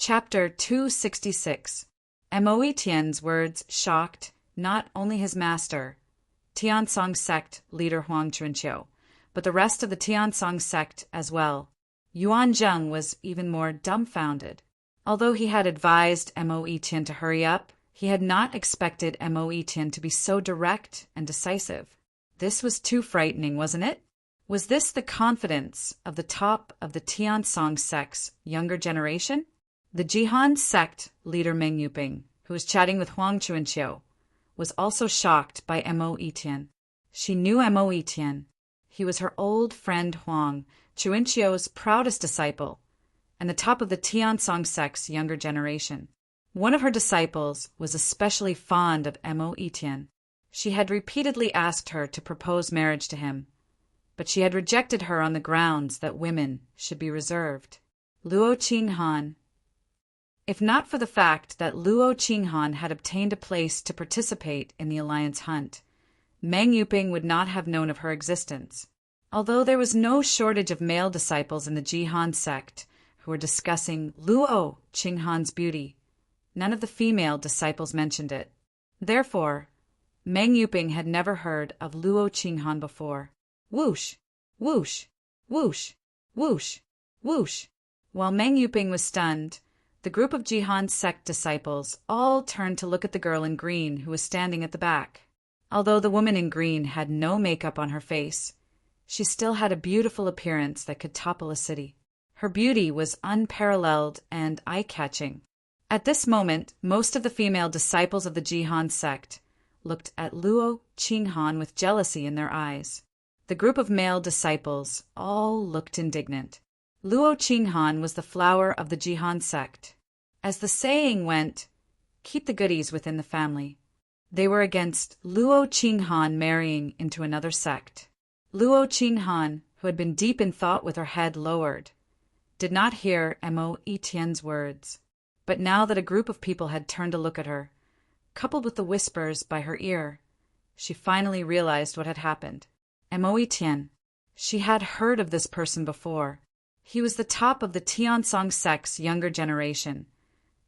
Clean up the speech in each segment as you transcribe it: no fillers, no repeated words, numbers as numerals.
Chapter 266. Mo Tian's words shocked not only his master, Tiansong sect leader Huang Chunqiu, but the rest of the Tiansong sect as well. Yuan Zheng was even more dumbfounded. Although he had advised Mo Tian to hurry up, he had not expected Mo Tian to be so direct and decisive. This was too frightening, wasn't it? Was this the confidence of the top of the Tiansong sect's younger generation? The Jihan sect leader Meng Yuping, who was chatting with Huang Chunqiu, was also shocked by Mo Tian. She knew Mo Tian. He was her old friend Huang Chunqiu's proudest disciple, and the top of the Tiansong sect's younger generation. One of her disciples was especially fond of Mo Tian. She had repeatedly asked her to propose marriage to him, but she had rejected her on the grounds that women should be reserved. Luo Qinghan. If not for the fact that Luo Qinghan had obtained a place to participate in the alliance hunt, Meng Yuping would not have known of her existence. Although there was no shortage of male disciples in the Jihan sect who were discussing Luo Qinghan's beauty, none of the female disciples mentioned it. Therefore, Meng Yuping had never heard of Luo Qinghan before. Whoosh, whoosh, whoosh, whoosh, whoosh. While Meng Yuping was stunned, the group of Jihan sect disciples all turned to look at the girl in green who was standing at the back. Although the woman in green had no makeup on her face, she still had a beautiful appearance that could topple a city. Her beauty was unparalleled and eye-catching. At this moment, most of the female disciples of the Jihan sect looked at Luo Qinghan with jealousy in their eyes. The group of male disciples all looked indignant. Luo Qinghan was the flower of the Jihan sect. As the saying went, keep the goodies within the family. They were against Luo Qinghan marrying into another sect. Luo Qinghan, who had been deep in thought with her head lowered, did not hear Mo Tian's words. But now that a group of people had turned to look at her, coupled with the whispers by her ear, she finally realized what had happened. Mo Tian. She had heard of this person before. He was the top of the Tiansong sect's younger generation,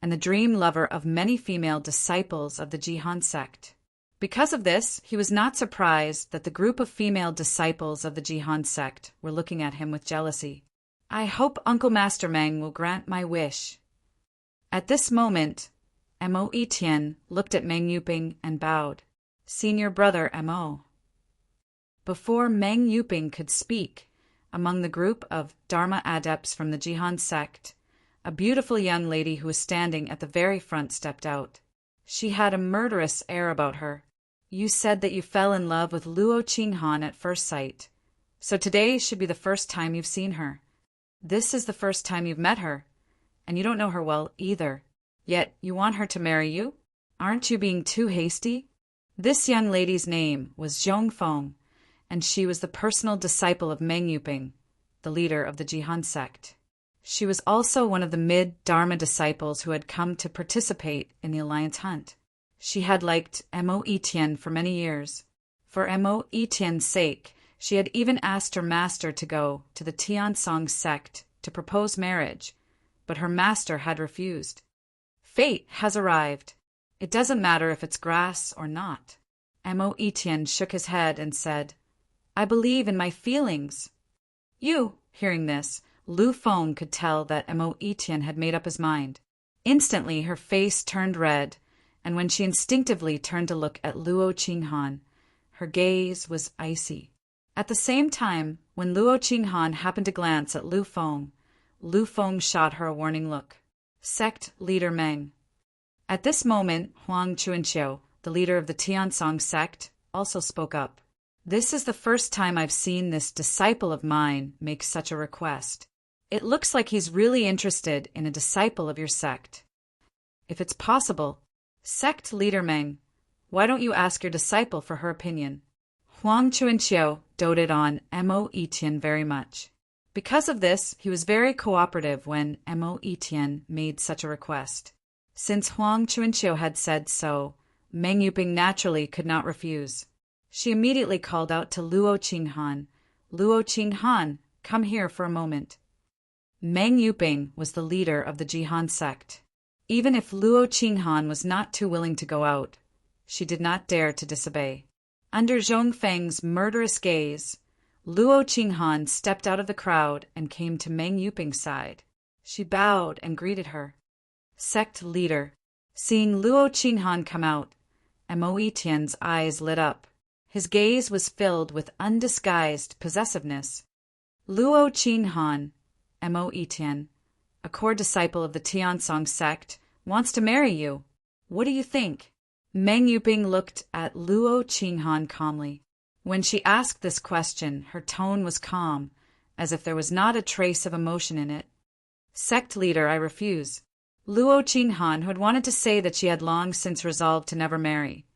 and the dream lover of many female disciples of the Jihan sect. Because of this, he was not surprised that the group of female disciples of the Jihan sect were looking at him with jealousy. I hope Uncle Master Meng will grant my wish. At this moment, Mo Tian looked at Meng Yuping and bowed. Senior brother Mo. Before Meng Yuping could speak, among the group of Dharma adepts from the Jihan sect, a beautiful young lady who was standing at the very front stepped out. She had a murderous air about her. You said that you fell in love with Luo Qinghan at first sight, so today should be the first time you've seen her. This is the first time you've met her, and you don't know her well either. Yet you want her to marry you? Aren't you being too hasty? This young lady's name was Zhong Feng, and she was the personal disciple of Meng Yuping, the leader of the Jihan sect. She was also one of the mid-Dharma disciples who had come to participate in the alliance hunt. She had liked Mo Tian for many years. For Mo Tian's sake, she had even asked her master to go to the Tiansong sect to propose marriage, but her master had refused. Fate has arrived. It doesn't matter if it's grass or not. Mo Tian shook his head and said, I believe in my feelings. You, hearing this, Lu Feng could tell that Mo Tian had made up his mind. Instantly her face turned red, and when she instinctively turned to look at Luo Qinghan, her gaze was icy. At the same time, when Luo Qinghan happened to glance at Lu Feng shot her a warning look. Sect leader Meng. At this moment, Huang Chunqiu, the leader of the Tiansong sect, also spoke up. This is the first time I've seen this disciple of mine make such a request. It looks like he's really interested in a disciple of your sect. If it's possible, sect leader Meng, why don't you ask your disciple for her opinion? Huang Chunqiu doted on Mo Tian very much. Because of this, he was very cooperative when Mo Tian made such a request. Since Huang Chunqiu had said so, Meng Yuping naturally could not refuse. She immediately called out to Luo Qinghan, Luo Qinghan, come here for a moment. Meng Yuping was the leader of the Jihan sect. Even if Luo Qinghan was not too willing to go out, she did not dare to disobey. Under Zhong Feng's murderous gaze, Luo Qinghan stepped out of the crowd and came to Meng Yuping's side. She bowed and greeted her. Sect leader. Seeing Luo Qinghan come out, Mo Tian's eyes lit up. His gaze was filled with undisguised possessiveness. Luo Qinghan, Mo Tian, a core disciple of the Tiansong sect, wants to marry you. What do you think? Meng Yuping looked at Luo Qinghan calmly. When she asked this question, her tone was calm, as if there was not a trace of emotion in it. Sect leader, I refuse. Luo Qinghan, who had wanted to say that she had long since resolved to never marry,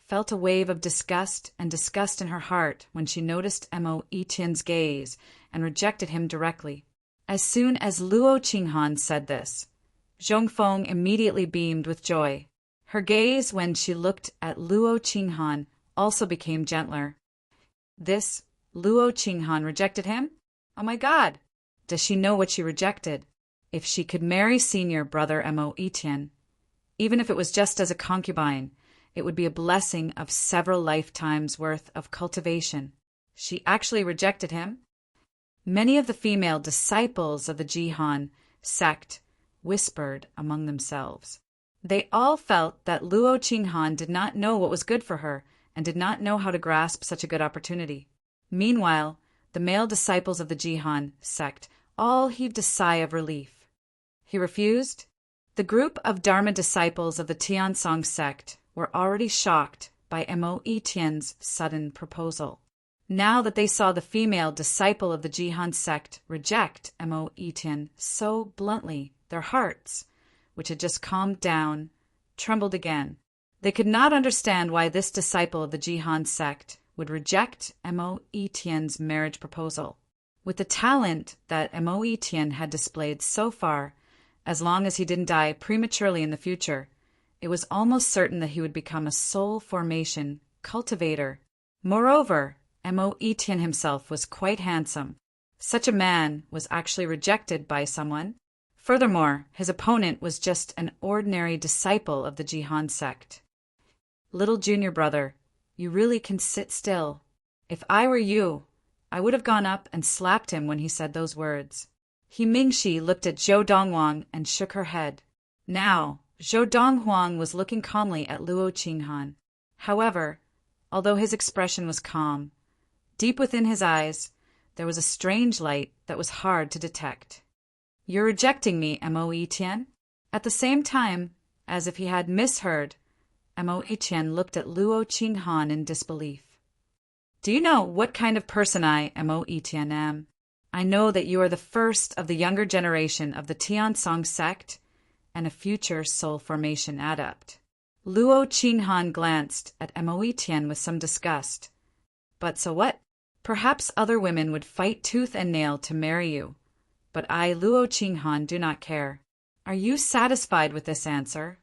felt a wave of disgust in her heart when she noticed Mo Tian's gaze and rejected him directly. As soon as Luo Qinghan said this, Zhong Feng immediately beamed with joy. Her gaze, when she looked at Luo Qinghan, also became gentler. This, Luo Qinghan rejected him? Oh my God! Does she know what she rejected? If she could marry senior brother Mo Tian, even if it was just as a concubine, it would be a blessing of several lifetimes' worth of cultivation. She actually rejected him? Many of the female disciples of the Jihan sect whispered among themselves. They all felt that Luo Qinghan did not know what was good for her and did not know how to grasp such a good opportunity. Meanwhile, the male disciples of the Jihan sect all heaved a sigh of relief. He refused? The group of Dharma disciples of the Tiansong sect were already shocked by Mo Tian's sudden proposal. Now that they saw the female disciple of the Jihan sect reject Mo Tian so bluntly, their hearts, which had just calmed down, trembled again. They could not understand why this disciple of the Jihan sect would reject Mo Tian's marriage proposal. With the talent that Mo Tian had displayed so far, as long as he didn't die prematurely in the future, it was almost certain that he would become a soul formation cultivator. Moreover, Mo Tian himself was quite handsome. Such a man was actually rejected by someone. Furthermore, his opponent was just an ordinary disciple of the Jihan sect. Little junior brother, you really can sit still. If I were you, I would have gone up and slapped him when he said those words. He Mingxi looked at Zhou Donghuang and shook her head. Now, Zhou Donghuang was looking calmly at Luo Qinghan. However, although his expression was calm, deep within his eyes, there was a strange light that was hard to detect. You're rejecting me, Mo Tian? At the same time, as if he had misheard, Mo Tian looked at Luo Qinghan in disbelief. Do you know what kind of person I, Mo Tian, am? I know that you are the first of the younger generation of the Tiansong sect and a future soul formation adept. Luo Qinghan glanced at Mo Tian with some disgust. But so what? Perhaps other women would fight tooth and nail to marry you. But I, Luo Qinghan, do not care. Are you satisfied with this answer?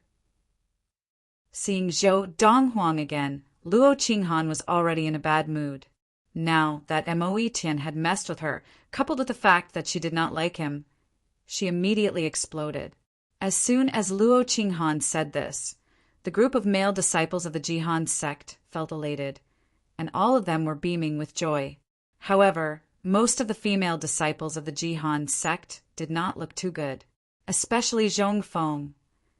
Seeing Zhou Donghuang again, Luo Qinghan was already in a bad mood. Now that Mo Tian had messed with her, coupled with the fact that she did not like him, she immediately exploded. As soon as Luo Qinghan said this, the group of male disciples of the Jihan sect felt elated, and all of them were beaming with joy. However, most of the female disciples of the Jihan sect did not look too good, especially Zhong Feng,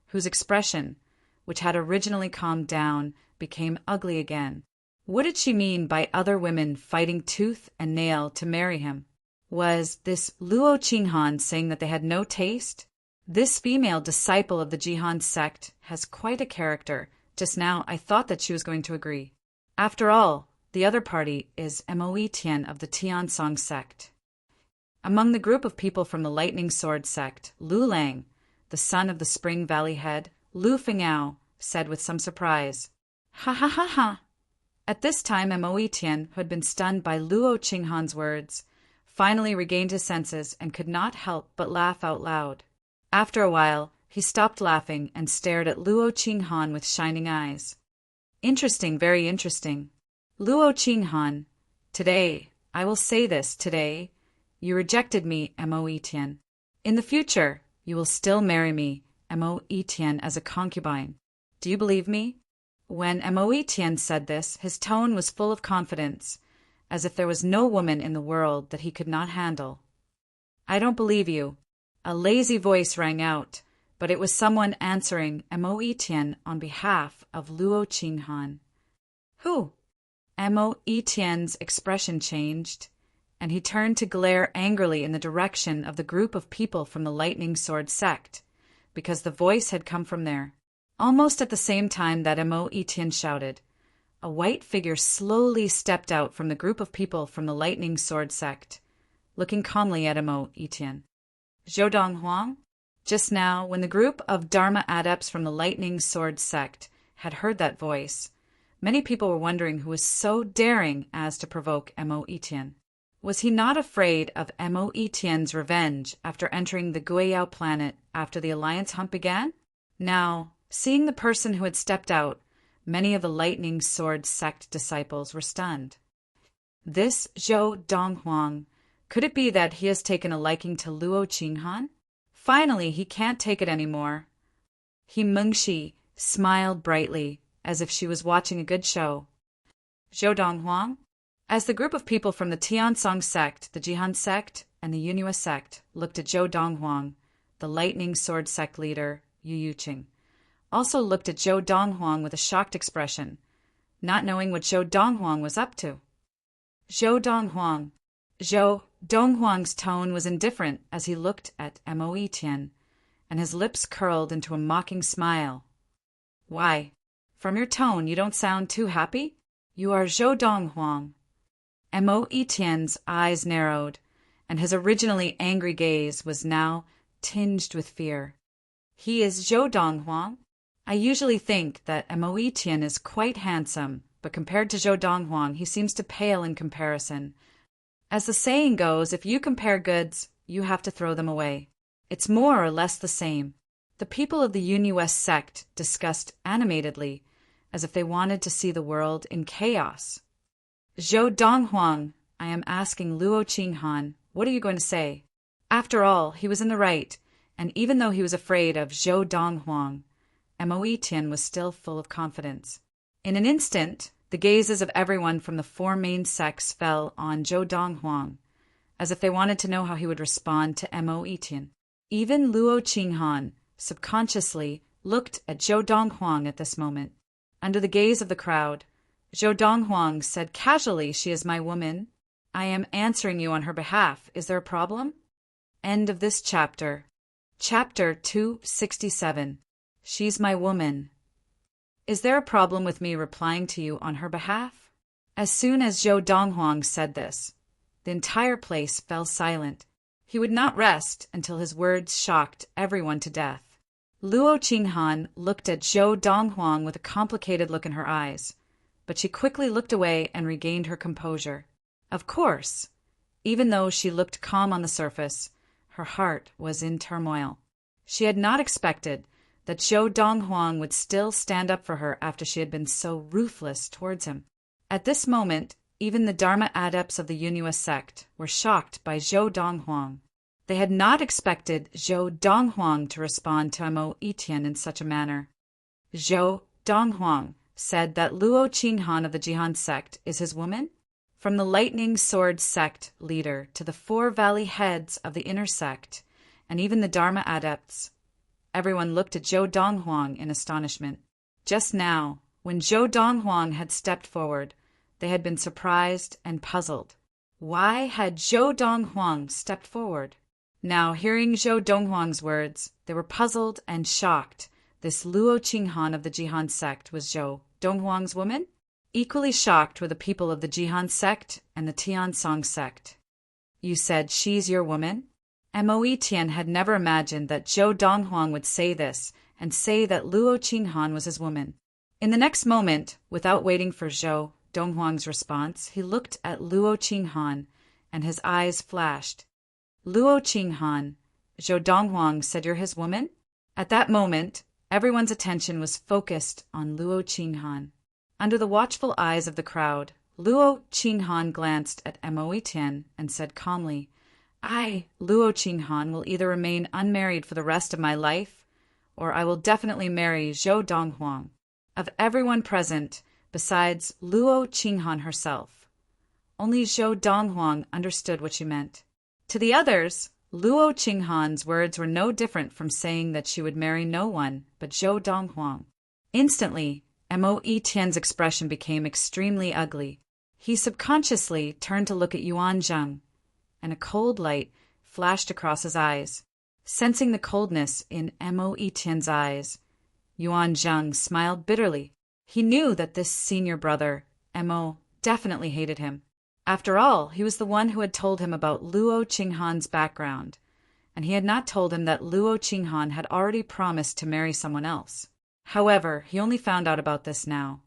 whose expression, which had originally calmed down, became ugly again. What did she mean by other women fighting tooth and nail to marry him? Was this Luo Qinghan saying that they had no taste? This female disciple of the Jihan sect has quite a character. Just now I thought that she was going to agree. After all, the other party is Mo Tian of the Tiansong sect. Among the group of people from the Lightning Sword sect, Lu Lang, the son of the Spring Valley head, Lu Fengao, said with some surprise, "Ha ha ha ha." At this time, Mo Tian, who had been stunned by Luo Qinghan's words, finally regained his senses and could not help but laugh out loud. After a while, he stopped laughing and stared at Luo Qinghan with shining eyes. Interesting, very interesting. Luo Qinghan, today, I will say this, today, you rejected me, Mo Tian. In the future, you will still marry me, Mo Etienne, as a concubine. Do you believe me? When Mo Etienne said this, his tone was full of confidence, as if there was no woman in the world that he could not handle. I don't believe you. A lazy voice rang out, but it was someone answering Mo Etienne on behalf of Luo Qinghan. Who? Mo Etienne's expression changed, and he turned to glare angrily in the direction of the group of people from the Lightning Sword sect, because the voice had come from there. Almost at the same time that Mo Etienne shouted, a white figure slowly stepped out from the group of people from the Lightning Sword sect, looking calmly at Mo Etienne. Zhou Donghuang? Just now, when the group of Dharma adepts from the Lightning Sword sect had heard that voice, many people were wondering who was so daring as to provoke Mo Etienne. Was he not afraid of Mo Etienne's revenge after entering the Guiyao planet after the alliance hunt began? Now, seeing the person who had stepped out, many of the Lightning Sword sect disciples were stunned. This Zhou Donghuang, could it be that he has taken a liking to Luo Qinghan? Finally, he can't take it anymore. He Mengshi smiled brightly, as if she was watching a good show. Zhou Donghuang? As the group of people from the Tiansong sect, the Jihan sect, and the Yunhua sect looked at Zhou Donghuang, the Lightning Sword sect leader, Yu Yuqing, also looked at Zhou Donghuang with a shocked expression, not knowing what Zhou Donghuang was up to. Zhou Donghuang. Zhou Donghuang's tone was indifferent as he looked at Mo Etienne, and his lips curled into a mocking smile. Why, from your tone you don't sound too happy? You are Zhou Donghuang. Mo Etienne's eyes narrowed, and his originally angry gaze was now tinged with fear. He is Zhou Donghuang? I usually think that Mo Etienne is quite handsome, but compared to Zhou Donghuang, he seems to pale in comparison. As the saying goes, if you compare goods, you have to throw them away. It's more or less the same. The people of the Yunhua sect discussed animatedly, as if they wanted to see the world in chaos. Zhou Donghuang, I am asking Luo Qinghan, what are you going to say? After all, he was in the right, and even though he was afraid of Zhou Donghuang, Mo Etienne was still full of confidence. In an instant, the gazes of everyone from the four main sects fell on Zhou Donghuang, as if they wanted to know how he would respond to Mo Etienne. Even Luo Qinghan subconsciously looked at Zhou Donghuang at this moment. Under the gaze of the crowd, Zhou Donghuang said casually, she is my woman. I am answering you on her behalf. Is there a problem? End of this chapter. Chapter 267. She's my woman. Is there a problem with me replying to you on her behalf? As soon as Zhou Donghuang said this, the entire place fell silent. He would not rest until his words shocked everyone to death. Luo Qinghan looked at Zhou Donghuang with a complicated look in her eyes, but she quickly looked away and regained her composure. Of course, even though she looked calm on the surface, her heart was in turmoil. She had not expected that Zhou Donghuang would still stand up for her after she had been so ruthless towards him. At this moment, even the Dharma adepts of the Yunhua sect were shocked by Zhou Donghuang. They had not expected Zhou Donghuang to respond to Mo Etienne in such a manner. Zhou Donghuang said that Luo Qinghan of the Jihan sect is his woman? From the Lightning Sword sect leader to the four valley heads of the inner sect, and even the Dharma adepts, everyone looked at Zhou Donghuang in astonishment. Just now, when Zhou Donghuang had stepped forward, they had been surprised and puzzled. Why had Zhou Donghuang stepped forward? Now, hearing Zhou Donghuang's words, they were puzzled and shocked. This Luo Qinghan of the Jihan sect was Zhou Donghuang's woman? Equally shocked were the people of the Jihan sect and the Tiansong sect. You said she's your woman? Mo Etienne had never imagined that Zhou Donghuang would say this and say that Luo Qinghan was his woman. In the next moment, without waiting for Zhou Donghuang's response, he looked at Luo Qinghan, and his eyes flashed. Luo Qinghan, Zhou Donghuang said you're his woman? At that moment, everyone's attention was focused on Luo Qinghan. Under the watchful eyes of the crowd, Luo Qinghan glanced at Mo Etienne and said calmly, I, Luo Qinghan, will either remain unmarried for the rest of my life, or I will definitely marry Zhou Donghuang. Of everyone present, besides Luo Qinghan herself, only Zhou Donghuang understood what she meant. To the others, Luo Qinghan's words were no different from saying that she would marry no one but Zhou Donghuang. Instantly, Mo Tian's expression became extremely ugly. He subconsciously turned to look at Yuan Zheng, and a cold light flashed across his eyes. Sensing the coldness in Mo Tian's eyes, Yuan Zheng smiled bitterly. He knew that this senior brother, Mo, definitely hated him. After all, he was the one who had told him about Luo Qinghan's background, and he had not told him that Luo Qinghan had already promised to marry someone else. However, he only found out about this now.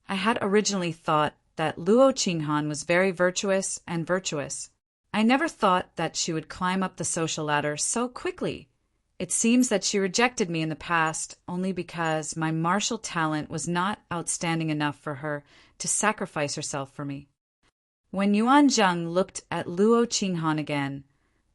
I had originally thought that Luo Qinghan was very virtuous and virtuous. I never thought that she would climb up the social ladder so quickly. It seems that she rejected me in the past only because my martial talent was not outstanding enough for her to sacrifice herself for me. When Yuan Zheng looked at Luo Qinghan again,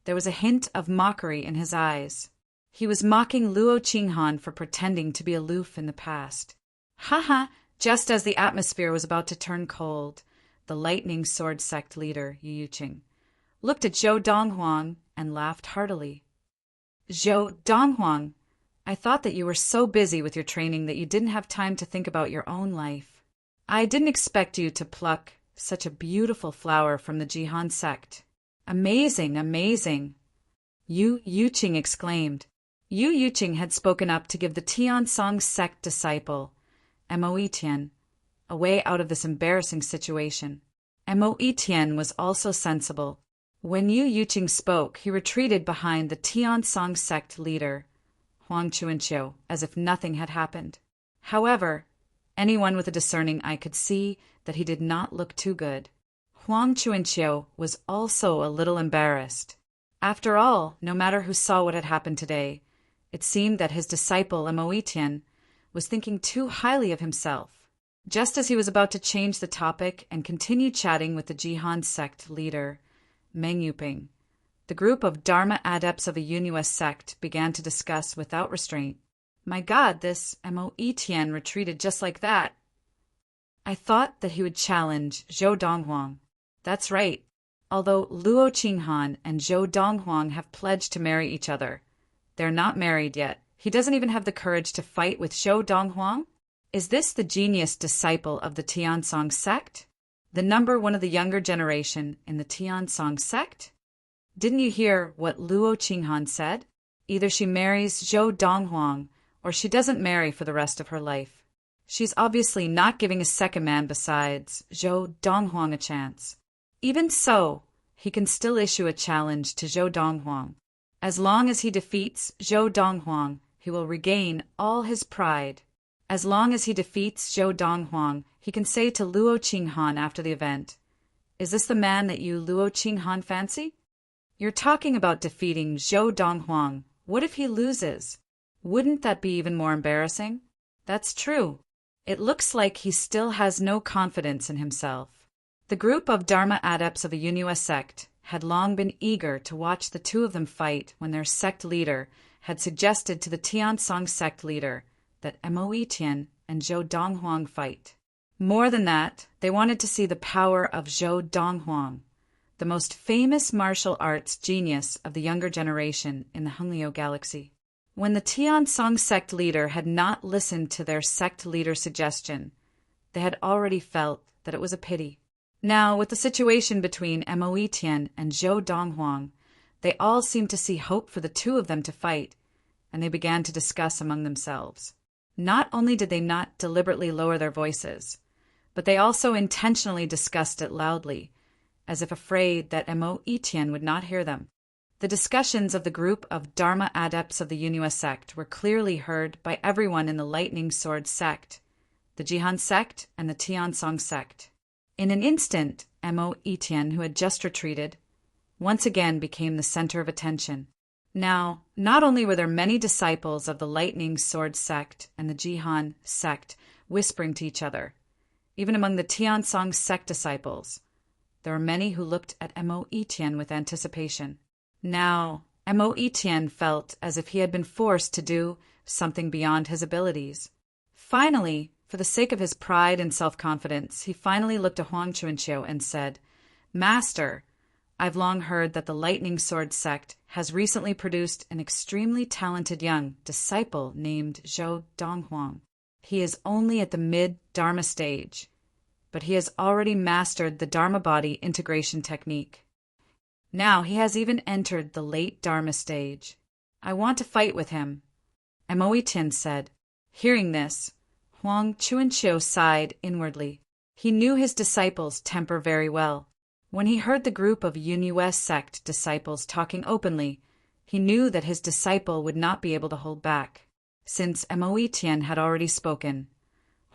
there was a hint of mockery in his eyes. He was mocking Luo Qinghan for pretending to be aloof in the past. Haha! Just as the atmosphere was about to turn cold, the Lightning Sword Sect leader, Yu Yuqing, looked at Zhou Donghuang and laughed heartily. Zhou Donghuang, I thought that you were so busy with your training that you didn't have time to think about your own life. I didn't expect you to pluck such a beautiful flower from the Jihan sect. Amazing, amazing! Yu Yuqing exclaimed. Yu Yuqing had spoken up to give the Tiansong sect disciple, Mo Tian, a way out of this embarrassing situation. Mo Tian was also sensible. When Yu Yuqing spoke, he retreated behind the Tiansong sect leader, Huang Chuanqiu, as if nothing had happened. However, anyone with a discerning eye could see that he did not look too good. Huang Chuanqiu was also a little embarrassed. After all, no matter who saw what had happened today, it seemed that his disciple Mo Tian was thinking too highly of himself. Just as he was about to change the topic and continue chatting with the Jihan sect leader, Meng Yuping, the group of Dharma adepts of a Yunhua sect began to discuss without restraint. My God, this Mo Tian retreated just like that. I thought that he would challenge Zhou Donghuang. That's right. Although Luo Qinghan and Zhou Donghuang have pledged to marry each other, they're not married yet. He doesn't even have the courage to fight with Zhou Donghuang? Is this the genius disciple of the Tiansong sect? The number one of the younger generation in the Tiansong sect? Didn't you hear what Luo Qinghan said? Either she marries Zhou Donghuang or she doesn't marry for the rest of her life. She's obviously not giving a second man besides Zhou Donghuang a chance. Even so, he can still issue a challenge to Zhou Donghuang. As long as he defeats Zhou Donghuang, he will regain all his pride. As long as he defeats Zhou Donghuang, he can say to Luo Qinghan after the event, "Is this the man that you Luo Qinghan fancy? You're talking about defeating Zhou Donghuang. What if he loses? Wouldn't that be even more embarrassing?" That's true. It looks like he still has no confidence in himself. The group of Dharma adepts of a Yunhua sect had long been eager to watch the two of them fight when their sect leader had suggested to the Tiansong sect leader that Mo Tian and Zhou Donghuang fight. More than that, they wanted to see the power of Zhou Donghuang, the most famous martial arts genius of the younger generation in the Hengliu galaxy. When the Tiansong sect leader had not listened to their sect leader's suggestion, they had already felt that it was a pity. Now, with the situation between Mo Tian and Zhou Donghuang, they all seemed to see hope for the two of them to fight, and they began to discuss among themselves. Not only did they not deliberately lower their voices, but they also intentionally discussed it loudly, as if afraid that Mo Tian would not hear them. The discussions of the group of Dharma adepts of the Yunhua sect were clearly heard by everyone in the Lightning Sword sect, the Jihan sect, and the Tiansong sect. In an instant, Mo Tian, who had just retreated, once again became the center of attention. Now, not only were there many disciples of the Lightning Sword sect and the Jihan sect whispering to each other, even among the Tiansong sect disciples, there were many who looked at Mo Etienne with anticipation. Now, Mo Etienne felt as if he had been forced to do something beyond his abilities. Finally, for the sake of his pride and self-confidence, he finally looked at Huang Chuanqiu and said, "Master, I've long heard that the Lightning Sword sect has recently produced an extremely talented young disciple named Zhou Donghuang. He is only at the mid-Dharma stage, but he has already mastered the Dharma body integration technique. Now he has even entered the late Dharma stage. I want to fight with him," Mo Etienne said. Hearing this, Huang Chuanqiu sighed inwardly. He knew his disciples' temper very well. When he heard the group of Yunyue sect disciples talking openly, he knew that his disciple would not be able to hold back. Since Mo Etienne had already spoken,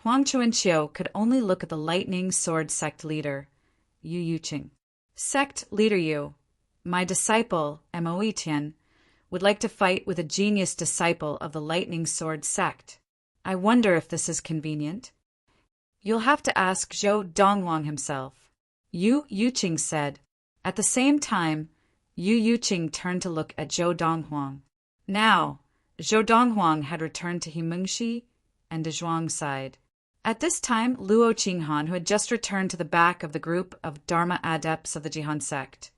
Huang Chuanqiu could only look at the Lightning Sword sect leader, Yu Yuqing. "Sect leader Yu, my disciple, Mo Etienne, would like to fight with a genius disciple of the Lightning Sword sect. I wonder if this is convenient." "You'll have to ask Zhou Donghuang himself," Yu Yuqing said. At the same time, Yu Yuqing turned to look at Zhou Donghuang. Now, Zhou Donghuang had returned to Himengshi and Dezhuang's side. At this time, Luo Qinghan, who had just returned to the back of the group of Dharma adepts of the Jihan sect,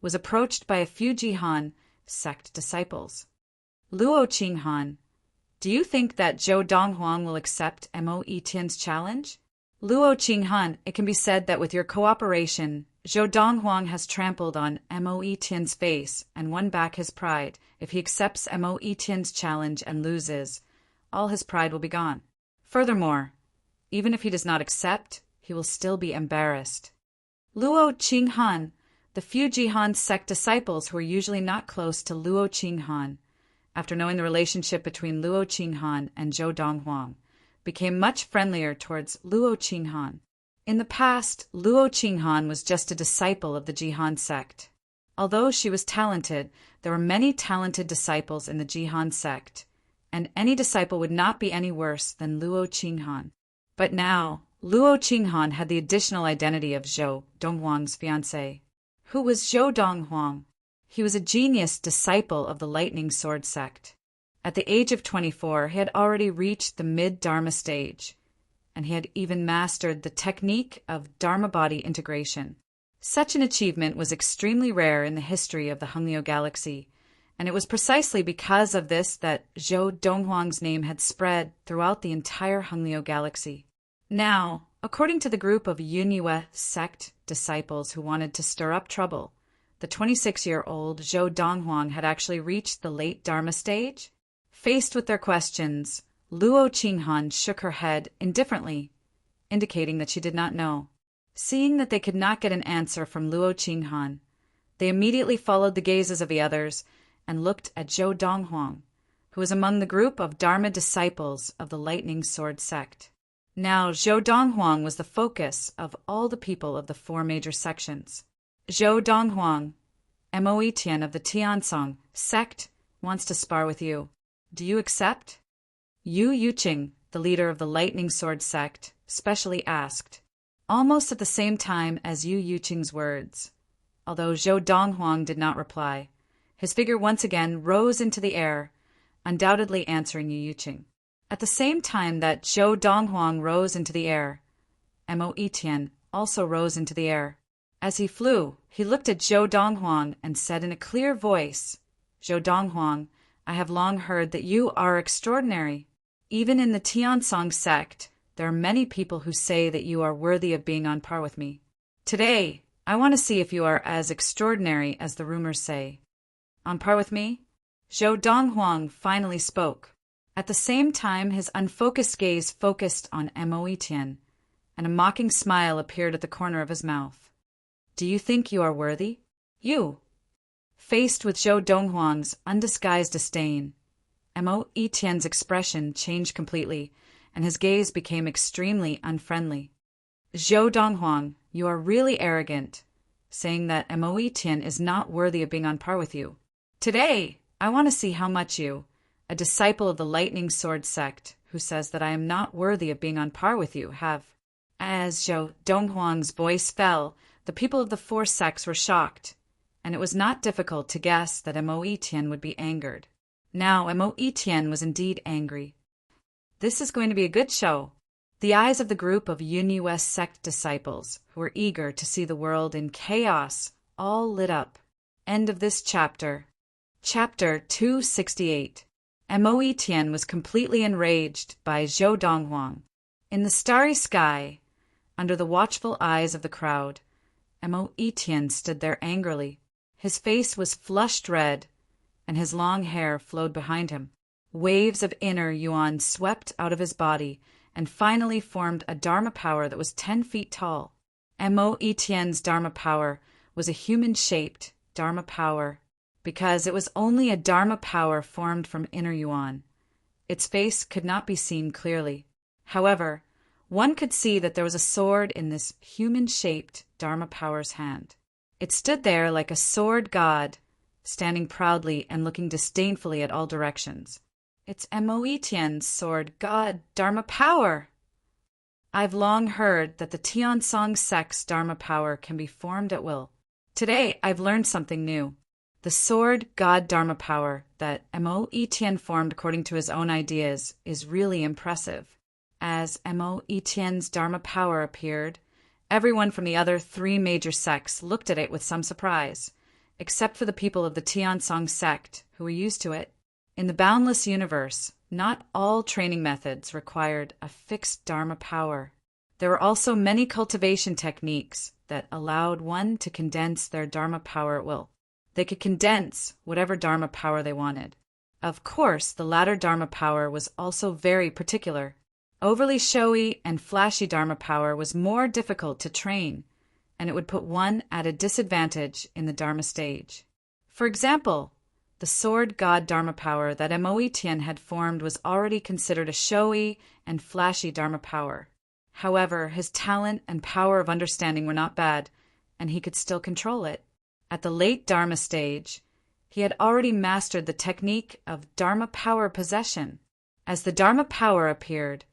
was approached by a few Jihan sect disciples. "Luo Qinghan, do you think that Zhou Donghuang will accept Mo Etienne's challenge?" "Luo Qinghan, it can be said that with your cooperation, Zhou Donghuang has trampled on Mo Etienne's face and won back his pride. If he accepts Mo Etienne's challenge and loses, all his pride will be gone. Furthermore, even if he does not accept, he will still be embarrassed." Luo Qinghan, the few Jihan sect disciples who were usually not close to Luo Qinghan, after knowing the relationship between Luo Qinghan and Zhou Donghuang, became much friendlier towards Luo Qinghan. In the past, Luo Qinghan was just a disciple of the Jihan sect. Although she was talented, there were many talented disciples in the Jihan sect, and any disciple would not be any worse than Luo Qinghan. But now, Luo Qinghan had the additional identity of Zhou Donghuang's fiancé. Who was Zhou Donghuang? He was a genius disciple of the Lightning Sword sect. At the age of 24, he had already reached the mid-Dharma stage, and he had even mastered the technique of Dharma body integration. Such an achievement was extremely rare in the history of the Hengniu galaxy, and it was precisely because of this that Zhou Donghuang's name had spread throughout the entire Hengniu galaxy. Now, according to the group of Yunyue sect disciples who wanted to stir up trouble, the 26-year-old Zhou Donghuang had actually reached the late Dharma stage. Faced with their questions, Luo Qinghan shook her head indifferently, indicating that she did not know. Seeing that they could not get an answer from Luo Qinghan, they immediately followed the gazes of the others and looked at Zhou Donghuang, who was among the group of Dharma disciples of the Lightning Sword sect. Now, Zhou Donghuang was the focus of all the people of the four major sections. "Zhou Donghuang, Mo Etienne of the Tiansong sect, wants to spar with you. Do you accept?" Yu Yuqing, the leader of the Lightning Sword sect, specially asked, almost at the same time as Yu Yuqing's words. Although Zhou Donghuang did not reply, his figure once again rose into the air, undoubtedly answering Yu Yuqing. At the same time that Zhou Donghuang rose into the air, Mo Etienne also rose into the air. As he flew, he looked at Zhou Donghuang and said in a clear voice, "Zhou Donghuang, I have long heard that you are extraordinary. Even in the Tiansong sect, there are many people who say that you are worthy of being on par with me. Today, I want to see if you are as extraordinary as the rumors say. On par with me?" Zhou Donghuang finally spoke. At the same time, his unfocused gaze focused on Mo Etienne, and a mocking smile appeared at the corner of his mouth. "Do you think you are worthy? You?" Faced with Zhou Donghuang's undisguised disdain, Mo Etienne's expression changed completely, and his gaze became extremely unfriendly. "Zhou Donghuang, you are really arrogant, saying that Mo Etienne is not worthy of being on par with you. Today, I want to see how much you, a disciple of the Lightning Sword sect, who says that I am not worthy of being on par with you, have." As Zhou Donghuang's voice fell, the people of the four sects were shocked, and it was not difficult to guess that Mo Tian would be angered. Now, Mo Tian was indeed angry. This is going to be a good show. The eyes of the group of Uni West sect disciples, who were eager to see the world in chaos, all lit up. End of this chapter. Chapter 268. Mo Tian was completely enraged by Zhou Donghuang. In the starry sky, under the watchful eyes of the crowd, Mo Tian stood there angrily. His face was flushed red, and his long hair flowed behind him. Waves of inner yuan swept out of his body and finally formed a Dharma power that was 10 feet tall. Mo Tian's Dharma power was a human-shaped Dharma power because it was only a Dharma power formed from inner yuan. Its face could not be seen clearly. However, one could see that there was a sword in this human-shaped Dharma power's hand. It stood there like a sword god, standing proudly and looking disdainfully at all directions. It's Mo Tian's sword god Dharma power! I've long heard that the Tiansong sect's Dharma power can be formed at will. Today, I've learned something new. The sword god Dharma power that Mo Tian formed according to his own ideas is really impressive. As Mo Tian's Dharma power appeared, everyone from the other 3 major sects looked at it with some surprise, except for the people of the Tiansong sect who were used to it. In the boundless universe, not all training methods required a fixed Dharma power. There were also many cultivation techniques that allowed one to condense their Dharma power at will. They could condense whatever Dharma power they wanted. Of course, the latter Dharma power was also very particular. Overly showy and flashy Dharma power was more difficult to train, and it would put one at a disadvantage in the Dharma stage. For example, the sword god Dharma power that Mo Tian had formed was already considered a showy and flashy Dharma power. However, his talent and power of understanding were not bad, and he could still control it. At the late Dharma stage, he had already mastered the technique of Dharma power possession. As the Dharma power appeared,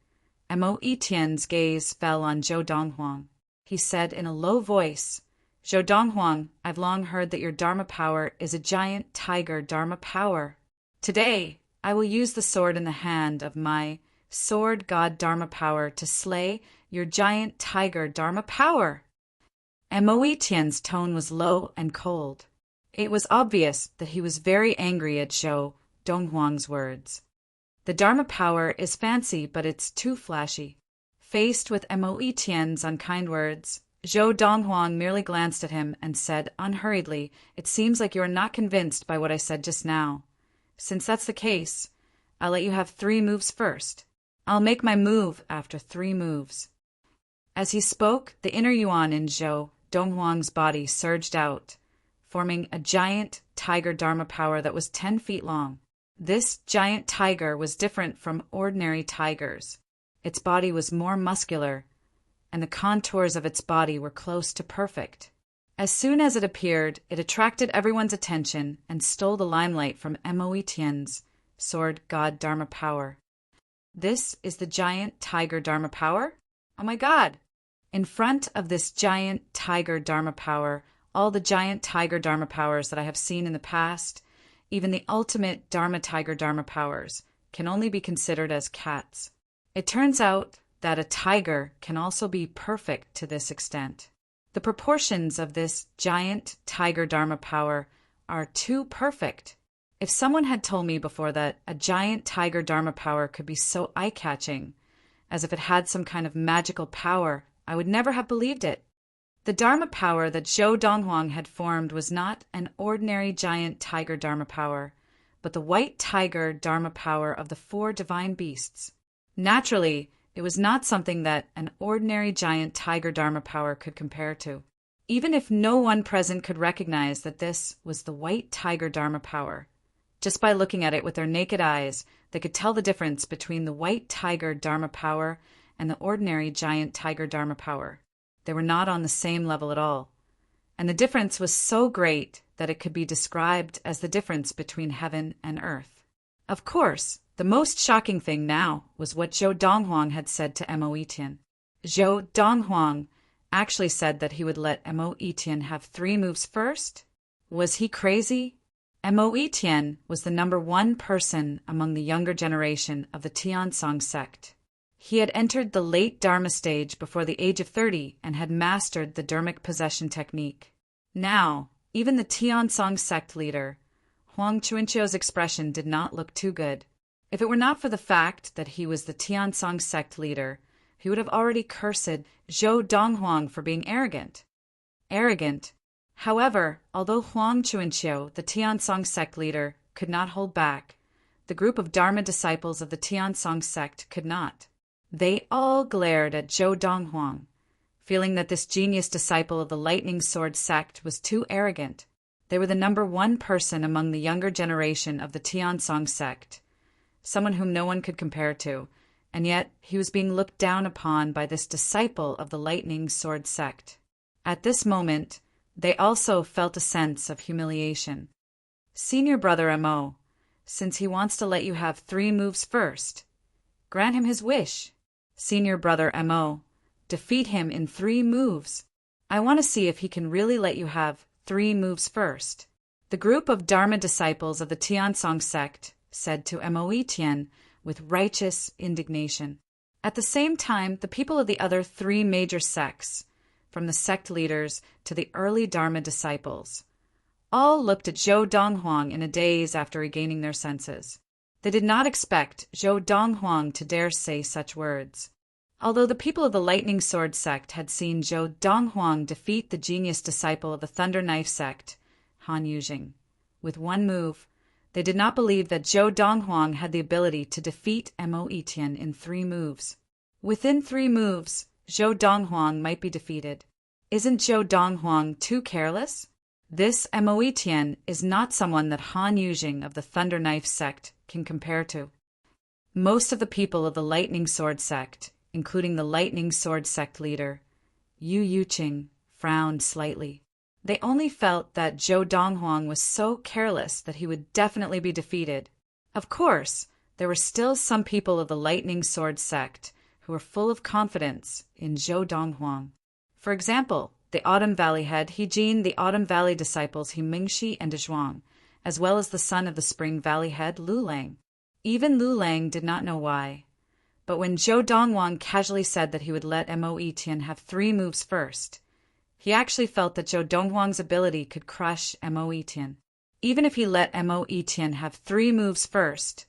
Mo Tian's gaze fell on Zhou Donghuang. He said in a low voice, "Zhou Donghuang, I've long heard that your Dharma power is a giant tiger Dharma power. Today, I will use the sword in the hand of my sword god Dharma power to slay your giant tiger Dharma power." Mo Tian's tone was low and cold. It was obvious that he was very angry at Zhou Donghuang's words. The Dharma power is fancy, but it's too flashy. Faced with Mo Tian's unkind words, Zhou Donghuang merely glanced at him and said unhurriedly, "It seems like you are not convinced by what I said just now. Since that's the case, I'll let you have 3 moves first. I'll make my move after 3 moves." As he spoke, the inner yuan in Zhou Donghuang's body surged out, forming a giant tiger Dharma power that was 10 feet long. This giant tiger was different from ordinary tigers. Its body was more muscular, and the contours of its body were close to perfect. As soon as it appeared, it attracted everyone's attention and stole the limelight from Mo Tian's sword god Dharma power. This is the giant tiger Dharma power? Oh my god! In front of this giant tiger Dharma power, all the giant tiger Dharma powers that I have seen in the past, even the ultimate Dharma tiger Dharma powers, can only be considered as cats. It turns out that a tiger can also be perfect to this extent. The proportions of this giant tiger Dharma power are too perfect. If someone had told me before that a giant tiger Dharma power could be so eye-catching, as if it had some kind of magical power, I would never have believed it. The Dharma power that Zhou Donghuang had formed was not an ordinary giant tiger Dharma power, but the white tiger Dharma power of the 4 divine beasts. Naturally, it was not something that an ordinary giant tiger Dharma power could compare to. Even if no one present could recognize that this was the white tiger Dharma power, just by looking at it with their naked eyes, they could tell the difference between the white tiger Dharma power and the ordinary giant tiger Dharma power. They were not on the same level at all, and the difference was so great that it could be described as the difference between heaven and earth. Of course, the most shocking thing now was what Zhou Donghuang had said to Mo Tian. Zhou Donghuang actually said that he would let Mo Etienne have 3 moves first? Was he crazy? Mo Etienne was the number 1 person among the younger generation of the Tiansong sect. He had entered the late Dharma stage before the age of 30 and had mastered the dharmic possession technique. Now, even the Tiansong sect leader, Huang Chuanqiu's expression did not look too good. If it were not for the fact that he was the Tiansong sect leader, he would have already cursed Zhou Donghuang for being arrogant. Arrogant. However, although Huang Chuanqiu, the Tiansong sect leader, could not hold back, the group of Dharma disciples of the Tiansong sect could not. They all glared at Zhou Donghuang, feeling that this genius disciple of the Lightning Sword sect was too arrogant. They were the number 1 person among the younger generation of the Tiansong sect, someone whom no one could compare to, and yet he was being looked down upon by this disciple of the Lightning Sword sect. At this moment, they also felt a sense of humiliation. Senior brother Mo, since he wants to let you have 3 moves first, grant him his wish. Senior brother Mo, defeat him in 3 moves. I want to see if he can really let you have 3 moves first. The group of Dharma disciples of the Tiansong sect said to Mo Etienne with righteous indignation. At the same time, the people of the other 3 major sects, from the sect leaders to the early Dharma disciples, all looked at Zhou Donghuang in a daze after regaining their senses. They did not expect Zhou Donghuang to dare say such words. Although the people of the Lightning Sword sect had seen Zhou Donghuang defeat the genius disciple of the Thunder Knife sect, Han Yujing, with 1 move, they did not believe that Zhou Donghuang had the ability to defeat Mo Etienne in 3 moves. Within 3 moves, Zhou Donghuang might be defeated. Isn't Zhou Donghuang too careless? This Mo Etienne is not someone that Han Yujing of the Thunder Knife sect can compare to. Most of the people of the Lightning Sword sect, including the Lightning Sword sect leader, Yu Yuqing, frowned slightly. They only felt that Zhou Donghuang was so careless that he would definitely be defeated. Of course, there were still some people of the Lightning Sword sect who were full of confidence in Zhou Donghuang. For example, the Autumn Valley head Hijin, the Autumn Valley disciples Mingxi and Zhuang, as well as the son of the Spring Valley head Lu Lang. Even Lu Lang did not know why. But when Zhou Donghuang casually said that he would let Mo Etienne have 3 moves first, he actually felt that Zhou Donghuang's ability could crush Mo Etienne. Even if he let Mo Etienne have 3 moves first,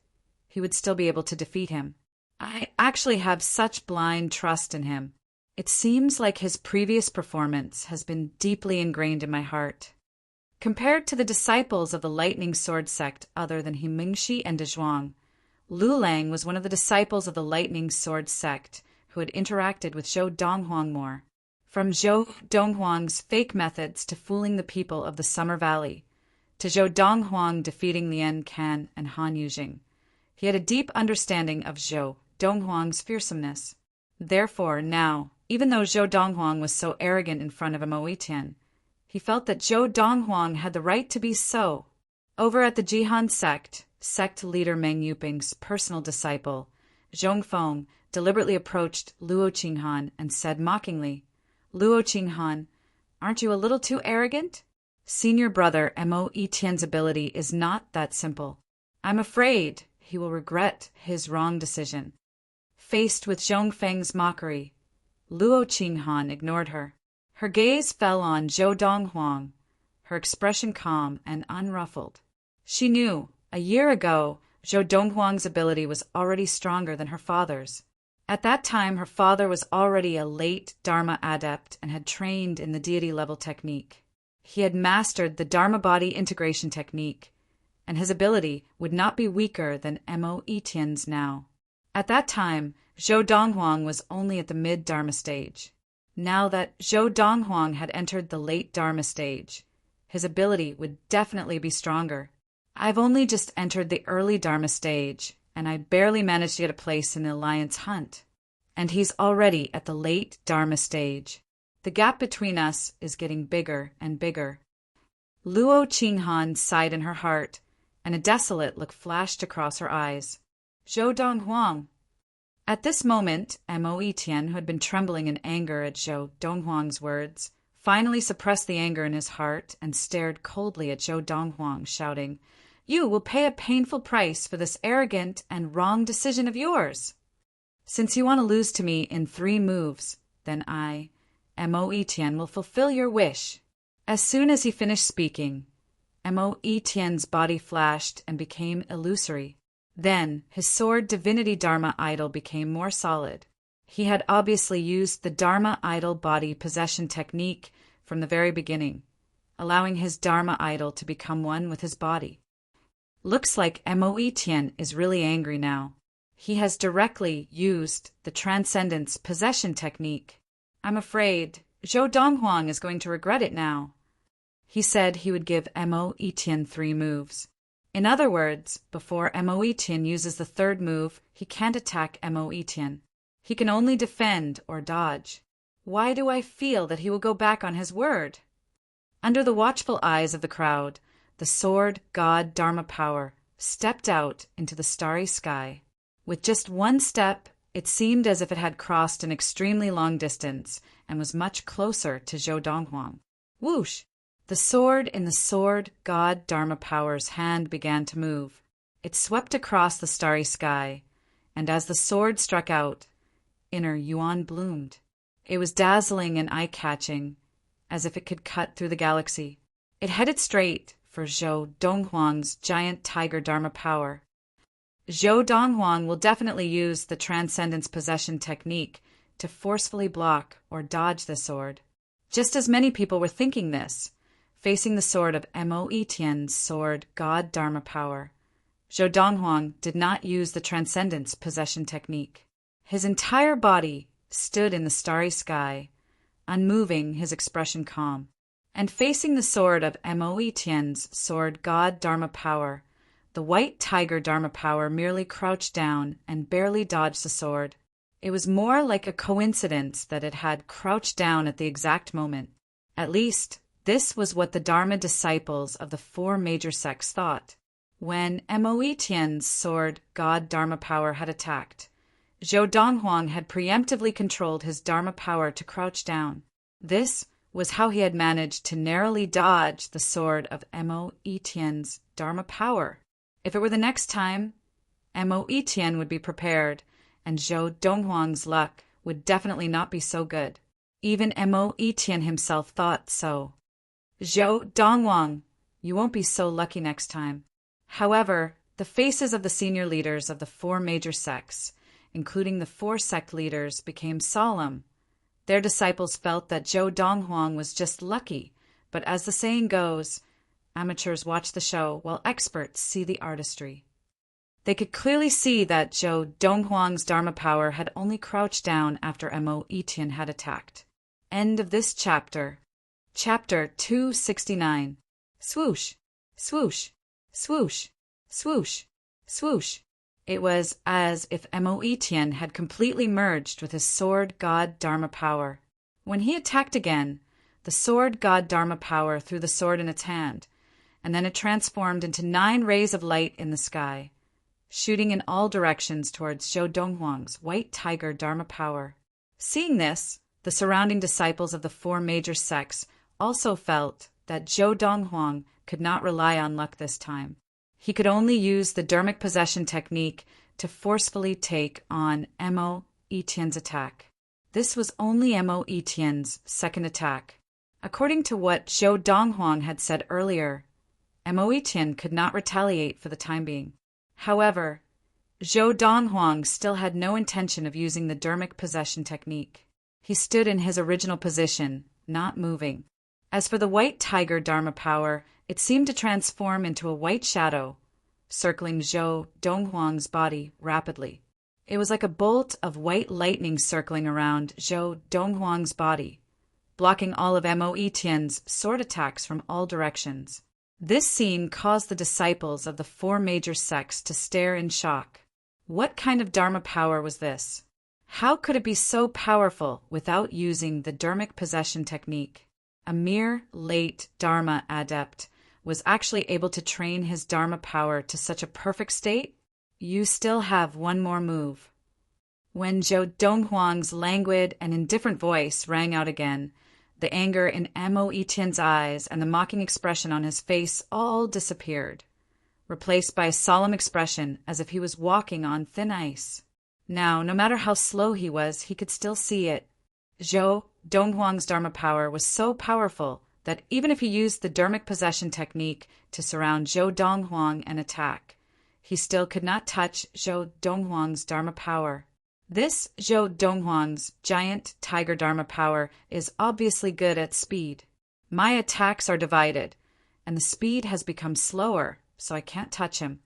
he would still be able to defeat him. I actually have such blind trust in him. It seems like his previous performance has been deeply ingrained in my heart. Compared to the disciples of the Lightning Sword sect other than Mingxi and Zhuang, Lu Lang was one of the disciples of the Lightning Sword sect who had interacted with Zhou Donghuang more. From Zhou Donghuang's fake methods to fooling the people of the Summer Valley, to Zhou Donghuang defeating Lien Kan and Han Yujing, he had a deep understanding of Zhou Donghuang's fearsomeness. Therefore, now, even though Zhou Donghuang was so arrogant in front of Mo Etienne, he felt that Zhou Donghuang had the right to be so. Over at the Jihan sect leader Meng Yuping's personal disciple, Zhong Feng, deliberately approached Luo Qinghan and said mockingly, "Luo Qinghan, aren't you a little too arrogant? Senior brother Mo Etienne's ability is not that simple. I'm afraid he will regret his wrong decision." Faced with Zhong Feng's mockery, Luo Qinghan ignored her. Her gaze fell on Zhou Donghuang, her expression calm and unruffled. She knew, a year ago, Zhou Donghuang's ability was already stronger than her father's. At that time, her father was already a late Dharma adept and had trained in the deity-level technique. He had mastered the Dharma body integration technique, and his ability would not be weaker than Mo Etienne's now. At that time, Zhou Donghuang was only at the mid-Dharma stage. Now that Zhou Donghuang had entered the late Dharma stage, his ability would definitely be stronger. I've only just entered the early Dharma stage, and I barely managed to get a place in the Alliance hunt. And he's already at the late Dharma stage. The gap between us is getting bigger and bigger. Luo Qinghan sighed in her heart, and a desolate look flashed across her eyes. Zhou Donghuang. At this moment, Mo Tian, who had been trembling in anger at Zhou Donghuang's words, finally suppressed the anger in his heart and stared coldly at Zhou Donghuang, shouting, "You will pay a painful price for this arrogant and wrong decision of yours. Since you want to lose to me in 3 moves, then I, Mo Tian, will fulfill your wish." As soon as he finished speaking, Mo Tian's body flashed and became illusory. Then his sword Divinity Dharma idol became more solid. He had obviously used the Dharma idol body possession technique from the very beginning, allowing his Dharma idol to become one with his body. Looks like Mo Tian is really angry now. He has directly used the Transcendence possession technique. "I'm afraid Zhou Donghuang is going to regret it now." He said he would give Mo Tian 3 moves. In other words, before Mo Tian uses the 3rd move, he can't attack Mo Tian. He can only defend or dodge. Why do I feel that he will go back on his word? Under the watchful eyes of the crowd, the sword god Dharma power stepped out into the starry sky. With just 1 step, it seemed as if it had crossed an extremely long distance and was much closer to Zhou Donghuang. Whoosh! The sword in the sword god Dharma power's hand began to move. It swept across the starry sky, and as the sword struck out, inner Yuan bloomed. It was dazzling and eye-catching, as if it could cut through the galaxy. It headed straight for Zhou Donghuang's giant tiger Dharma power. Zhou Donghuang will definitely use the Transcendence possession technique to forcefully block or dodge the sword. Just as many people were thinking this, facing the sword of Mo Tian's sword god Dharma power, Zhou Donghuang did not use the Transcendence possession technique. His entire body stood in the starry sky, unmoving, his expression calm. And facing the sword of Mo Tian's sword god Dharma power, the white tiger Dharma power merely crouched down and barely dodged the sword. It was more like a coincidence that it had crouched down at the exact moment. At least, this was what the Dharma disciples of the 4 major sects thought. When Mo Tian's sword god Dharma power had attacked, Zhou Donghuang had preemptively controlled his Dharma power to crouch down. This was how he had managed to narrowly dodge the sword of Mo Tian's Dharma power. If it were the next time, Mo Tian would be prepared, and Zhou Donghuang's luck would definitely not be so good. Even Mo Tian himself thought so. "Zhou Donghuang, you won't be so lucky next time." However, the faces of the senior leaders of the 4 major sects, including the 4 sect leaders, became solemn. Their disciples felt that Zhou Donghuang was just lucky, but as the saying goes, amateurs watch the show while experts see the artistry. They could clearly see that Zhou Donghuang's Dharma power had only crouched down after Mo Tian had attacked. End of this chapter. Chapter 269. Swoosh, swoosh, swoosh, swoosh, swoosh. It was as if Mo Tian had completely merged with his sword god Dharma power. When he attacked again, the sword god Dharma power threw the sword in its hand, and then it transformed into 9 rays of light in the sky, shooting in all directions towards Zhou Donghuang's white tiger Dharma power. Seeing this, the surrounding disciples of the 4 major sects also felt that Zhou Donghuang could not rely on luck this time. He could only use the Dharmic possession technique to forcefully take on Mo Tian's attack. This was only Mo Tian's 2nd attack. According to what Zhou Donghuang had said earlier, Mo Tian could not retaliate for the time being. However, Zhou Donghuang still had no intention of using the Dharmic possession technique. He stood in his original position, not moving. As for the white tiger Dharma power, it seemed to transform into a white shadow, circling Zhou Donghuang's body rapidly. It was like a bolt of white lightning circling around Zhou Donghuang's body, blocking all of Mo Tian's sword attacks from all directions. This scene caused the disciples of the 4 major sects to stare in shock. What kind of Dharma power was this? How could it be so powerful without using the Dharmic possession technique? A mere late Dharma adept was actually able to train his Dharma power to such a perfect state? You still have 1 more move. When Zhou Donghuang's languid and indifferent voice rang out again, the anger in Mo Etien's eyes and the mocking expression on his face all disappeared, replaced by a solemn expression as if he was walking on thin ice. Now, no matter how slow he was, he could still see it. Zhou Donghuang's Dharma power was so powerful that even if he used the Dharmic possession technique to surround Zhou Donghuang and attack, he still could not touch Zhou Donghuang's Dharma power. This Zhou Donghuang's giant tiger Dharma power is obviously good at speed. My attacks are divided, and the speed has become slower, so I can't touch him.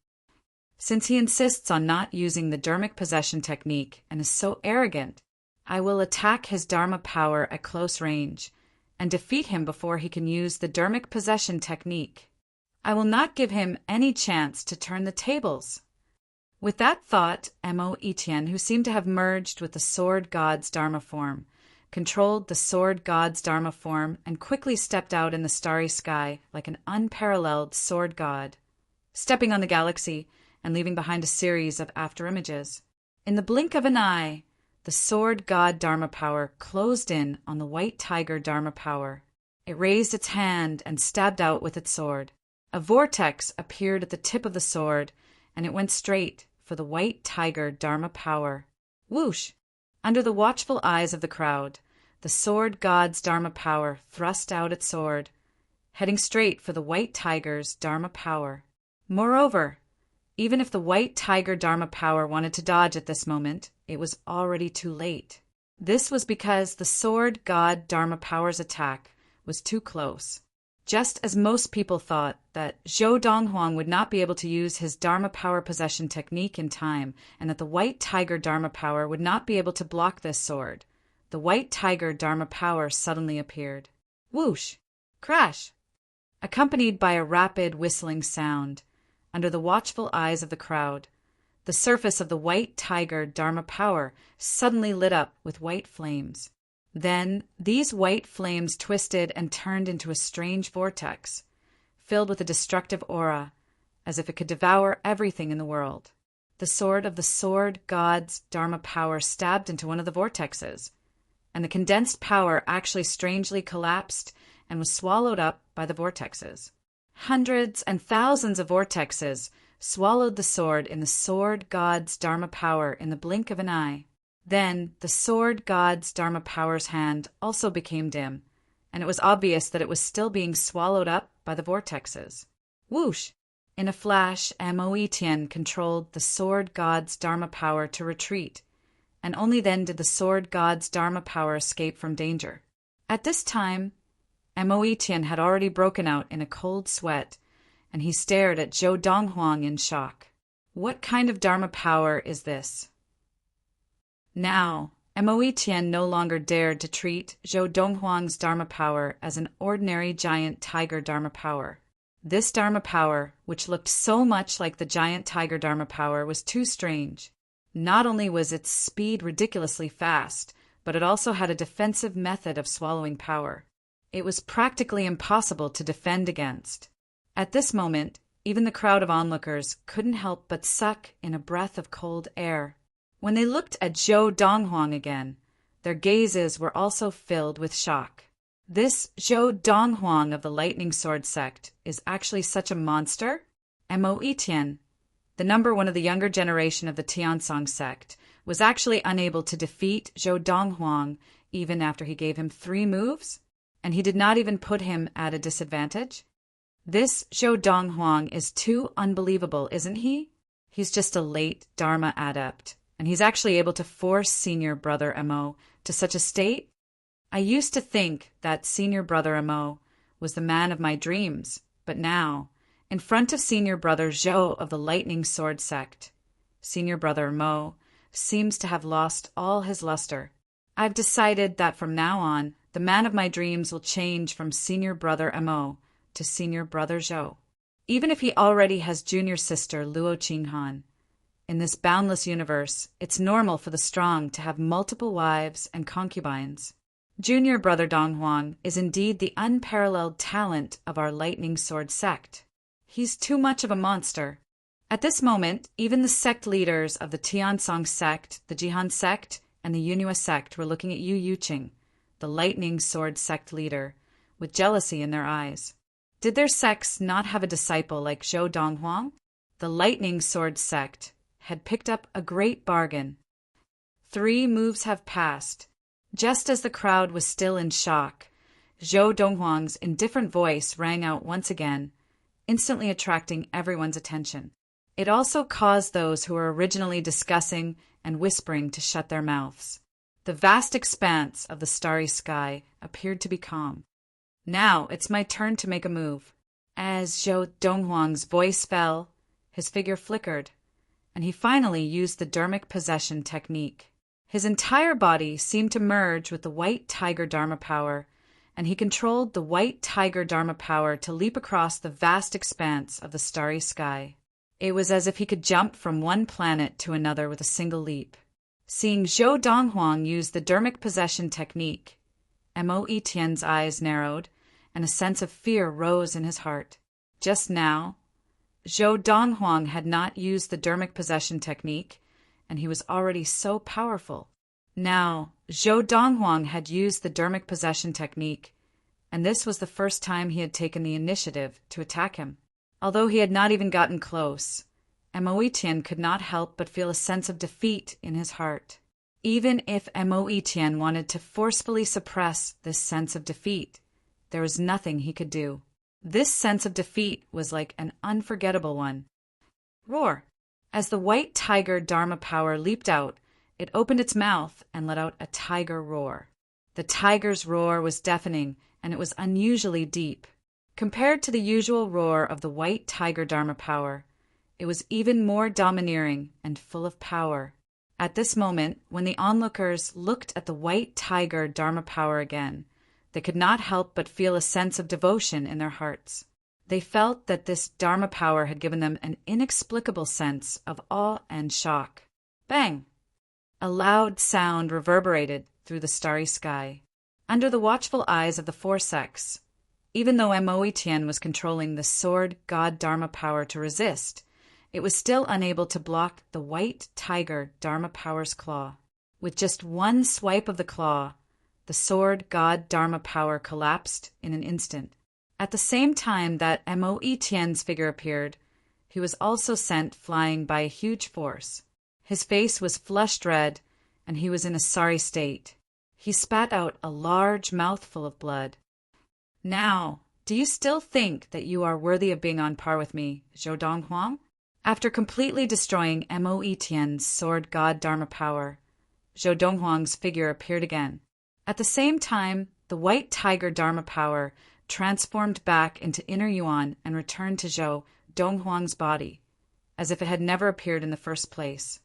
Since he insists on not using the Dharmic possession technique and is so arrogant, I will attack his Dharma power at close range and defeat him before he can use the Dharmic possession technique. I will not give him any chance to turn the tables. With that thought, Mo Etienne, who seemed to have merged with the sword god's Dharma form, controlled the sword god's Dharma form and quickly stepped out in the starry sky like an unparalleled sword god, stepping on the galaxy and leaving behind a series of afterimages. In the blink of an eye, the sword god Dharma power closed in on the white tiger Dharma power. It raised its hand and stabbed out with its sword. A vortex appeared at the tip of the sword, and it went straight for the white tiger Dharma power. Whoosh! Under the watchful eyes of the crowd, the sword god's Dharma power thrust out its sword, heading straight for the white tiger's Dharma power. Moreover, even if the white tiger Dharma power wanted to dodge at this moment, it was already too late. This was because the sword god Dharma power's attack was too close. Just as most people thought that Zhou Donghuang would not be able to use his Dharma power possession technique in time, and that the white tiger Dharma power would not be able to block this sword, the white tiger Dharma power suddenly appeared. Whoosh! Crash! Accompanied by a rapid whistling sound, under the watchful eyes of the crowd, the surface of the white tiger Dharma power suddenly lit up with white flames. Then these white flames twisted and turned into a strange vortex, filled with a destructive aura, as if it could devour everything in the world. The sword of the sword god's Dharma power stabbed into one of the vortexes, and the condensed power actually strangely collapsed and was swallowed up by the vortexes. Hundreds and thousands of vortexes swallowed the sword in the sword god's Dharma power in the blink of an eye. Then the sword god's Dharma power's hand also became dim, and it was obvious that it was still being swallowed up by the vortexes. Whoosh! In a flash, Mo Etienne controlled the sword god's Dharma power to retreat, and only then did the sword god's Dharma power escape from danger. At this time, Mo Etienne had already broken out in a cold sweat, and he stared at Zhou Donghuang in shock. What kind of Dharma power is this? Now, Mo Etienne no longer dared to treat Zhou Donghuang's Dharma power as an ordinary giant tiger Dharma power. This Dharma power, which looked so much like the giant tiger Dharma power, was too strange. Not only was its speed ridiculously fast, but it also had a defensive method of swallowing power. It was practically impossible to defend against. At this moment, even the crowd of onlookers couldn't help but suck in a breath of cold air. When they looked at Zhou Donghuang again, their gazes were also filled with shock. This Zhou Donghuang of the Lightning Sword sect is actually such a monster? Mo Etienne, the number one of the younger generation of the Tiansong sect, was actually unable to defeat Zhou Donghuang even after he gave him 3 moves, and he did not even put him at a disadvantage? This Zhou Donghuang is too unbelievable, isn't he? He's just a late Dharma adept, and he's actually able to force senior brother Mo to such a state? I used to think that senior brother Mo was the man of my dreams, but now, in front of senior brother Zhou of the Lightning Sword sect, senior brother Mo seems to have lost all his luster. I've decided that from now on, the man of my dreams will change from senior brother Mo to senior brother Zhou. Even if he already has junior sister Luo Qinghan, in this boundless universe, it's normal for the strong to have multiple wives and concubines. Junior brother Donghuang is indeed the unparalleled talent of our Lightning Sword sect. He's too much of a monster. At this moment, even the sect leaders of the Tiansong sect, the Jihan sect, and the Yunhua sect were looking at Yu Yuqing, the lightning sword sect leader, with jealousy in their eyes. Did their sects not have a disciple like Zhou Donghuang? The lightning sword sect had picked up a great bargain. 3 moves have passed. Just as the crowd was still in shock, Zhou Donghuang's indifferent voice rang out once again, instantly attracting everyone's attention. It also caused those who were originally discussing and whispering to shut their mouths. The vast expanse of the starry sky appeared to be calm. Now it's my turn to make a move. As Zhou Donghuang's voice fell, his figure flickered, and he finally used the Dharmic possession technique. His entire body seemed to merge with the white tiger Dharma power, and he controlled the white tiger Dharma power to leap across the vast expanse of the starry sky. It was as if he could jump from one planet to another with a single leap. Seeing Zhou Donghuang use the Dharmic possession technique, Mo Etienne's eyes narrowed, and a sense of fear rose in his heart. Just now, Zhou Donghuang had not used the Dharmic possession technique, and he was already so powerful. Now, Zhou Donghuang had used the Dharmic possession technique, and this was the first time he had taken the initiative to attack him. Although he had not even gotten close, Mo Etienne could not help but feel a sense of defeat in his heart. Even if Mo Etienne wanted to forcefully suppress this sense of defeat, there was nothing he could do. This sense of defeat was like an unforgettable one. Roar! As the white tiger Dharma power leaped out, it opened its mouth and let out a tiger roar. The tiger's roar was deafening, and it was unusually deep. Compared to the usual roar of the white tiger Dharma power, it was even more domineering and full of power. At this moment, when the onlookers looked at the white tiger Dharma power again, they could not help but feel a sense of devotion in their hearts. They felt that this Dharma power had given them an inexplicable sense of awe and shock. Bang! A loud sound reverberated through the starry sky. Under the watchful eyes of the 4 sects, even though Mo Etienne was controlling the sword god Dharma power to resist, it was still unable to block the white tiger Dharma power's claw. With just one swipe of the claw, the sword god Dharma power collapsed in an instant. At the same time that Mo Etienne's figure appeared, he was also sent flying by a huge force. His face was flushed red, and he was in a sorry state. He spat out a large mouthful of blood. Now, do you still think that you are worthy of being on par with me, Zhou Donghuang? After completely destroying Mo Etienne's sword god Dharma power, Zhou Donghuang's figure appeared again. At the same time, the white tiger Dharma power transformed back into inner Yuan and returned to Zhou Donghuang's body, as if it had never appeared in the first place.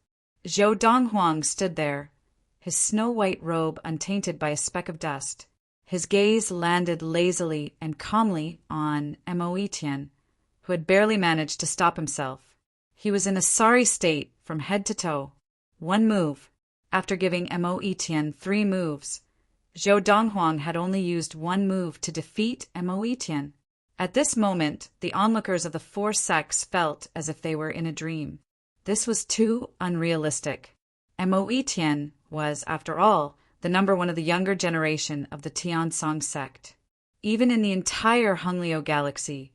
Zhou Donghuang stood there, his snow-white robe untainted by a speck of dust. His gaze landed lazily and calmly on Mo Etienne, who had barely managed to stop himself. He was in a sorry state from head to toe. One move. After giving Mo Etienne 3 moves, Zhou Donghuang had only used 1 move to defeat Mo Etienne. At this moment, the onlookers of the 4 sects felt as if they were in a dream. This was too unrealistic. Mo Etienne was, after all, the number 1 of the younger generation of the Tiansong sect. Even in the entire Honglio galaxy,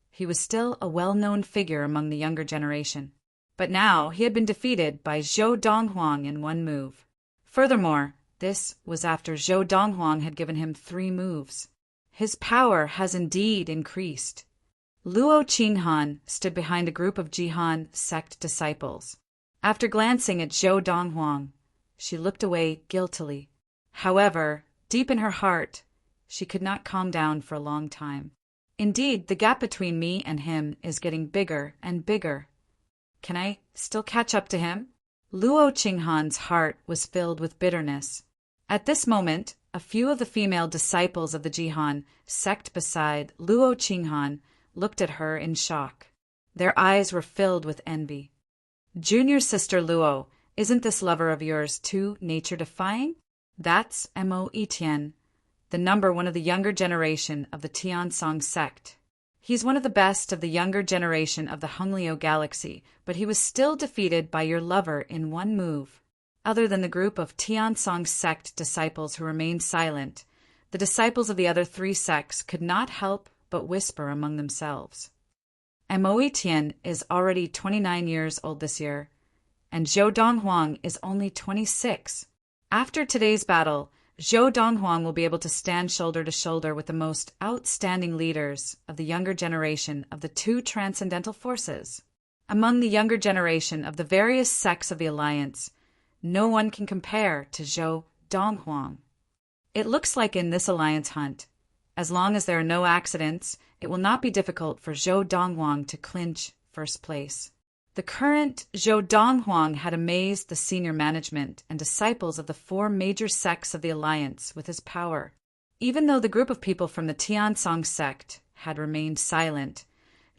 he was still a well-known figure among the younger generation. But now he had been defeated by Zhou Donghuang in 1 move. Furthermore, this was after Zhou Donghuang had given him 3 moves. His power has indeed increased. Luo Qinghan stood behind a group of Jihan sect disciples. After glancing at Zhou Donghuang, she looked away guiltily. However, deep in her heart, she could not calm down for a long time. Indeed, the gap between me and him is getting bigger and bigger. Can I still catch up to him? Luo Qinghan's heart was filled with bitterness. At this moment, a few of the female disciples of the Jihan sect beside Luo Qinghan looked at her in shock. Their eyes were filled with envy. Junior sister Luo, isn't this lover of yours too nature-defying? That's Mo Etienne, the number 1 of the younger generation of the Tiansong sect. He's one of the best of the younger generation of the Hungleo galaxy, but he was still defeated by your lover in one move. Other than the group of Tiansong sect disciples who remained silent, the disciples of the other three sects could not help but whisper among themselves. Mo Tian is already 29 years old this year, and Zhou Donghuang is only 26. After today's battle, Zhou Donghuang will be able to stand shoulder to shoulder with the most outstanding leaders of the younger generation of the two transcendental forces. Among the younger generation of the various sects of the alliance, no one can compare to Zhou Donghuang. It looks like in this alliance hunt, as long as there are no accidents, it will not be difficult for Zhou Donghuang to clinch first place. The current Zhou Donghuang had amazed the senior management and disciples of the four major sects of the alliance with his power. Even though the group of people from the Tiansong sect had remained silent,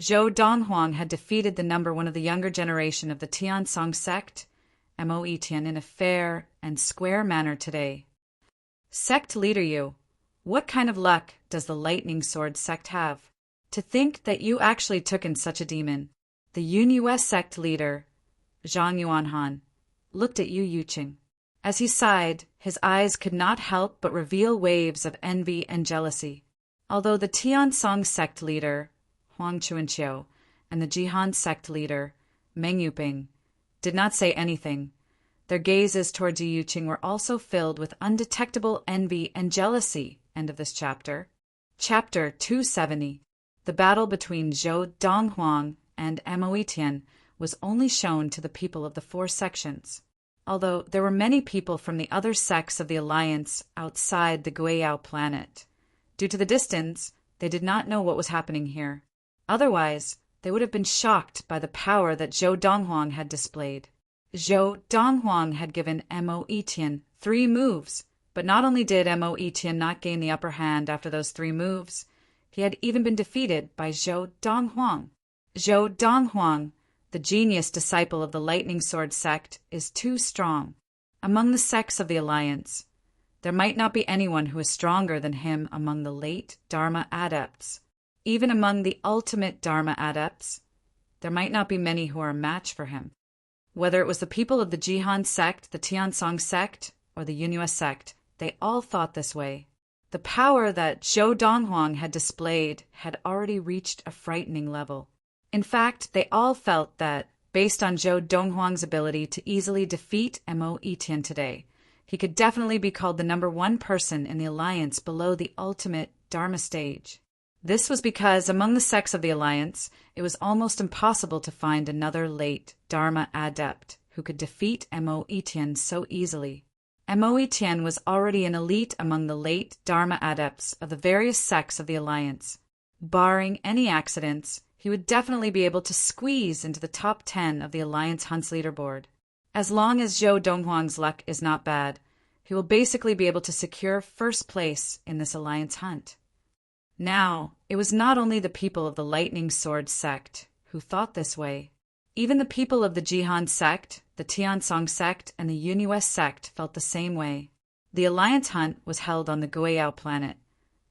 Zhou Donghuang had defeated the number one of the younger generation of the Tiansong sect, Mo Tian, in a fair and square manner today. Sect leader Yu, what kind of luck does the Lightning Sword sect have? To think that you actually took in such a demon. The Yunue sect leader, Zhang Yuanhan, looked at Yu Yuqing. As he sighed, his eyes could not help but reveal waves of envy and jealousy. Although the Tiansong sect leader, Huang Chuanqiu, and the Jihan sect leader, Meng Yuping, did not say anything, their gazes towards Yu Yuqing were also filled with undetectable envy and jealousy. End of this chapter. Chapter 270. The battle between Zhou Donghuang and Mo Tian was only shown to the people of the four sections. Although there were many people from the other sects of the alliance outside the Guiyao planet. Due to the distance, they did not know what was happening here. Otherwise, they would have been shocked by the power that Zhou Donghuang had displayed. Zhou Donghuang had given Mo Tian 3 moves, but not only did Mo Tian not gain the upper hand after those 3 moves, he had even been defeated by Zhou Donghuang. Zhou Donghuang, the genius disciple of the Lightning Sword sect, is too strong. Among the sects of the alliance, there might not be anyone who is stronger than him among the late Dharma adepts. Even among the ultimate Dharma adepts, there might not be many who are a match for him. Whether it was the people of the Jihan sect, the Tiansong sect, or the Yunue sect, they all thought this way. The power that Zhou Donghuang had displayed had already reached a frightening level. In fact, they all felt that, based on Zhou Donghuang's ability to easily defeat Mo Tian today, he could definitely be called the number 1 person in the alliance below the ultimate Dharma stage. This was because among the sects of the alliance, it was almost impossible to find another late Dharma adept who could defeat Mo Tian so easily. Mo Tian was already an elite among the late Dharma adepts of the various sects of the alliance. Barring any accidents, he would definitely be able to squeeze into the top 10 of the alliance hunts leaderboard. As long as Zhou Donghuang's luck is not bad, he will basically be able to secure first place in this alliance hunt. Now, it was not only the people of the Lightning Sword sect who thought this way. Even the people of the Jihan sect, the Tiansong sect, and the Yunue sect felt the same way. The alliance hunt was held on the Guiyao planet,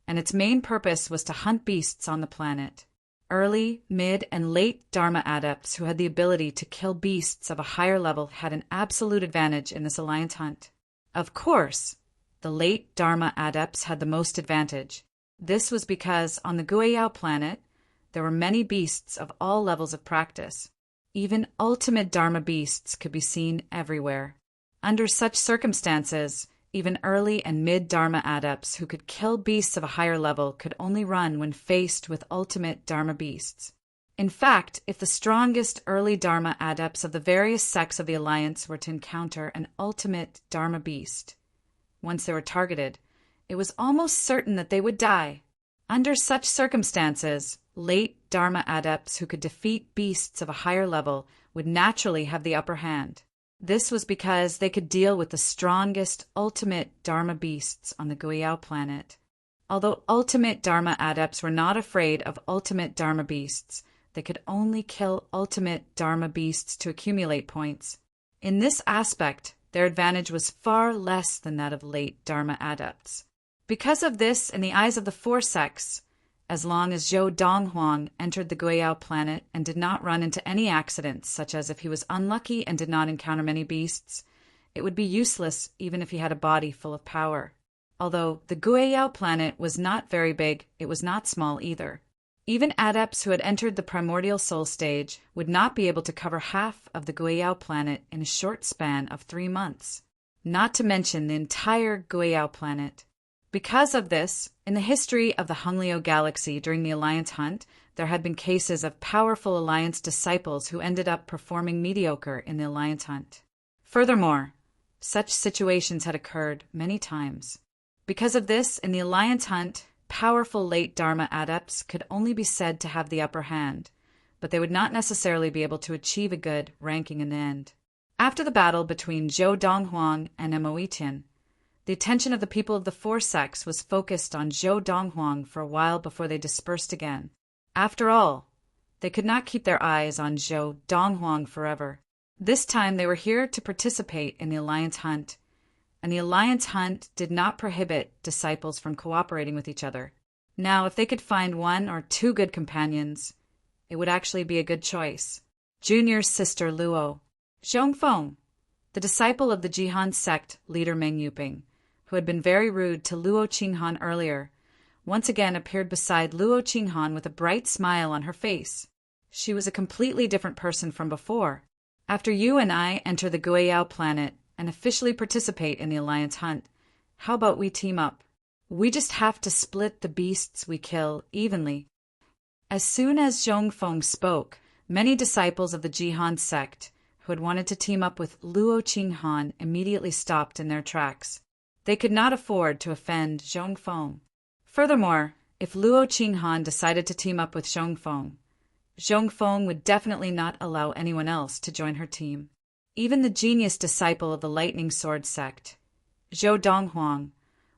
and its main purpose was to hunt beasts on the planet. Early, mid, and late Dharma adepts who had the ability to kill beasts of a higher level had an absolute advantage in this alliance hunt. Of course, the late Dharma adepts had the most advantage. This was because on the Guiyao planet, there were many beasts of all levels of practice. Even ultimate Dharma beasts could be seen everywhere. Under such circumstances, even early and mid-Dharma adepts who could kill beasts of a higher level could only run when faced with ultimate Dharma beasts. In fact, if the strongest early Dharma adepts of the various sects of the alliance were to encounter an ultimate Dharma beast, once they were targeted, it was almost certain that they would die. Under such circumstances, late Dharma adepts who could defeat beasts of a higher level would naturally have the upper hand. This was because they could deal with the strongest ultimate Dharma beasts on the Guiyao planet. Although ultimate Dharma adepts were not afraid of ultimate Dharma beasts, they could only kill ultimate Dharma beasts to accumulate points. In this aspect, their advantage was far less than that of late Dharma adepts. Because of this, in the eyes of the 4 sects, as long as Zhou Donghuang entered the Guiyao planet and did not run into any accidents, such as if he was unlucky and did not encounter many beasts, it would be useless even if he had a body full of power. Although the Guiyao planet was not very big, it was not small either. Even adepts who had entered the primordial soul stage would not be able to cover half of the Guiyao planet in a short span of 3 months, not to mention the entire Guiyao planet. Because of this, in the history of the Honglio galaxy during the Alliance hunt, there had been cases of powerful Alliance disciples who ended up performing mediocre in the Alliance hunt. Furthermore, such situations had occurred many times. Because of this, in the Alliance hunt, powerful late Dharma adepts could only be said to have the upper hand, but they would not necessarily be able to achieve a good ranking in the end. After the battle between Zhou Donghuang and Mo Tian, the attention of the people of the four sects was focused on Zhou Donghuang for a while before they dispersed again. After all, they could not keep their eyes on Zhou Donghuang forever. This time they were here to participate in the Alliance hunt, and the Alliance hunt did not prohibit disciples from cooperating with each other. Now, if they could find 1 or 2 good companions, it would actually be a good choice. Junior's sister Luo, Zhongfeng, the disciple of the Jihan sect leader Meng Yuping, who had been very rude to Luo Qinghan earlier, once again appeared beside Luo Qinghan with a bright smile on her face. She was a completely different person from before. After you and I enter the Guiyao planet and officially participate in the Alliance hunt, how about we team up? We just have to split the beasts we kill evenly. As soon as Zhongfeng spoke, many disciples of the Jihan sect who had wanted to team up with Luo Qinghan immediately stopped in their tracks. They could not afford to offend Zhongfeng. Furthermore, if Luo Qinghan decided to team up with Zhongfeng, Zhongfeng would definitely not allow anyone else to join her team. Even the genius disciple of the Lightning Sword sect, Zhou Donghuang,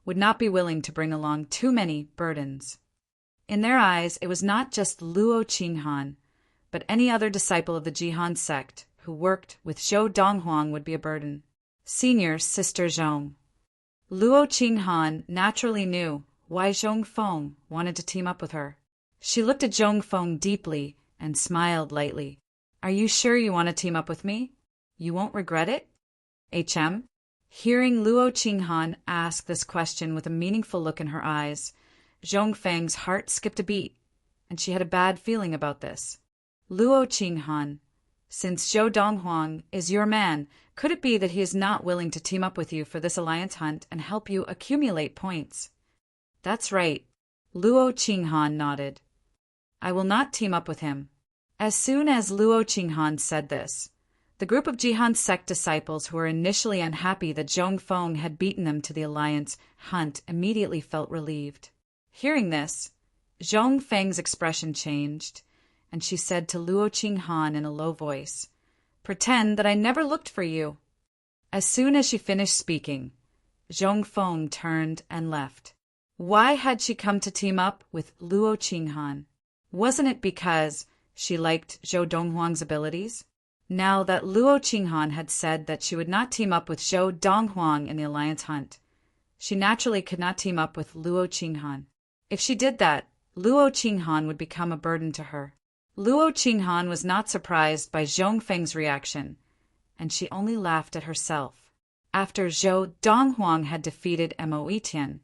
would not be willing to bring along too many burdens. In their eyes, it was not just Luo Qinghan, but any other disciple of the Jihan sect who worked with Zhou Donghuang would be a burden. Senior Sister Zhong. Luo Qinghan naturally knew why Zhongfeng wanted to team up with her. She looked at Zhongfeng deeply and smiled lightly. Are you sure you want to team up with me? You won't regret it? HM? Hearing Luo Qinghan ask this question with a meaningful look in her eyes, Zhongfeng's heart skipped a beat, and she had a bad feeling about this. Luo Qinghan, since Zhou Donghuang is your man, could it be that he is not willing to team up with you for this alliance hunt and help you accumulate points? That's right. Luo Qinghan nodded. I will not team up with him. As soon as Luo Qinghan said this, the group of Jihan sect disciples who were initially unhappy that Zhongfeng had beaten them to the alliance hunt immediately felt relieved. Hearing this, Zhongfeng's expression changed, and she said to Luo Qinghan in a low voice, "Pretend that I never looked for you." As soon as she finished speaking, Zhongfeng turned and left. Why had she come to team up with Luo Qinghan? Wasn't it because she liked Zhou Donghuang's abilities? Now that Luo Qinghan had said that she would not team up with Zhou Donghuang in the alliance hunt, she naturally could not team up with Luo Qinghan. If she did that, Luo Qinghan would become a burden to her. Luo Qinghan was not surprised by Zhongfeng's reaction, and she only laughed at herself. After Zhou Donghuang had defeated Mo Tian,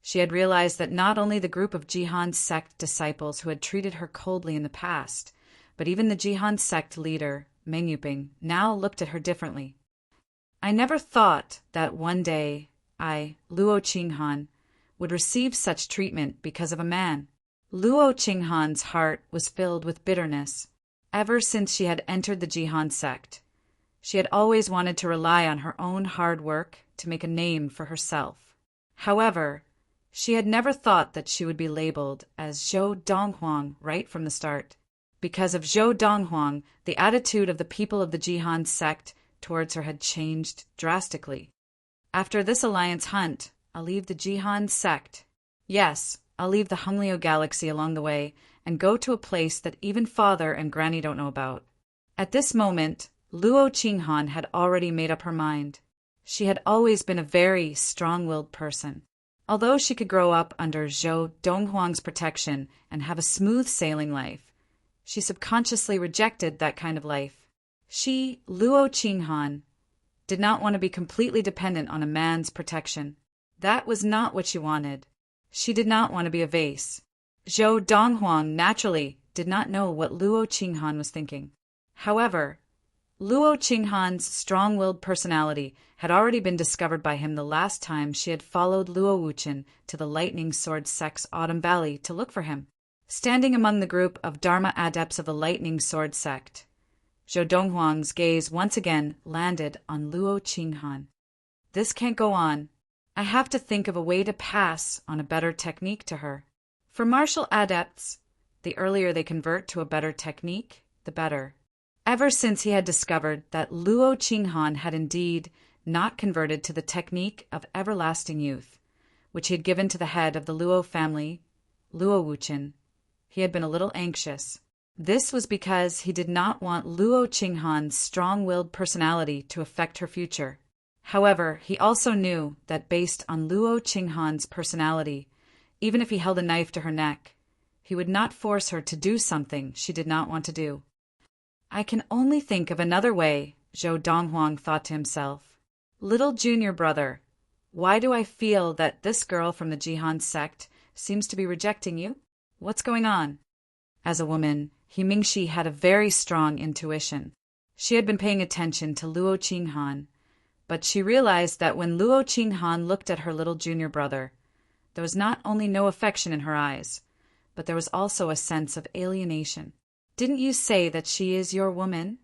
she had realized that not only the group of Jihan sect disciples who had treated her coldly in the past, but even the Jihan sect leader, Meng Yuping, now looked at her differently. I never thought that one day I, Luo Qinghan, would receive such treatment because of a man. Luo Qinghan's heart was filled with bitterness. Ever since she had entered the Jihan sect, she had always wanted to rely on her own hard work to make a name for herself. However, she had never thought that she would be labeled as Zhou Donghuang right from the start. Because of Zhou Donghuang, the attitude of the people of the Jihan sect towards her had changed drastically. After this alliance hunt, I'll leave the Jihan sect. Yes, I'll leave the Honglio galaxy along the way and go to a place that even Father and Granny don't know about. At this moment, Luo Qinghan had already made up her mind. She had always been a very strong-willed person. Although she could grow up under Zhou Donghuang's protection and have a smooth sailing life, she subconsciously rejected that kind of life. She, Luo Qinghan, did not want to be completely dependent on a man's protection. That was not what she wanted. She did not want to be a vase. Zhou Donghuang naturally did not know what Luo Qinghan was thinking. However, Luo Qinghan's strong-willed personality had already been discovered by him the last time she had followed Luo Wuchen to the Lightning Sword Sect's Autumn Valley to look for him. Standing among the group of Dharma adepts of the Lightning Sword Sect, Zhou Donghuang's gaze once again landed on Luo Qinghan. This can't go on. I have to think of a way to pass on a better technique to her. For martial adepts, the earlier they convert to a better technique, the better. Ever since he had discovered that Luo Qinghan had indeed not converted to the technique of everlasting youth, which he had given to the head of the Luo family, Luo Wuchen, he had been a little anxious. This was because he did not want Luo Qinghan's strong-willed personality to affect her future. However, he also knew that based on Luo Qinghan's personality, even if he held a knife to her neck, he would not force her to do something she did not want to do. I can only think of another way, Zhou Donghuang thought to himself. Little junior brother, why do I feel that this girl from the Jihan sect seems to be rejecting you? What's going on? As a woman, He Mingxi had a very strong intuition. She had been paying attention to Luo Qinghan, but she realized that when Luo Qinghan looked at her little junior brother, there was not only no affection in her eyes, but there was also a sense of alienation. Didn't you say that she is your woman?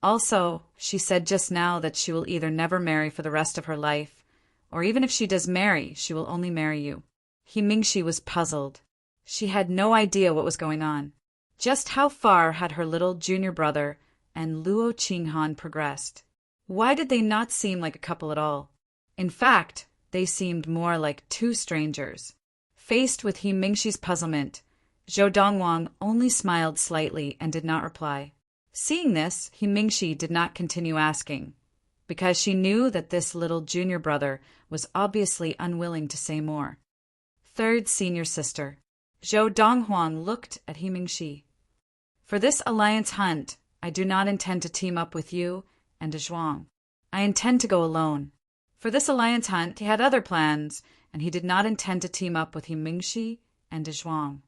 Also, she said just now that she will either never marry for the rest of her life, or even if she does marry, she will only marry you. He Mingxi was puzzled. She had no idea what was going on. Just how far had her little junior brother and Luo Qinghan progressed? Why did they not seem like a couple at all? In fact, they seemed more like two strangers. Faced with He Mingxi's puzzlement, Zhou Donghuang only smiled slightly and did not reply. Seeing this, He Mingxi did not continue asking, because she knew that this little junior brother was obviously unwilling to say more. Third senior sister. Zhou Donghuang looked at He Mingxi. For this alliance hunt, I do not intend to team up with you and De Zhuang. I intend to go alone. For this alliance hunt, he had other plans, and he did not intend to team up with He Mingxi and De Zhuang.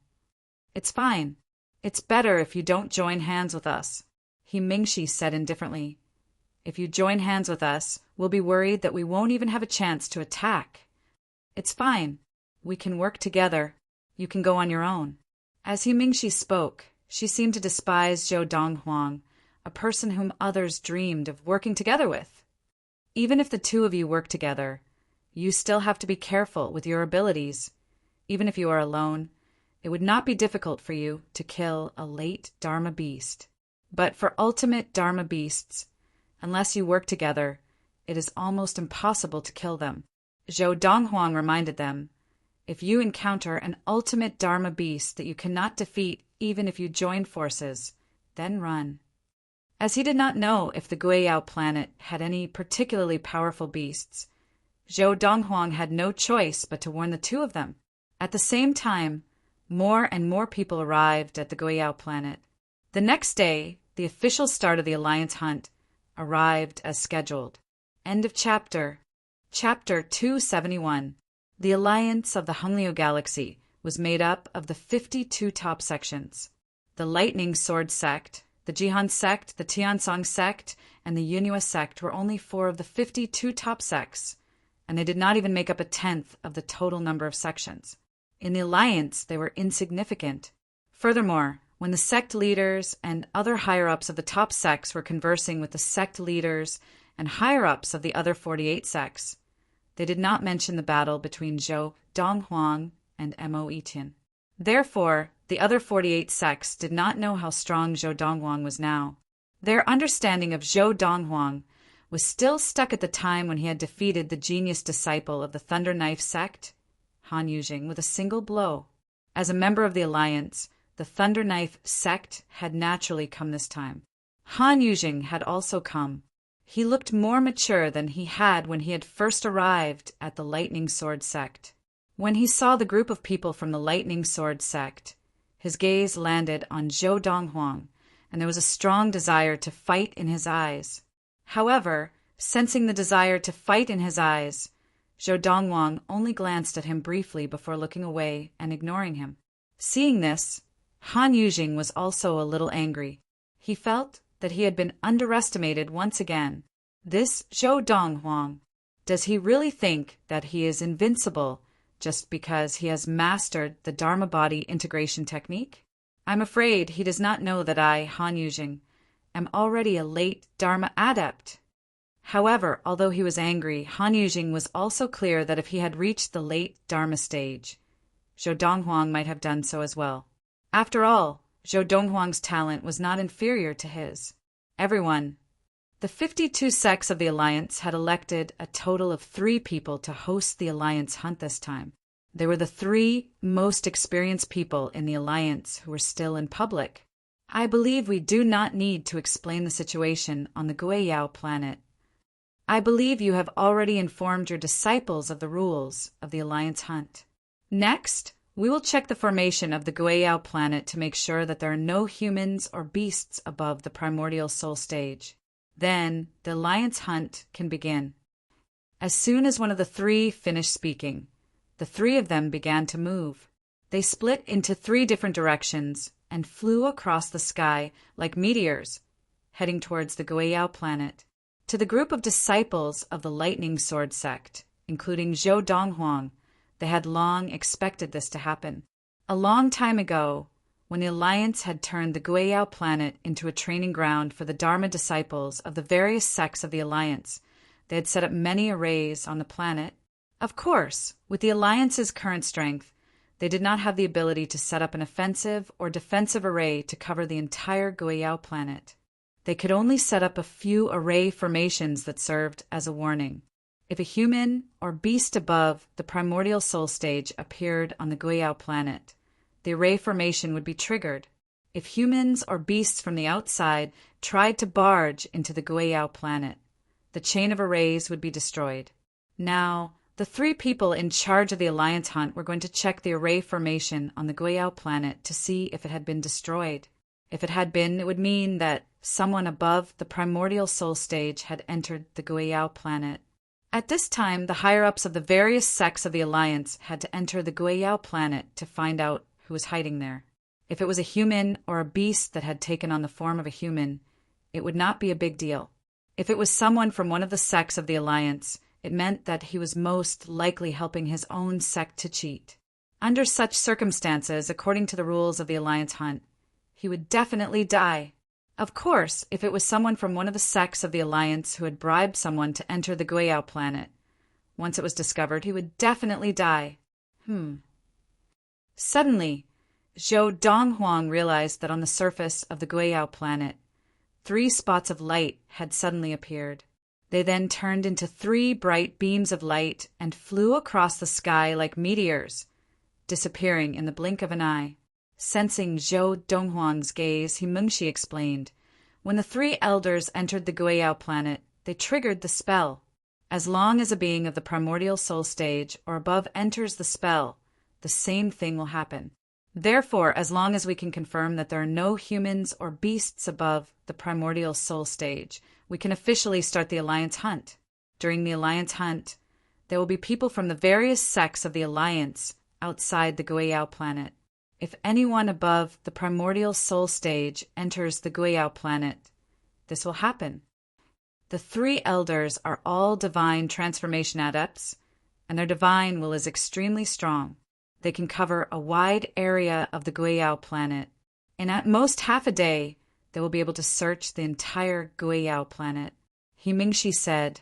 It's fine. It's better if you don't join hands with us, He Mingxi said indifferently. If you join hands with us, we'll be worried that we won't even have a chance to attack. It's fine. We can work together. You can go on your own. As He Mingxi spoke, she seemed to despise Zhou Donghuang, a person whom others dreamed of working together with. Even if the two of you work together, you still have to be careful with your abilities. Even if you are alone, it would not be difficult for you to kill a late Dharma beast. But for ultimate Dharma beasts, unless you work together, it is almost impossible to kill them. Zhou Donghuang reminded them, if you encounter an ultimate Dharma beast that you cannot defeat even if you join forces, then run. As he did not know if the Guiyao planet had any particularly powerful beasts, Zhou Donghuang had no choice but to warn the two of them. At the same time, more and more people arrived at the Guiyao planet. The next day, the official start of the alliance hunt arrived as scheduled. End of chapter. Chapter 271. The Alliance of the Hongliu Galaxy was made up of the 52 top sections. The Lightning Sword Sect, the Jihan Sect, the Tiansong Sect, and the Yunhua Sect were only 4 of the 52 top sects, and they did not even make up a tenth of the total number of sections. In the alliance, they were insignificant. Furthermore, when the sect leaders and other higher-ups of the top sects were conversing with the sect leaders and higher-ups of the other 48 sects, they did not mention the battle between Zhou Donghuang and Mo Yitian. Therefore, the other 48 sects did not know how strong Zhou Donghuang was now. Their understanding of Zhou Donghuang was still stuck at the time when he had defeated the genius disciple of the Thunder Knife sect, Han Yujing, with a single blow. As a member of the alliance, the Thunder Knife sect had naturally come this time. Han Yujing had also come. He looked more mature than he had when he had first arrived at the Lightning Sword sect. When he saw the group of people from the Lightning Sword sect, his gaze landed on Zhou Donghuang, and there was a strong desire to fight in his eyes. However, sensing the desire to fight in his eyes, Zhou Donghuang only glanced at him briefly before looking away and ignoring him. Seeing this, Han Yujing was also a little angry. He felt that he had been underestimated once again. This Zhou Donghuang, does he really think that he is invincible just because he has mastered the Dharma body integration technique? I'm afraid he does not know that I, Han Yujing, am already a late Dharma adept. However, although he was angry, Han Yujing was also clear that if he had reached the late Dharma stage, Zhou Donghuang might have done so as well. After all, Zhou Donghuang's talent was not inferior to his. Everyone. The 52 sects of the Alliance had elected a total of 3 people to host the Alliance hunt this time. They were the 3 most experienced people in the Alliance who were still in public. I believe we do not need to explain the situation on the Guiyao planet. I believe you have already informed your disciples of the rules of the Alliance hunt. Next, we will check the formation of the Guiyao planet to make sure that there are no humans or beasts above the primordial soul stage. Then, the Alliance hunt can begin. As soon as one of the 3 finished speaking, the 3 of them began to move. They split into 3 different directions and flew across the sky like meteors, heading towards the Guiyao planet. To the group of disciples of the Lightning Sword sect, including Zhou Donghuang, they had long expected this to happen. A long time ago, when the Alliance had turned the Guiyao planet into a training ground for the Dharma disciples of the various sects of the Alliance, they had set up many arrays on the planet. Of course, with the Alliance's current strength, they did not have the ability to set up an offensive or defensive array to cover the entire Guiyao planet. They could only set up a few array formations that served as a warning. If a human or beast above the primordial soul stage appeared on the Guiyao planet, the array formation would be triggered. If humans or beasts from the outside tried to barge into the Guiyao planet, the chain of arrays would be destroyed. Now, the 3 people in charge of the Alliance hunt were going to check the array formation on the Guiyao planet to see if it had been destroyed. If it had been, it would mean that someone above the primordial soul stage had entered the Guiyao planet. At this time, the higher-ups of the various sects of the Alliance had to enter the Guiyao planet to find out who was hiding there. If it was a human or a beast that had taken on the form of a human, it would not be a big deal. If it was someone from one of the sects of the Alliance, it meant that he was most likely helping his own sect to cheat. Under such circumstances, according to the rules of the Alliance hunt, he would definitely die. Of course, if it was someone from one of the sects of the Alliance who had bribed someone to enter the Guiyao planet, once it was discovered, he would definitely die. Suddenly, Zhou Donghuang realized that on the surface of the Guiyao planet, 3 spots of light had suddenly appeared. They then turned into 3 bright beams of light and flew across the sky like meteors, disappearing in the blink of an eye. Sensing Zhou Donghuang's gaze, Mengshi explained, when the 3 elders entered the Guiyao planet, they triggered the spell. As long as a being of the primordial soul stage or above enters the spell, the same thing will happen. Therefore, as long as we can confirm that there are no humans or beasts above the primordial soul stage, we can officially start the Alliance hunt. During the Alliance hunt, there will be people from the various sects of the Alliance outside the Guiyao planet. If anyone above the primordial soul stage enters the Guiyao planet, this will happen. The 3 elders are all divine transformation adepts, and their divine will is extremely strong. They can cover a wide area of the Guiyao planet. In at most half a day, they will be able to search the entire Guiyao planet. Mingshi said.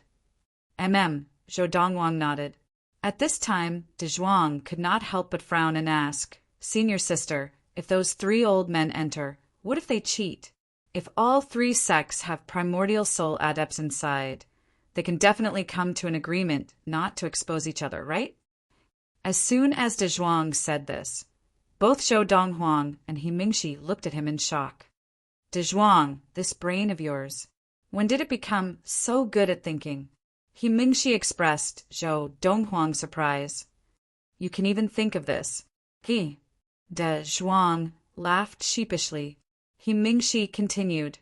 Zhou Donghuang nodded. At this time, De Zhuang could not help but frown and ask, Senior sister, if those 3 old men enter, what if they cheat? If all 3 sects have primordial soul adepts inside, they can definitely come to an agreement not to expose each other, right? As soon as De Zhuang said this, both Zhou Donghuang and Mingshi looked at him in shock. De Zhuang, this brain of yours, when did it become so good at thinking? Mingshi expressed Zhou Donghuang's surprise. You can even think of this. He, De Zhuang, laughed sheepishly. He Mingshi continued,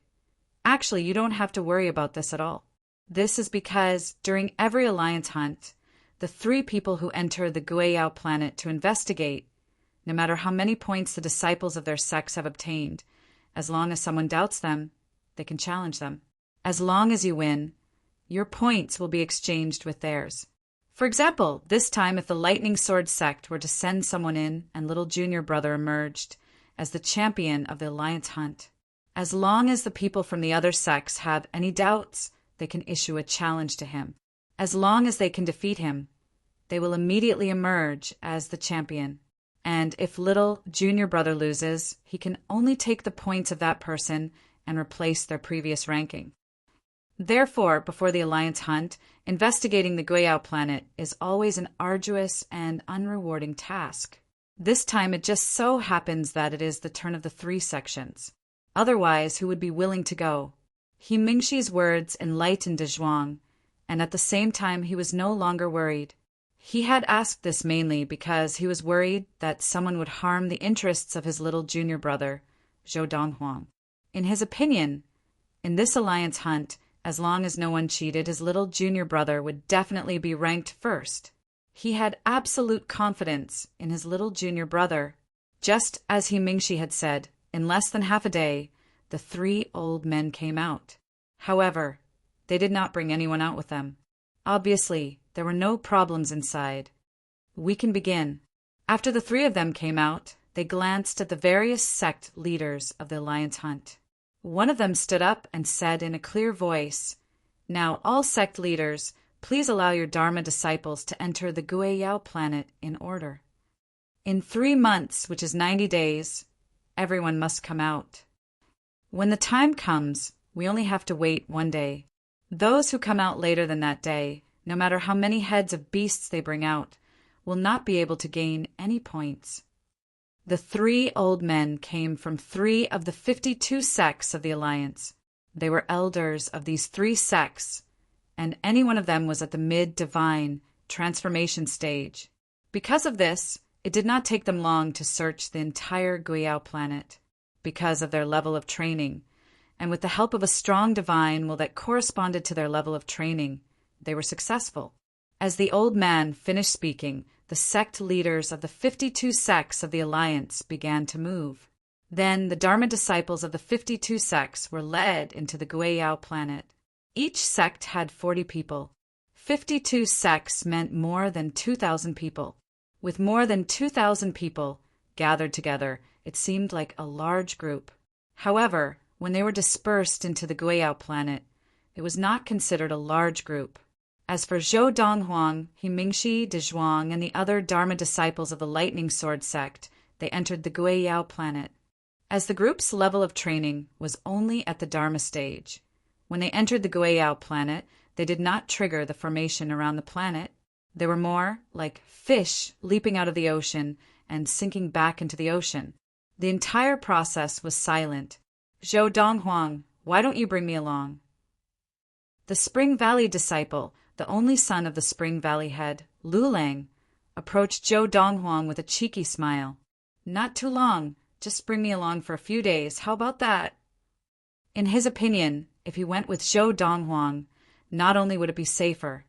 "Actually, you don't have to worry about this at all. This is because during every alliance hunt, the 3 people who enter the Guiyao planet to investigate, no matter how many points the disciples of their sects have obtained, as long as someone doubts them, they can challenge them. As long as you win, your points will be exchanged with theirs. For example, this time if the Lightning Sword sect were to send someone in and little junior brother emerged as the champion of the alliance hunt, as long as the people from the other sects have any doubts, they can issue a challenge to him. As long as they can defeat him, they will immediately emerge as the champion. And if little junior brother loses, he can only take the points of that person and replace their previous ranking. Therefore, before the alliance hunt, investigating the Guiyao planet is always an arduous and unrewarding task. This time it just so happens that it is the turn of the 3 sections. Otherwise, who would be willing to go? He Mingshi's words enlightened De Zhuang, and at the same time he was no longer worried. He had asked this mainly because he was worried that someone would harm the interests of his little junior brother, Zhou Donghuang. In his opinion, in this alliance hunt, as long as no one cheated, his little junior brother would definitely be ranked first. He had absolute confidence in his little junior brother. Just as he Mingshi had said, in less than half a day, the 3 old men came out. However, they did not bring anyone out with them. Obviously, there were no problems inside. We can begin. After the 3 of them came out, they glanced at the various sect leaders of the alliance hunt. One of them stood up and said in a clear voice, "Now, all sect leaders, please allow your Dharma disciples to enter the Guiyao planet in order. In 3 months, which is 90 days, everyone must come out. When the time comes, we only have to wait 1 day. Those who come out later than that day, no matter how many heads of beasts they bring out, will not be able to gain any points." The 3 old men came from 3 of the 52 sects of the Alliance. They were elders of these 3 sects, and any one of them was at the mid-divine transformation stage. Because of this, it did not take them long to search the entire Guiyao planet, because of their level of training, and with the help of a strong divine will that corresponded to their level of training, they were successful. As the old man finished speaking, the sect leaders of the 52 sects of the Alliance began to move. Then the Dharma disciples of the 52 sects were led into the Guiyao planet. Each sect had 40 people. 52 sects meant more than 2,000 people. With more than 2,000 people gathered together, it seemed like a large group. However, when they were dispersed into the Guiyao planet, it was not considered a large group. As for Zhou Donghuang, He Mingshi, De Zhuang, and the other Dharma disciples of the Lightning Sword sect, they entered the Guiyao planet. As the group's level of training was only at the Dharma stage, when they entered the Guiyao planet, they did not trigger the formation around the planet. They were more like fish leaping out of the ocean and sinking back into the ocean. The entire process was silent. "Zhou Donghuang, why don't you bring me along?" The Spring Valley disciple, the only son of the Spring Valley head, Lu Lang, approached Zhou Donghuang with a cheeky smile. "Not too long. Just bring me along for a few days. How about that?" In his opinion, if he went with Zhou Donghuang, not only would it be safer,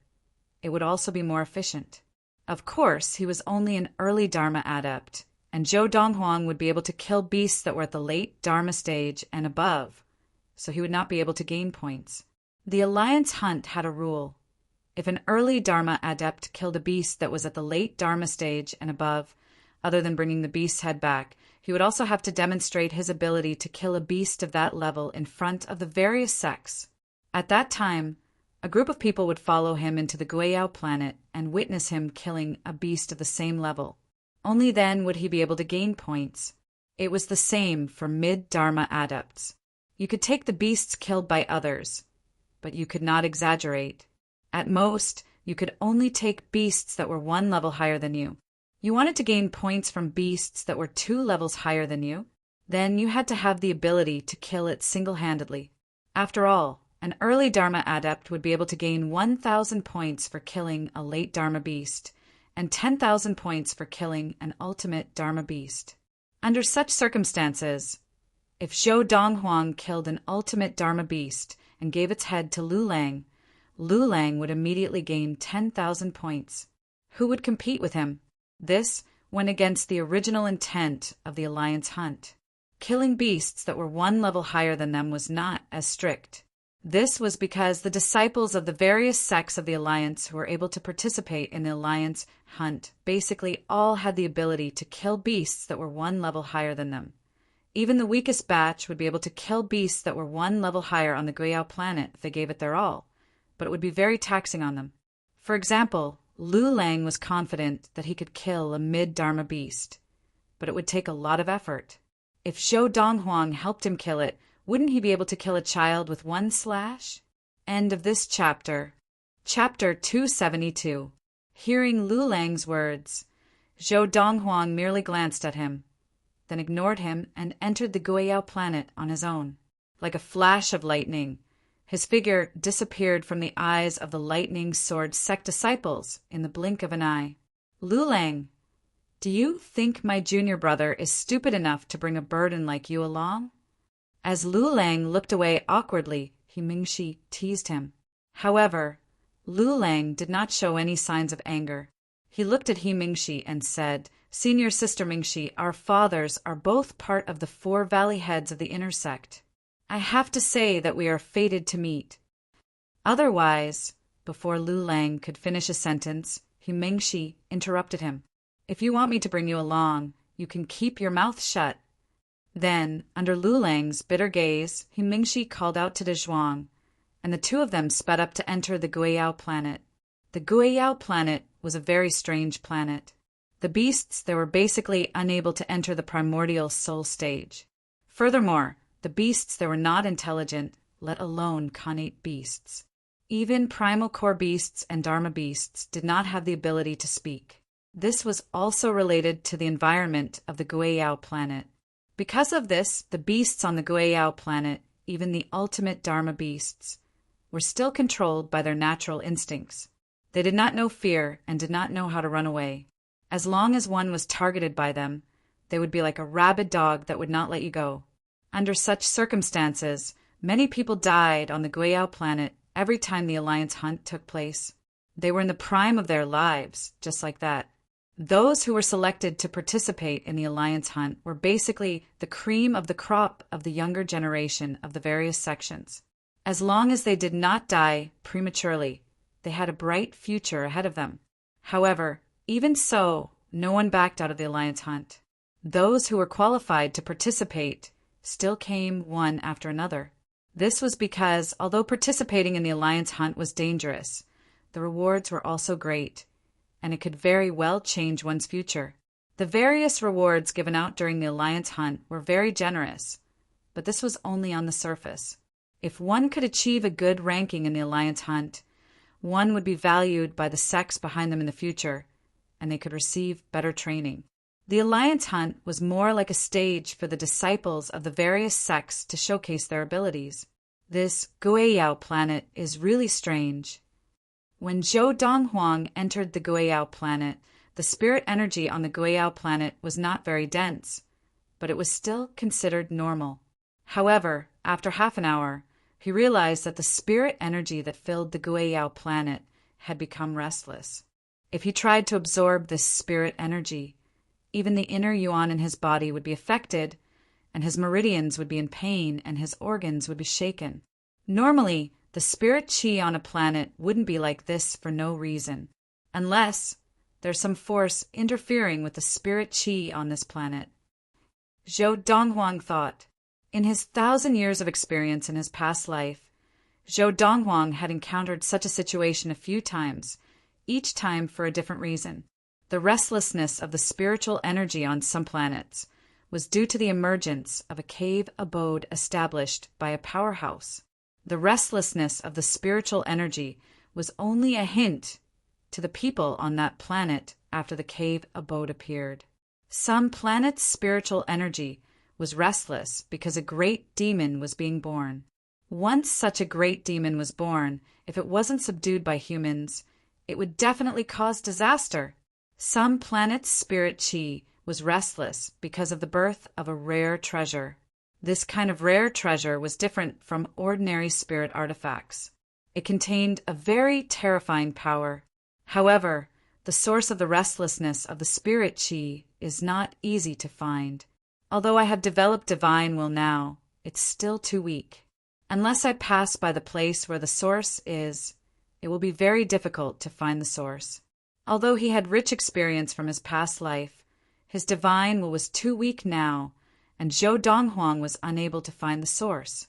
it would also be more efficient. Of course, he was only an early Dharma adept, and Zhou Donghuang would be able to kill beasts that were at the late Dharma stage and above, so he would not be able to gain points. The Alliance hunt had a rule. If an early Dharma adept killed a beast that was at the late Dharma stage and above, other than bringing the beast's head back, he would also have to demonstrate his ability to kill a beast of that level in front of the various sects. At that time, a group of people would follow him into the Guiyao planet and witness him killing a beast of the same level. Only then would he be able to gain points. It was the same for mid-Dharma adepts. You could take the beasts killed by others, but you could not exaggerate. At most, you could only take beasts that were 1 level higher than you. You wanted to gain points from beasts that were 2 levels higher than you, then you had to have the ability to kill it single-handedly. After all, an early Dharma adept would be able to gain 1,000 points for killing a late Dharma beast, and 10,000 points for killing an ultimate Dharma beast. Under such circumstances, if Zhou Donghuang killed an ultimate Dharma beast and gave its head to Lu Lang would immediately gain 10,000 points. Who would compete with him? This went against the original intent of the alliance hunt. Killing beasts that were one level higher than them was not as strict. This was because the disciples of the various sects of the alliance who were able to participate in the alliance hunt basically all had the ability to kill beasts that were one level higher than them. Even the weakest batch would be able to kill beasts that were one level higher on the Guiyao planet if they gave it their all, but it would be very taxing on them. For example, Lu Lang was confident that he could kill a mid-Dharma beast, but it would take a lot of effort. If Zhou Donghuang helped him kill it, wouldn't he be able to kill a child with one slash? End of this chapter. Chapter 272. Hearing Lu Lang's words, Zhou Donghuang merely glanced at him, then ignored him and entered the Guiyao planet on his own. Like a flash of lightning, his figure disappeared from the eyes of the lightning sword sect disciples in the blink of an eye. Lu Lang, do you think my junior brother is stupid enough to bring a burden like you along? As Lu Lang looked away awkwardly, He Mingxi teased him. However, Lu Lang did not show any signs of anger. He looked at He Mingxi and said, Senior Sister Mingxi, our fathers are both part of the 4 valley heads of the inner sect. I have to say that we are fated to meet. Otherwise, before Lu Lang could finish a sentence, He Mingxi interrupted him. If you want me to bring you along, you can keep your mouth shut. Then, under Lu Lang's bitter gaze, He Mingxi called out to De Zhuang, and the two of them sped up to enter the Guiyao planet. The Guiyao planet was a very strange planet. The beasts there were basically unable to enter the primordial soul stage. Furthermore, the beasts there were not intelligent, let alone connate beasts. Even primal core beasts and Dharma beasts did not have the ability to speak. This was also related to the environment of the Guiyao planet. Because of this, the beasts on the Guiyao planet, even the ultimate Dharma beasts, were still controlled by their natural instincts. They did not know fear and did not know how to run away. As long as one was targeted by them, they would be like a rabid dog that would not let you go. Under such circumstances, many people died on the Guiyao planet every time the alliance hunt took place. They were in the prime of their lives, just like that. Those who were selected to participate in the alliance hunt were basically the cream of the crop of the younger generation of the various sections. As long as they did not die prematurely, they had a bright future ahead of them. However, even so, no one backed out of the alliance hunt. Those who were qualified to participate still came one after another. This was because, although participating in the alliance hunt was dangerous, the rewards were also great, and it could very well change one's future. The various rewards given out during the alliance hunt were very generous, but this was only on the surface. If one could achieve a good ranking in the alliance hunt, one would be valued by the sects behind them in the future, and they could receive better training. The alliance hunt was more like a stage for the disciples of the various sects to showcase their abilities. This Guiyao planet is really strange. When Zhou Donghuang entered the Guiyao planet, the spirit energy on the Guiyao planet was not very dense, but it was still considered normal. However, after half an hour, he realized that the spirit energy that filled the Guiyao planet had become restless. If he tried to absorb this spirit energy, even the inner yuan in his body would be affected, and his meridians would be in pain, and his organs would be shaken. Normally, the spirit chi on a planet wouldn't be like this for no reason, unless there's some force interfering with the spirit chi on this planet. Zhou Donghuang thought. In his 1,000 years of experience in his past life, Zhou Donghuang had encountered such a situation a few times, each time for a different reason. The restlessness of the spiritual energy on some planets was due to the emergence of a cave abode established by a powerhouse. The restlessness of the spiritual energy was only a hint to the people on that planet after the cave abode appeared. Some planets' spiritual energy was restless because a great demon was being born. Once such a great demon was born, if it wasn't subdued by humans, it would definitely cause disaster. Some planet's spirit chi was restless because of the birth of a rare treasure. This kind of rare treasure was different from ordinary spirit artifacts. It contained a very terrifying power. However, the source of the restlessness of the spirit chi is not easy to find. Although I have developed divine will now, it's still too weak. Unless I pass by the place where the source is, it will be very difficult to find the source. Although he had rich experience from his past life, his divine will was too weak now, and Zhou Donghuang was unable to find the source.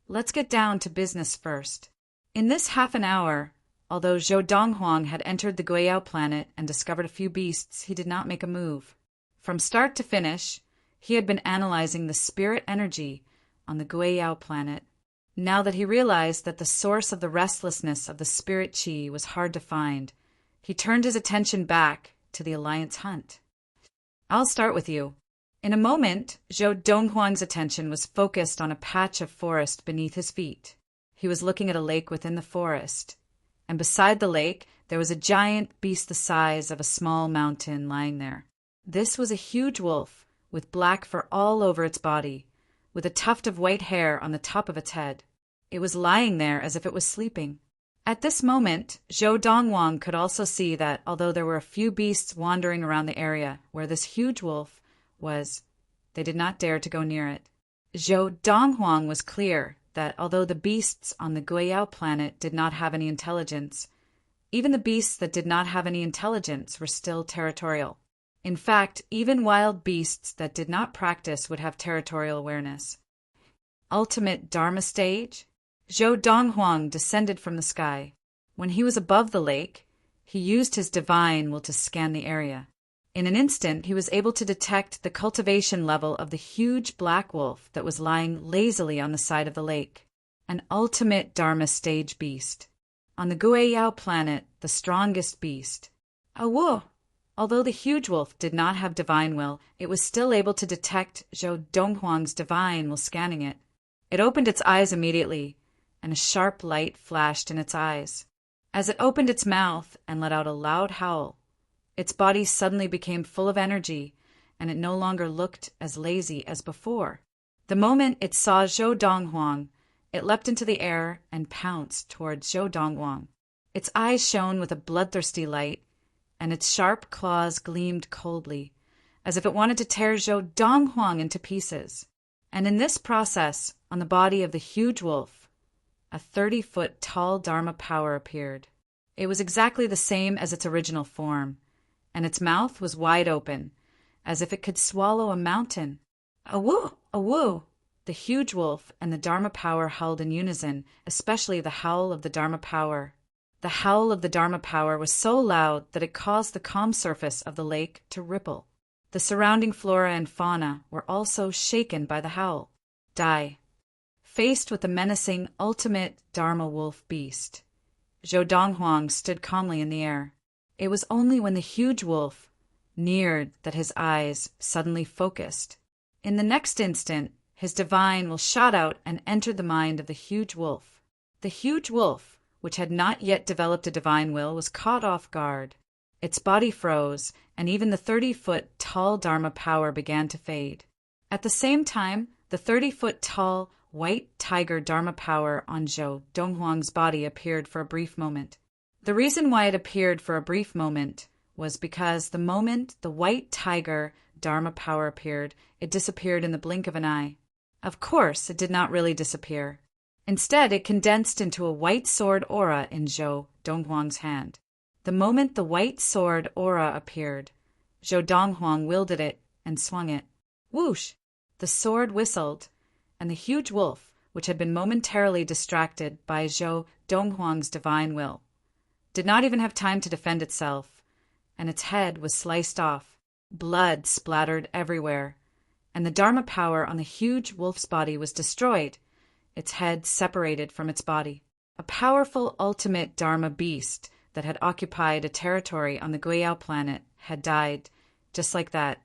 Let's get down to business first. In this half an hour, although Zhou Donghuang had entered the Guiyao planet and discovered a few beasts, he did not make a move. From start to finish, he had been analyzing the spirit energy on the Guiyao planet. Now that he realized that the source of the restlessness of the spirit chi was hard to find, he turned his attention back to the Alliance hunt. I'll start with you. In a moment, Zhou Donghuang's attention was focused on a patch of forest beneath his feet. He was looking at a lake within the forest, and beside the lake there was a giant beast the size of a small mountain lying there. This was a huge wolf, with black fur all over its body, with a tuft of white hair on the top of its head. It was lying there as if it was sleeping. At this moment, Zhou Donghuang could also see that although there were a few beasts wandering around the area where this huge wolf was, they did not dare to go near it. Zhou Donghuang was clear that although the beasts on the Guiyao planet did not have any intelligence, even the beasts that did not have any intelligence were still territorial. In fact, even wild beasts that did not practice would have territorial awareness. Ultimate Dharma stage? Zhou Donghuang descended from the sky. When he was above the lake, he used his divine will to scan the area. In an instant, he was able to detect the cultivation level of the huge black wolf that was lying lazily on the side of the lake, an ultimate Dharma stage beast. On the Guiyao planet, the strongest beast. Awo! Although the huge wolf did not have divine will, it was still able to detect Zhou Donghuang's divine while scanning it. It opened its eyes immediately, and a sharp light flashed in its eyes. As it opened its mouth and let out a loud howl, its body suddenly became full of energy, and it no longer looked as lazy as before. The moment it saw Zhou Donghuang, it leapt into the air and pounced towards Zhou Donghuang. Its eyes shone with a bloodthirsty light, and its sharp claws gleamed coldly, as if it wanted to tear Zhou Donghuang into pieces. And in this process, on the body of the huge wolf, a 30-foot tall Dharma power appeared. It was exactly the same as its original form, and its mouth was wide open, as if it could swallow a mountain. Awoo! Awoo! The huge wolf and the Dharma power howled in unison, especially the howl of the Dharma power. The howl of the Dharma power was so loud that it caused the calm surface of the lake to ripple. The surrounding flora and fauna were also shaken by the howl. Die. Faced with the menacing ultimate Dharma wolf beast, Zhou Donghuang stood calmly in the air. It was only when the huge wolf neared that his eyes suddenly focused. In the next instant, his divine will shot out and entered the mind of the huge wolf. The huge wolf, which had not yet developed a divine will, was caught off guard. Its body froze, and even the 30-foot tall Dharma power began to fade. At the same time, the 30-foot tall white tiger Dharma power on Zhou Donghuang's body appeared for a brief moment. The reason why it appeared for a brief moment was because the moment the white tiger Dharma power appeared, it disappeared in the blink of an eye. Of course, it did not really disappear. Instead, it condensed into a white sword aura in Zhou Donghuang's hand. The moment the white sword aura appeared, Zhou Donghuang wielded it and swung it. Whoosh! The sword whistled, and the huge wolf, which had been momentarily distracted by Zhou Donghuang's divine will, did not even have time to defend itself, and its head was sliced off. Blood splattered everywhere, and the Dharma power on the huge wolf's body was destroyed, its head separated from its body. A powerful ultimate Dharma beast that had occupied a territory on the Guiyao planet had died, just like that.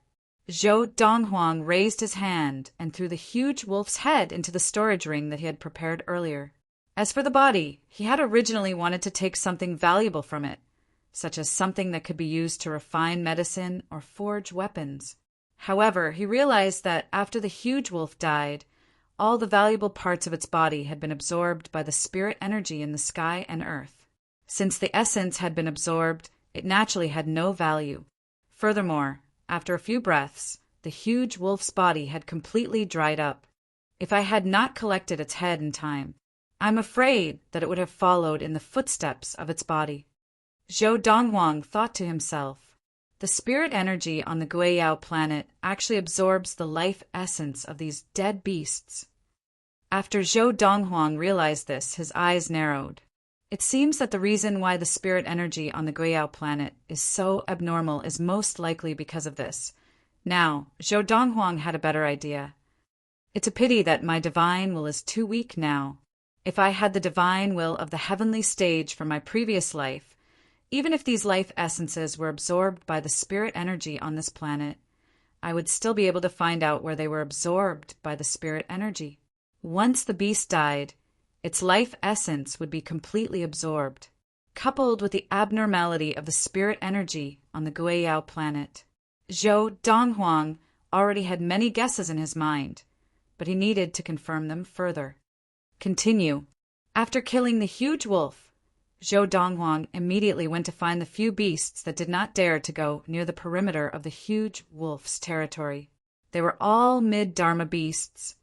Zhou Donghuang raised his hand and threw the huge wolf's head into the storage ring that he had prepared earlier. As for the body, he had originally wanted to take something valuable from it, such as something that could be used to refine medicine or forge weapons. However, he realized that after the huge wolf died, all the valuable parts of its body had been absorbed by the spirit energy in the sky and earth. Since the essence had been absorbed, it naturally had no value. Furthermore, after a few breaths, the huge wolf's body had completely dried up. If I had not collected its head in time, I'm afraid that it would have followed in the footsteps of its body. Zhou Donghuang thought to himself, the spirit energy on the Guiyao planet actually absorbs the life essence of these dead beasts. After Zhou Donghuang realized this, his eyes narrowed. It seems that the reason why the spirit energy on the Guiyao planet is so abnormal is most likely because of this. Now, Zhou Donghuang had a better idea. It's a pity that my divine will is too weak now. If I had the divine will of the heavenly stage from my previous life, even if these life essences were absorbed by the spirit energy on this planet, I would still be able to find out where they were absorbed by the spirit energy. Once the beast died, its life essence would be completely absorbed, coupled with the abnormality of the spirit energy on the Guiyao planet. Zhou Donghuang already had many guesses in his mind, but he needed to confirm them further. Continue. After killing the huge wolf, Zhou Donghuang immediately went to find the few beasts that did not dare to go near the perimeter of the huge wolf's territory. They were all mid-dharma beasts,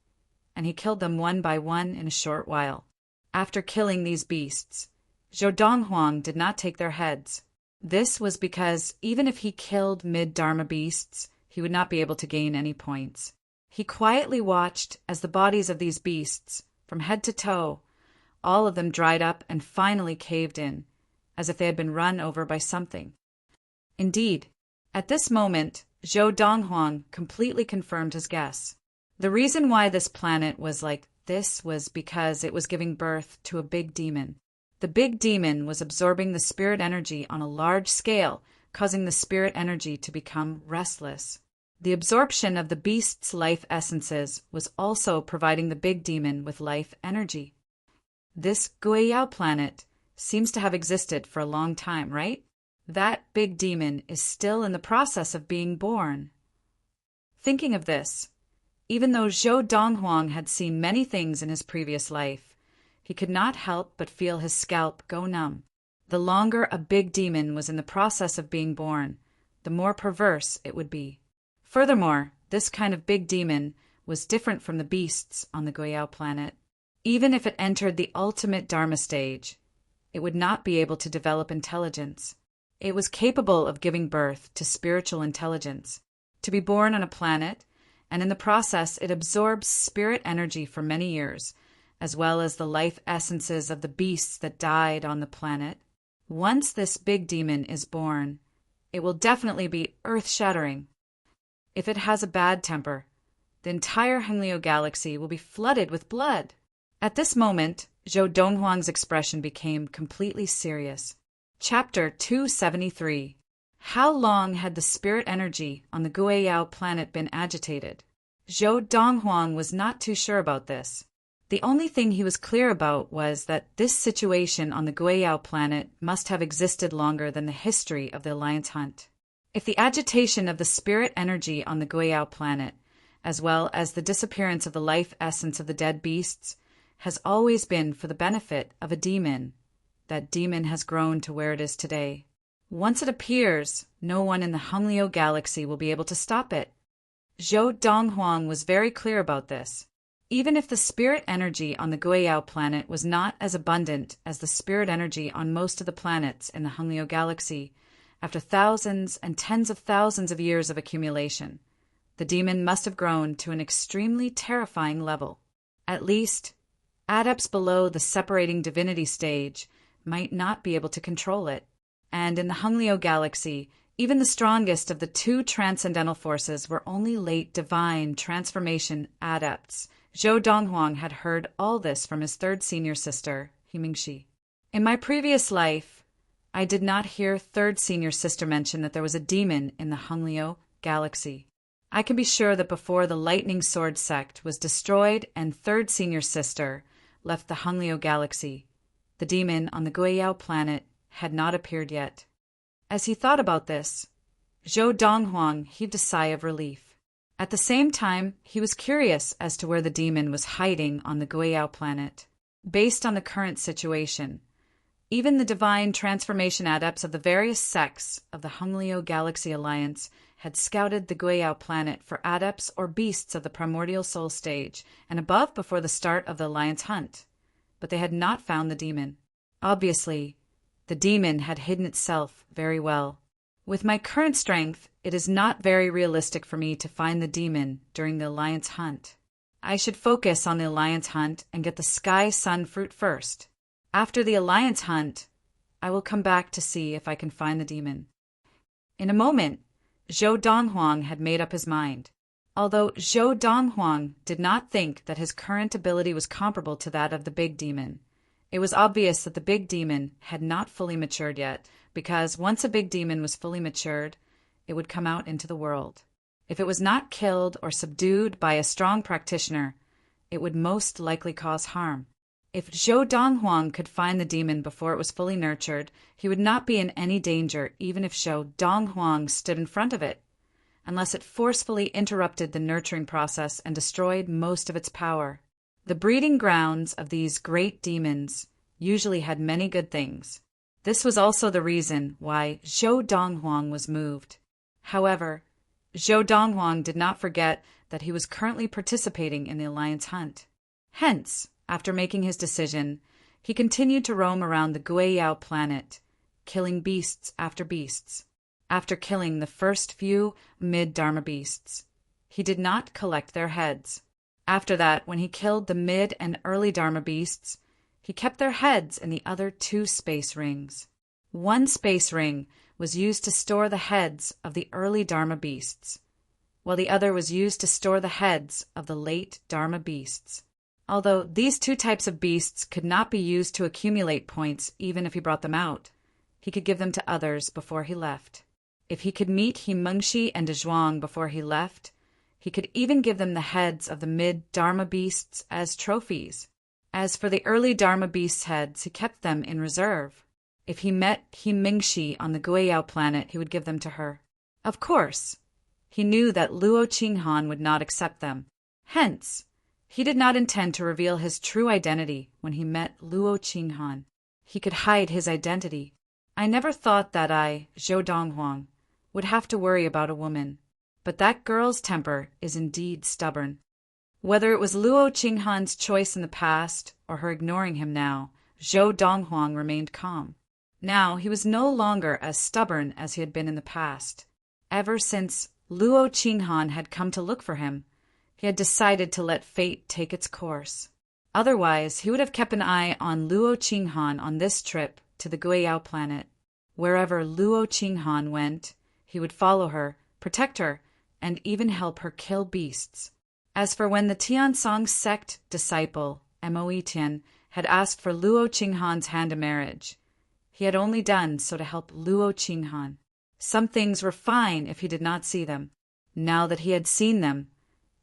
and he killed them one by one in a short while. After killing these beasts, Zhou Donghuang did not take their heads. This was because even if he killed mid-dharma beasts, he would not be able to gain any points. He quietly watched as the bodies of these beasts, from head to toe, all of them dried up and finally caved in, as if they had been run over by something. Indeed, at this moment, Zhou Donghuang completely confirmed his guess. The reason why this planet was like this was because it was giving birth to a big demon. The big demon was absorbing the spirit energy on a large scale, causing the spirit energy to become restless. The absorption of the beast's life essences was also providing the big demon with life energy. This Guiyao planet seems to have existed for a long time, right? That big demon is still in the process of being born. Thinking of this, even though Zhou Donghuang had seen many things in his previous life, he could not help but feel his scalp go numb. The longer a big demon was in the process of being born, the more perverse it would be. Furthermore, this kind of big demon was different from the beasts on the Guiyao planet. Even if it entered the ultimate Dharma stage, it would not be able to develop intelligence. It was capable of giving birth to spiritual intelligence, to be born on a planet, and in the process it absorbs spirit energy for many years, as well as the life essences of the beasts that died on the planet. Once this big demon is born, it will definitely be earth-shattering. If it has a bad temper, the entire Hengliu galaxy will be flooded with blood. At this moment, Zhou Donghuang's expression became completely serious. Chapter 273. How long had the spirit energy on the Guiyao planet been agitated? Zhou Donghuang was not too sure about this. The only thing he was clear about was that this situation on the Guiyao planet must have existed longer than the history of the Alliance Hunt. If the agitation of the spirit energy on the Guiyao planet, as well as the disappearance of the life essence of the dead beasts, has always been for the benefit of a demon, that demon has grown to where it is today. Once it appears, no one in the Hengliu galaxy will be able to stop it. Zhou Donghuang was very clear about this. Even if the spirit energy on the Guiyao planet was not as abundant as the spirit energy on most of the planets in the Hengliu galaxy, after thousands and tens of thousands of years of accumulation, the demon must have grown to an extremely terrifying level. At least, adepts below the separating divinity stage might not be able to control it. And in the Hengliu galaxy, even the strongest of the two transcendental forces were only late divine transformation adepts. Zhou Donghuang had heard all this from his third senior sister, Himingshi. In my previous life, I did not hear third senior sister mention that there was a demon in the Hengliu galaxy. I can be sure that before the Lightning Sword sect was destroyed and third senior sister left the Hengliu galaxy, the demon on the Guiyao planet had not appeared yet. As he thought about this, Zhou Donghuang heaved a sigh of relief. At the same time, he was curious as to where the demon was hiding on the Guiyao planet. Based on the current situation, even the divine transformation adepts of the various sects of the Honglio Galaxy Alliance had scouted the Guiyao planet for adepts or beasts of the primordial soul stage and above before the start of the Alliance hunt, but they had not found the demon. Obviously, the demon had hidden itself very well. With my current strength, it is not very realistic for me to find the demon during the Alliance hunt. I should focus on the Alliance hunt and get the Sky Sun fruit first. After the Alliance hunt, I will come back to see if I can find the demon. In a moment, Zhou Donghuang had made up his mind. Although Zhou Donghuang did not think that his current ability was comparable to that of the big demon, it was obvious that the big demon had not fully matured yet, because once a big demon was fully matured, it would come out into the world. If it was not killed or subdued by a strong practitioner, it would most likely cause harm. If Zhou Donghuang could find the demon before it was fully nurtured, he would not be in any danger even if Zhou Donghuang stood in front of it, unless it forcefully interrupted the nurturing process and destroyed most of its power. The breeding grounds of these great demons usually had many good things. This was also the reason why Zhou Donghuang was moved. However, Zhou Donghuang did not forget that he was currently participating in the Alliance hunt. Hence, after making his decision, he continued to roam around the Guiyao planet, killing beasts after beasts. After killing the first few mid-Dharma beasts, he did not collect their heads. After that, when he killed the mid and early Dharma beasts, he kept their heads in the other 2 space rings. One space ring was used to store the heads of the early Dharma beasts, while the other was used to store the heads of the late Dharma beasts. Although these 2 types of beasts could not be used to accumulate points even if he brought them out, he could give them to others before he left. If he could meet Himengshi and Dezhuang before he left, he could even give them the heads of the mid-Dharma beasts as trophies. As for the early Dharma beasts' heads, he kept them in reserve. If he met Himengshi on the Guiyao planet, he would give them to her. Of course, he knew that Luo Qinghan would not accept them. Hence, he did not intend to reveal his true identity when he met Luo Qinghan. He could hide his identity. I never thought that I, Zhou Donghuang, would have to worry about a woman, but that girl's temper is indeed stubborn. Whether it was Luo Qinghan's choice in the past or her ignoring him now, Zhou Donghuang remained calm. Now he was no longer as stubborn as he had been in the past. Ever since Luo Qinghan had come to look for him, he had decided to let fate take its course. Otherwise, he would have kept an eye on Luo Qinghan on this trip to the Guiyao planet. Wherever Luo Qinghan went, he would follow her, protect her, and even help her kill beasts. As for when the Tiansong sect disciple, Mo Tian, had asked for Luo Qinghan's hand in marriage, he had only done so to help Luo Qinghan. Some things were fine if he did not see them. Now that he had seen them,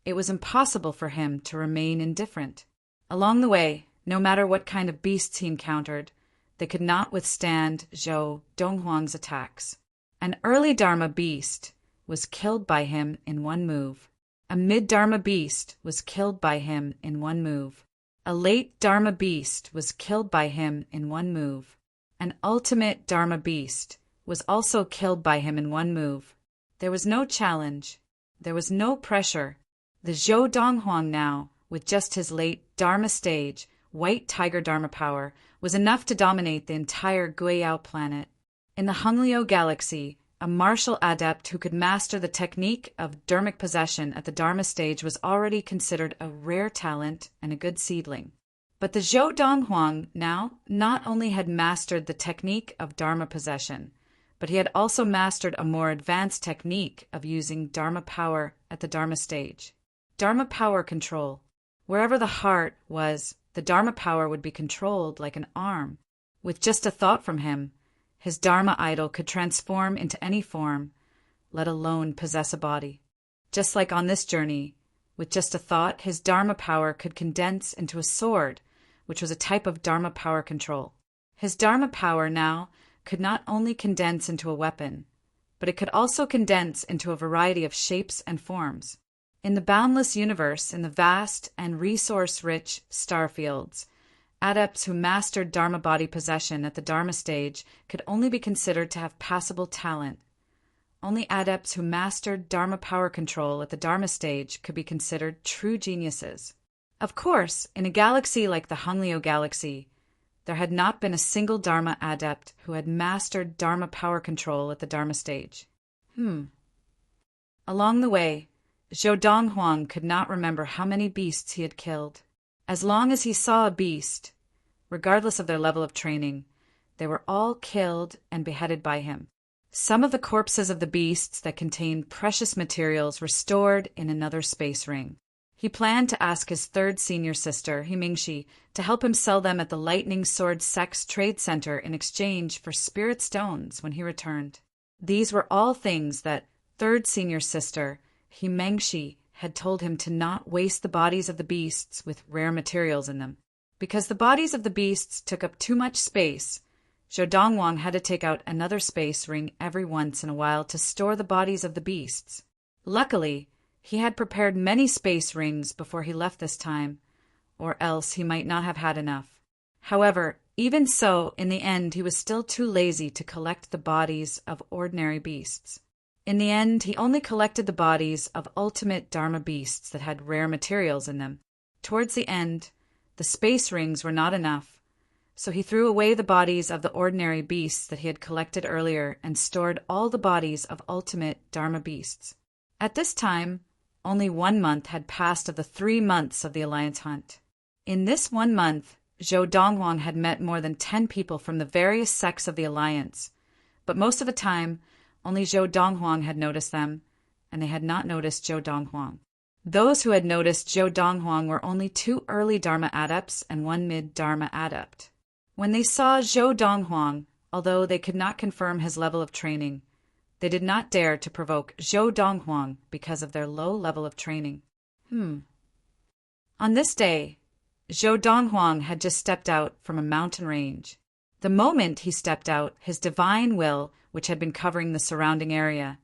it was impossible for him to remain indifferent. Along the way, no matter what kind of beasts he encountered, they could not withstand Zhou Donghuang's attacks. An early Dharma beast was killed by him in one move. A mid-Dharma beast was killed by him in one move. A late Dharma beast was killed by him in one move. An ultimate Dharma beast was also killed by him in one move. There was no challenge. There was no pressure. The Zhou Donghuang now, with just his late Dharma stage, White Tiger Dharma power, was enough to dominate the entire Guiyao planet. In the Honglio Galaxy, a martial adept who could master the technique of dharmic possession at the Dharma stage was already considered a rare talent and a good seedling. But the Zhou Donghuang now not only had mastered the technique of Dharma possession, but he had also mastered a more advanced technique of using Dharma power at the Dharma stage. Dharma power control. Wherever the heart was, the Dharma power would be controlled like an arm. With just a thought from him, his Dharma idol could transform into any form, let alone possess a body. Just like on this journey, with just a thought, his Dharma power could condense into a sword, which was a type of Dharma power control. His Dharma power now could not only condense into a weapon, but it could also condense into a variety of shapes and forms. In the boundless universe, in the vast and resource-rich starfields, adepts who mastered Dharma body possession at the Dharma stage could only be considered to have passable talent. Only adepts who mastered Dharma power control at the Dharma stage could be considered true geniuses. Of course, in a galaxy like the Hungleo galaxy, there had not been a single Dharma adept who had mastered Dharma power control at the Dharma stage. Along the way, Zhou Donghuang could not remember how many beasts he had killed. As long as he saw a beast, regardless of their level of training, they were all killed and beheaded by him. Some of the corpses of the beasts that contained precious materials were stored in another space ring. He planned to ask his third senior sister, Himingshi, to help him sell them at the Lightning Sword Sex Trade Center in exchange for spirit stones when he returned. These were all things that third senior sister, Himingshi, had told him to not waste the bodies of the beasts with rare materials in them. Because the bodies of the beasts took up too much space, Zhou Donghuang had to take out another space ring every once in a while to store the bodies of the beasts. Luckily, he had prepared many space rings before he left this time, or else he might not have had enough. However, even so, in the end, he was still too lazy to collect the bodies of ordinary beasts. In the end, he only collected the bodies of ultimate Dharma beasts that had rare materials in them. Towards the end, the space rings were not enough, so he threw away the bodies of the ordinary beasts that he had collected earlier and stored all the bodies of ultimate Dharma beasts. At this time, only 1 month had passed of the 3 months of the Alliance hunt. In this 1 month, Zhou Donghuang had met more than 10 people from the various sects of the Alliance, but most of the time, only Zhou Donghuang had noticed them, and they had not noticed Zhou Donghuang. Those who had noticed Zhou Donghuang were only 2 early Dharma adepts and 1 mid-Dharma adept. When they saw Zhou Donghuang, although they could not confirm his level of training, they did not dare to provoke Zhou Donghuang because of their low level of training. On this day, Zhou Donghuang had just stepped out from a mountain range. The moment he stepped out, his divine will, which had been covering the surrounding area,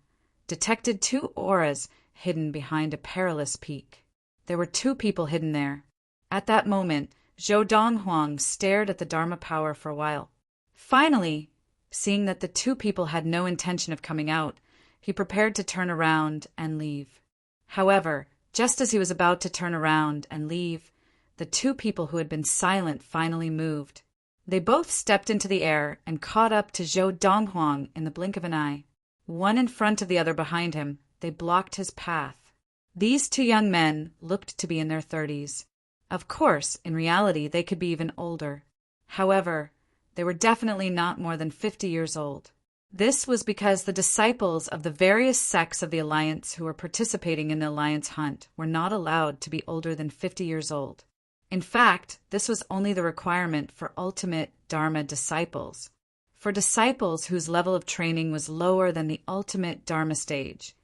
detected 2 auras hidden behind a perilous peak. There were 2 people hidden there. At that moment, Zhou Donghuang stared at the Dharma power for a while. Finally, seeing that the 2 people had no intention of coming out, he prepared to turn around and leave. However, just as he was about to turn around and leave, the 2 people who had been silent finally moved. They both stepped into the air and caught up to Zhou Donghuang in the blink of an eye. One in front of the other behind him, they blocked his path. These 2 young men looked to be in their 30s. Of course, in reality, they could be even older. However, they were definitely not more than 50 years old. This was because the disciples of the various sects of the Alliance who were participating in the Alliance hunt were not allowed to be older than 50 years old. In fact, this was only the requirement for ultimate Dharma disciples. For disciples whose level of training was lower than the ultimate Dharma stage,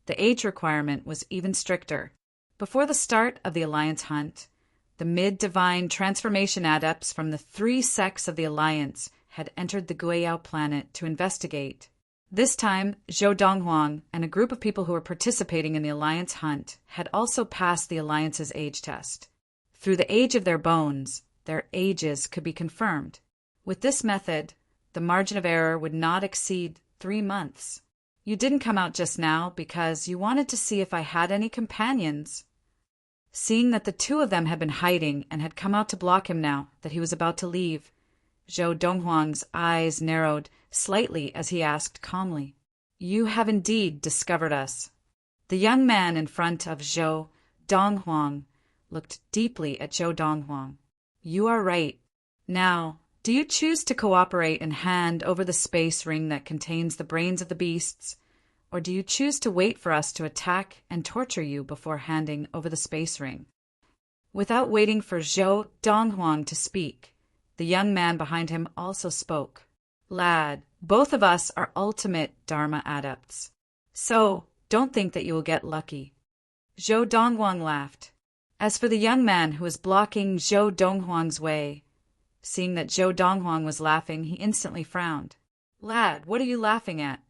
the age requirement was even stricter. Before the start of the Alliance hunt, the mid-divine transformation adepts from the 3 sects of the Alliance had entered the Guiyao planet to investigate. This time, Zhou Donghuang and a group of people who were participating in the Alliance hunt had also passed the Alliance's age test. Through the age of their bones, their ages could be confirmed. With this method, the margin of error would not exceed 3 months. You didn't come out just now because you wanted to see if I had any companions. Seeing that the 2 of them had been hiding and had come out to block him now that he was about to leave, Zhou Donghuang's eyes narrowed slightly as he asked calmly, "You have indeed discovered us." The young man in front of Zhou Donghuang looked deeply at Zhou Donghuang. "You are right. Now, do you choose to cooperate and hand over the space ring that contains the brains of the beasts, or do you choose to wait for us to attack and torture you before handing over the space ring?" Without waiting for Zhou Donghuang to speak, the young man behind him also spoke. "Lad, both of us are ultimate Dharma adepts, so don't think that you will get lucky." Zhou Donghuang laughed. As for the young man who was blocking Zhou Donghuang's way, seeing that Zhou Donghuang was laughing, he instantly frowned. Lad, what are you laughing at?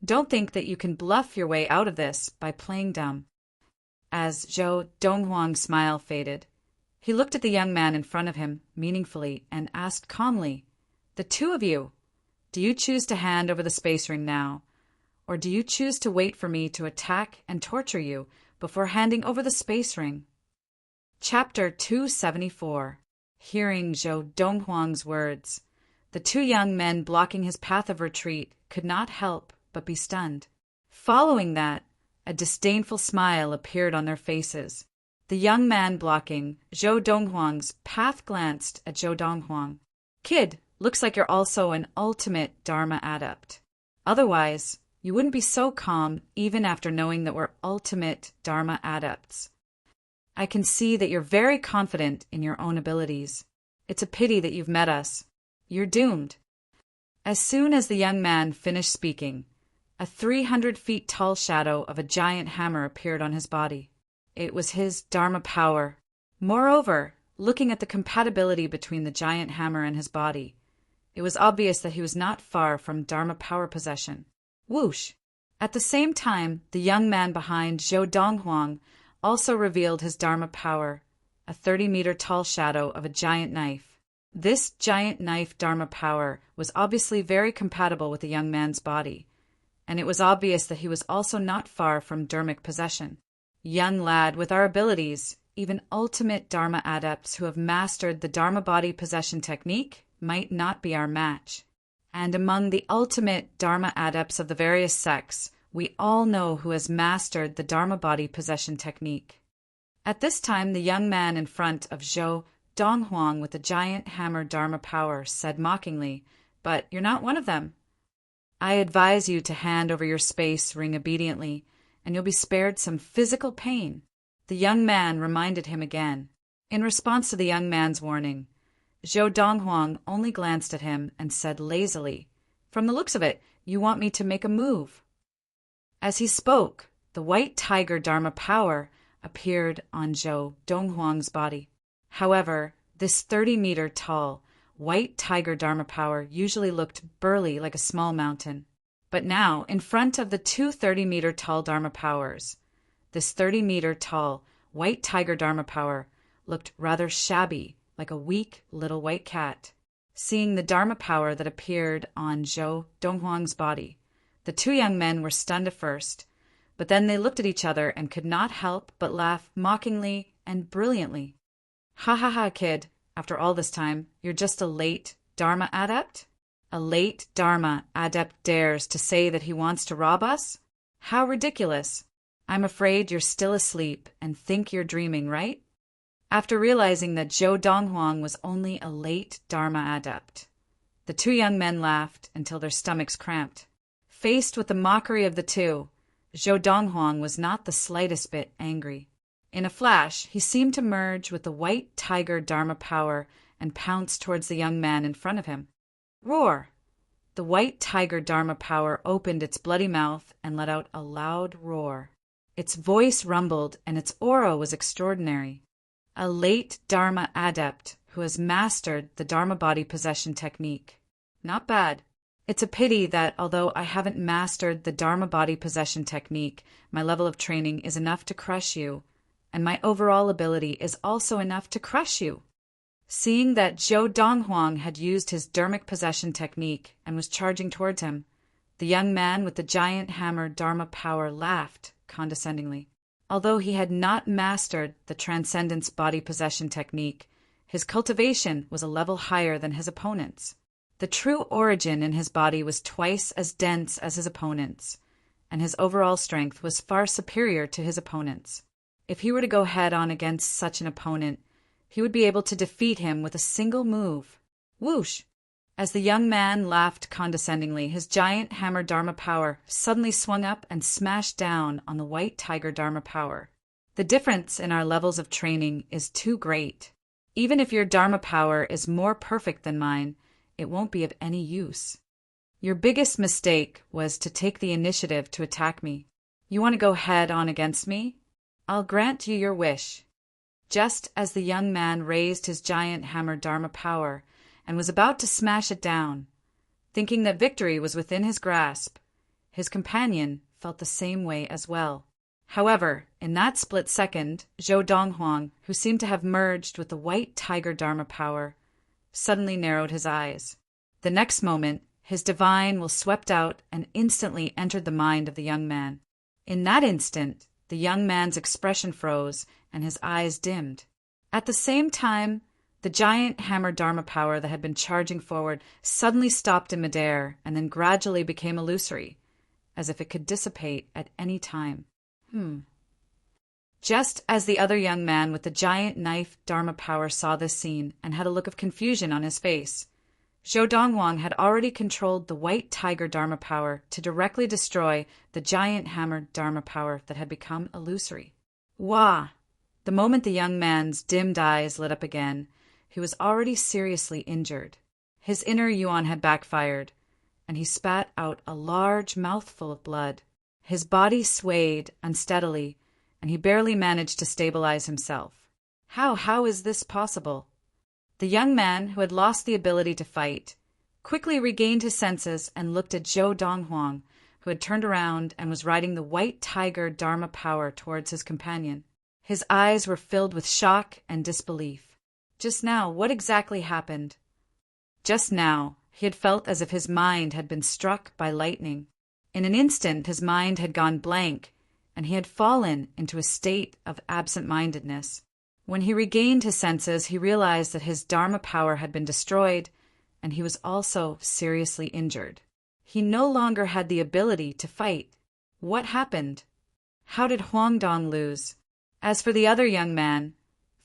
Don't think that you can bluff your way out of this by playing dumb. As Zhou Donghuang's smile faded, he looked at the young man in front of him meaningfully and asked calmly, "The two of you, do you choose to hand over the space ring now, or do you choose to wait for me to attack and torture you before handing over the space ring?" Chapter 274. Hearing Zhou Donghuang's words, the two young men blocking his path of retreat could not help but be stunned. Following that, a disdainful smile appeared on their faces. The young man blocking Zhou Donghuang's path glanced at Zhou Donghuang. "Kid, looks like you're also an ultimate Dharma adept. Otherwise, you wouldn't be so calm even after knowing that we're ultimate Dharma adepts. I can see that you're very confident in your own abilities. It's a pity that you've met us. You're doomed." As soon as the young man finished speaking, a 300 feet tall shadow of a giant hammer appeared on his body. It was his Dharma power. Moreover, looking at the compatibility between the giant hammer and his body, it was obvious that he was not far from Dharma power possession. Whoosh! At the same time, the young man behind Zhou Donghuang also revealed his Dharma power, a 30-meter tall shadow of a giant knife. This giant knife Dharma power was obviously very compatible with the young man's body, and it was obvious that he was also not far from Dharmic possession. Young lad, with our abilities, even ultimate Dharma adepts who have mastered the Dharma body possession technique might not be our match. And among the ultimate Dharma adepts of the various sects, we all know who has mastered the Dharma body possession technique. At this time, the young man in front of Zhou Donghuang with the giant hammer Dharma power said mockingly, "But you're not one of them. I advise you to hand over your space ring obediently, and you'll be spared some physical pain." The young man reminded him again. In response to the young man's warning, Zhou Donghuang only glanced at him and said lazily, "From the looks of it, you want me to make a move." As he spoke, the white tiger Dharma power appeared on Zhou Donghuang's body. However, this 30-meter tall, white tiger Dharma power usually looked burly like a small mountain. But now, in front of the two 30-meter tall Dharma powers, this 30-meter tall, white tiger Dharma power looked rather shabby, like a weak little white cat. Seeing the Dharma power that appeared on Zhou Donghuang's body, the two young men were stunned at first, but then they looked at each other and could not help but laugh mockingly and brilliantly. "Ha ha ha, kid. After all this time, you're just a late Dharma adept? A late Dharma adept dares to say that he wants to rob us? How ridiculous. I'm afraid you're still asleep and think you're dreaming, right?" After realizing that Zhou Donghuang was only a late Dharma adept, the two young men laughed until their stomachs cramped. Faced with the mockery of the two, Zhou Donghuang was not the slightest bit angry. In a flash, he seemed to merge with the white tiger Dharma power and pounce towards the young man in front of him. Roar! The white tiger Dharma power opened its bloody mouth and let out a loud roar. Its voice rumbled and its aura was extraordinary. A late Dharma adept who has mastered the Dharma body possession technique. Not bad. It's a pity that although I haven't mastered the Dharma body possession technique, my level of training is enough to crush you, and my overall ability is also enough to crush you. Seeing that Zhou Donghuang had used his Dharmic possession technique and was charging towards him, the young man with the giant hammer Dharma power laughed condescendingly. Although he had not mastered the Transcendence body possession technique, his cultivation was a level higher than his opponent's. The true origin in his body was twice as dense as his opponent's, and his overall strength was far superior to his opponent's. If he were to go head-on against such an opponent, he would be able to defeat him with a single move. Whoosh! As the young man laughed condescendingly, his giant hammer Dharma power suddenly swung up and smashed down on the white tiger Dharma power. The difference in our levels of training is too great. Even if your Dharma power is more perfect than mine, it won't be of any use. Your biggest mistake was to take the initiative to attack me. You want to go head-on against me? I'll grant you your wish. Just as the young man raised his giant hammer Dharma power and was about to smash it down, Thinking that victory was within his grasp, his companion felt the same way as well. However, in that split second, Zhou Donghuang, who seemed to have merged with the white tiger Dharma power, suddenly narrowed his eyes. The next moment, his divine will swept out and instantly entered the mind of the young man. In that instant, the young man's expression froze and his eyes dimmed. At the same time, the giant hammer Dharma power that had been charging forward suddenly stopped in midair and then gradually became illusory, as if it could dissipate at any time. Just as the other young man with the giant knife Dharma power saw this scene and had a look of confusion on his face, Zhou Donghuang had already controlled the white tiger Dharma power to directly destroy the giant hammer Dharma power that had become illusory. Wah! The moment the young man's dimmed eyes lit up again, he was already seriously injured. His inner yuan had backfired, and he spat out a large mouthful of blood. His body swayed unsteadily, and he barely managed to stabilize himself. How is this possible? The young man, who had lost the ability to fight, quickly regained his senses and looked at Zhou Donghuang, who had turned around and was riding the white tiger Dharma power towards his companion. His eyes were filled with shock and disbelief. Just now, what exactly happened? Just now, he had felt as if his mind had been struck by lightning. In an instant, his mind had gone blank, and he had fallen into a state of absent-mindedness. When he regained his senses, he realized that his Dharma power had been destroyed, and he was also seriously injured. He no longer had the ability to fight. What happened? How did Huangdong lose? As for the other young man,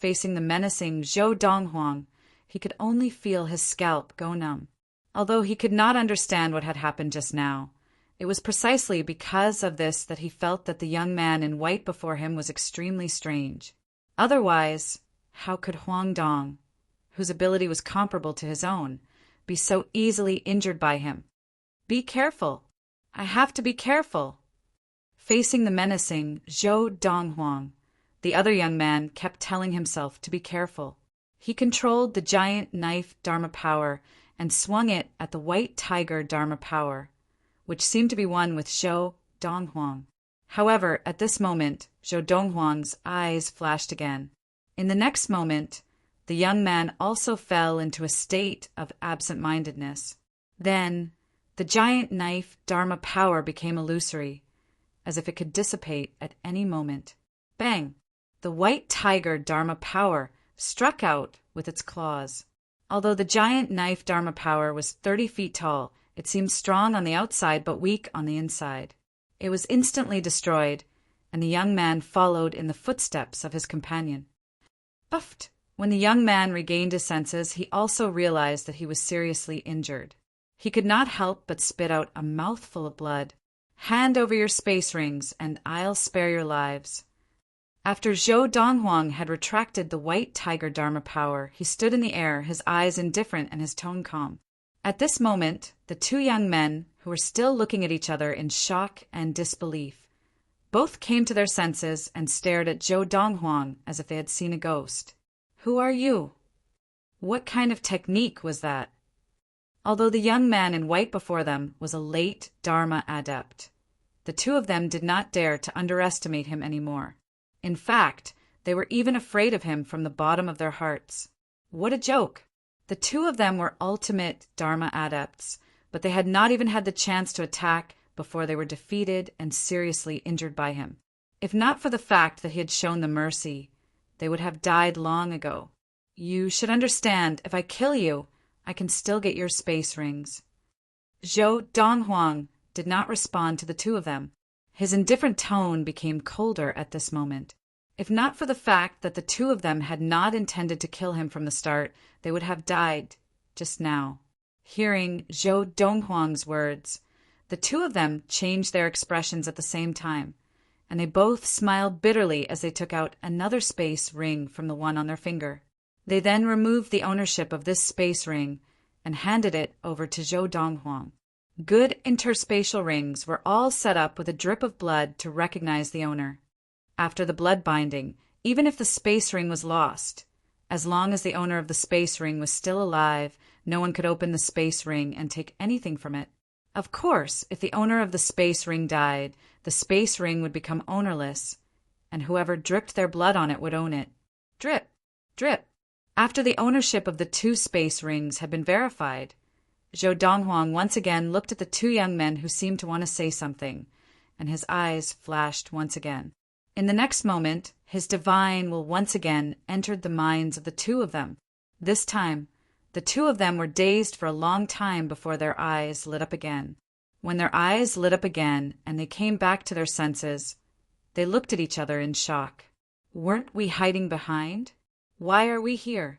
facing the menacing Zhou Donghuang, he could only feel his scalp go numb. Although he could not understand what had happened just now, it was precisely because of this that he felt that the young man in white before him was extremely strange. Otherwise, how could Huangdong, whose ability was comparable to his own, be so easily injured by him? Be careful. I have to be careful. Facing the menacing Zhou Donghuang, the other young man kept telling himself to be careful. He controlled the giant knife Dharma power and swung it at the white tiger Dharma power, which seemed to be one with Zhou Donghuang. However, at this moment, Zhou Donghuang's eyes flashed again. In the next moment, the young man also fell into a state of absent-mindedness. Then, the giant knife Dharma power became illusory, as if it could dissipate at any moment. Bang! The white tiger Dharma power struck out with its claws. Although the giant knife Dharma power was 30 feet tall, it seemed strong on the outside but weak on the inside. It was instantly destroyed, and the young man followed in the footsteps of his companion. Buffed! When the young man regained his senses, he also realized that he was seriously injured. He could not help but spit out a mouthful of blood. Hand over your space rings, and I'll spare your lives. After Zhou Donghuang had retracted the white tiger Dharma power, he stood in the air, his eyes indifferent and his tone calm. At this moment, the two young men, who were still looking at each other in shock and disbelief, both came to their senses and stared at Zhou Donghuang as if they had seen a ghost. Who are you? What kind of technique was that? Although the young man in white before them was a late Dharma adept, the two of them did not dare to underestimate him anymore. In fact, they were even afraid of him from the bottom of their hearts. What a joke! The two of them were ultimate Dharma adepts, but they had not even had the chance to attack before they were defeated and seriously injured by him. If not for the fact that he had shown them mercy, they would have died long ago. You should understand, if I kill you, I can still get your space rings. Zhou Donghuang did not respond to the two of them. His indifferent tone became colder at this moment. If not for the fact that the two of them had not intended to kill him from the start, they would have died just now. Hearing Zhou Donghuang's words, the two of them changed their expressions at the same time, and they both smiled bitterly as they took out another space ring from the one on their finger. They then removed the ownership of this space ring and handed it over to Zhou Donghuang. Good interspatial rings were all set up with a drip of blood to recognize the owner. After the blood binding, even if the space ring was lost, as long as the owner of the space ring was still alive, no one could open the space ring and take anything from it. Of course, if the owner of the space ring died, the space ring would become ownerless, and whoever dripped their blood on it would own it. Drip, drip. After the ownership of the 2 space rings had been verified, Zhou Donghuang once again looked at the 2 young men who seemed to want to say something, and his eyes flashed once again. In the next moment, his divine will once again entered the minds of the 2 of them. This time, the 2 of them were dazed for a long time before their eyes lit up again. When their eyes lit up again and they came back to their senses, they looked at each other in shock. Weren't we hiding behind? Why are we here?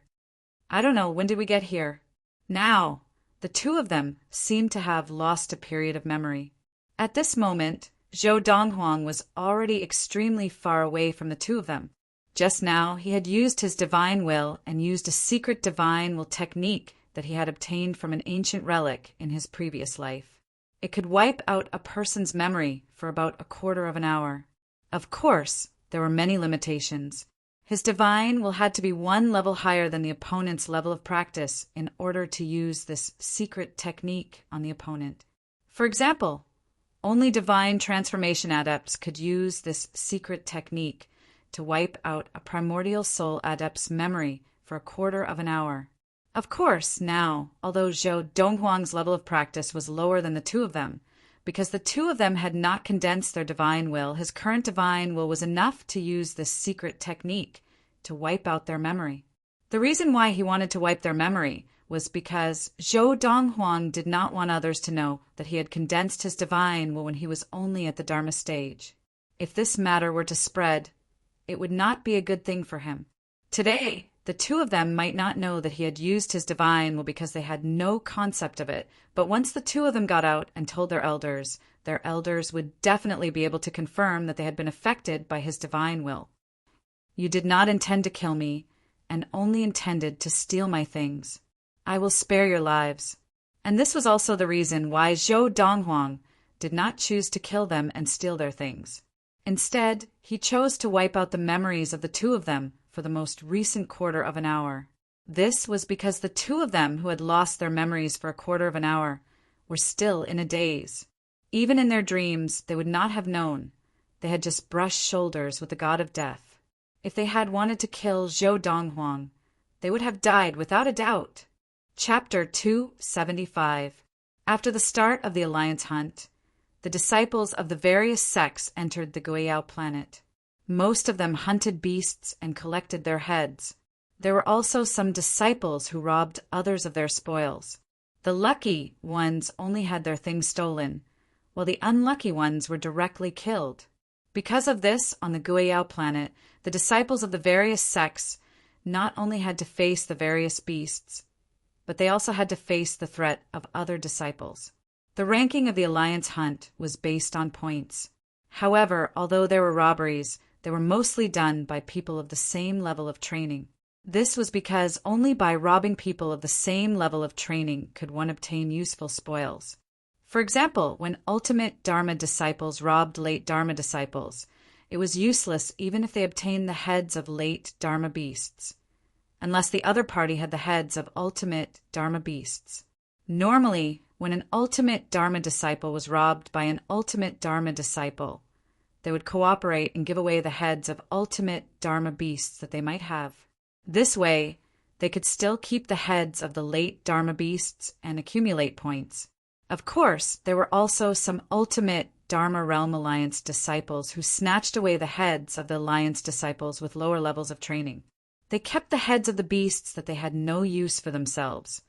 I don't know, when did we get here? Now, the 2 of them seemed to have lost a period of memory. At this moment, Zhou Donghuang was already extremely far away from the 2 of them. Just now, he had used his divine will and used a secret divine will technique that he had obtained from an ancient relic in his previous life. It could wipe out a person's memory for about a quarter of an hour. Of course, there were many limitations. His divine will had to be 1 level higher than the opponent's level of practice in order to use this secret technique on the opponent. For example, only divine transformation adepts could use this secret technique to wipe out a primordial soul adept's memory for a quarter of an hour. Of course, now, although Zhou Donghuang's level of practice was lower than the 2 of them, because the 2 of them had not condensed their divine will, his current divine will was enough to use this secret technique to wipe out their memory. The reason why he wanted to wipe their memory was because Zhou Donghuang did not want others to know that he had condensed his divine will when he was only at the Dharma stage. If this matter were to spread, it would not be a good thing for him. Today, the 2 of them might not know that he had used his divine will because they had no concept of it, but once the 2 of them got out and told their elders would definitely be able to confirm that they had been affected by his divine will. You did not intend to kill me, and only intended to steal my things. I will spare your lives. And this was also the reason why Zhou Donghuang did not choose to kill them and steal their things. Instead, he chose to wipe out the memories of the 2 of them for the most recent quarter of an hour. This was because the 2 of them who had lost their memories for a quarter of an hour were still in a daze. Even in their dreams, they would not have known. They had just brushed shoulders with the god of death. If they had wanted to kill Zhou Donghuang, they would have died without a doubt. Chapter 275. After the start of the Alliance Hunt, the disciples of the various sects entered the Guiyao planet. Most of them hunted beasts and collected their heads. There were also some disciples who robbed others of their spoils. The lucky ones only had their things stolen, while the unlucky ones were directly killed. Because of this, on the Guiyao planet, the disciples of the various sects not only had to face the various beasts, but they also had to face the threat of other disciples. The ranking of the Alliance Hunt was based on points. However, although there were robberies, they were mostly done by people of the same level of training. This was because only by robbing people of the same level of training could one obtain useful spoils. For example, when ultimate Dharma disciples robbed late Dharma disciples, it was useless even if they obtained the heads of late Dharma beasts, unless the other party had the heads of ultimate Dharma beasts. Normally, when an ultimate Dharma disciple was robbed by an ultimate Dharma disciple, they would cooperate and give away the heads of ultimate Dharma beasts that they might have. This way, they could still keep the heads of the late Dharma beasts and accumulate points. Of course, there were also some ultimate Dharma Realm Alliance disciples who snatched away the heads of the Alliance disciples with lower levels of training. They kept the heads of the beasts that they had no use for themselves,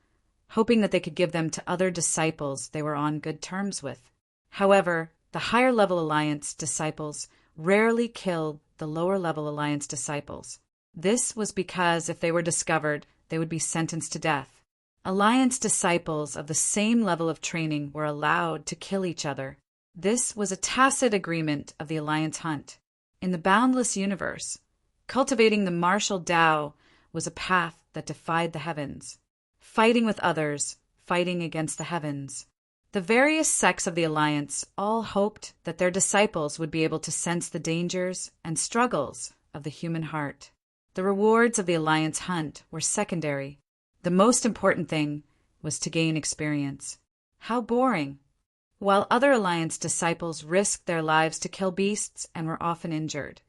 hoping that they could give them to other disciples they were on good terms with. However, the higher level Alliance disciples rarely killed the lower level Alliance disciples. This was because if they were discovered, they would be sentenced to death. Alliance disciples of the same level of training were allowed to kill each other. This was a tacit agreement of the Alliance Hunt. In the boundless universe, cultivating the martial Tao was a path that defied the heavens. Fighting with others, fighting against the heavens. The various sects of the Alliance all hoped that their disciples would be able to sense the dangers and struggles of the human heart. The rewards of the Alliance Hunt were secondary. The most important thing was to gain experience. How boring! While other Alliance disciples risked their lives to kill beasts and were often injured.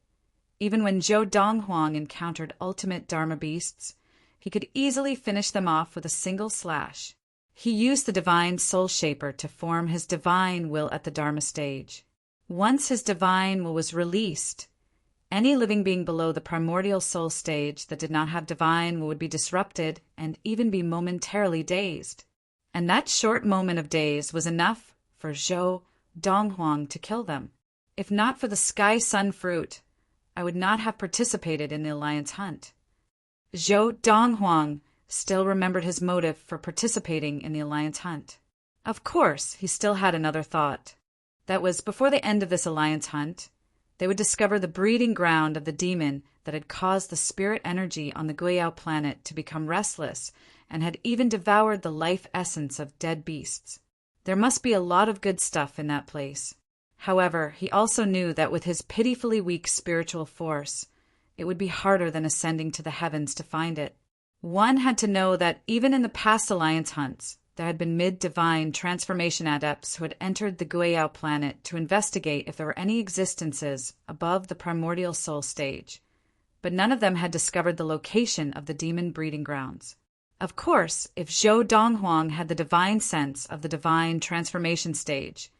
Even when Zhou Donghuang encountered ultimate Dharma beasts, he could easily finish them off with a single slash. He used the divine soul shaper to form his divine will at the Dharma stage. Once his divine will was released, any living being below the primordial soul stage that did not have divine will would be disrupted and even be momentarily dazed. And that short moment of daze was enough for Zhou Donghuang to kill them. If not for the Sky Sun fruit, I would not have participated in the Alliance hunt. Zhou Donghuang still remembered his motive for participating in the Alliance hunt. Of course, he still had another thought. That was, before the end of this Alliance hunt, they would discover the breeding ground of the demon that had caused the spirit energy on the Guiyao planet to become restless and had even devoured the life essence of dead beasts. There must be a lot of good stuff in that place. However, he also knew that with his pitifully weak spiritual force, it would be harder than ascending to the heavens to find it. One had to know that even in the past Alliance hunts, there had been mid-divine transformation adepts who had entered the Guiyao planet to investigate if there were any existences above the primordial soul stage, but none of them had discovered the location of the demon breeding grounds. Of course, if Zhou Donghuang had the divine sense of the divine transformation stage,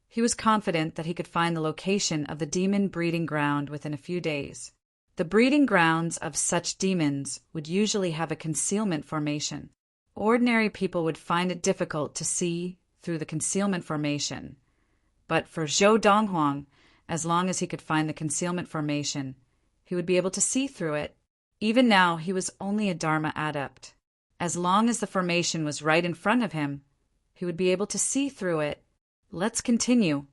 he was confident that he could find the location of the demon breeding ground within a few days. The breeding grounds of such demons would usually have a concealment formation. Ordinary people would find it difficult to see through the concealment formation, but for Zhou Donghuang, as long as he could find the concealment formation, he would be able to see through it. Even now, he was only a Dharma adept. As long as the formation was right in front of him, he would be able to see through it. Let's continue.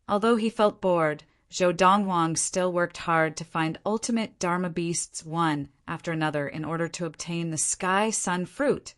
Although he felt bored, Zhou Donghuang still worked hard to find ultimate Dharma beasts one after another in order to obtain the Sky Sun fruit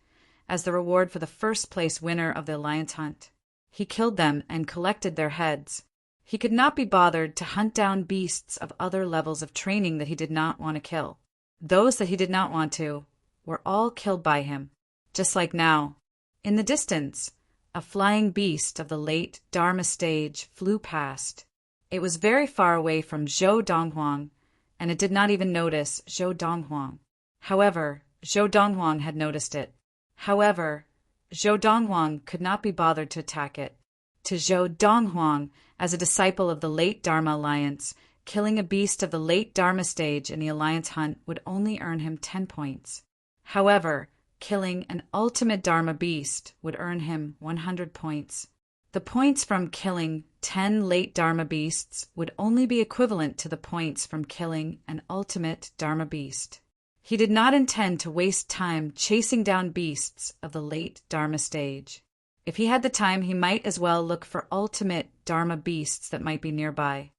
as the reward for the first-place winner of the Alliance hunt. He killed them and collected their heads. He could not be bothered to hunt down beasts of other levels of training that he did not want to kill. Those that he did not want to were all killed by him. Just like now. In the distance, a flying beast of the late Dharma stage flew past. It was very far away from Zhou Donghuang, and it did not even notice Zhou Donghuang. However, Zhou Donghuang had noticed it. However, Zhou Donghuang could not be bothered to attack it. To Zhou Donghuang, as a disciple of the late Dharma Alliance, killing a beast of the late Dharma stage in the Alliance hunt would only earn him 10 points. However, killing an ultimate Dharma beast would earn him 100 points. The points from killing 10 late Dharma beasts would only be equivalent to the points from killing an ultimate Dharma beast. He did not intend to waste time chasing down beasts of the late Dharma stage. If he had the time, he might as well look for ultimate Dharma beasts that might be nearby.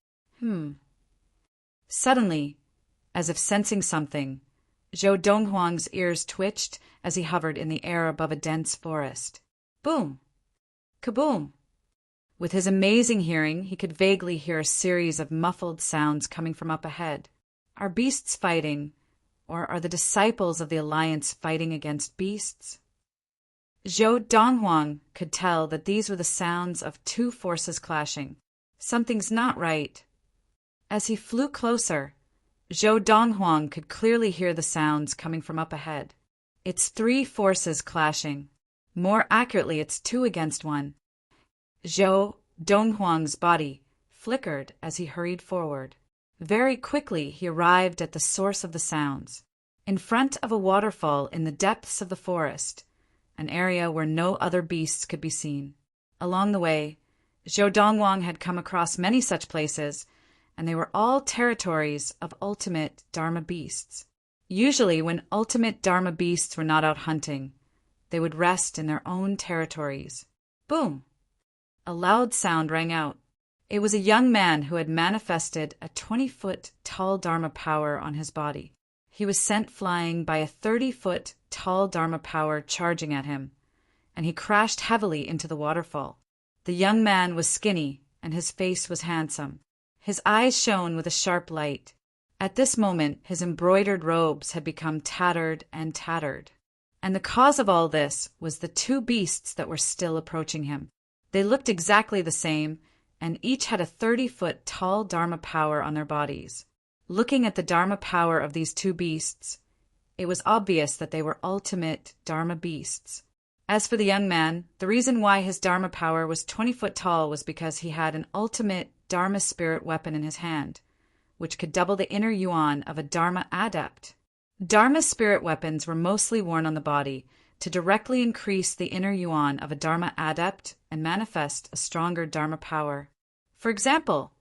Suddenly, as if sensing something, Zhou Donghuang's ears twitched as he hovered in the air above a dense forest. Boom! Kaboom! With his amazing hearing, he could vaguely hear a series of muffled sounds coming from up ahead. Are beasts fighting? Or are the disciples of the Alliance fighting against beasts? Zhou Donghuang could tell that these were the sounds of two forces clashing. Something's not right. As he flew closer, Zhou Donghuang could clearly hear the sounds coming from up ahead. It's three forces clashing. More accurately, it's two against one. Zhou Donghuang's body flickered as he hurried forward. Very quickly, he arrived at the source of the sounds. In front of a waterfall in the depths of the forest, an area where no other beasts could be seen. Along the way, Zhou Donghuang had come across many such places, and they were all territories of ultimate Dharma beasts. Usually, when ultimate Dharma beasts were not out hunting, they would rest in their own territories. Boom! A loud sound rang out. It was a young man who had manifested a 20-foot tall Dharma power on his body. He was sent flying by a 30-foot tall Dharma power charging at him, and he crashed heavily into the waterfall. The young man was skinny, and his face was handsome. His eyes shone with a sharp light. At this moment, his embroidered robes had become tattered and tattered. And the cause of all this was the two beasts that were still approaching him. They looked exactly the same, and each had a 30-foot tall Dharma power on their bodies. Looking at the Dharma power of these two beasts, it was obvious that they were ultimate Dharma beasts. As for the young man, the reason why his Dharma power was 20 foot tall was because he had an ultimate Dharma spirit weapon in his hand, which could double the inner yuan of a Dharma adept. Dharma spirit weapons were mostly worn on the body to directly increase the inner yuan of a Dharma adept and manifest a stronger Dharma power. For example,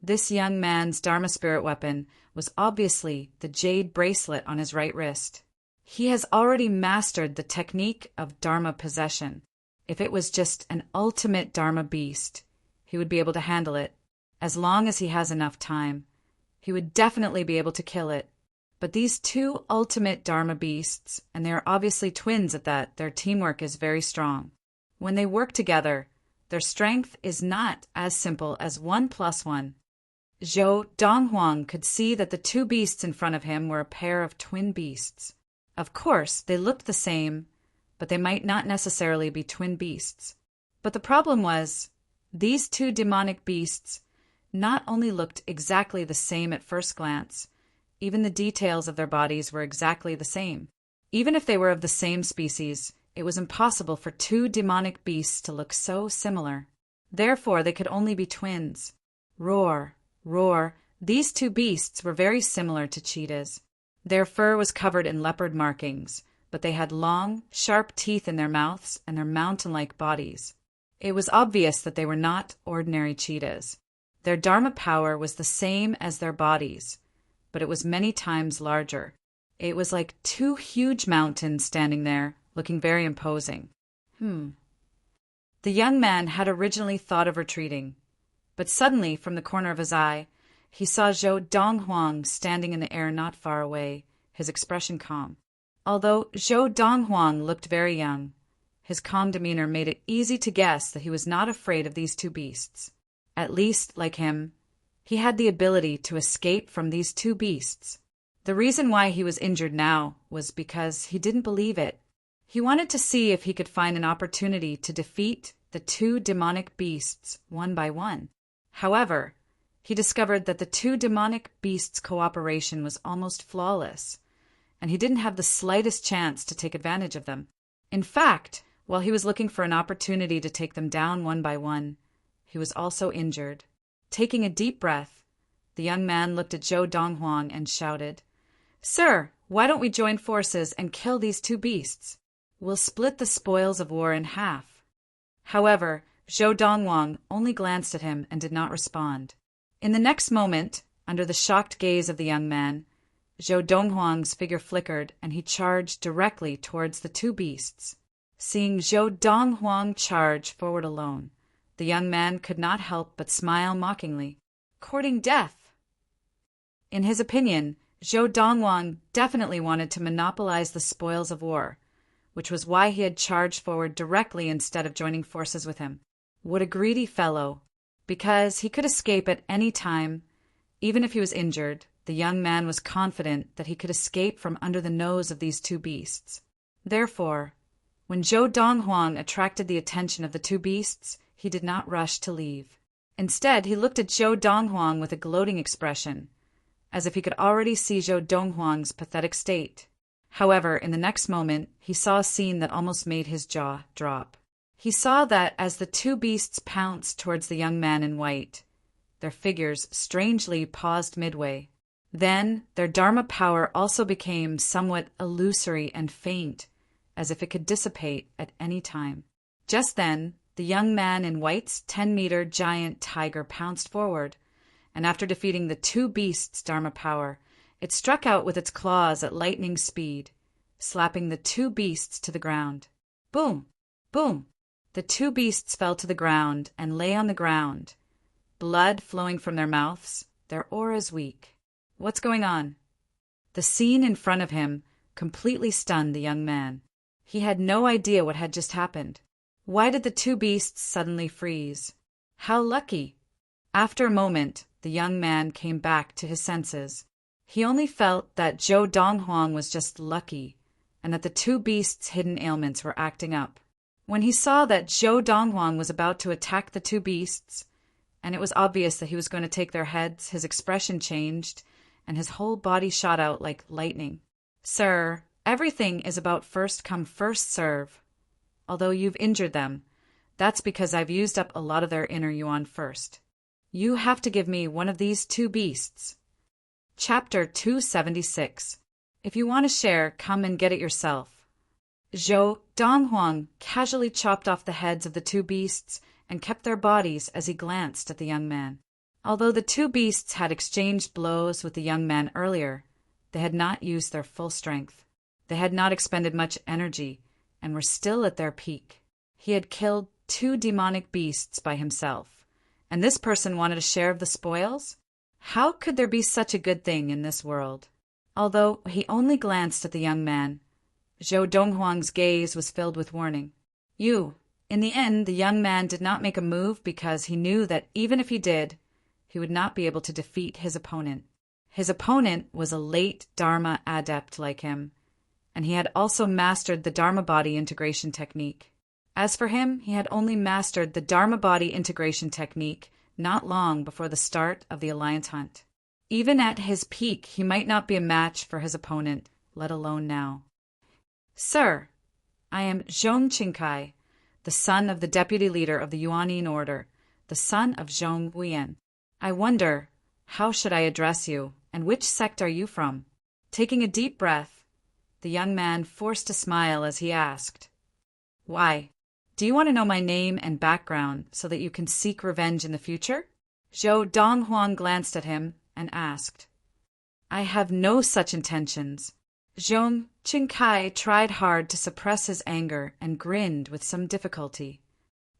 this young man's Dharma spirit weapon was obviously the jade bracelet on his right wrist. He has already mastered the technique of Dharma possession. If it was just an ultimate Dharma beast, he would be able to handle it. As long as he has enough time, he would definitely be able to kill it. But these two ultimate Dharma beasts, and they are obviously twins at that, their teamwork is very strong. When they work together, their strength is not as simple as 1 + 1. Zhou Donghuang could see that the two beasts in front of him were a pair of twin beasts. Of course, they looked the same, but they might not necessarily be twin beasts. But the problem was, these two demonic beasts not only looked exactly the same at first glance, even the details of their bodies were exactly the same. Even if they were of the same species, it was impossible for two demonic beasts to look so similar. Therefore, they could only be twins. Roar, roar, these two beasts were very similar to cheetahs. Their fur was covered in leopard markings, but they had long, sharp teeth in their mouths and their mountain-like bodies. It was obvious that they were not ordinary cheetahs. Their Dharma power was the same as their bodies, but it was many times larger. It was like two huge mountains standing there, looking very imposing. The young man had originally thought of retreating, but suddenly, from the corner of his eye, he saw Zhou Donghuang standing in the air not far away, his expression calm. Although Zhou Donghuang looked very young, his calm demeanor made it easy to guess that he was not afraid of these two beasts. At least, like him, he had the ability to escape from these two beasts. The reason why he was injured now was because he didn't believe it. He wanted to see if he could find an opportunity to defeat the two demonic beasts one by one. However, he discovered that the two demonic beasts' cooperation was almost flawless, and he didn't have the slightest chance to take advantage of them. In fact, while he was looking for an opportunity to take them down one by one, he was also injured. Taking a deep breath, the young man looked at Zhou Donghuang and shouted, "Sir, why don't we join forces and kill these two beasts? We'll split the spoils of war in half." However, Zhou Donghuang only glanced at him and did not respond. In the next moment, under the shocked gaze of the young man, Zhou Donghuang's figure flickered and he charged directly towards the two beasts. Seeing Zhou Donghuang charge forward alone, the young man could not help but smile mockingly. Courting death! In his opinion, Zhou Donghuang definitely wanted to monopolize the spoils of war, which was why he had charged forward directly instead of joining forces with him. What a greedy fellow! Because he could escape at any time, even if he was injured, the young man was confident that he could escape from under the nose of these two beasts. Therefore, when Zhou Donghuang attracted the attention of the two beasts, he did not rush to leave. Instead, he looked at Zhou Donghuang with a gloating expression, as if he could already see Zhou Donghuang's pathetic state. However, in the next moment, he saw a scene that almost made his jaw drop. He saw that as the two beasts pounced towards the young man in white, their figures strangely paused midway. Then their Dharma power also became somewhat illusory and faint, as if it could dissipate at any time. Just then, the young man in white's 10-meter giant tiger pounced forward, and after defeating the two beasts' Dharma power, it struck out with its claws at lightning speed, slapping the two beasts to the ground. Boom! Boom! The two beasts fell to the ground and lay on the ground, blood flowing from their mouths, their auras weak. What's going on? The scene in front of him completely stunned the young man. He had no idea what had just happened. Why did the two beasts suddenly freeze? How lucky! After a moment, the young man came back to his senses. He only felt that Zhou Donghuang was just lucky, and that the two beasts' hidden ailments were acting up. When he saw that Zhou Donghuang was about to attack the two beasts, and it was obvious that he was going to take their heads, his expression changed, and his whole body shot out like lightning. "Sir, everything is about first come first serve. Although you've injured them, that's because I've used up a lot of their inner yuan first. You have to give me one of these two beasts." Chapter 276. If you want to share, come and get it yourself. Zhou Donghuang casually chopped off the heads of the two beasts and kept their bodies as he glanced at the young man. Although the two beasts had exchanged blows with the young man earlier, they had not used their full strength. They had not expended much energy and were still at their peak. He had killed two demonic beasts by himself, and this person wanted a share of the spoils? How could there be such a good thing in this world? Although he only glanced at the young man, Zhou Donghuang's gaze was filled with warning. In the end, the young man did not make a move because he knew that even if he did, he would not be able to defeat his opponent. His opponent was a late Dharma adept like him, and he had also mastered the Dharma body integration technique. As for him, he had only mastered the Dharma body integration technique not long before the start of the alliance hunt. Even at his peak, he might not be a match for his opponent, let alone now. "Sir, I am Zhong Qingkai, the son of the deputy leader of the Yuanyin order, the son of Zhong Wuyan. I wonder, how should I address you, and which sect are you from?" Taking a deep breath, the young man forced a smile as he asked, "Why? Do you want to know my name and background so that you can seek revenge in the future?" Zhou Donghuang glanced at him and asked. "I have no such intentions." Zhong Qingkai tried hard to suppress his anger and grinned with some difficulty.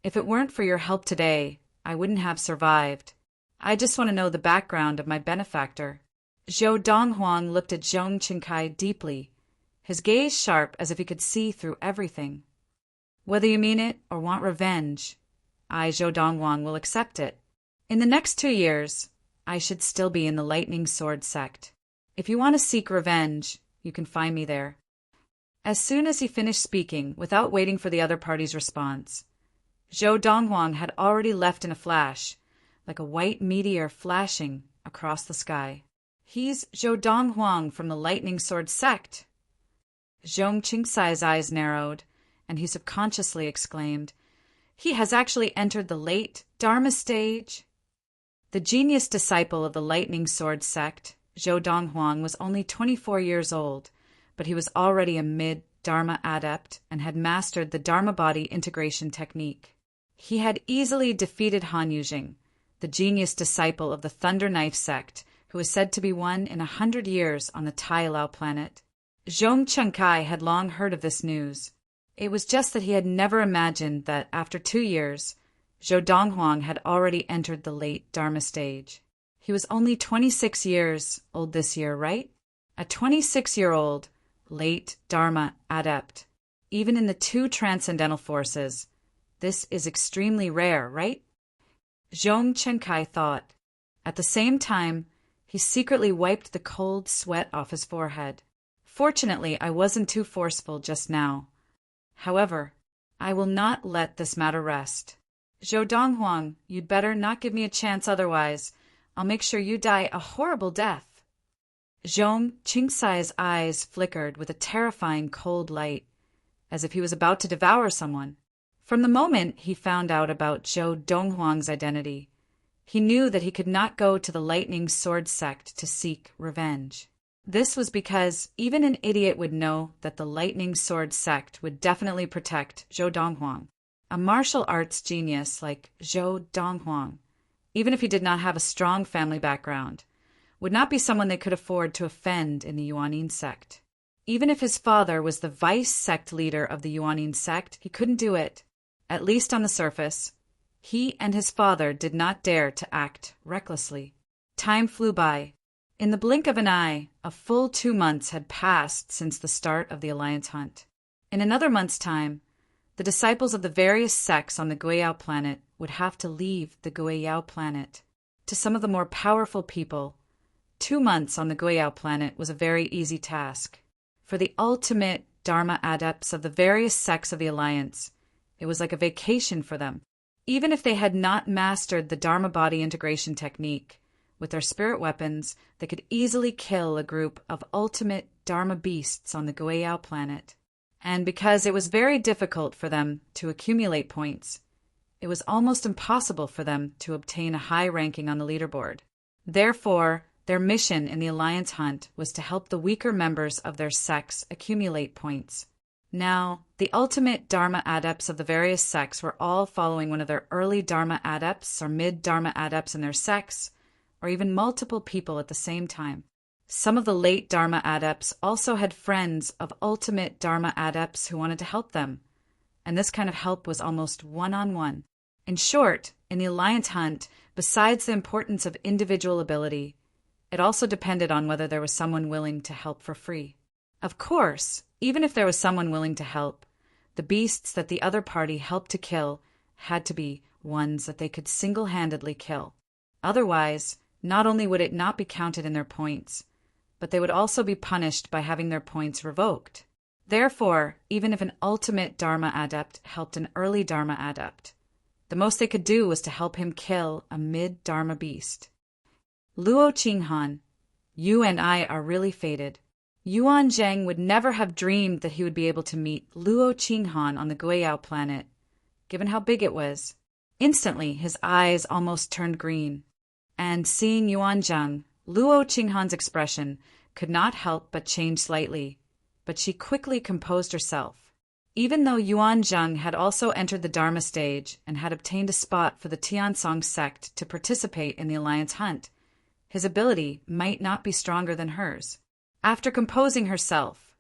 "If it weren't for your help today, I wouldn't have survived. I just want to know the background of my benefactor." Zhou Donghuang looked at Zhong Qingkai deeply, his gaze sharp as if he could see through everything. "Whether you mean it or want revenge, I, Zhou Donghuang, will accept it. In the next 2 years, I should still be in the Lightning Sword sect. If you want to seek revenge, you can find me there." As soon as he finished speaking, without waiting for the other party's response, Zhou Donghuang had already left in a flash, like a white meteor flashing across the sky. "He's Zhou Donghuang from the Lightning Sword sect." Zhong Qingcai's eyes narrowed, and he subconsciously exclaimed, "He has actually entered the late Dharma stage." The genius disciple of the Lightning Sword sect, Zhou Donghuang, was only 24 years old, but he was already a mid-Dharma adept and had mastered the Dharma body integration technique. He had easily defeated Han Yujing, the genius disciple of the Thunder Knife sect, who was said to be one in 100 years on the Tailau planet. Zhong Qingkai had long heard of this news. It was just that he had never imagined that after 2 years, Zhou Donghuang had already entered the late Dharma stage. He was only 26 years old this year, right? A 26-year-old late Dharma adept. Even in the 2 transcendental forces, this is extremely rare, right? Zhong Qingkai thought. At the same time, he secretly wiped the cold sweat off his forehead. "Fortunately, I wasn't too forceful just now. However, I will not let this matter rest. Zhou Donghuang, you'd better not give me a chance otherwise. I'll make sure you die a horrible death." Zhong Qingcai's eyes flickered with a terrifying cold light, as if he was about to devour someone. From the moment he found out about Zhou Donghuang's identity, he knew that he could not go to the Lightning Sword sect to seek revenge. This was because even an idiot would know that the Lightning Sword sect would definitely protect Zhou Donghuang. A martial arts genius like Zhou Donghuang, even if he did not have a strong family background, would not be someone they could afford to offend in the Yuanyin sect. Even if his father was the vice sect leader of the Yuanyin sect, he couldn't do it. At least on the surface, he and his father did not dare to act recklessly. Time flew by. In the blink of an eye, a full 2 months had passed since the start of the alliance hunt. In another month's time, the disciples of the various sects on the Guiyao planet would have to leave the Guiyao planet. To some of the more powerful people, 2 months on the Guiyao planet was a very easy task. For the ultimate Dharma adepts of the various sects of the Alliance. It was like a vacation for them. Even if they had not mastered the Dharma body integration technique, with their spirit weapons, they could easily kill a group of ultimate Dharma beasts on the Guayao planet. And because it was very difficult for them to accumulate points, it was almost impossible for them to obtain a high ranking on the leaderboard. Therefore, their mission in the Alliance hunt was to help the weaker members of their sects accumulate points. Now, the ultimate Dharma adepts of the various sects were all following one of their early Dharma adepts or mid-Dharma adepts in their sects, or even multiple people at the same time. Some of the late Dharma adepts also had friends of ultimate Dharma adepts who wanted to help them, and this kind of help was almost one-on-one. In short, in the Alliance hunt, besides the importance of individual ability, it also depended on whether there was someone willing to help for free. Of course, even if there was someone willing to help, the beasts that the other party helped to kill had to be ones that they could single-handedly kill. Otherwise, not only would it not be counted in their points, but they would also be punished by having their points revoked. Therefore, even if an ultimate Dharma adept helped an early Dharma adept, the most they could do was to help him kill a mid-Dharma beast. Luo Qinghan, you and I are really fated. Yuan Zheng would never have dreamed that he would be able to meet Luo Qinghan on the Guayao planet, given how big it was. Instantly, his eyes almost turned green. And seeing Yuan Zheng, Luo Qinghan's expression could not help but change slightly, but she quickly composed herself. Even though Yuan Zheng had also entered the Dharma stage and had obtained a spot for the Tiansong sect to participate in the Alliance hunt, his ability might not be stronger than hers. After composing herself,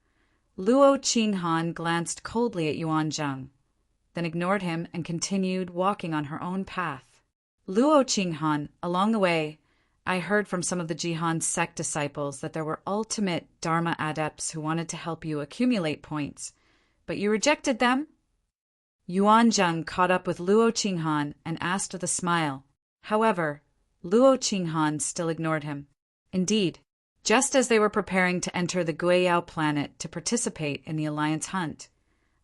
Luo Qinghan glanced coldly at Yuan Zheng, then ignored him and continued walking on her own path. Luo Qinghan, along the way, I heard from some of the Jihan sect disciples that there were ultimate Dharma adepts who wanted to help you accumulate points, but you rejected them? Yuan Zheng caught up with Luo Qinghan and asked with a smile. However, Luo Qinghan still ignored him. Indeed, just as they were preparing to enter the Guayao planet to participate in the Alliance hunt,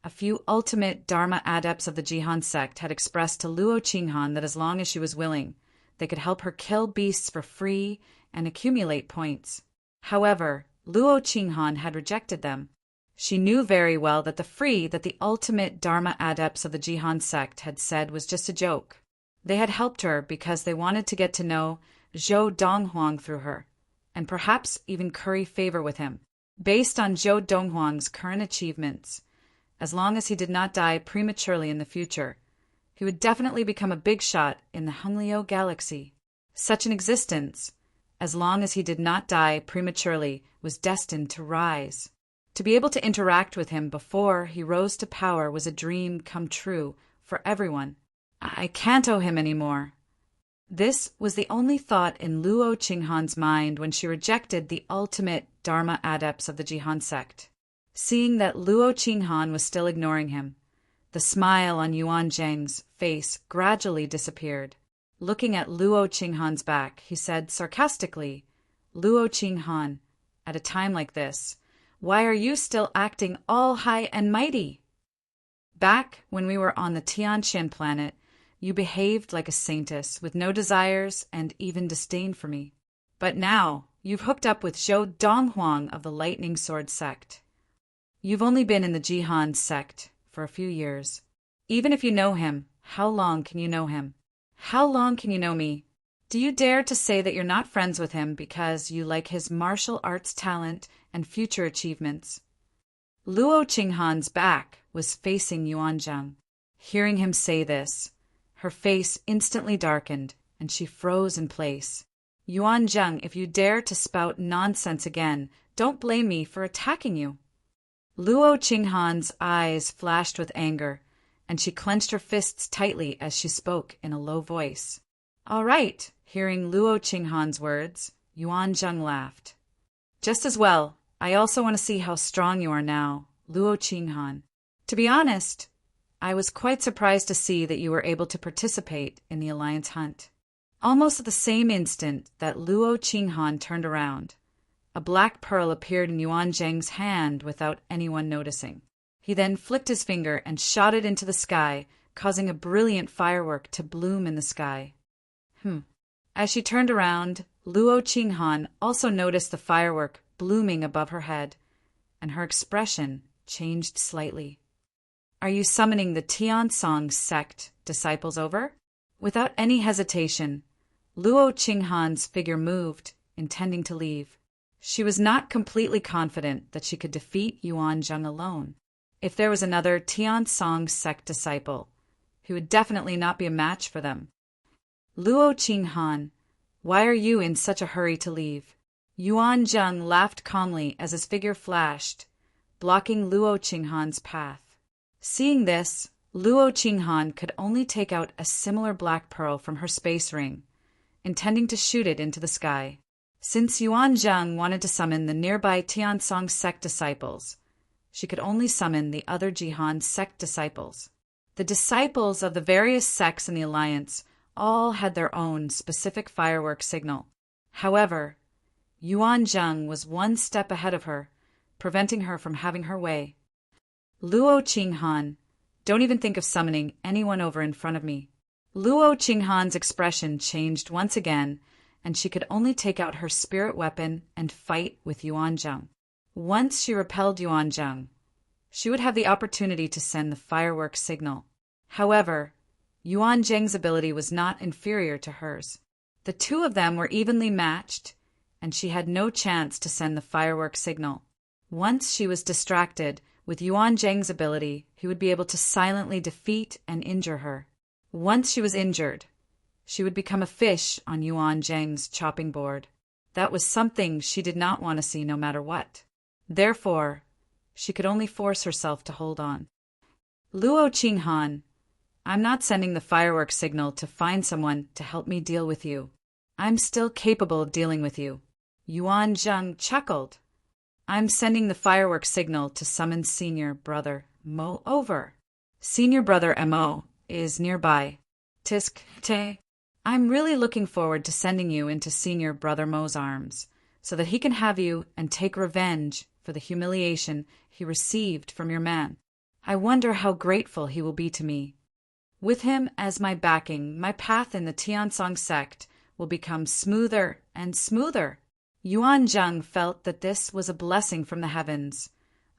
a few ultimate Dharma adepts of the Jihan sect had expressed to Luo Qinghan that as long as she was willing, they could help her kill beasts for free and accumulate points. However, Luo Qinghan had rejected them. She knew very well that the free that the ultimate Dharma adepts of the Jihan sect had said was just a joke. They had helped her because they wanted to get to know Zhou Donghuang through her, and perhaps even curry favor with him. Based on Zhou Donghuang's current achievements, as long as he did not die prematurely in the future, he would definitely become a big shot in the Hengliu galaxy. Such an existence, as long as he did not die prematurely, was destined to rise. To be able to interact with him before he rose to power was a dream come true for everyone. I can't owe him any more. This was the only thought in Luo Qinghan's mind when she rejected the ultimate Dharma adepts of the Jihan sect. Seeing that Luo Qinghan was still ignoring him, the smile on Yuan Zheng's face gradually disappeared. Looking at Luo Qinghan's back, he said sarcastically, Luo Qinghan, at a time like this, why are you still acting all high and mighty? Back when we were on the Tianqian planet, you behaved like a saintess with no desires and even disdain for me. But now, you've hooked up with Zhou Donghuang of the Lightning Sword sect. You've only been in the Jihan sect for a few years. Even if you know him, how long can you know him? How long can you know me? Do you dare to say that you're not friends with him because you like his martial arts talent and future achievements? Luo Qinghan's back was facing Yuan Zheng. Hearing him say this, her face instantly darkened, and she froze in place. Yuan Zheng, if you dare to spout nonsense again, don't blame me for attacking you. Luo Qinghan's eyes flashed with anger, and she clenched her fists tightly as she spoke in a low voice. All right, hearing Luo Qinghan's words, Yuan Zheng laughed. Just as well, I also want to see how strong you are now, Luo Qinghan. To be honest, I was quite surprised to see that you were able to participate in the Alliance hunt. Almost at the same instant that Luo Qinghan turned around, a black pearl appeared in Yuan Zheng's hand without anyone noticing. He then flicked his finger and shot it into the sky, causing a brilliant firework to bloom in the sky. As she turned around, Luo Qinghan also noticed the firework blooming above her head, and her expression changed slightly. "Are you summoning the Tiansong sect disciples over?" Without any hesitation, Luo Qinghan's figure moved, intending to leave. She was not completely confident that she could defeat Yuan Zheng alone. If there was another Tiansong sect disciple, he would definitely not be a match for them. "Luo Qinghan, why are you in such a hurry to leave?" Yuan Zheng laughed calmly as his figure flashed, blocking Luo Qinghan's path. Seeing this, Luo Qinghan could only take out a similar black pearl from her space ring, intending to shoot it into the sky. Since Yuan Zheng wanted to summon the nearby Tiansong sect disciples, she could only summon the other Jihan sect disciples. The disciples of the various sects in the alliance all had their own specific firework signal. However, Yuan Zheng was one step ahead of her, preventing her from having her way. "Luo Qinghan, don't even think of summoning anyone over in front of me." Luo Qinghan's expression changed once again, and she could only take out her spirit weapon and fight with Yuan Zheng. Once she repelled Yuan Zheng, she would have the opportunity to send the firework signal. However, Yuan Zheng's ability was not inferior to hers. The two of them were evenly matched, and she had no chance to send the firework signal. Once she was distracted with Yuan Zheng's ability, he would be able to silently defeat and injure her. Once she was injured, she would become a fish on Yuan Zheng's chopping board. That was something she did not want to see no matter what. Therefore, she could only force herself to hold on. "Luo Qinghan, I'm not sending the firework signal to find someone to help me deal with you. I'm still capable of dealing with you." Yuan Zheng chuckled. "I'm sending the firework signal to summon Senior Brother Mo over. Senior Brother Mo is nearby. Tisk te. I'm really looking forward to sending you into Senior Brother Mo's arms, so that he can have you and take revenge for the humiliation he received from your man. I wonder how grateful he will be to me. With him as my backing, my path in the Tiansong sect will become smoother and smoother." Yuan Zheng felt that this was a blessing from the heavens,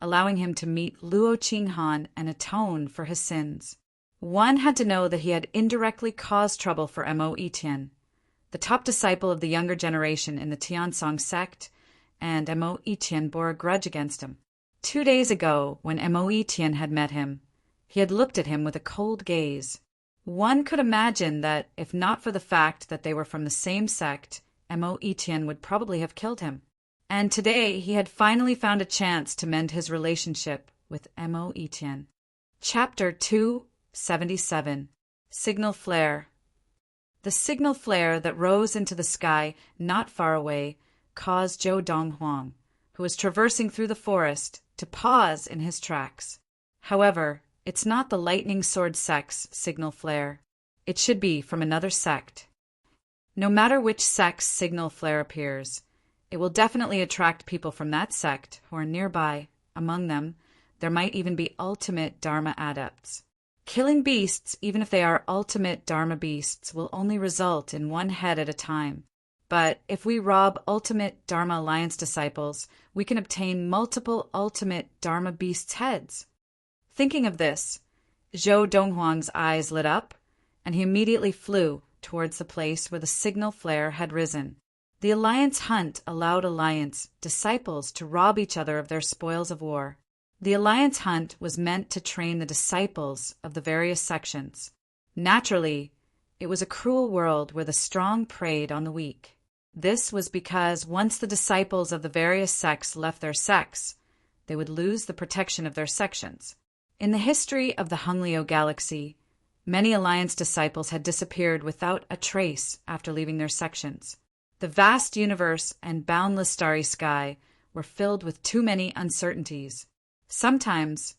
allowing him to meet Luo Qinghan and atone for his sins. One had to know that he had indirectly caused trouble for Mo Etian, the top disciple of the younger generation in the Tiansong sect, and Mo Etian bore a grudge against him. 2 days ago, when Mo Etian had met him, he had looked at him with a cold gaze. One could imagine that, if not for the fact that they were from the same sect, Mo Etian would probably have killed him. And today he had finally found a chance to mend his relationship with Mo Etian. Chapter 277. Signal Flare. The signal flare that rose into the sky not far away caused Zhou Donghuang, who was traversing through the forest, to pause in his tracks. However, it's not the lightning sword sect's signal flare. It should be from another sect. No matter which sect's signal flare appears, it will definitely attract people from that sect who are nearby. Among them, there might even be ultimate Dharma adepts. Killing beasts, even if they are ultimate Dharma beasts, will only result in one head at a time. But if we rob ultimate Dharma Alliance disciples, we can obtain multiple ultimate Dharma beasts' heads. Thinking of this, Zhou Donghuang's eyes lit up, and he immediately flew towards the place where the signal flare had risen. The Alliance hunt allowed Alliance disciples to rob each other of their spoils of war. The Alliance hunt was meant to train the disciples of the various sections. Naturally, it was a cruel world where the strong preyed on the weak. This was because once the disciples of the various sects left their sects, they would lose the protection of their sections. In the history of the Hunglio galaxy, many Alliance disciples had disappeared without a trace after leaving their sections. The vast universe and boundless starry sky were filled with too many uncertainties. Sometimes,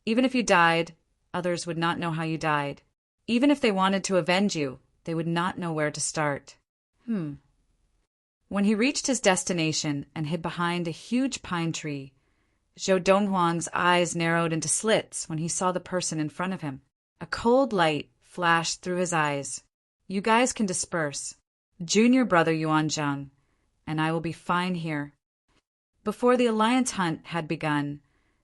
even if you died, others would not know how you died. Even if they wanted to avenge you, they would not know where to start. When he reached his destination and hid behind a huge pine tree, Zhou Donghuang's eyes narrowed into slits when he saw the person in front of him. A cold light flashed through his eyes. You guys can disperse. Junior brother Yuanzhang, and I will be fine here. Before the alliance hunt had begun,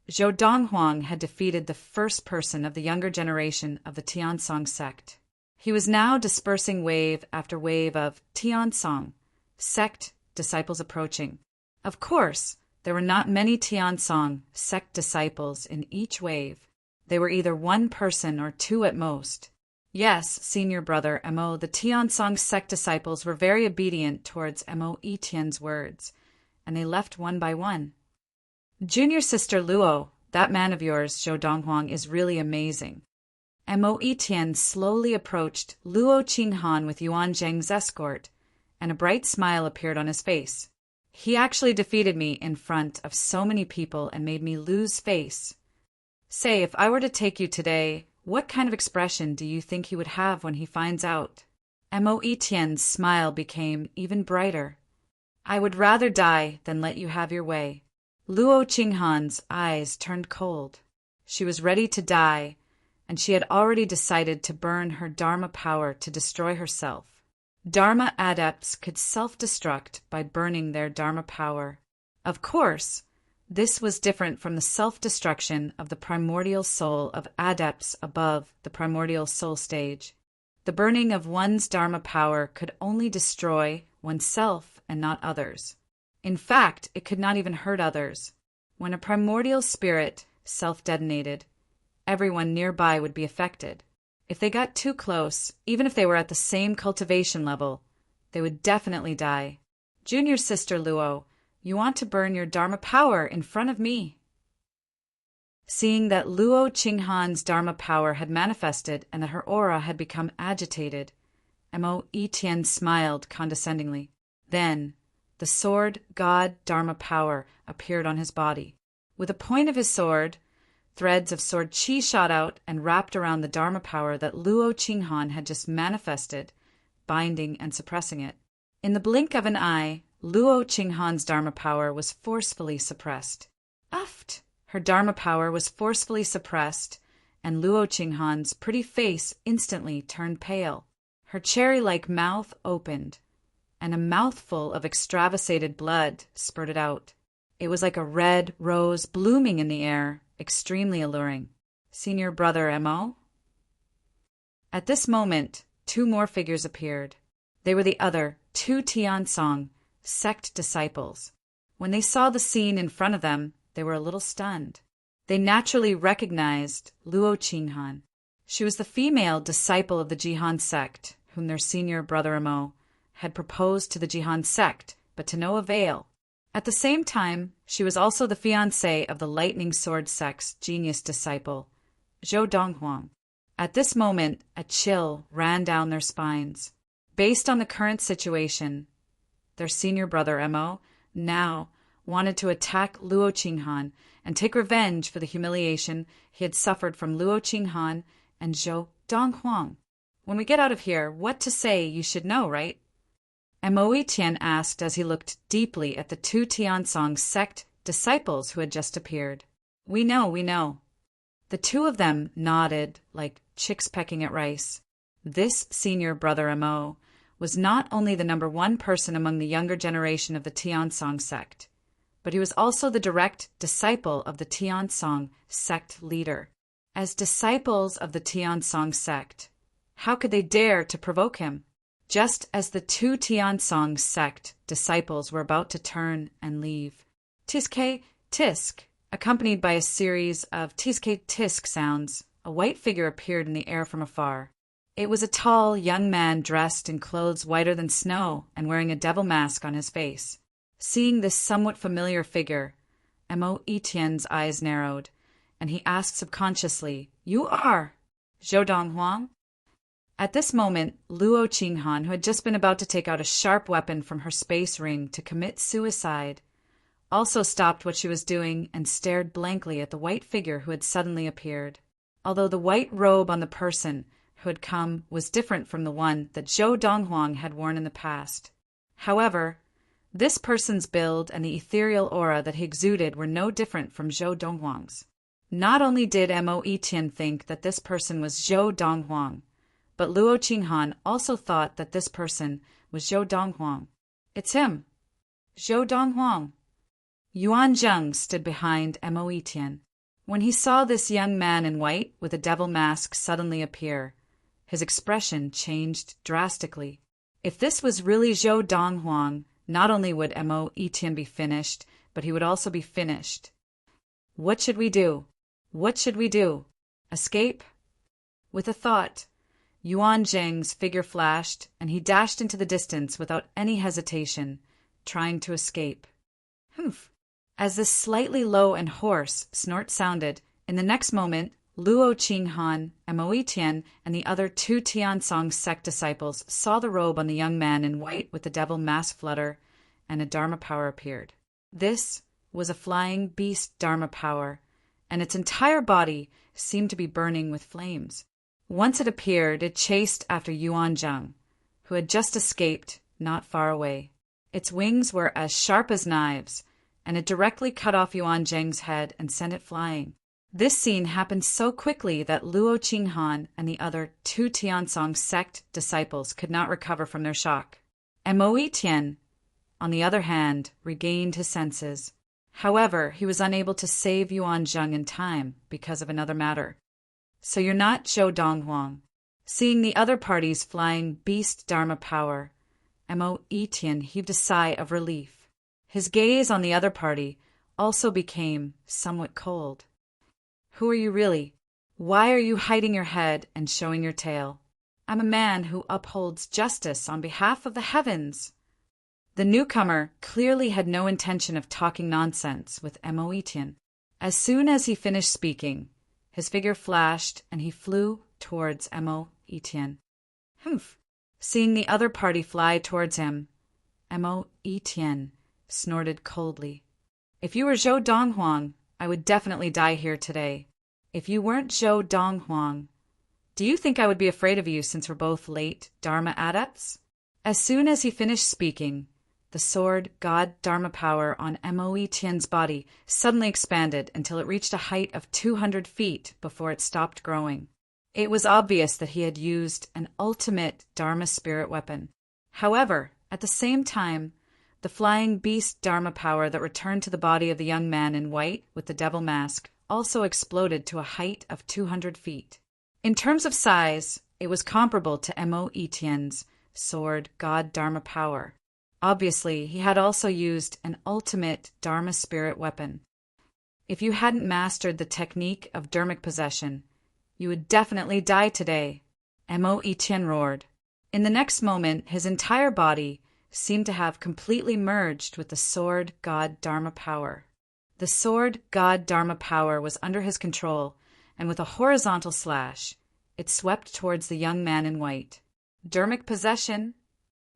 Zhou Donghuang had defeated the first person of the younger generation of the Tiansong sect. He was now dispersing wave after wave of Tiansong sect disciples approaching. Of course, there were not many Tiansong sect disciples in each wave. They were either one person or two at most. Yes, senior brother Mo, the Tiansong sect disciples were very obedient towards Mo Etienne's words, and they left one by one. Junior sister Luo, that man of yours, Zhou Donghuang, is really amazing. Mo Etienne slowly approached Luo Qinghan with Yuan Zheng's escort, and a bright smile appeared on his face. He actually defeated me in front of so many people and made me lose face. Say, if I were to take you today, what kind of expression do you think he would have when he finds out? Mo Etienne's smile became even brighter. I would rather die than let you have your way. Luo Qinghan's eyes turned cold. She was ready to die, and she had already decided to burn her Dharma power to destroy herself. Dharma adepts could self-destruct by burning their Dharma power. Of course, this was different from the self-destruction of the primordial soul of adepts above the primordial soul stage. The burning of one's Dharma power could only destroy oneself and not others. In fact, it could not even hurt others. When a primordial spirit self-detonated, everyone nearby would be affected. If they got too close, even if they were at the same cultivation level, they would definitely die. Junior sister Luo, you want to burn your Dharma power in front of me. Seeing that Luo Qinghan's Dharma power had manifested and that her aura had become agitated, Mo Etienne smiled condescendingly. Then, the sword god Dharma power appeared on his body. With the point of his sword, threads of sword chi shot out and wrapped around the Dharma power that Luo Qinghan had just manifested, binding and suppressing it. In the blink of an eye, Luo Qinghan's Dharma power was forcefully suppressed. Uft! Her Dharma power was forcefully suppressed, and Luo Qinghan's pretty face instantly turned pale. Her cherry-like mouth opened, and a mouthful of extravasated blood spurted out. It was like a red rose blooming in the air, extremely alluring. Senior brother Mo? At this moment, two more figures appeared. They were the other two Tiansong sect disciples. When they saw the scene in front of them, they were a little stunned. They naturally recognized Luo Qinghan. She was the female disciple of the Jihan sect, whom their senior brother Mo had proposed to the Jihan sect, but to no avail. At the same time, she was also the fiancée of the Lightning Sword sect's genius disciple, Zhou Donghuang. At this moment, a chill ran down their spines. Based on the current situation, their senior brother Mo now wanted to attack Luo Qinghan and take revenge for the humiliation he had suffered from Luo Qinghan and Zhou Donghuang. When we get out of here, what to say you should know, right? Mo Etienne asked as he looked deeply at the two Tiansong sect disciples who had just appeared. We know. The two of them nodded like chicks pecking at rice. This senior brother Mo was not only the number one person among the younger generation of the Tiansong sect, but he was also the direct disciple of the Tiansong sect leader. As disciples of the Tiansong sect, how could they dare to provoke him? Just as the two Tiansong sect disciples were about to turn and leave, Tiske Tisk, accompanied by a series of Tiske Tisk sounds, a white figure appeared in the air from afar. It was a tall, young man dressed in clothes whiter than snow and wearing a devil mask on his face. Seeing this somewhat familiar figure, Mo Etienne's eyes narrowed, and he asked subconsciously, "You are Zhou Donghuang?" At this moment, Luo Qinghan, who had just been about to take out a sharp weapon from her space ring to commit suicide, also stopped what she was doing and stared blankly at the white figure who had suddenly appeared. Although the white robe on the person who had come was different from the one that Zhou Donghuang had worn in the past. However, This person's build and the ethereal aura that he exuded were no different from Zhou Donghuang's. Not only did Mo Yiqian think that this person was Zhou Donghuang, but Luo Qinghan also thought that this person was Zhou Donghuang. It's him, Zhou Donghuang. Yuan Zheng stood behind Mo Yiqian. When he saw this young man in white with a devil mask suddenly appear, his expression changed drastically. If this was really Zhou Donghuang, not only would Mo Yiqian be finished, but he would also be finished. What should we do? What should we do? Escape? With a thought, Yuan Zheng's figure flashed, and he dashed into the distance without any hesitation, trying to escape. Humph! As this slightly low and hoarse snort sounded, in the next moment, Luo Qinghan, Mo Yiqian, and the other 2 Tiansong sect disciples saw the robe on the young man in white with the devil mask flutter, and a Dharma power appeared. This was a flying beast Dharma power, and its entire body seemed to be burning with flames. Once it appeared, it chased after Yuan Zheng, who had just escaped not far away. Its wings were as sharp as knives, and it directly cut off Yuan Zheng's head and sent it flying. This scene happened so quickly that Luo Qinghan and the other 2 Tiansong sect disciples could not recover from their shock. Mo Yiqian, on the other hand, regained his senses. However, he was unable to save Yuan Zheng in time because of another matter. So you're not Zhou Donghuang. Seeing the other party's flying beast Dharma power, Mo Yiqian heaved a sigh of relief. His gaze on the other party also became somewhat cold. Who are you really? Why are you hiding your head and showing your tail? I'm a man who upholds justice on behalf of the heavens. The newcomer clearly had no intention of talking nonsense with Mo Yiqian. As soon as he finished speaking, his figure flashed and he flew towards Mo Yiqian. Humph! Seeing the other party fly towards him, Mo Yiqian snorted coldly. If you were Zhou Donghuang, I would definitely die here today. If you weren't Zhou Donghuang, do you think I would be afraid of you since we're both late Dharma adepts? As soon as he finished speaking, the sword God Dharma power on Mo Yiqian's body suddenly expanded until it reached a height of 200 feet before it stopped growing. It was obvious that he had used an ultimate Dharma spirit weapon. However, at the same time, the flying beast Dharma power that returned to the body of the young man in white with the devil mask also exploded to a height of 200 feet. In terms of size, it was comparable to Mo Yiqian's sword God Dharma power. Obviously, he had also used an ultimate Dharma spirit weapon. If you hadn't mastered the technique of dharmic possession, you would definitely die today, Mo Yiqian roared. In the next moment, his entire body seemed to have completely merged with the sword God Dharma power. The sword God Dharma power was under his control, and with a horizontal slash, it swept towards the young man in white. Dharmic possession?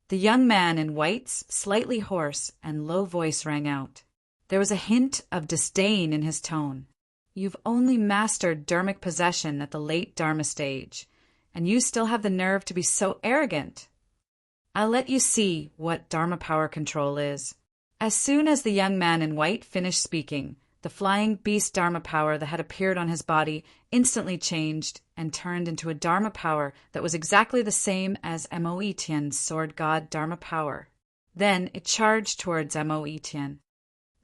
The young man in white's slightly hoarse and low voice rang out. There was a hint of disdain in his tone. You've only mastered dharmic possession at the late Dharma stage, and you still have the nerve to be so arrogant. I'll let you see what Dharma power control is. As soon as the young man in white finished speaking, the flying beast Dharma power that had appeared on his body instantly changed and turned into a Dharma power that was exactly the same as Mo Yiqian's sword God Dharma power. Then it charged towards Mo Yiqian.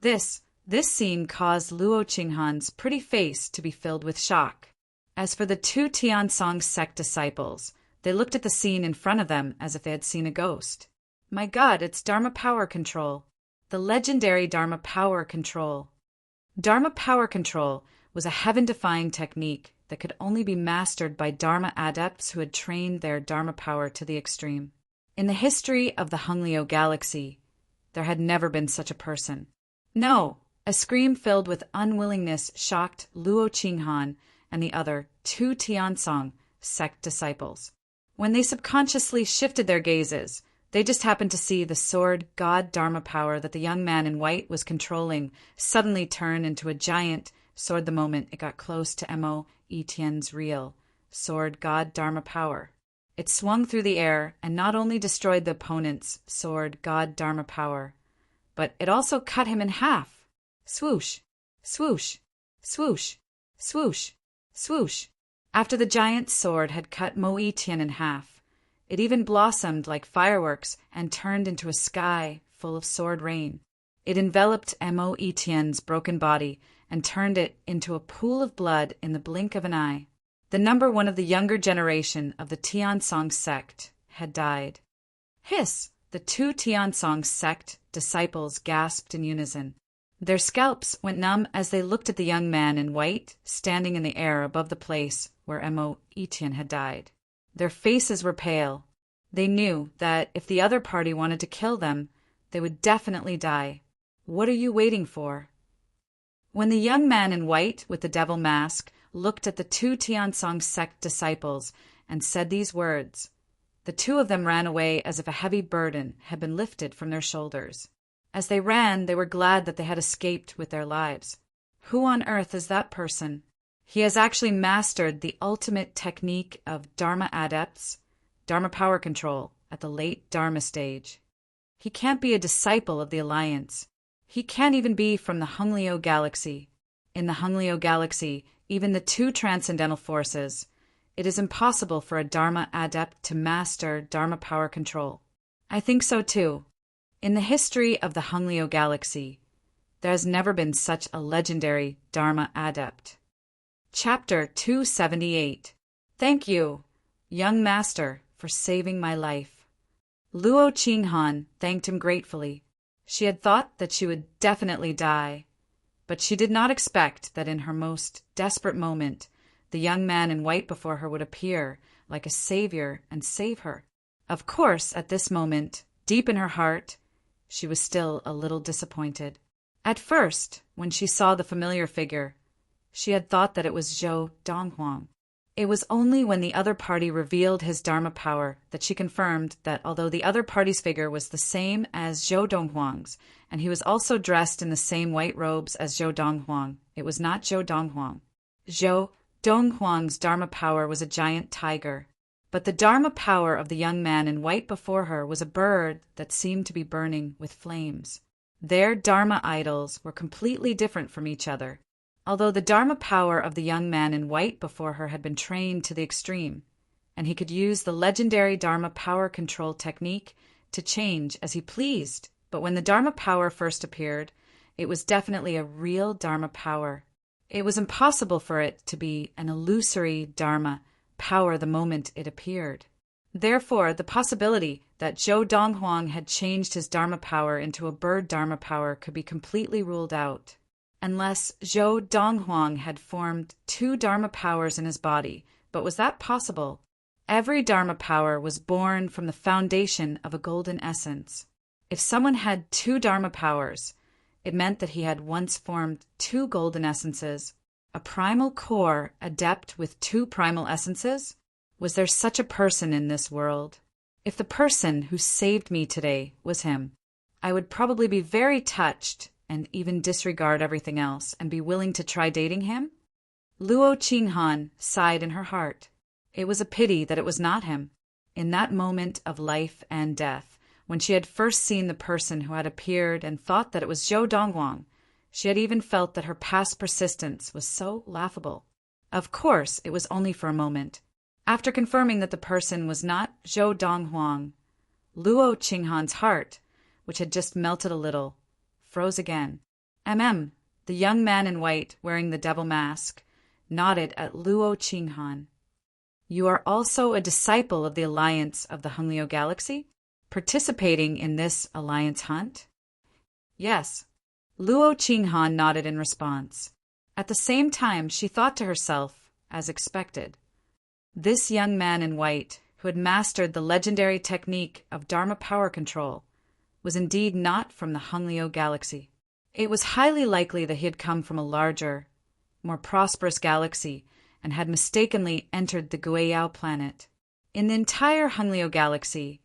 This scene caused Luo Qinghan's pretty face to be filled with shock. As for the 2 Tiansong sect disciples, they looked at the scene in front of them as if they had seen a ghost. My God, it's Dharma power control. The legendary Dharma power control. Dharma power control was a heaven-defying technique that could only be mastered by Dharma adepts who had trained their Dharma power to the extreme. In the history of the Honglio galaxy, there had never been such a person. No! A scream filled with unwillingness shocked Luo Qinghan and the other 2 Tiansong sect disciples. When they subconsciously shifted their gazes, they just happened to see the sword God Dharma power that the young man in white was controlling suddenly turn into a giant sword the moment it got close to Mo Yiqian's real sword God Dharma power. It swung through the air and not only destroyed the opponent's sword God Dharma power, but it also cut him in half. Swoosh, swoosh, swoosh, swoosh, swoosh. After the giant sword had cut Mo Etienne in half, it even blossomed like fireworks and turned into a sky full of sword rain. It enveloped Mo Etienne's broken body and turned it into a pool of blood in the blink of an eye. The number one of the younger generation of the Tiansong sect had died. Hiss! The two Tiansong sect disciples gasped in unison. Their scalps went numb as they looked at the young man in white standing in the air above the place where Mo Etienne had died. Their faces were pale. They knew that if the other party wanted to kill them, they would definitely die. What are you waiting for? When the young man in white with the devil mask looked at the two Tiansong sect disciples and said these words, the two of them ran away as if a heavy burden had been lifted from their shoulders. As they ran, they were glad that they had escaped with their lives. Who on earth is that person? He has actually mastered the ultimate technique of Dharma adepts, Dharma power control, at the late Dharma stage. He can't be a disciple of the Alliance. He can't even be from the Hunglio galaxy. In the Hunglio galaxy, even the two transcendental forces, it is impossible for a Dharma adept to master Dharma power control. I think so too. In the history of the Hunglio galaxy, there has never been such a legendary Dharma adept. Chapter 278. Thank you, young master, for saving my life. Luo Qinghan thanked him gratefully. She had thought that she would definitely die, but she did not expect that in her most desperate moment, the young man in white before her would appear like a savior and save her. Of course, at this moment, deep in her heart, she was still a little disappointed. At first, when she saw the familiar figure, she had thought that it was Zhou Donghuang. It was only when the other party revealed his Dharma power that she confirmed that although the other party's figure was the same as Zhou Donghuang's, and he was also dressed in the same white robes as Zhou Donghuang, it was not Zhou Donghuang. Zhou Donghuang's Dharma power was a giant tiger, but the Dharma power of the young man in white before her was a bird that seemed to be burning with flames. Their Dharma idols were completely different from each other. Although the Dharma power of the young man in white before her had been trained to the extreme, and he could use the legendary Dharma power control technique to change as he pleased, but when the Dharma power first appeared, it was definitely a real Dharma power. It was impossible for it to be an illusory Dharma power the moment it appeared. Therefore, the possibility that Zhou Donghuang had changed his Dharma power into a bird Dharma power could be completely ruled out. Unless Zhou Donghuang had formed two Dharma powers in his body, but was that possible? Every Dharma power was born from the foundation of a golden essence. If someone had two Dharma powers, it meant that he had once formed two golden essences. A primal core adept with two primal essences? Was there such a person in this world? If the person who saved me today was him, I would probably be very touched and even disregard everything else and be willing to try dating him? Luo Qinghan sighed in her heart. It was a pity that it was not him. In that moment of life and death, when she had first seen the person who had appeared and thought that it was Zhou Donghuang, she had even felt that her past persistence was so laughable. Of course, it was only for a moment. After confirming that the person was not Zhou Donghuang, Luo Qinghan's heart, which had just melted a little, froze again. The young man in white wearing the devil mask, nodded at Luo Qinghan. You are also a disciple of the Alliance of the Hunglio Galaxy, participating in this Alliance hunt? Yes. Luo Qinghan nodded in response. At the same time, she thought to herself, as expected, this young man in white, who had mastered the legendary technique of Dharma power control, was indeed not from the Hunglio galaxy. It was highly likely that he had come from a larger, more prosperous galaxy and had mistakenly entered the Guiyao planet. In the entire Hunglio galaxy,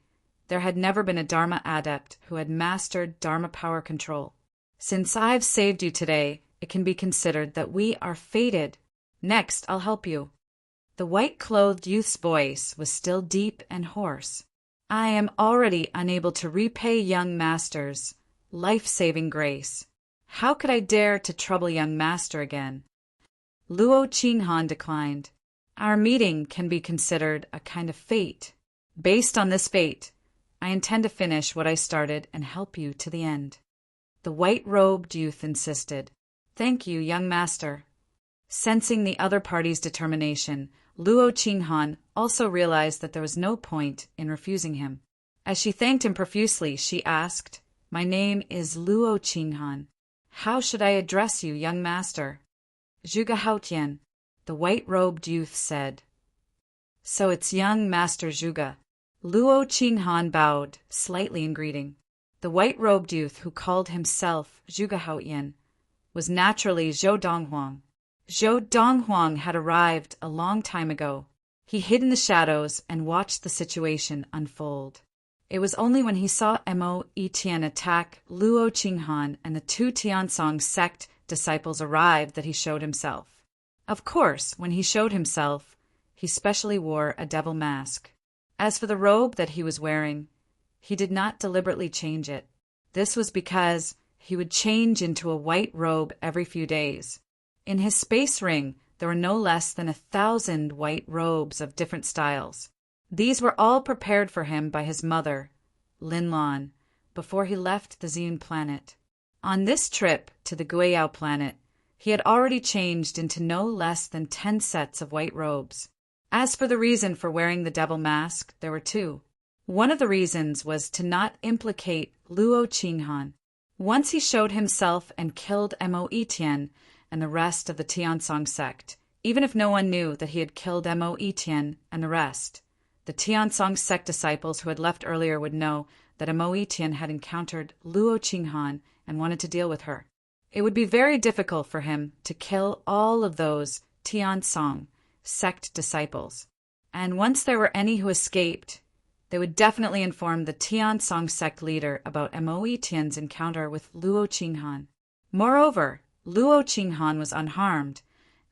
there had never been a Dharma adept who had mastered Dharma power control. Since I've saved you today, it can be considered that we are fated. Next, I'll help you. The white-clothed youth's voice was still deep and hoarse. I am already unable to repay young masters, life-saving grace. How could I dare to trouble young master again? Luo Qinghan declined. Our meeting can be considered a kind of fate. Based on this fate, I intend to finish what I started and help you to the end. The white-robed youth insisted. Thank you, young master. Sensing the other party's determination, Luo Qinghan also realized that there was no point in refusing him. As she thanked him profusely, she asked, My name is Luo Qinghan. How should I address you, young master? Zhuge Haotian, the white-robed youth said. So it's young master Zhuge. Luo Qinghan bowed slightly in greeting. The white-robed youth, who called himself Zhuge Haotian, was naturally Zhou Donghuang. Zhou Donghuang had arrived a long time ago. He hid in the shadows and watched the situation unfold. It was only when he saw Mo Etienne attack Luo Qinghan and the two Tiansong sect disciples arrive that he showed himself. Of course, when he showed himself, he specially wore a devil mask. As for the robe that he was wearing, he did not deliberately change it. This was because he would change into a white robe every few days. In his space ring, there were no less than 1,000 white robes of different styles. These were all prepared for him by his mother, Lin Lan, before he left the Xian planet. On this trip to the Guiyao planet, he had already changed into no less than 10 sets of white robes. As for the reason for wearing the devil mask, there were two. One of the reasons was to not implicate Luo Qinghan. Once he showed himself and killed Mo Etienne and the rest of the Tiansong sect, even if no one knew that he had killed Mo Etienne and the rest. The Tiansong sect disciples who had left earlier would know that Mo Etienne had encountered Luo Qinghan and wanted to deal with her. It would be very difficult for him to kill all of those Tiansong sect disciples. And once there were any who escaped, they would definitely inform the Tiansong sect leader about Mo Etienne's encounter with Luo Qinghan. Moreover, Luo Qinghan was unharmed,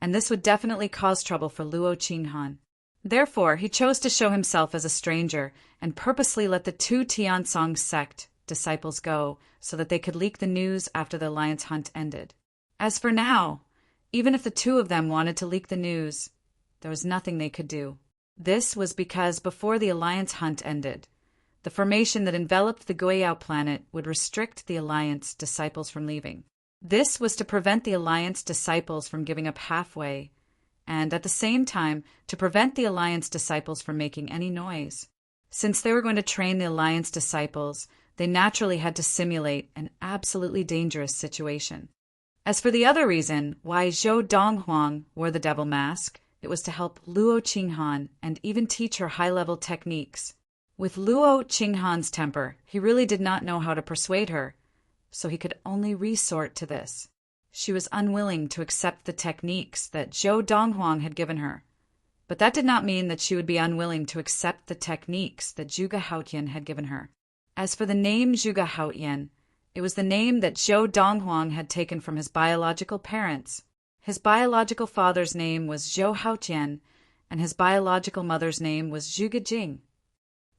and this would definitely cause trouble for Luo Qinghan. Therefore, he chose to show himself as a stranger and purposely let the two Tiansong sect disciples go so that they could leak the news after the alliance hunt ended. As for now, even if the two of them wanted to leak the news, there was nothing they could do. This was because before the alliance hunt ended, the formation that enveloped the Guiyao planet would restrict the alliance disciples from leaving. This was to prevent the alliance disciples from giving up halfway, and at the same time to prevent the alliance disciples from making any noise. Since they were going to train the alliance disciples, they naturally had to simulate an absolutely dangerous situation. As for the other reason why Zhou Donghuang wore the devil mask, it was to help Luo Qinghan and even teach her high-level techniques. With Luo Qinghan's temper, he really did not know how to persuade her, so he could only resort to this. She was unwilling to accept the techniques that Zhou Donghuang had given her, but that did not mean that she would be unwilling to accept the techniques that Zhuge Haotian had given her. As for the name Zhuge Haotian, it was the name that Zhou Donghuang had taken from his biological parents. His biological father's name was Zhou Haotian, and his biological mother's name was Zhuge Jing.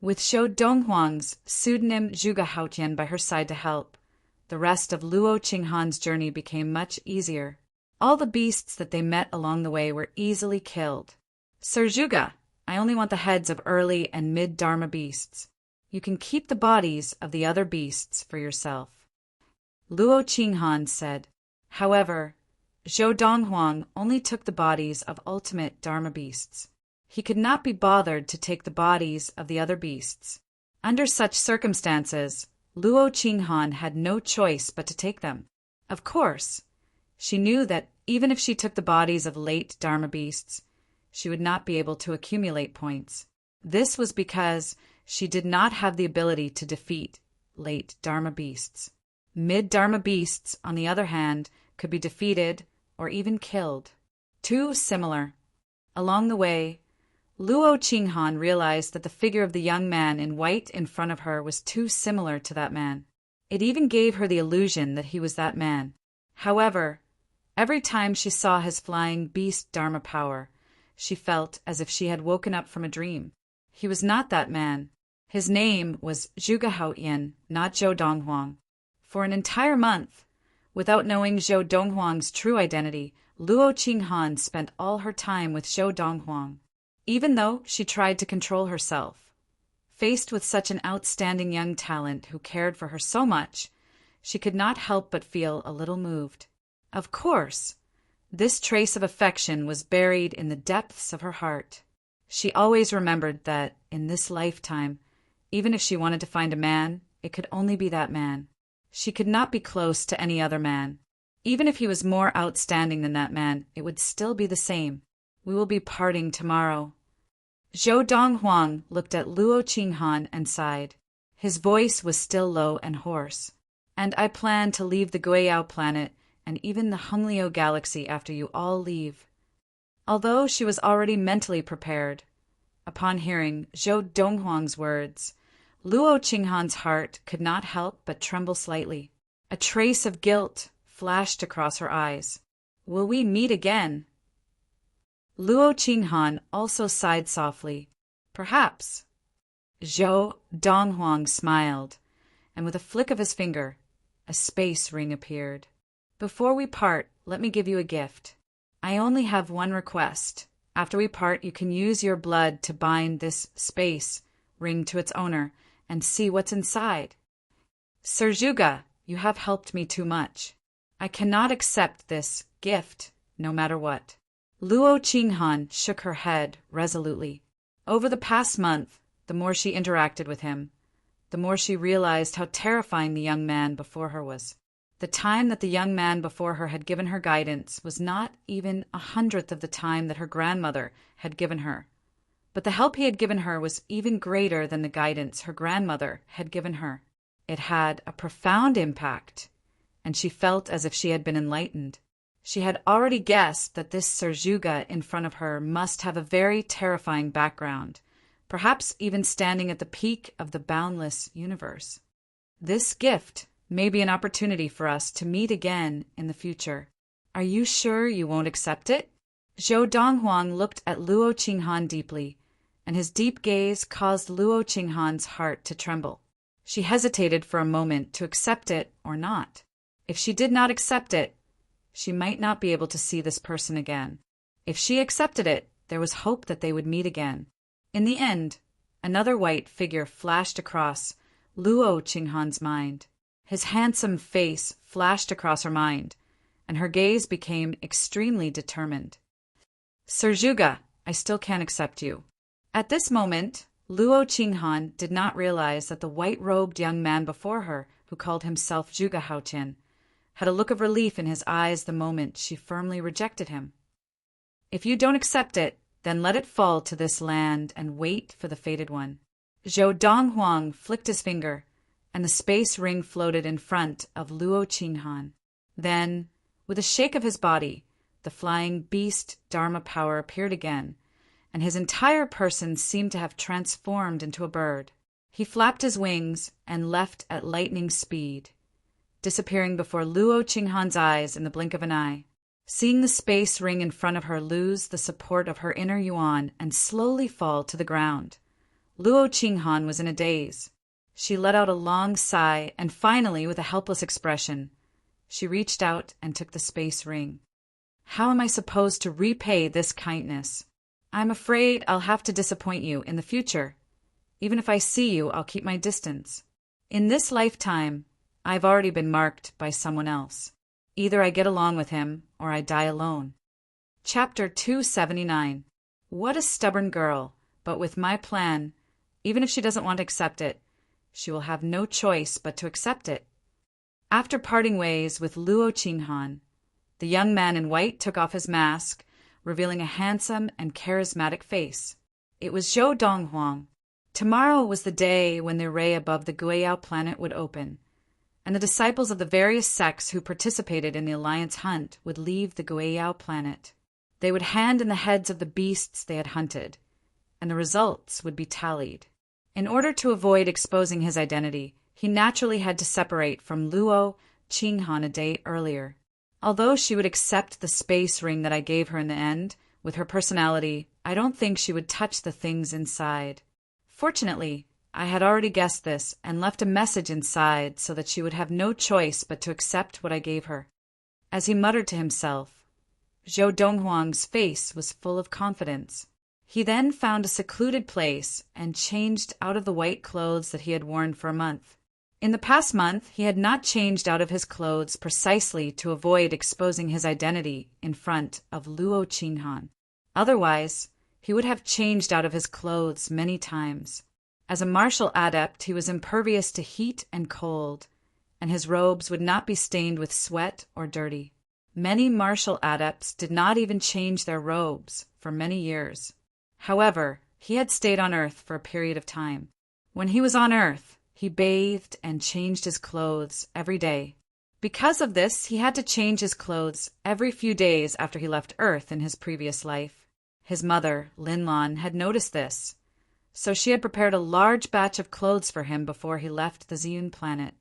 With Zhou Donghuang's pseudonym Zhuge Haotian by her side to help, the rest of Luo Qinghan's journey became much easier. All the beasts that they met along the way were easily killed. Sir Zhuge, I only want the heads of early and mid-Dharma beasts. You can keep the bodies of the other beasts for yourself. Luo Qinghan said. However, Zhou Donghuang only took the bodies of ultimate Dharma beasts. He could not be bothered to take the bodies of the other beasts. Under such circumstances, Luo Qinghan had no choice but to take them. Of course, she knew that even if she took the bodies of late Dharma beasts, she would not be able to accumulate points. This was because she did not have the ability to defeat late Dharma beasts. Mid-Dharma beasts, on the other hand, could be defeated or even killed. Too similar. Along the way, Luo Qinghan realized that the figure of the young man in white in front of her was too similar to that man. It even gave her the illusion that he was that man. However, every time she saw his flying beast Dharma power, she felt as if she had woken up from a dream. He was not that man. His name was Zhuge Haotian, not Zhou Donghuang. For an entire month, without knowing Zhou Donghuang's true identity, Luo Qinghan spent all her time with Zhou Donghuang. Even though she tried to control herself, faced with such an outstanding young talent who cared for her so much, she could not help but feel a little moved. Of course, this trace of affection was buried in the depths of her heart. She always remembered that, in this lifetime, even if she wanted to find a man, it could only be that man. She could not be close to any other man. Even if he was more outstanding than that man, it would still be the same. We will be parting tomorrow. Zhou Donghuang looked at Luo Qinghan and sighed. His voice was still low and hoarse. And I plan to leave the Guiyao planet and even the Honglio galaxy after you all leave. Although she was already mentally prepared, upon hearing Zhou Donghuang's words, Luo Qinghan's heart could not help but tremble slightly. A trace of guilt flashed across her eyes. Will we meet again? Luo Qinghan also sighed softly. Perhaps. Zhou Donghuang smiled, and with a flick of his finger, a space ring appeared. Before we part, let me give you a gift. I only have one request. After we part, you can use your blood to bind this space ring to its owner and see what's inside. Sir Zhuge, you have helped me too much. I cannot accept this gift, no matter what. Luo Qinghan shook her head resolutely. Over the past month, the more she interacted with him, the more she realized how terrifying the young man before her was. The time that the young man before her had given her guidance was not even 100th of the time that her grandmother had given her. But the help he had given her was even greater than the guidance her grandmother had given her. It had a profound impact, and she felt as if she had been enlightened. She had already guessed that this Sir Zhuge in front of her must have a very terrifying background, perhaps even standing at the peak of the boundless universe. This gift may be an opportunity for us to meet again in the future. Are you sure you won't accept it? Zhou Donghuang looked at Luo Qinghan deeply, and his deep gaze caused Luo Qinghan's heart to tremble. She hesitated for a moment to accept it or not. If she did not accept it, she might not be able to see this person again. If she accepted it, there was hope that they would meet again. In the end, another white figure flashed across Luo Qinghan's mind. His handsome face flashed across her mind, and her gaze became extremely determined. Sir Zhuge, I still can't accept you. At this moment, Luo Qinghan did not realize that the white-robed young man before her, who called himself Zhuge Haotian, had a look of relief in his eyes the moment she firmly rejected him. If you don't accept it, then let it fall to this land and wait for the fated one. Zhou Donghuang flicked his finger, and the space ring floated in front of Luo Qinghan. Then, with a shake of his body, the flying beast Dharma power appeared again, and his entire person seemed to have transformed into a bird. He flapped his wings and left at lightning speed, disappearing before Luo Qinghan's eyes in the blink of an eye. Seeing the space ring in front of her lose the support of her inner yuan and slowly fall to the ground, Luo Qinghan was in a daze. She let out a long sigh, and finally, with a helpless expression, she reached out and took the space ring. How am I supposed to repay this kindness? I'm afraid I'll have to disappoint you in the future. Even if I see you, I'll keep my distance. In this lifetime, I've already been marked by someone else. Either I get along with him, or I die alone. Chapter 279. What a stubborn girl, but with my plan, even if she doesn't want to accept it, she will have no choice but to accept it. After parting ways with Luo Qinghan, the young man in white took off his mask, revealing a handsome and charismatic face. It was Zhou Donghuang. Tomorrow was the day when the array above the Guiyao planet would open, and the disciples of the various sects who participated in the Alliance hunt would leave the Guiyao planet. They would hand in the heads of the beasts they had hunted, and the results would be tallied. In order to avoid exposing his identity, he naturally had to separate from Luo Qinghan a day earlier. Although she would accept the space ring that I gave her in the end, with her personality, I don't think she would touch the things inside. Fortunately, I had already guessed this and left a message inside so that she would have no choice but to accept what I gave her. As he muttered to himself, Zhou Donghuang's face was full of confidence. He then found a secluded place and changed out of the white clothes that he had worn for a month. In the past month, he had not changed out of his clothes precisely to avoid exposing his identity in front of Luo Qinghan. Otherwise, he would have changed out of his clothes many times. As a martial adept, he was impervious to heat and cold, and his robes would not be stained with sweat or dirty. Many martial adepts did not even change their robes for many years. However, he had stayed on Earth for a period of time. When he was on Earth, he bathed and changed his clothes every day. Because of this, he had to change his clothes every few days after he left Earth in his previous life. His mother, Linlon, had noticed this, so she had prepared a large batch of clothes for him before he left the Ziyun planet.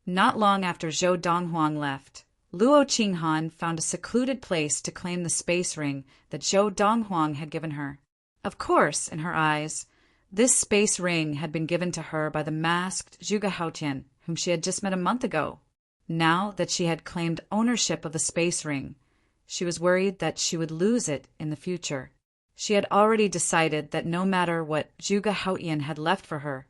Not long after Zhou Donghuang left, Luo Qinghan found a secluded place to claim the space ring that Zhou Donghuang had given her. Of course, in her eyes, this space ring had been given to her by the masked Zhuge Haotian, whom she had just met a month ago. Now that she had claimed ownership of the space ring, she was worried that she would lose it in the future. She had already decided that no matter what Zhuge Haotian had left for her,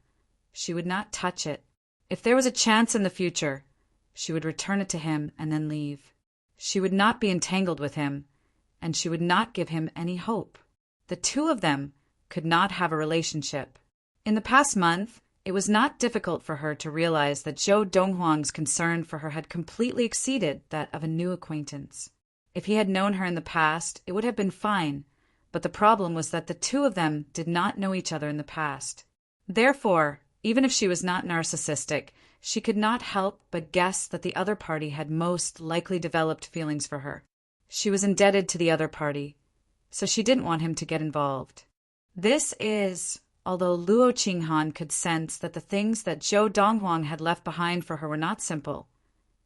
she would not touch it. If there was a chance in the future, she would return it to him and then leave. She would not be entangled with him, and she would not give him any hope. The two of them could not have a relationship. In the past month, it was not difficult for her to realize that Zhou Donghuang's concern for her had completely exceeded that of a new acquaintance. If he had known her in the past, it would have been fine, but the problem was that the two of them did not know each other in the past. Therefore, even if she was not narcissistic, she could not help but guess that the other party had most likely developed feelings for her. She was indebted to the other party, so she didn't want him to get involved. Although Luo Qinghan could sense that the things that Zhou Donghuang had left behind for her were not simple,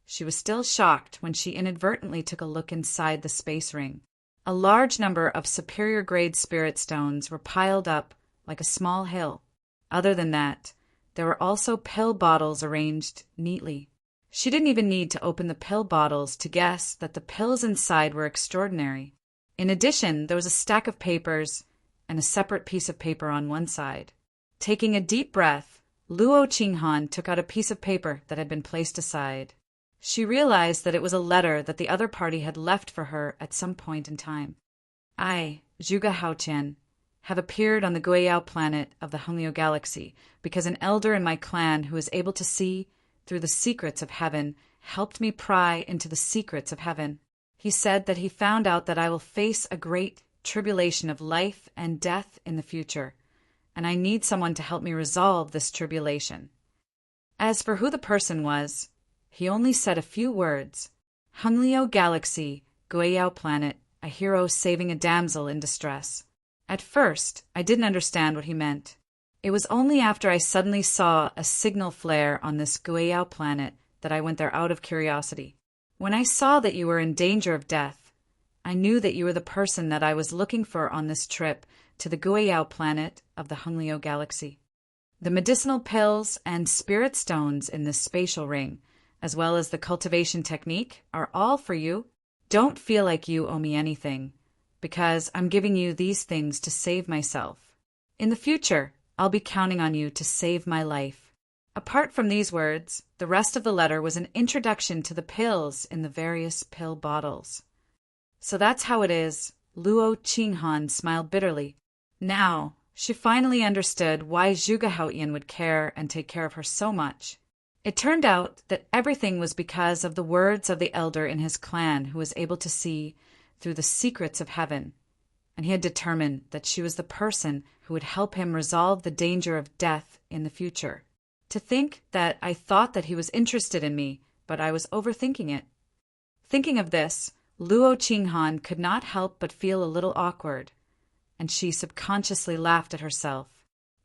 she was still shocked when she inadvertently took a look inside the space ring. A large number of superior-grade spirit stones were piled up like a small hill. Other than that, there were also pill bottles arranged neatly. She didn't even need to open the pill bottles to guess that the pills inside were extraordinary. In addition, there was a stack of papers and a separate piece of paper on one side. Taking a deep breath, Luo Qinghan took out a piece of paper that had been placed aside. She realized that it was a letter that the other party had left for her at some point in time. I, Zhuge Haotian, have appeared on the Guiyao planet of the Honglio Galaxy because an elder in my clan who is able to see through the secrets of heaven helped me pry into the secrets of heaven. He said that he found out that I will face a great tribulation of life and death in the future, and I need someone to help me resolve this tribulation. As for who the person was, he only said a few words. Honglio Galaxy, Guiyao planet, a hero saving a damsel in distress. At first, I didn't understand what he meant. It was only after I suddenly saw a signal flare on this Guiyao planet that I went there out of curiosity. When I saw that you were in danger of death, I knew that you were the person that I was looking for on this trip to the Guiyao planet of the Honglio Galaxy. The medicinal pills and spirit stones in this spatial ring, as well as the cultivation technique, are all for you. Don't feel like you owe me anything, because I'm giving you these things to save myself. In the future, I'll be counting on you to save my life. Apart from these words, the rest of the letter was an introduction to the pills in the various pill bottles. So that's how it is. Luo Qinghan smiled bitterly. Now, she finally understood why Zhuge Haotian would care and take care of her so much. It turned out that everything was because of the words of the elder in his clan who was able to see through the secrets of heaven, and he had determined that she was the person who would help him resolve the danger of death in the future. To think that I thought that he was interested in me, but I was overthinking it. Thinking of this, Luo Qinghan could not help but feel a little awkward, and she subconsciously laughed at herself.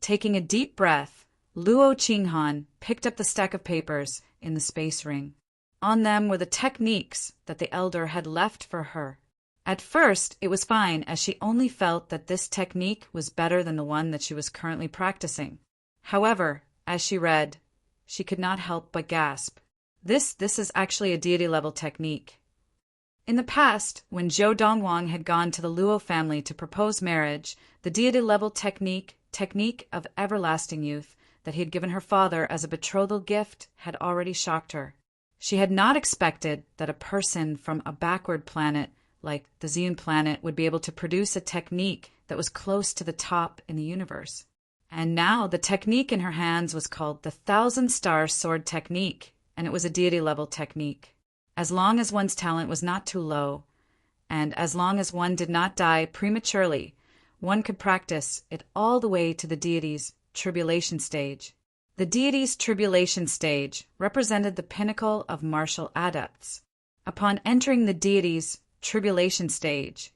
Taking a deep breath, Luo Qinghan picked up the stack of papers in the space ring. On them were the techniques that the elder had left for her. At first, it was fine, as she only felt that this technique was better than the one that she was currently practicing. However, As she read, she could not help but gasp. This is actually a deity-level technique. In the past, when Zhou Donghuang had gone to the Luo family to propose marriage, the deity-level technique of everlasting youth, that he had given her father as a betrothal gift had already shocked her. She had not expected that a person from a backward planet like the Xian planet would be able to produce a technique that was close to the top in the universe. And now the technique in her hands was called the Thousand Star Sword Technique, and it was a deity-level technique. As long as one's talent was not too low, and as long as one did not die prematurely, one could practice it all the way to the deity's tribulation stage. The deity's tribulation stage represented the pinnacle of martial adepts. Upon entering the deity's tribulation stage,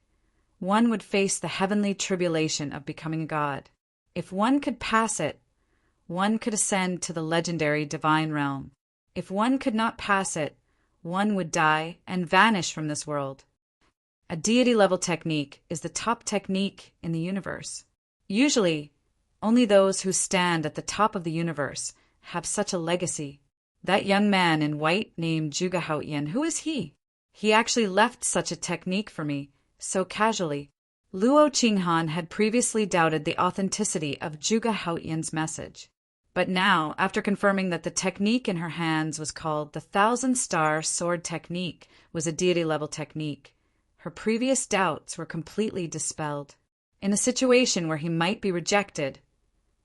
one would face the heavenly tribulation of becoming a god. If one could pass it, one could ascend to the legendary divine realm. If one could not pass it, one would die and vanish from this world. A deity-level technique is the top technique in the universe. Usually, only those who stand at the top of the universe have such a legacy. That young man in white named Zhuge Haoyan, who is he? He actually left such a technique for me, so casually. Luo Qinghan had previously doubted the authenticity of Zhuge Haoyan's message. But now, after confirming that the technique in her hands was called the Thousand Star Sword Technique, was a deity-level technique, her previous doubts were completely dispelled. In a situation where he might be rejected,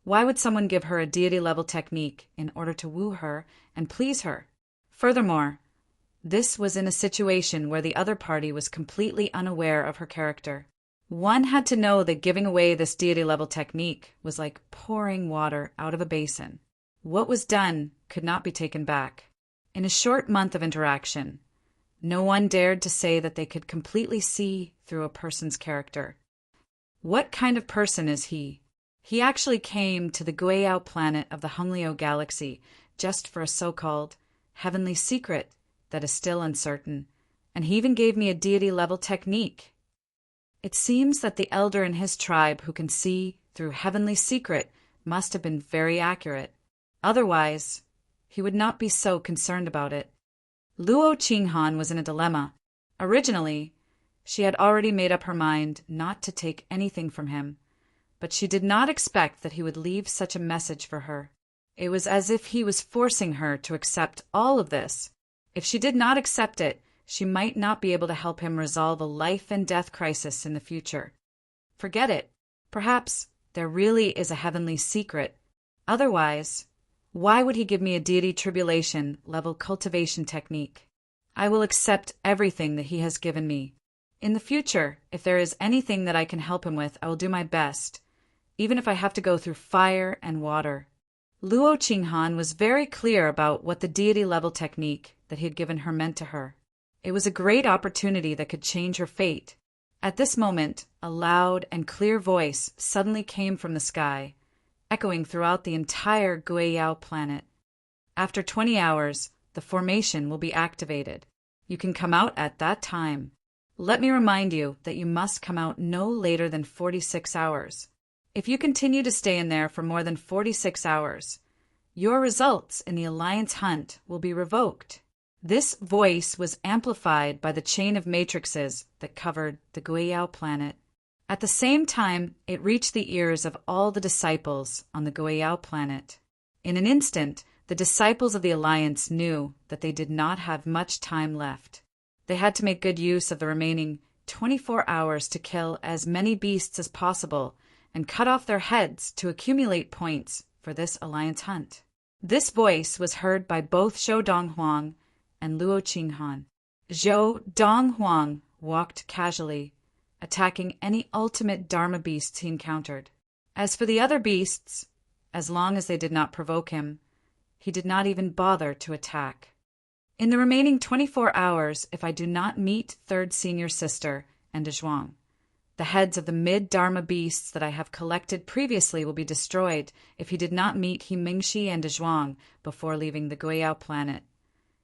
why would someone give her a deity-level technique in order to woo her and please her? Furthermore, this was in a situation where the other party was completely unaware of her character. One had to know that giving away this deity-level technique was like pouring water out of a basin. What was done could not be taken back. In a short month of interaction, no one dared to say that they could completely see through a person's character. What kind of person is he? He actually came to the Guiyao planet of the Honglio galaxy just for a so-called heavenly secret that is still uncertain, and he even gave me a deity-level technique. It seems that the elder in his tribe who can see through heavenly secret must have been very accurate. Otherwise, he would not be so concerned about it. Luo Qinghan was in a dilemma. Originally, she had already made up her mind not to take anything from him, but she did not expect that he would leave such a message for her. It was as if he was forcing her to accept all of this. If she did not accept it, she might not be able to help him resolve a life and death crisis in the future. Forget it. Perhaps there really is a heavenly secret. Otherwise, why would he give me a deity tribulation level cultivation technique? I will accept everything that he has given me. In the future, if there is anything that I can help him with, I will do my best, even if I have to go through fire and water. Luo Qinghan was very clear about what the deity level technique that he had given her meant to her. It was a great opportunity that could change her fate. At this moment, a loud and clear voice suddenly came from the sky, echoing throughout the entire Guiyao planet. After 20 hours, the formation will be activated. You can come out at that time. Let me remind you that you must come out no later than 46 hours. If you continue to stay in there for more than 46 hours, your results in the Alliance hunt will be revoked. This voice was amplified by the chain of matrices that covered the Guiyao planet. At the same time, it reached the ears of all the disciples on the Guiyao planet. In an instant, the disciples of the Alliance knew that they did not have much time left. They had to make good use of the remaining 24 hours to kill as many beasts as possible and cut off their heads to accumulate points for this Alliance hunt. This voice was heard by both Zhou Donghuang and Luo Qinghan. Zhou Donghuang walked casually, attacking any ultimate Dharma beasts he encountered. As for the other beasts, as long as they did not provoke him, he did not even bother to attack. In the remaining 24 hours, if I do not meet Third Senior Sister and Zhuang, the heads of the mid-Dharma beasts that I have collected previously will be destroyed if he did not meet He Mingxi and Zhuang before leaving the Guiyao planet.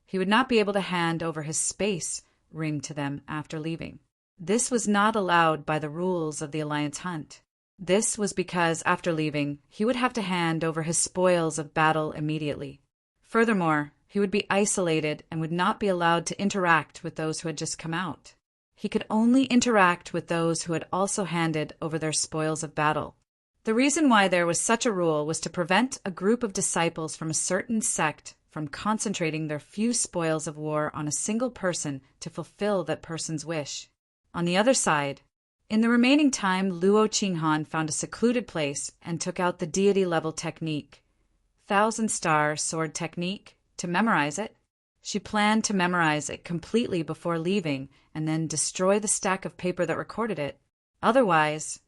He would not be able to hand over his space ring to them after leaving. This was not allowed by the rules of the Alliance hunt. This was because, after leaving, he would have to hand over his spoils of battle immediately. Furthermore, he would be isolated and would not be allowed to interact with those who had just come out. He could only interact with those who had also handed over their spoils of battle. The reason why there was such a rule was to prevent a group of disciples from a certain sect from concentrating their few spoils of war on a single person to fulfill that person's wish. On the other side, in the remaining time, Luo Qinghan found a secluded place and took out the deity-level technique, Thousand-Star Sword Technique, to memorize it. She planned to memorize it completely before leaving and then destroy the stack of paper that recorded it. Otherwise,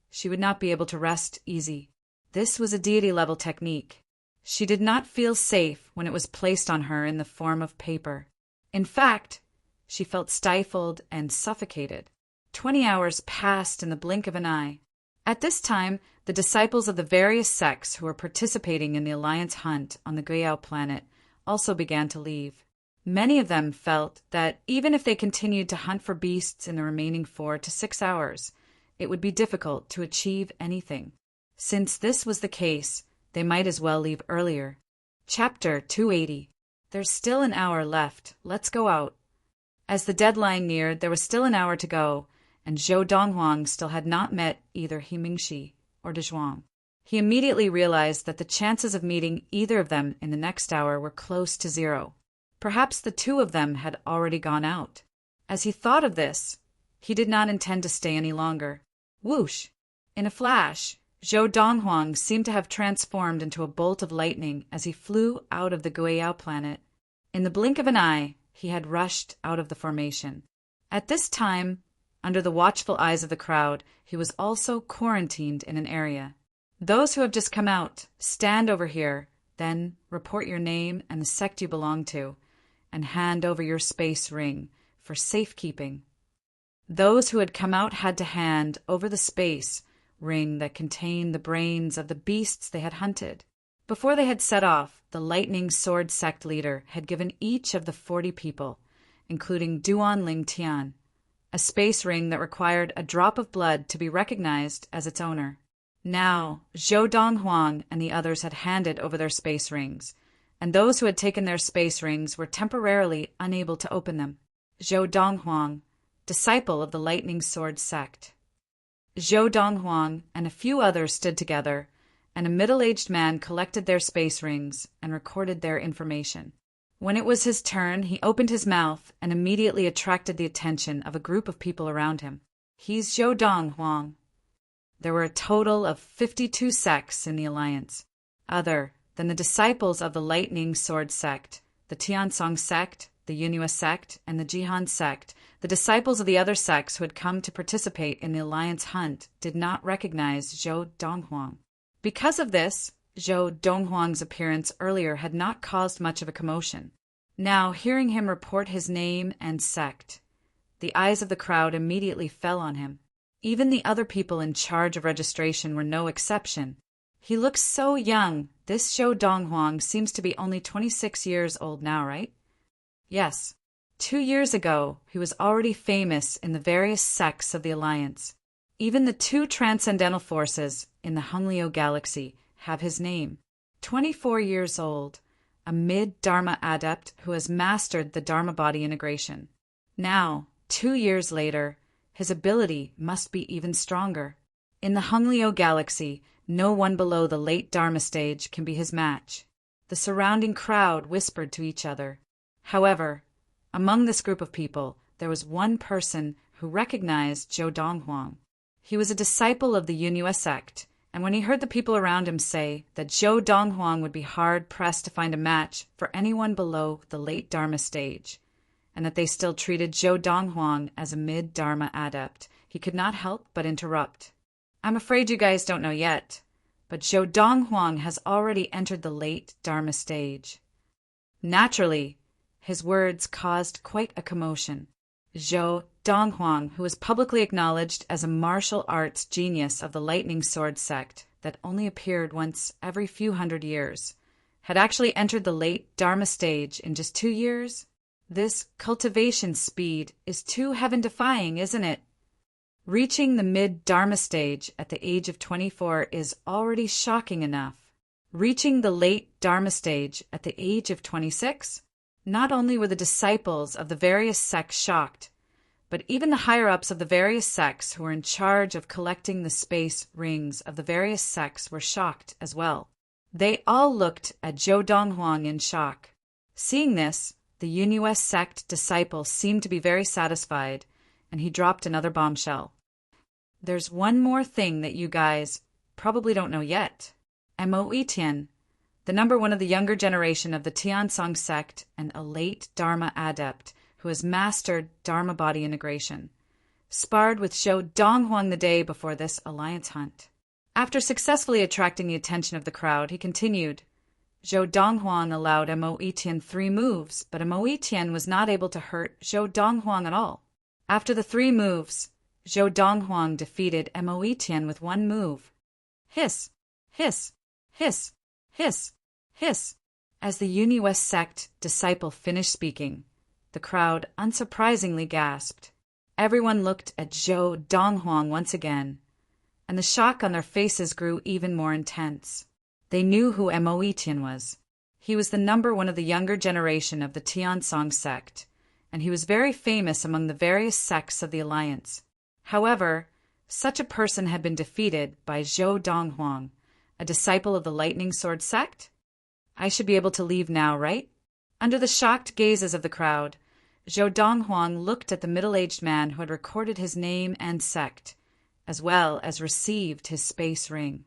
she would not be able to rest easy. This was a deity-level technique. She did not feel safe when it was placed on her in the form of paper. In fact, she felt stifled and suffocated. 20 hours passed in the blink of an eye. At this time, the disciples of the various sects who were participating in the Alliance hunt on the Guiyao planet also began to leave. Many of them felt that even if they continued to hunt for beasts in the remaining 4 to 6 hours, it would be difficult to achieve anything. Since this was the case, they might as well leave earlier. Chapter 280. There's still an hour left. Let's go out. As the deadline neared, there was still an hour to go, and Zhou Donghuang still had not met either He Mingxi or De Zhuang. He immediately realized that the chances of meeting either of them in the next hour were close to 0. Perhaps the two of them had already gone out. As he thought of this, he did not intend to stay any longer. Whoosh! In a flash, Zhou Donghuang seemed to have transformed into a bolt of lightning as he flew out of the Guiyao planet. In the blink of an eye, he had rushed out of the formation. At this time, under the watchful eyes of the crowd, he was also quarantined in an area. Those who have just come out, stand over here, then report your name and the sect you belong to, and hand over your space ring for safekeeping. Those who had come out had to hand over the space ring that contained the brains of the beasts they had hunted. Before they had set off, the Lightning Sword sect leader had given each of the 40 people, including Duan Ling Tian, a space ring that required a drop of blood to be recognized as its owner. Now, Zhou Donghuang and the others had handed over their space rings, and those who had taken their space rings were temporarily unable to open them. Zhou Donghuang, disciple of the Lightning Sword sect. Zhou Donghuang and a few others stood together, and a middle-aged man collected their space rings and recorded their information. When it was his turn, he opened his mouth and immediately attracted the attention of a group of people around him. He's Zhou Donghuang. There were a total of 52 sects in the Alliance, other than the disciples of the Lightning Sword sect, the Tiansong sect, the Yunhua sect, and the Jihan sect. The disciples of the other sects who had come to participate in the Alliance hunt did not recognize Zhou Donghuang. Because of this, Zhou Donghuang's appearance earlier had not caused much of a commotion. Now, hearing him report his name and sect, the eyes of the crowd immediately fell on him. Even the other people in charge of registration were no exception. He looks so young. This Zhou Donghuang seems to be only 26 years old now, right? Yes. 2 years ago, he was already famous in the various sects of the Alliance. Even the 2 transcendental forces in the Honglio galaxy have his name. 24 years old, a mid-Dharma adept who has mastered the Dharma body integration. Now, 2 years later, his ability must be even stronger. In the Honglio galaxy, no one below the late Dharma stage can be his match. The surrounding crowd whispered to each other. However, among this group of people, there was one person who recognized Zhou Donghuang. He was a disciple of the Yunhua sect, and when he heard the people around him say that Zhou Donghuang would be hard-pressed to find a match for anyone below the late Dharma stage, and that they still treated Zhou Donghuang as a mid-Dharma adept, he could not help but interrupt. I'm afraid you guys don't know yet, but Zhou Donghuang has already entered the late Dharma stage. Naturally, his words caused quite a commotion. Zhou Donghuang, who was publicly acknowledged as a martial arts genius of the Lightning Sword sect that only appeared once every few hundred years, had actually entered the late Dharma stage in just 2 years? This cultivation speed is too heaven-defying, isn't it? Reaching the mid-Dharma stage at the age of 24 is already shocking enough. Reaching the late Dharma stage at the age of 26? Not only were the disciples of the various sects shocked, but even the higher-ups of the various sects who were in charge of collecting the space rings of the various sects were shocked as well. They all looked at Zhou Donghuang in shock. Seeing this, the Yunus sect disciple seemed to be very satisfied, and he dropped another bombshell. There's one more thing that you guys probably don't know yet. Mo Tian, the number one of the younger generation of the Tiansong sect and a late Dharma adept who has mastered Dharma body integration, sparred with Zhou Donghuang the day before this alliance hunt. After successfully attracting the attention of the crowd, he continued. Zhou Donghuang allowed Mo Tian 3 moves, but Mo Tian was not able to hurt Zhou Donghuang at all. After the 3 moves, Zhou Donghuang defeated Mo Tian with 1 move. Hiss, hiss, hiss, hiss, hiss. As the Yunus sect disciple finished speaking, the crowd unsurprisingly gasped. Everyone looked at Zhou Donghuang once again, and the shock on their faces grew even more intense. They knew who Mo Tian was. He was the number one of the younger generation of the Tiansong sect, and he was very famous among the various sects of the alliance. However, such a person had been defeated by Zhou Donghuang, a disciple of the Lightning Sword sect? I should be able to leave now, right? Under the shocked gazes of the crowd, Zhou Donghuang looked at the middle-aged man who had recorded his name and sect, as well as received his space ring.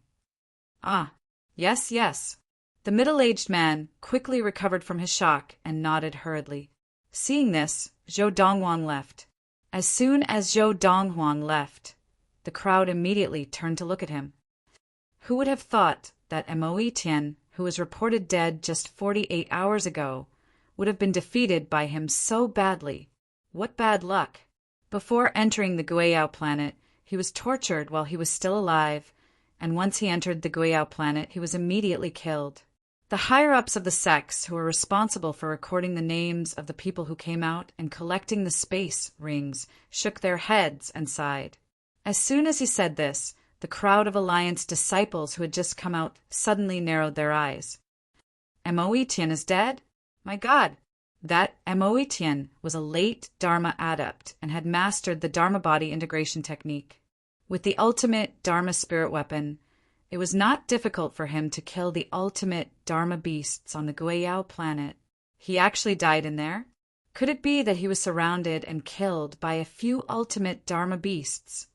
Ah, yes, yes. The middle-aged man quickly recovered from his shock and nodded hurriedly. Seeing this, Zhou Donghuang left. As soon as Zhou Donghuang left, the crowd immediately turned to look at him. Who would have thought that Mo Tian, who was reported dead just 48 hours ago, would have been defeated by him so badly? What bad luck! Before entering the Guiyao planet, he was tortured while he was still alive, and once he entered the Guiyao planet, he was immediately killed. The higher-ups of the sects who were responsible for recording the names of the people who came out and collecting the space rings shook their heads and sighed. As soon as he said this, the crowd of Alliance disciples who had just come out suddenly narrowed their eyes. Mo Tian is dead? My God! That Mo Tian was a late Dharma adept and had mastered the Dharma body integration technique. With the ultimate Dharma spirit weapon, it was not difficult for him to kill the ultimate Dharma beasts on the Guiyao planet. He actually died in there? Could it be that he was surrounded and killed by a few ultimate Dharma beasts?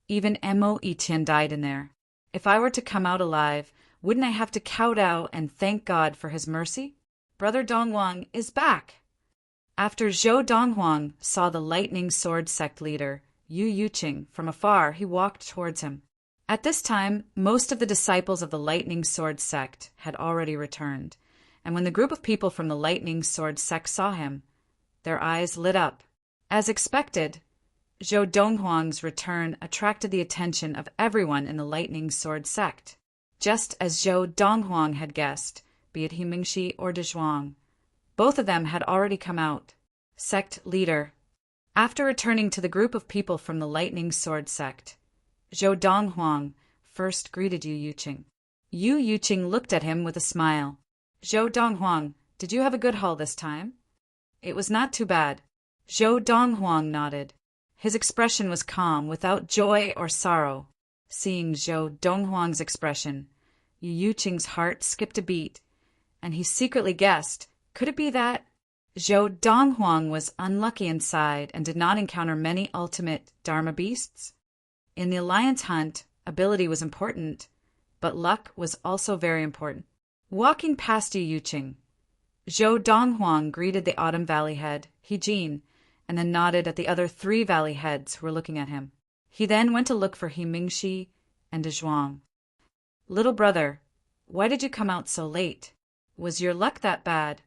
Even Mo Tian died in there. If I were to come out alive, wouldn't I have to kowtow and thank God for his mercy? Brother Donghuang is back! After Zhou Donghuang saw the Lightning Sword sect leader, Yu Yuqing, from afar, he walked towards him. At this time, most of the disciples of the Lightning Sword sect had already returned, and when the group of people from the Lightning Sword sect saw him, their eyes lit up. As expected, Zhou Donghuang's return attracted the attention of everyone in the Lightning Sword sect. Just as Zhou Donghuang had guessed, be it Himingshi or Dezhuang, both of them had already come out. Sect leader. After returning to the group of people from the Lightning Sword sect, Zhou Donghuang first greeted Yu Yuqing. Yu Yuqing looked at him with a smile. Zhou Donghuang, did you have a good haul this time? It was not too bad. Zhou Donghuang nodded. His expression was calm, without joy or sorrow. Seeing Zhou Donghuang's expression, Yu Yuqing's heart skipped a beat, and he secretly guessed, could it be that Zhou Donghuang was unlucky inside and did not encounter many ultimate Dharma beasts? In the alliance hunt, ability was important, but luck was also very important. Walking past Yu Yuqing, Zhou Donghuang greeted the Autumn Valley head, Hijin, and then nodded at the other 3 valley heads who were looking at him. He then went to look for Himingshi and Dezhuang. Little brother, why did you come out so late? Was your luck that bad?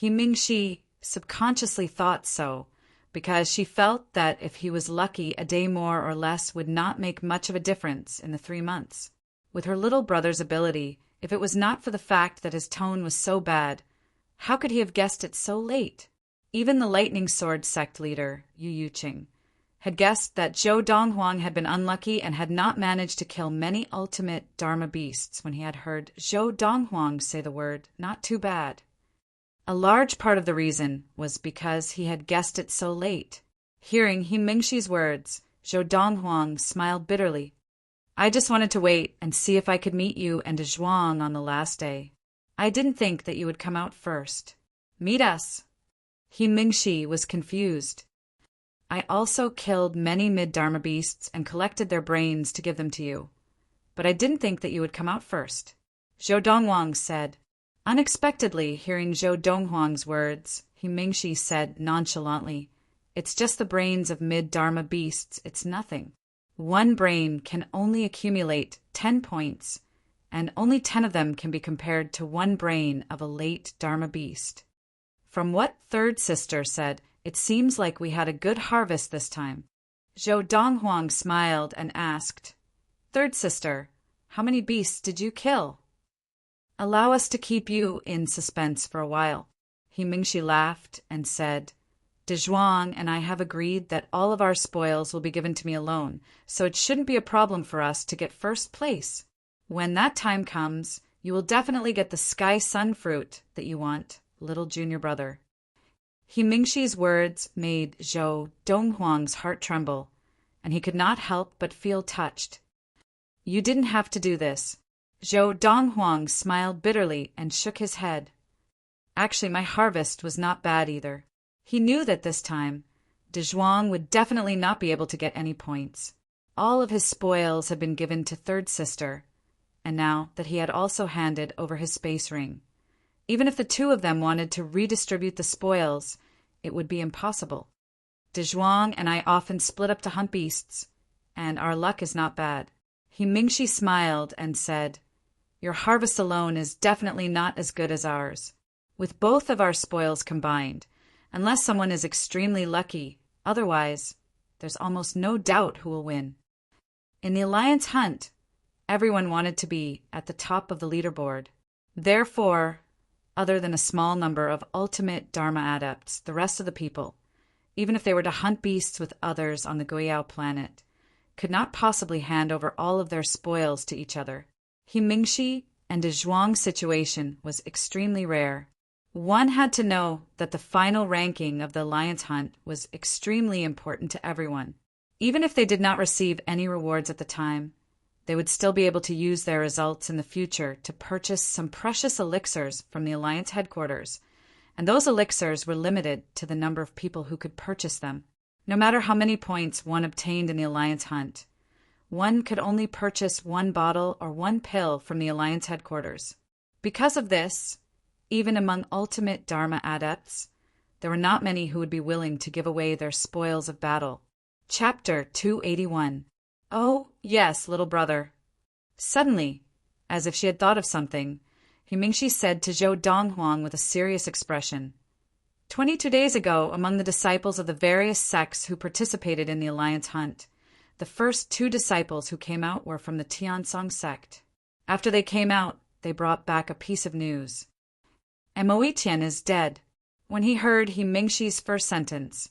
Himingshi subconsciously thought so, because she felt that if he was lucky, a day more or less would not make much of a difference in the 3 months. With her little brother's ability, if it was not for the fact that his tone was so bad, how could he have guessed it so late? Even the Lightning Sword sect leader, Yu Yuqing, had guessed that Zhou Donghuang had been unlucky and had not managed to kill many ultimate Dharma beasts when he had heard Zhou Donghuang say the word, "Not too bad." A large part of the reason was because he had guessed it so late. Hearing He Mingxi's words, Zhou Donghuang smiled bitterly. "I just wanted to wait and see if I could meet you and Zhuang on the last day. I didn't think that you would come out first. Meet us." He Mingxi was confused. "I also killed many mid-Dharma beasts and collected their brains to give them to you. But I didn't think that you would come out first," Zhou Donghuang said. Unexpectedly, hearing Zhou Donghuang's words, He Mingxi said nonchalantly, "It's just the brains of mid-Dharma beasts, it's nothing. One brain can only accumulate 10 points, and only 10 of them can be compared to one brain of a late Dharma beast." From what third sister said, "It seems like we had a good harvest this time." Zhou Donghuang smiled and asked, "Third sister, how many beasts did you kill?" "Allow us to keep you in suspense for a while." He Mingxi laughed and said, "Zhuang and I have agreed that all of our spoils will be given to me alone, so it shouldn't be a problem for us to get first place. When that time comes, you will definitely get the sky sun fruit that you want, little junior brother." He Mingxi's words made Zhou Donghuang's heart tremble, and he could not help but feel touched. "You didn't have to do this." Zhou Donghuang smiled bitterly and shook his head. "Actually, my harvest was not bad either." He knew that this time, Zhuang would definitely not be able to get any points. All of his spoils had been given to third sister, and now that he had also handed over his space ring. Even if the two of them wanted to redistribute the spoils, it would be impossible. Zhuang and I often split up to hunt beasts, and our luck is not bad. He Mingxi smiled and said, "Your harvest alone is definitely not as good as ours. With both of our spoils combined, unless someone is extremely lucky, otherwise, there's almost no doubt who will win." In the alliance hunt, everyone wanted to be at the top of the leaderboard. Therefore, other than a small number of ultimate Dharma adepts, the rest of the people, even if they were to hunt beasts with others on the Guiyao planet, could not possibly hand over all of their spoils to each other. He Mingxi and Zhuang's situation was extremely rare. One had to know that the final ranking of the alliance hunt was extremely important to everyone. Even if they did not receive any rewards at the time, they would still be able to use their results in the future to purchase some precious elixirs from the alliance headquarters, and those elixirs were limited to the number of people who could purchase them. No matter how many points one obtained in the alliance hunt, one could only purchase one bottle or one pill from the alliance headquarters. Because of this, even among ultimate Dharma adepts, there were not many who would be willing to give away their spoils of battle. Chapter 281. "Oh, yes, little brother." Suddenly, as if she had thought of something, He Mingxi said to Zhou Donghuang with a serious expression, 22 days ago, among the disciples of the various sects who participated in the alliance hunt, the first 2 disciples who came out were from the Tiansong sect. After they came out, they brought back a piece of news. Mo Tian is dead. When he heard He Mingxi's first sentence,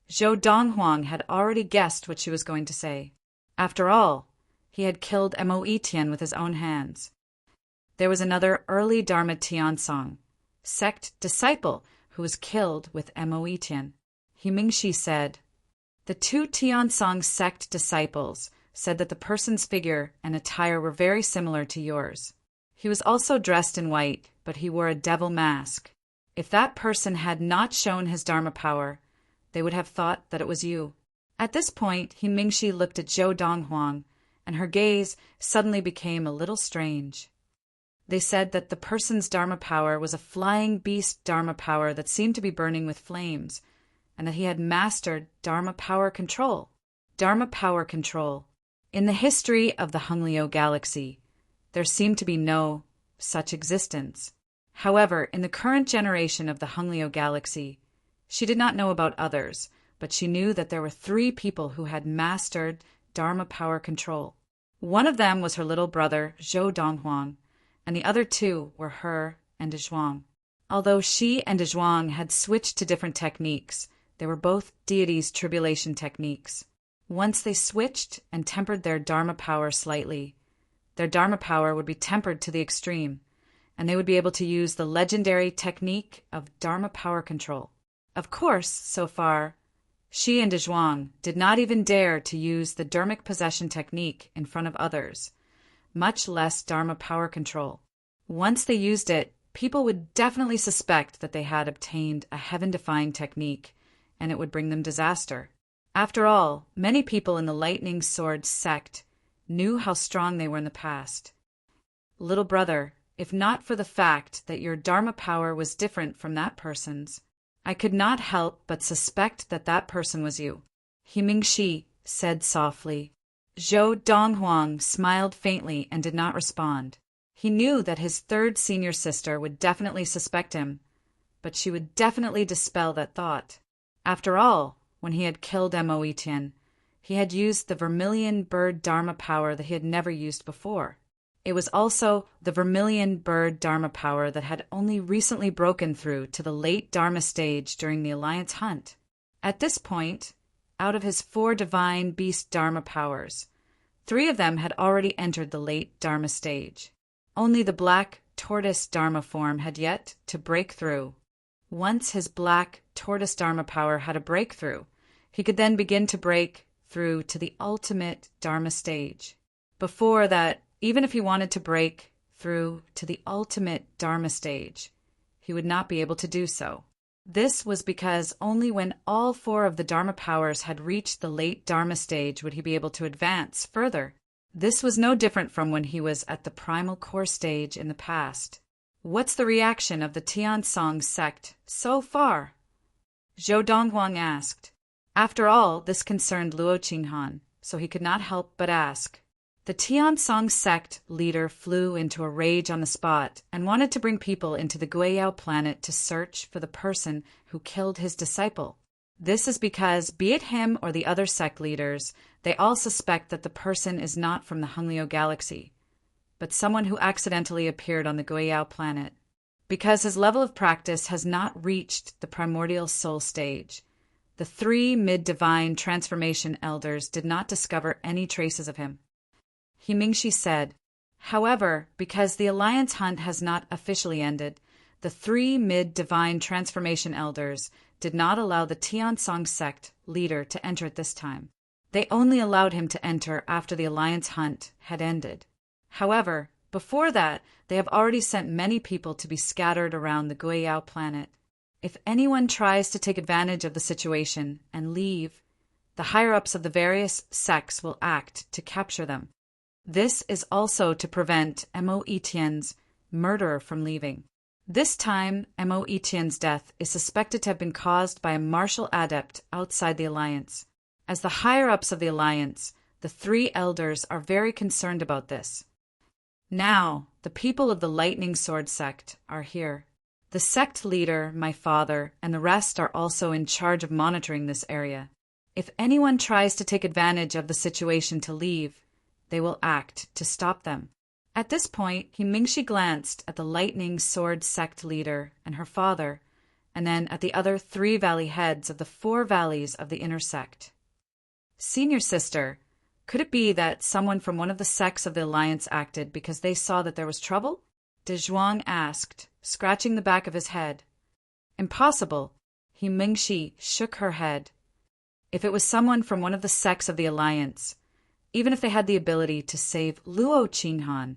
Zhou Donghuang had already guessed what she was going to say. After all, he had killed Mo Tian with his own hands. There was another early Dharma Tiansong sect disciple who was killed with Mo Tian. He Mingxi said, "The 2 Tiansong sect disciples said that the person's figure and attire were very similar to yours. He was also dressed in white, but he wore a devil mask. If that person had not shown his Dharma power, they would have thought that it was you." At this point, He Mingxi looked at Zhou Donghuang, and her gaze suddenly became a little strange. They said that the person's Dharma power was a flying beast Dharma power that seemed to be burning with flames, and that he had mastered Dharma power control. Dharma power control. In the history of the Honglio galaxy, there seemed to be no such existence. However, in the current generation of the Honglio galaxy, she did not know about others, but she knew that there were 3 people who had mastered Dharma power control. One of them was her little brother, Zhou Donghuang, and the other 2 were her and Zhuang. Although she and Zhuang had switched to different techniques, they were both deities' tribulation techniques. Once they switched and tempered their Dharma power slightly, their Dharma power would be tempered to the extreme, and they would be able to use the legendary technique of Dharma power control. Of course, so far, Shi and Dezhuang did not even dare to use the Dharmic possession technique in front of others, much less Dharma power control. Once they used it, people would definitely suspect that they had obtained a heaven-defying technique, and it would bring them disaster. After all, many people in the Lightning Sword sect knew how strong they were in the past. Little brother, if not for the fact that your Dharma power was different from that person's, I could not help but suspect that that person was you, He Mingxi said softly. Zhou Donghuang smiled faintly and did not respond. He knew that his third senior sister would definitely suspect him, but she would definitely dispel that thought. After all, when he had killed Mo Etienne, he had used the vermilion bird Dharma power that he had never used before. It was also the vermilion bird Dharma power that had only recently broken through to the late Dharma stage during the Alliance hunt. At this point, out of his 4 divine beast Dharma powers, 3 of them had already entered the late Dharma stage. Only the black tortoise Dharma form had yet to break through. Once his black tortoise Dharma power had a breakthrough, he could then begin to break through to the ultimate Dharma stage. Before that, even if he wanted to break through to the ultimate Dharma stage, he would not be able to do so. This was because only when all 4 of the Dharma powers had reached the late Dharma stage would he be able to advance further. This was no different from when he was at the primal core stage in the past. What's the reaction of the Tiansong sect so far? Zhou Donghuang asked. After all, this concerned Luo Qinghan, so he could not help but ask. The Tiansong sect leader flew into a rage on the spot and wanted to bring people into the Guiyao planet to search for the person who killed his disciple. This is because, be it him or the other sect leaders, they all suspect that the person is not from the Hungliu galaxy, but someone who accidentally appeared on the Guiyao planet. Because his level of practice has not reached the primordial soul stage, the 3 mid-divine transformation elders did not discover any traces of him. He Mingxi said, however, because the Alliance hunt has not officially ended, the 3 mid-divine transformation elders did not allow the Tiansong sect leader to enter at this time. They only allowed him to enter after the Alliance hunt had ended. However, before that, they have already sent many people to be scattered around the Guiyao planet. If anyone tries to take advantage of the situation and leave, the higher-ups of the various sects will act to capture them. This is also to prevent Mo Etienne's murderer from leaving. This time, Mo Etienne's death is suspected to have been caused by a martial adept outside the Alliance. As the higher-ups of the Alliance, the 3 elders are very concerned about this. Now, the people of the Lightning Sword sect are here. The sect leader, my father, and the rest are also in charge of monitoring this area. If anyone tries to take advantage of the situation to leave, they will act to stop them. At this point, He Mingxi glanced at the Lightning Sword sect leader and her father, and then at the other 3 valley heads of the 4 valleys of the inner sect. Senior sister, could it be that someone from one of the sects of the Alliance acted because they saw that there was trouble? Dezhuang asked, scratching the back of his head. Impossible. He Mingxi shook her head. If it was someone from one of the sects of the Alliance, even if they had the ability to save Luo Qinghan,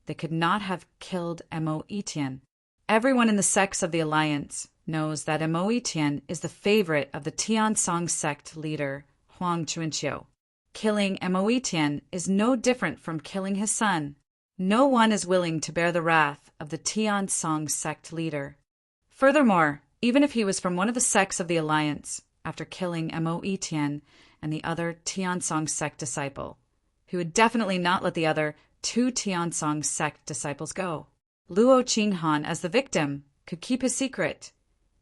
they could not have killed Mo Etienne. Everyone in the sects of the Alliance knows that Mo Etienne is the favorite of the Tiansong sect leader, Huang Chuanqiu. Killing Mo Etienne is no different from killing his son. No one is willing to bear the wrath of the Tiansong sect leader. Furthermore, even if he was from one of the sects of the Alliance, after killing Mo Etienne and the other Tiansong sect disciple, he would definitely not let the other 2 Tiansong sect disciples go. Luo Qinghan, as the victim, could keep his secret,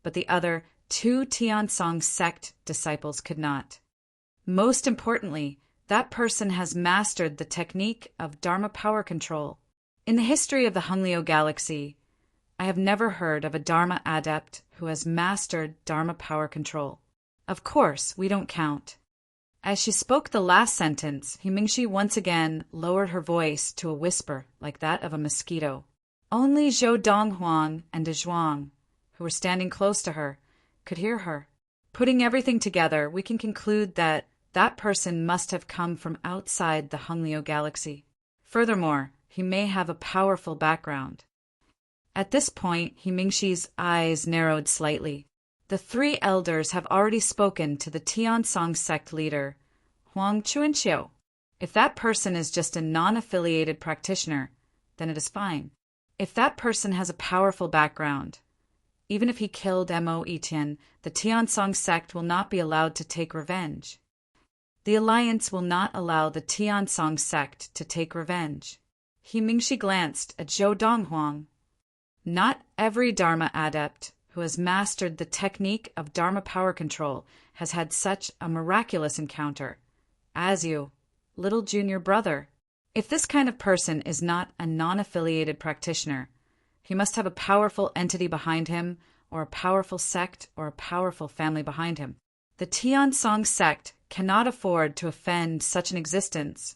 but the other 2 Tiansong sect disciples could not. Most importantly, that person has mastered the technique of Dharma power control. In the history of the Hungliu galaxy, I have never heard of a Dharma adept who has mastered Dharma power control. Of course, we don't count. As she spoke the last sentence, Mingxi once again lowered her voice to a whisper like that of a mosquito. Only Zhou Donghuang and De Zhuang, who were standing close to her, could hear her. Putting everything together, we can conclude that that person must have come from outside the Honglio galaxy. Furthermore, he may have a powerful background. At this point, Mingxi's eyes narrowed slightly. The three elders have already spoken to the Tiansong sect leader, Huang Chuanqiu. If that person is just a non-affiliated practitioner, then it is fine. If that person has a powerful background, even if he killed Mo Etian, the Tiansong sect will not be allowed to take revenge. The alliance will not allow the Tiansong sect to take revenge. Mingxi glanced at Zhou Donghuang. Not every Dharma adept who has mastered the technique of Dharma power control has had such a miraculous encounter as you, little junior brother. If this kind of person is not a non-affiliated practitioner, he must have a powerful entity behind him, or a powerful sect, or a powerful family behind him. The Tiansong sect cannot afford to offend such an existence,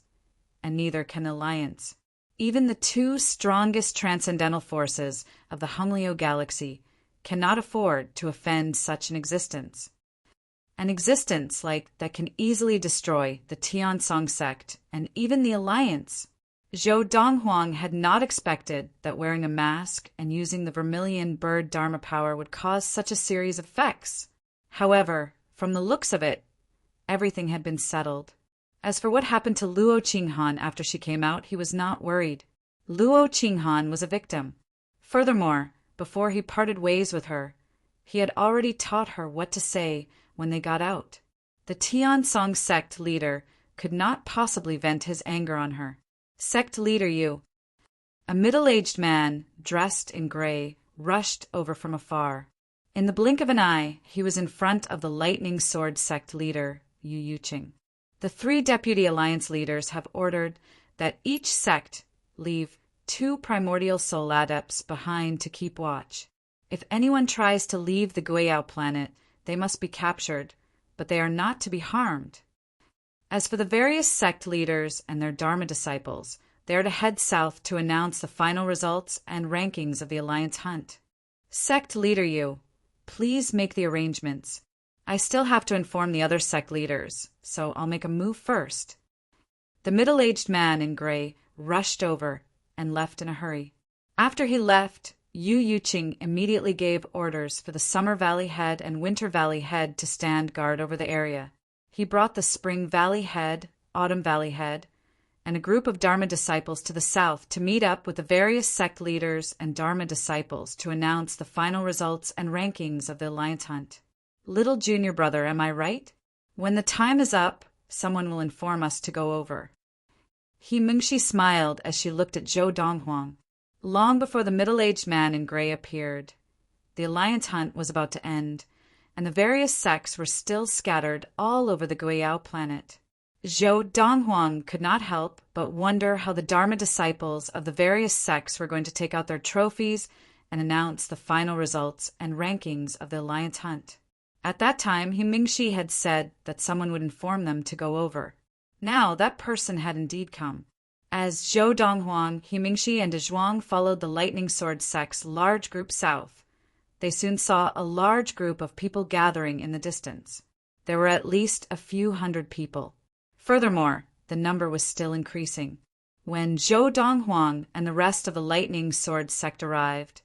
and neither can the alliance. Even the two strongest transcendental forces of the Honglio galaxy cannot afford to offend such an existence. An existence like that can easily destroy the Tiansong sect and even the alliance. Zhou Donghuang had not expected that wearing a mask and using the vermilion bird Dharma power would cause such a series of effects. However, from the looks of it, everything had been settled. As for what happened to Luo Qinghan after she came out, he was not worried. Luo Qinghan was a victim. Furthermore, before he parted ways with her, he had already taught her what to say when they got out. The Tiansong sect leader could not possibly vent his anger on her. Sect leader Yu. A middle-aged man, dressed in gray, rushed over from afar. In the blink of an eye, he was in front of the Lightning Sword sect leader, Yu Yuqing. The three deputy alliance leaders have ordered that each sect leave 2 primordial soul adepts behind to keep watch. If anyone tries to leave the Guiyao planet, they must be captured, but they are not to be harmed. As for the various sect leaders and their Dharma disciples, they are to head south to announce the final results and rankings of the alliance hunt. Sect leader Yu, please make the arrangements. I still have to inform the other sect leaders, so I'll make a move first. The middle-aged man in gray rushed over and left in a hurry. After he left, Yu Yuqing immediately gave orders for the Summer Valley Head and Winter Valley Head to stand guard over the area. He brought the Spring Valley Head, Autumn Valley Head, and a group of Dharma disciples to the south to meet up with the various sect leaders and Dharma disciples to announce the final results and rankings of the alliance hunt. Little junior brother, am I right? When the time is up, someone will inform us to go over. Mingxi smiled as she looked at Zhou Donghuang. Long before the middle-aged man in gray appeared, the alliance hunt was about to end, and the various sects were still scattered all over the Guiyao planet. Zhou Donghuang could not help but wonder how the Dharma disciples of the various sects were going to take out their trophies and announce the final results and rankings of the alliance hunt. At that time, Mingxi had said that someone would inform them to go over. Now that person had indeed come. As Zhou Donghuang, Mingxi, and De Zhuang followed the Lightning Sword sect's large group south, they soon saw a large group of people gathering in the distance. There were at least a few hundred people. Furthermore, the number was still increasing. When Zhou Donghuang and the rest of the Lightning Sword sect arrived,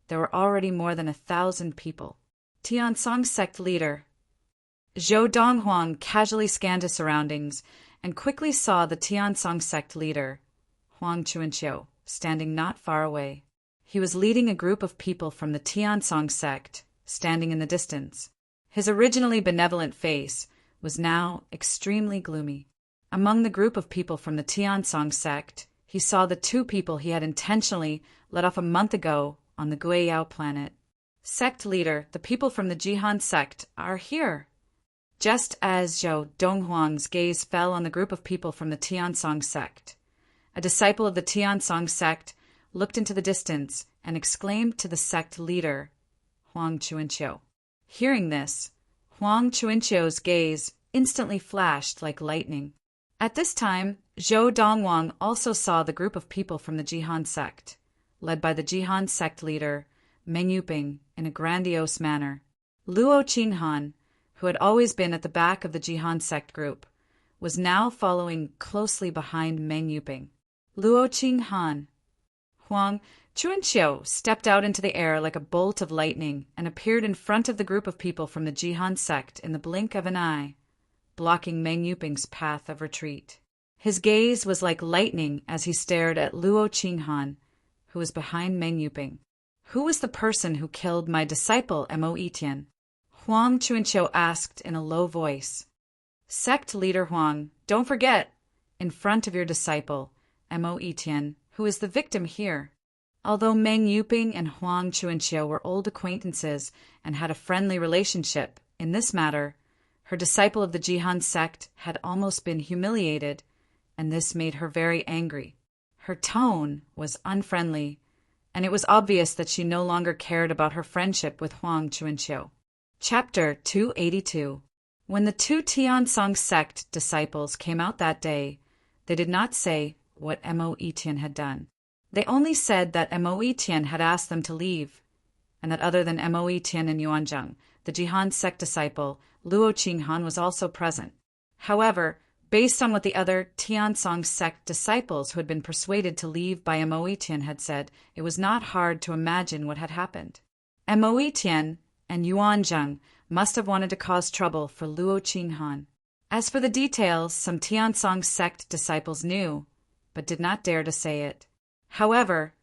there were already more than 1,000 people. Tiansong sect leader Zhou Donghuang casually scanned his surroundings and quickly saw the Tiansong sect leader, Huang Chuanqiu, standing not far away. He was leading a group of people from the Tiansong sect, standing in the distance. His originally benevolent face was now extremely gloomy. Among the group of people from the Tiansong sect, he saw the 2 people he had intentionally let off a month ago on the Guiyao planet. Sect leader, the people from the Jihan sect are here. Just as Zhou Donghuang's gaze fell on the group of people from the Tiansong sect, a disciple of the Tiansong sect looked into the distance and exclaimed to the sect leader, Huang Chuanqiu. Hearing this, Huang Chuanqiu's gaze instantly flashed like lightning. At this time, Zhou Dongwang also saw the group of people from the Jihan sect, led by the Jihan sect leader, Meng Yuping, in a grandiose manner. Luo Qinghan, who had always been at the back of the Jihan sect group, was now following closely behind Meng Yuping. Luo Qinghan. Huang Chuanqiu stepped out into the air like a bolt of lightning and appeared in front of the group of people from the Jihan sect in the blink of an eye, blocking Meng Yuping's path of retreat. His gaze was like lightning as he stared at Luo Qinghan, who was behind Meng Yuping. "Who was the person who killed my disciple Mo Etian?" Huang Chuanqiu asked in a low voice. "Sect leader Huang, don't forget, in front of your disciple, Mo Etian, who is the victim here." Although Meng Yuping and Huang Chuanqiu were old acquaintances and had a friendly relationship, in this matter, her disciple of the Jihan sect had almost been humiliated, and this made her very angry. Her tone was unfriendly, and it was obvious that she no longer cared about her friendship with Huang Chuanqiu. Chapter 282. When the two Tiansong sect disciples came out that day, they did not say what Mo Etian had done. They only said that Mo Etian had asked them to leave, and that other than Mo Etian and Yuanzhang, the Jihan sect disciple, Luo Qinghan was also present. However, based on what the other Tiansong sect disciples who had been persuaded to leave by Mo Etian had said, it was not hard to imagine what had happened. Mo Etian and Yuanzhang must have wanted to cause trouble for Luo Qinghan. As for the details, some Tiansong sect disciples knew, but did not dare to say it. However,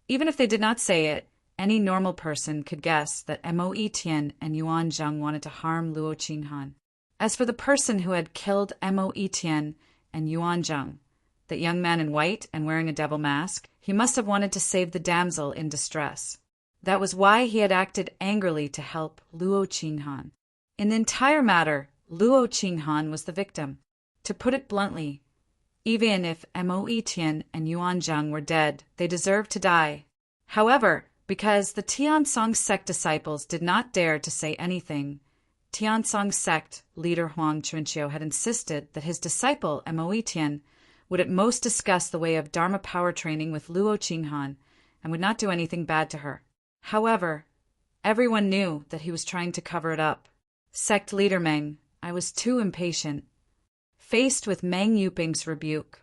even if they did not say it, any normal person could guess that Mo Etian and Yuanzhang wanted to harm Luo Qinghan. As for the person who had killed Mo Etian and Yuanzhang, that young man in white and wearing a devil mask, he must have wanted to save the damsel in distress. That was why he had acted angrily to help Luo Qinghan. In the entire matter, Luo Qinghan was the victim. To put it bluntly, even if Mo Etian and Yuanzhang were dead, they deserved to die. However, because the Tiansong sect disciples did not dare to say anything, Tiansong sect leader Huang Chuanqiu had insisted that his disciple Mo Etian would at most discuss the way of Dharma power training with Luo Qinghan and would not do anything bad to her. However, everyone knew that he was trying to cover it up. Sect leader Meng, I was too impatient. Faced with Meng Yuping's rebuke,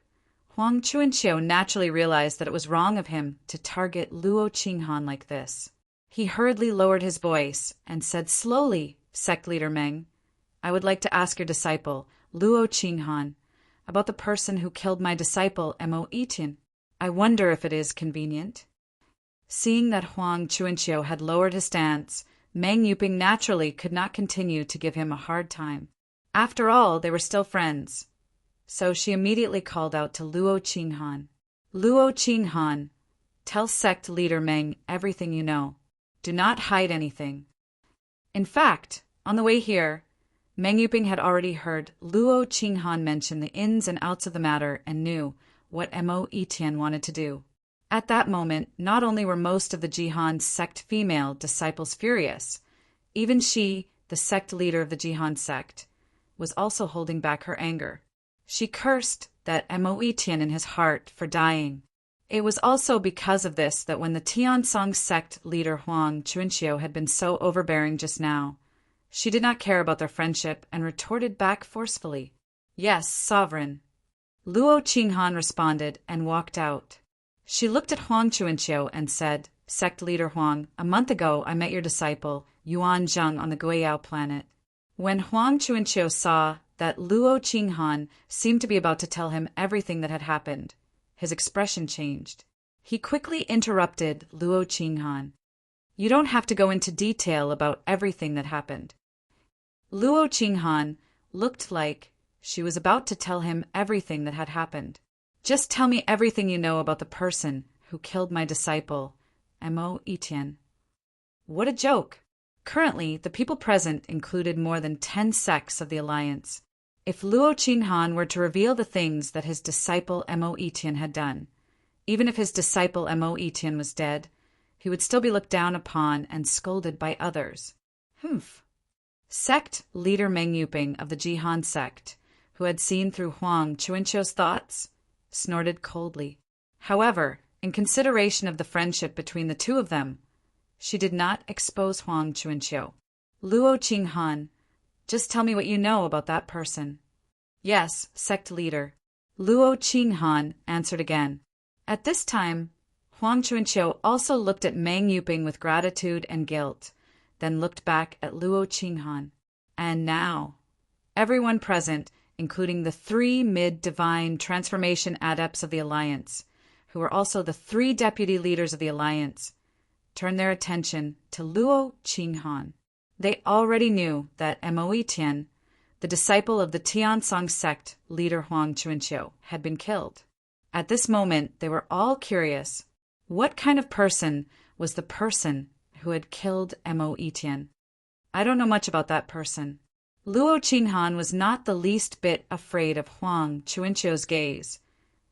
Huang Chuanqiu naturally realized that it was wrong of him to target Luo Qinghan like this. He hurriedly lowered his voice and said slowly, "Sect leader Meng, I would like to ask your disciple, Luo Qinghan, about the person who killed my disciple Mo Etian. I wonder if it is convenient." Seeing that Huang Chuanqiu had lowered his stance, Meng Yuping naturally could not continue to give him a hard time. After all, they were still friends. So she immediately called out to Luo Qinghan. "Luo Qinghan, tell sect leader Meng everything you know. Do not hide anything." In fact, on the way here, Meng Yuping had already heard Luo Qinghan mention the ins and outs of the matter and knew what Mo Etian wanted to do. At that moment, not only were most of the Jihan sect female disciples furious, even she, the sect leader of the Jihan sect, was also holding back her anger. She cursed that Mo Etian in his heart for dying. It was also because of this that when the Tiansong sect leader Huang Chuanqiu had been so overbearing just now, she did not care about their friendship and retorted back forcefully, "Yes, sovereign." Luo Qinghan responded and walked out. She looked at Huang Chuanqiu and said, "Sect leader Huang, a month ago I met your disciple, Yuanzhang, on the Guiyao planet." When Huang Chuanqiu saw that Luo Qinghan seemed to be about to tell him everything that had happened, his expression changed. He quickly interrupted Luo Qinghan. "You don't have to go into detail about everything that happened." Luo Qinghan looked like she was about to tell him everything that had happened. "Just tell me everything you know about the person who killed my disciple, Mo Etian." What a joke! Currently, the people present included more than 10 sects of the Alliance. If Luo Qinghan were to reveal the things that his disciple Mo Etian had done, even if his disciple Mo Etian was dead, he would still be looked down upon and scolded by others. Humph! Sect leader Meng Yuping of the Jihan sect, who had seen through Huang Chuanqiu's thoughts, snorted coldly. However, in consideration of the friendship between the two of them, she did not expose Huang Chuanqiu. Luo Qinghan, just tell me what you know about that person. Yes, sect leader. Luo Qinghan answered again. At this time, Huang Chuanqiu also looked at Meng Yuping with gratitude and guilt, then looked back at Luo Qinghan. And now, everyone present, including the 3 mid-divine transformation adepts of the Alliance, who were also the 3 deputy leaders of the Alliance, turned their attention to Luo Qinghan. They already knew that Mo Tian, the disciple of the Tiansong sect leader Huang Chuanqiu, had been killed. At this moment, they were all curious. What kind of person was the person who had killed Mo Tian? I don't know much about that person. Luo Qinghan was not the least bit afraid of Huang Chuanqiu's gaze,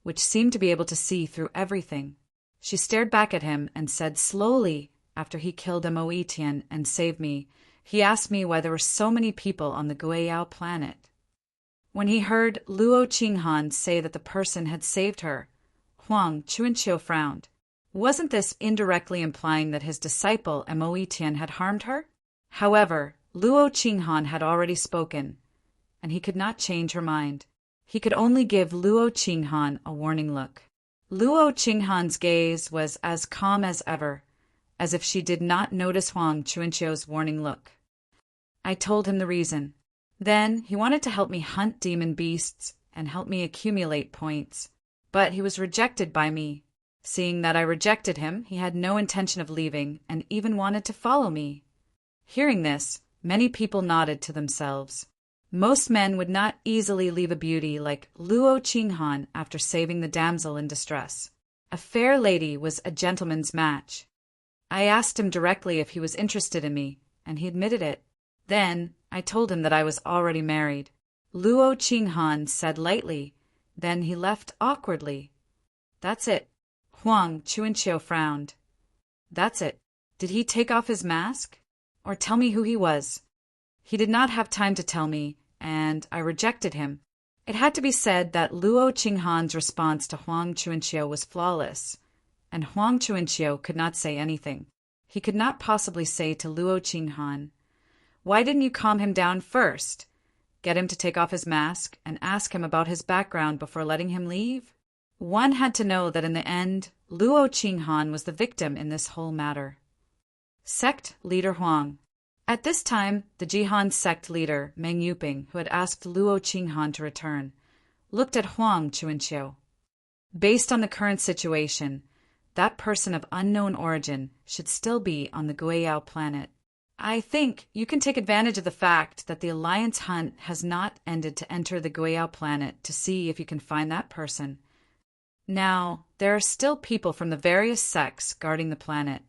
which seemed to be able to see through everything. She stared back at him and said slowly, after he killed Mo Tian and saved me, he asked me why there were so many people on the Guiyao planet. When he heard Luo Qinghan say that the person had saved her, Huang Chuanqiu frowned. Wasn't this indirectly implying that his disciple Mo Tian had harmed her? However, Luo Qinghan had already spoken, and he could not change her mind. He could only give Luo Qinghan a warning look. Luo Qinghan's gaze was as calm as ever, as if she did not notice Huang Chuanqiu's warning look. I told him the reason. Then he wanted to help me hunt demon beasts and help me accumulate points. But he was rejected by me. Seeing that I rejected him, he had no intention of leaving and even wanted to follow me. Hearing this, many people nodded to themselves. Most men would not easily leave a beauty like Luo Qinghan after saving the damsel in distress. A fair lady was a gentleman's match. I asked him directly if he was interested in me, and he admitted it. Then I told him that I was already married. Luo Qinghan said lightly, then he left awkwardly. That's it. Huang Chuanqiu frowned. That's it. Did he take off his mask? Or tell me who he was? He did not have time to tell me, and I rejected him. It had to be said that Luo Qinghan's response to Huang Chuanqiu was flawless, and Huang Chuanqiu could not say anything. He could not possibly say to Luo Qinghan, "Why didn't you calm him down first? Get him to take off his mask and ask him about his background before letting him leave?" One had to know that in the end, Luo Qinghan was the victim in this whole matter. Sect leader Huang. At this time, the Jihan sect leader, Meng Yuping, who had asked Luo Qinghan to return, looked at Huang Chuanqiu. Based on the current situation, that person of unknown origin should still be on the Guiyao planet. I think you can take advantage of the fact that the Alliance hunt has not ended to enter the Guiyao planet to see if you can find that person. Now, there are still people from the various sects guarding the planet,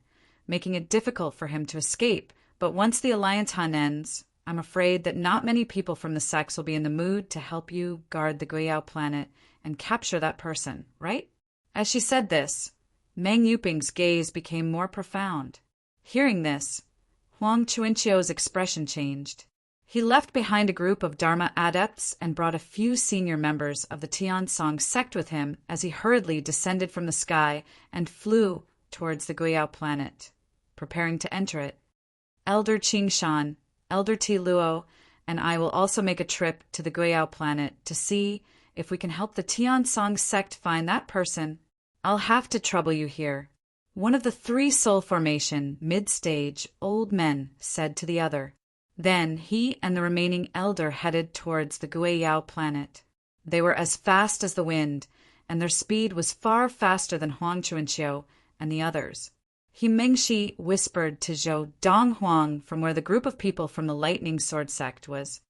making it difficult for him to escape, but once the Alliance hunt ends, I'm afraid that not many people from the sects will be in the mood to help you guard the Guiyao planet and capture that person, right? As she said this, Meng Yuping's gaze became more profound. Hearing this, Huang Chuanqiu's expression changed. He left behind a group of Dharma adepts and brought a few senior members of the Tiansong sect with him as he hurriedly descended from the sky and flew towards the Guiyao planet, preparing to enter it. Elder Qingshan, Elder Ti Luo, and I will also make a trip to the Guiyao planet to see if we can help the Tiansong sect find that person. I'll have to trouble you here. One of the 3 soul formation, mid-stage, old men said to the other. Then he and the remaining elder headed towards the Guiyao planet. They were as fast as the wind, and their speed was far faster than Huang Chuanqiu and the others. He Mengshi whispered to Zhou Donghuang from where the group of people from the Lightning Sword sect was.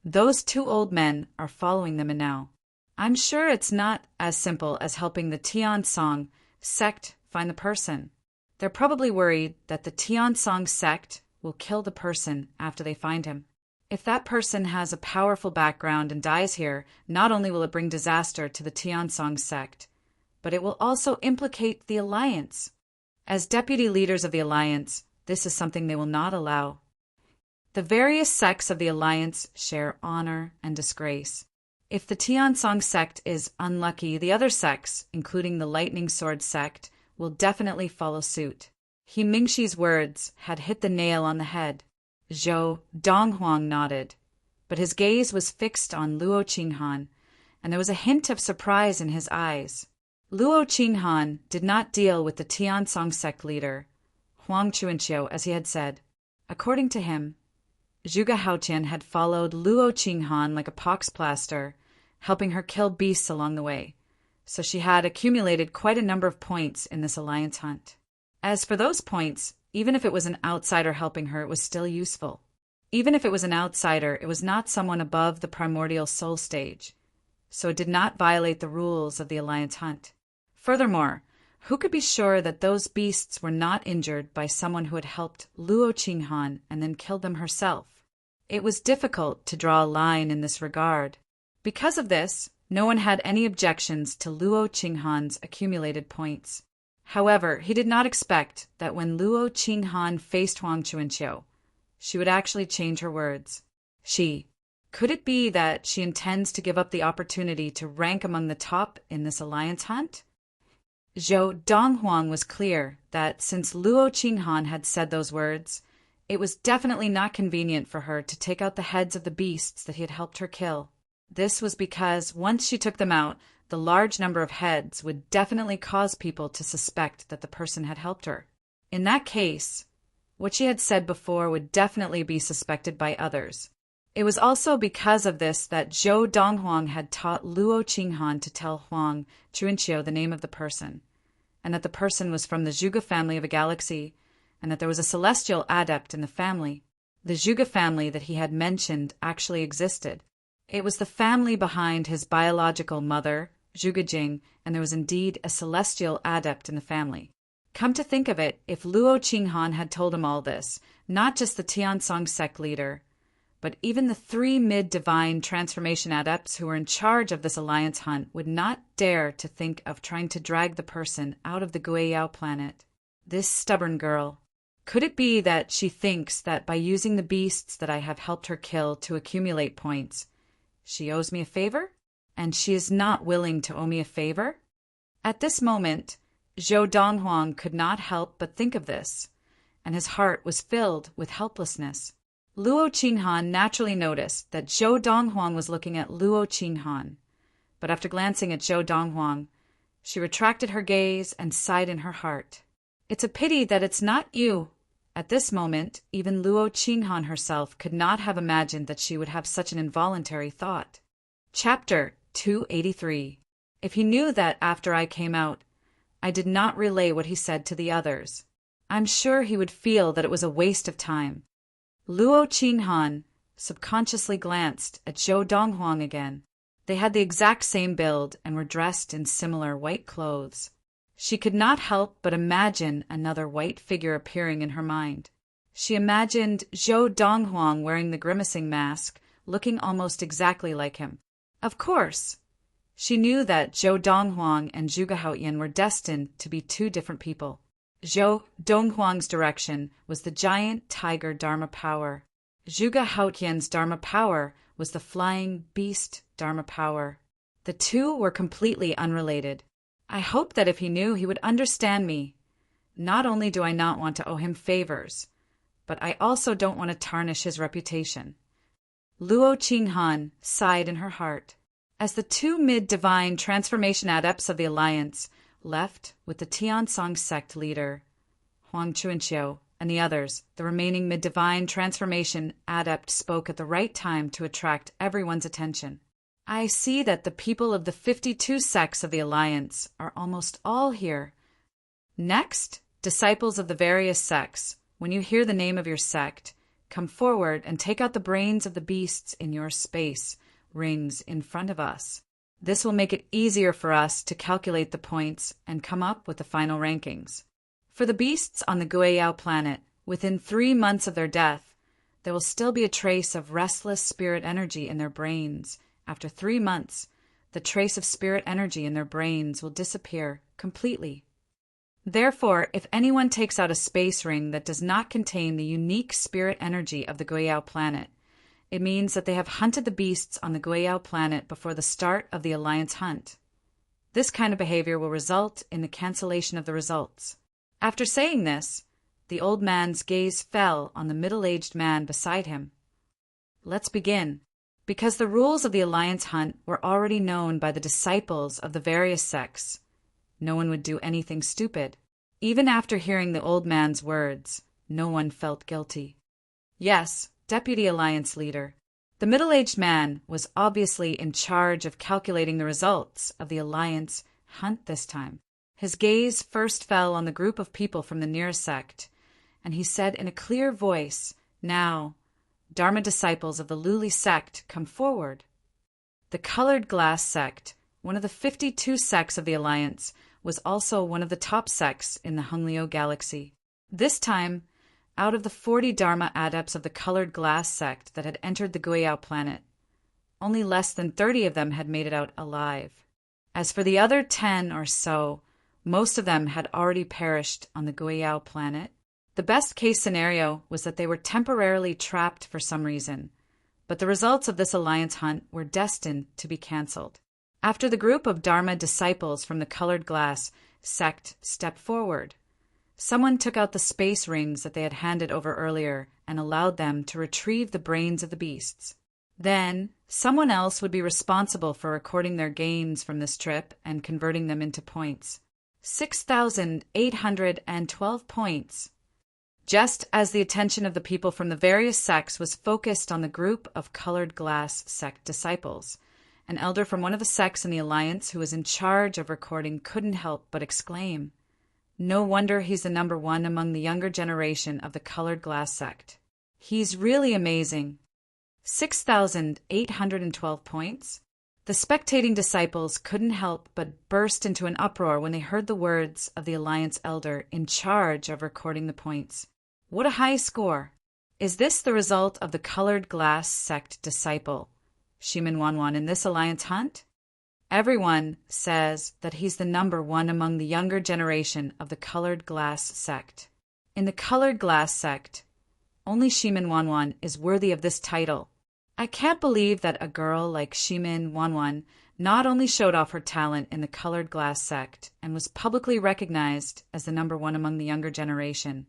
Those 2 old men are following them now. I'm sure it's not as simple as helping the Tiansong sect find the person. They're probably worried that the Tiansong sect will kill the person after they find him. If that person has a powerful background and dies here, not only will it bring disaster to the Tiansong sect, but it will also implicate the Alliance. As deputy leaders of the Alliance, this is something they will not allow. The various sects of the alliance share honor and disgrace. If the Tiansong sect is unlucky, the other sects, including the Lightning Sword sect, will definitely follow suit. He Mingxi's words had hit the nail on the head. Zhou Donghuang nodded, but his gaze was fixed on Luo Qinghan, and there was a hint of surprise in his eyes. Luo Qinghan did not deal with the Tiansong sect leader, Huang Chuanqiu, as he had said. According to him, Zhuge Haotian had followed Luo Qinghan like a pox plaster, helping her kill beasts along the way, so she had accumulated quite a number of points in this alliance hunt. As for those points, even if it was an outsider helping her, it was still useful. Even if it was an outsider, it was not someone above the primordial soul stage, so it did not violate the rules of the alliance hunt. Furthermore, who could be sure that those beasts were not injured by someone who had helped Luo Qinghan and then killed them herself? It was difficult to draw a line in this regard. Because of this, no one had any objections to Luo Qinghan's accumulated points. However, he did not expect that when Luo Qinghan faced Huang Chuanqiu, she would actually change her words. Could it be that she intends to give up the opportunity to rank among the top in this alliance hunt? Zhou Donghuang was clear that since Luo Qinghan had said those words, it was definitely not convenient for her to take out the heads of the beasts that he had helped her kill. This was because once she took them out, the large number of heads would definitely cause people to suspect that the person had helped her. In that case, what she had said before would definitely be suspected by others. It was also because of this that Zhou Donghuang had taught Luo Qinghan to tell Huang Chuanqiu the name of the person, and that the person was from the Zhuge family of a galaxy, and that there was a celestial adept in the family. The Zhuge family that he had mentioned actually existed. It was the family behind his biological mother, Zhuge Jing, and there was indeed a celestial adept in the family. Come to think of it, if Luo Qinghan had told him all this, not just the Tiansong sect leader, but even the 3 mid-divine transformation adepts who were in charge of this alliance hunt would not dare to think of trying to drag the person out of the Guiyao planet. This stubborn girl. Could it be that she thinks that by using the beasts that I have helped her kill to accumulate points, she owes me a favor? And she is not willing to owe me a favor? At this moment, Zhou Donghuang could not help but think of this, and his heart was filled with helplessness. Luo Qinghan naturally noticed that Zhou Donghuang was looking at Luo Qinghan, but after glancing at Zhou Donghuang, she retracted her gaze and sighed in her heart. It's a pity that it's not you. At this moment, even Luo Qinghan herself could not have imagined that she would have such an involuntary thought. Chapter 283. If he knew that after I came out, I did not relay what he said to the others, I'm sure he would feel that it was a waste of time. Luo Qinghan subconsciously glanced at Zhou Donghuang again. They had the exact same build and were dressed in similar white clothes. She could not help but imagine another white figure appearing in her mind. She imagined Zhou Donghuang wearing the grimacing mask, looking almost exactly like him. Of course, she knew that Zhou Donghuang and Zhuge Haotian were destined to be 2 different people. Zhou Donghuang's direction was the giant tiger Dharma power. Zhuge Haotian's Dharma power was the flying beast Dharma power. The 2 were completely unrelated. I hoped that if he knew, he would understand me. Not only do I not want to owe him favors, but I also don't want to tarnish his reputation. Luo Qinghan sighed in her heart. As the 2 mid-divine transformation adepts of the Alliance left with the Tiansong sect leader, Huang Chuanqiu, and the others, the remaining mid-divine transformation adept spoke at the right time to attract everyone's attention. I see that the people of the 52 sects of the Alliance are almost all here. Next, disciples of the various sects, when you hear the name of your sect, come forward and take out the brains of the beasts in your space rings in front of us. This will make it easier for us to calculate the points and come up with the final rankings. For the beasts on the Guiyao planet, within 3 months of their death, there will still be a trace of restless spirit energy in their brains. After 3 months, the trace of spirit energy in their brains will disappear completely. Therefore, if anyone takes out a space ring that does not contain the unique spirit energy of the Guiyao planet, it means that they have hunted the beasts on the Guiyao planet before the start of the Alliance hunt. This kind of behavior will result in the cancellation of the results. After saying this, the old man's gaze fell on the middle-aged man beside him. Let's begin. Because the rules of the Alliance hunt were already known by the disciples of the various sects, no one would do anything stupid. Even after hearing the old man's words, no one felt guilty. Yes, Deputy Alliance Leader. The middle-aged man was obviously in charge of calculating the results of the Alliance hunt this time. His gaze first fell on the group of people from the nearest sect, and he said in a clear voice, "Now, Dharma disciples of the Luli sect, come forward." The Colored Glass sect, one of the 52 sects of the Alliance, was also one of the top sects in the Honglio galaxy. This time, out of the 40 Dharma adepts of the Colored Glass sect that had entered the Guiyao planet, only less than 30 of them had made it out alive. As for the other 10 or so, most of them had already perished on the Guiyao planet. The best-case scenario was that they were temporarily trapped for some reason, but the results of this Alliance hunt were destined to be cancelled. After the group of Dharma disciples from the Colored Glass sect stepped forward, someone took out the space rings that they had handed over earlier and allowed them to retrieve the brains of the beasts. Then, someone else would be responsible for recording their gains from this trip and converting them into points. 6,812 points. Just as the attention of the people from the various sects was focused on the group of Colored Glass sect disciples, an elder from one of the sects in the Alliance who was in charge of recording couldn't help but exclaim, "No wonder he's the number one among the younger generation of the Colored Glass sect. He's really amazing." 6,812 points? The spectating disciples couldn't help but burst into an uproar when they heard the words of the Alliance elder in charge of recording the points. What a high score! Is this the result of the Colored Glass sect disciple, Shimin Wanwan, in this Alliance hunt? Everyone says that he's the number one among the younger generation of the Colored Glass sect. In the Colored Glass sect, only Shimin Wanwan is worthy of this title. I can't believe that a girl like Shimin Wanwan not only showed off her talent in the Colored Glass sect and was publicly recognized as the number one among the younger generation,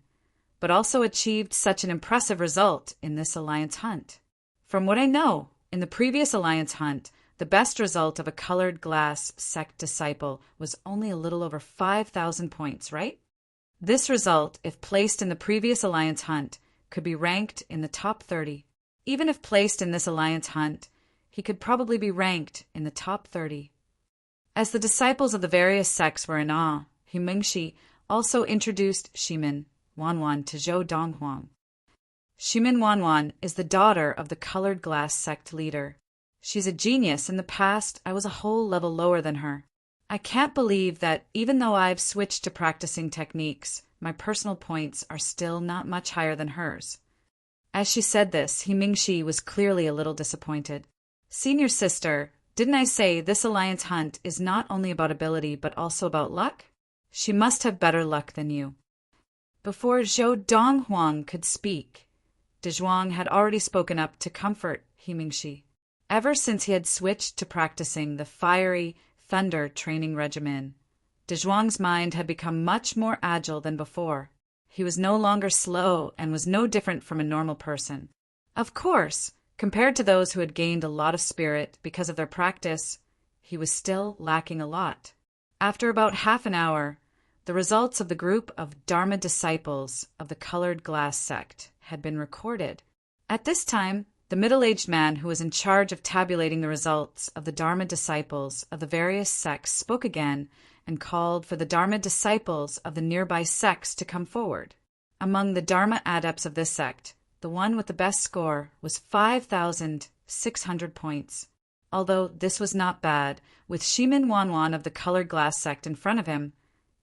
but also achieved such an impressive result in this Alliance hunt. From what I know, in the previous Alliance hunt, the best result of a Colored Glass sect disciple was only a little over 5,000 points, right? This result, if placed in the previous Alliance hunt, could be ranked in the top 30. Even if placed in this Alliance hunt, he could probably be ranked in the top 30. As the disciples of the various sects were in awe, Mingxi also introduced Shimin Wanwan to Zhou Donghuang. Shimin Wanwan is the daughter of the Colored Glass sect leader. She's a genius. In the past, I was a whole level lower than her. I can't believe that even though I've switched to practicing techniques, my personal points are still not much higher than hers. As she said this, Mingxi was clearly a little disappointed. Senior sister, didn't I say this Alliance hunt is not only about ability but also about luck? She must have better luck than you. Before Zhou Donghuang could speak, Dezhuang had already spoken up to comfort Mingxi. Ever since he had switched to practicing the fiery thunder training regimen, Dezhuang's mind had become much more agile than before. He was no longer slow and was no different from a normal person. Of course, compared to those who had gained a lot of spirit because of their practice, he was still lacking a lot. After about half an hour, the results of the group of Dharma disciples of the Colored Glass sect had been recorded. At this time, the middle-aged man who was in charge of tabulating the results of the Dharma disciples of the various sects spoke again and called for the Dharma disciples of the nearby sects to come forward. Among the Dharma adepts of this sect, the one with the best score was 5,600 points. Although this was not bad, with Shimin Wanwan of the Colored Glass sect in front of him,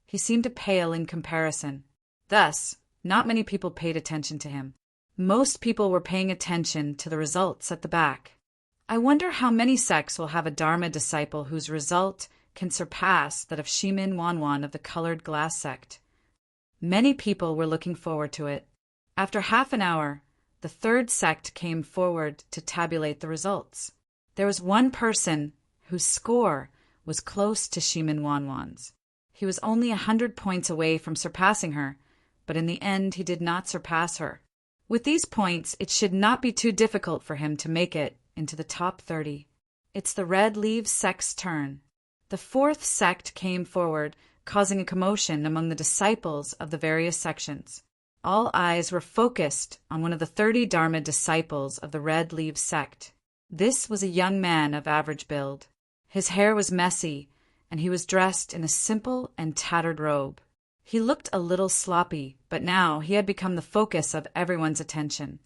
he seemed to pale in comparison. Thus, not many people paid attention to him. Most people were paying attention to the results at the back. I wonder how many sects will have a Dharma disciple whose result can surpass that of Shimin Wanwan of the Colored Glass sect, Many people were looking forward to it. After half an hour, the third sect came forward to tabulate the results. There was one person whose score was close to Shimin Wanwan's. He was only 100 points away from surpassing her, but in the end he did not surpass her. With these points, it should not be too difficult for him to make it into the top 30. It's the Red Leaves sect's turn. The fourth sect came forward, causing a commotion among the disciples of the various sections. All eyes were focused on one of the 30 Dharma disciples of the Red Leaves sect. This was a young man of average build. His hair was messy, and he was dressed in a simple and tattered robe. He looked a little sloppy, but now he had become the focus of everyone's attention.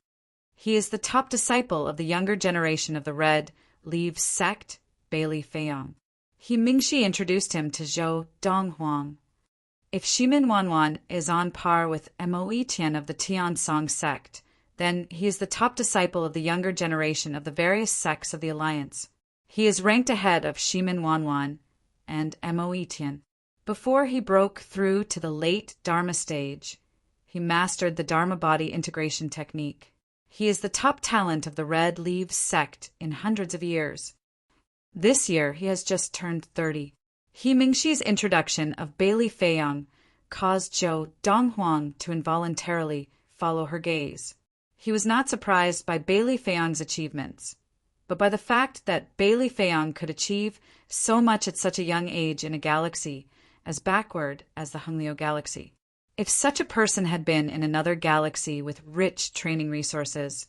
He is the top disciple of the younger generation of the Red Leaves sect, Bailey Feiyang. He Mingxi introduced him to Zhou Donghuang. If Shimin Wanwan is on par with Mo Tian of the Tiansong sect, then he is the top disciple of the younger generation of the various sects of the alliance. He is ranked ahead of Shimin Wanwan and Mo Tian. Before he broke through to the late Dharma stage, he mastered the Dharma body integration technique. He is the top talent of the Red Leaves sect in hundreds of years. This year, he has just turned 30. He Mingxi's introduction of Bailey Feiyang caused Zhou Donghuang to involuntarily follow her gaze. He was not surprised by Bailey Feiyang's achievements, but by the fact that Bailey Feiyang could achieve so much at such a young age in a galaxy as backward as the Hunglio galaxy. If such a person had been in another galaxy with rich training resources,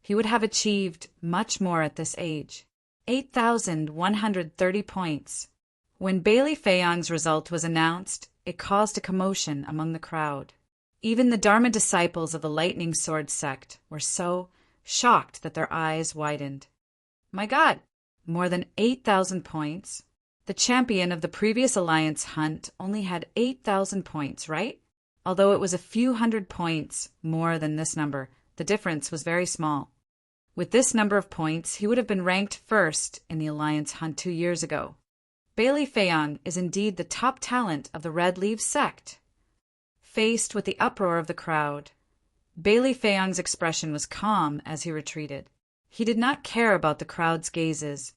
he would have achieved much more at this age. 8,130 points. When Bailey Feiyang's result was announced, it caused a commotion among the crowd. Even the Dharma disciples of the Lightning Sword sect were so shocked that their eyes widened. My God, more than 8,000 points. The champion of the previous alliance hunt only had 8,000 points, right? Although it was a few hundred points more than this number, the difference was very small. With this number of points, he would have been ranked first in the alliance hunt 2 years ago. Bailey Feiyang is indeed the top talent of the Red Leaves sect. Faced with the uproar of the crowd, Bailey Feiyang's expression was calm as he retreated. He did not care about the crowd's gazes.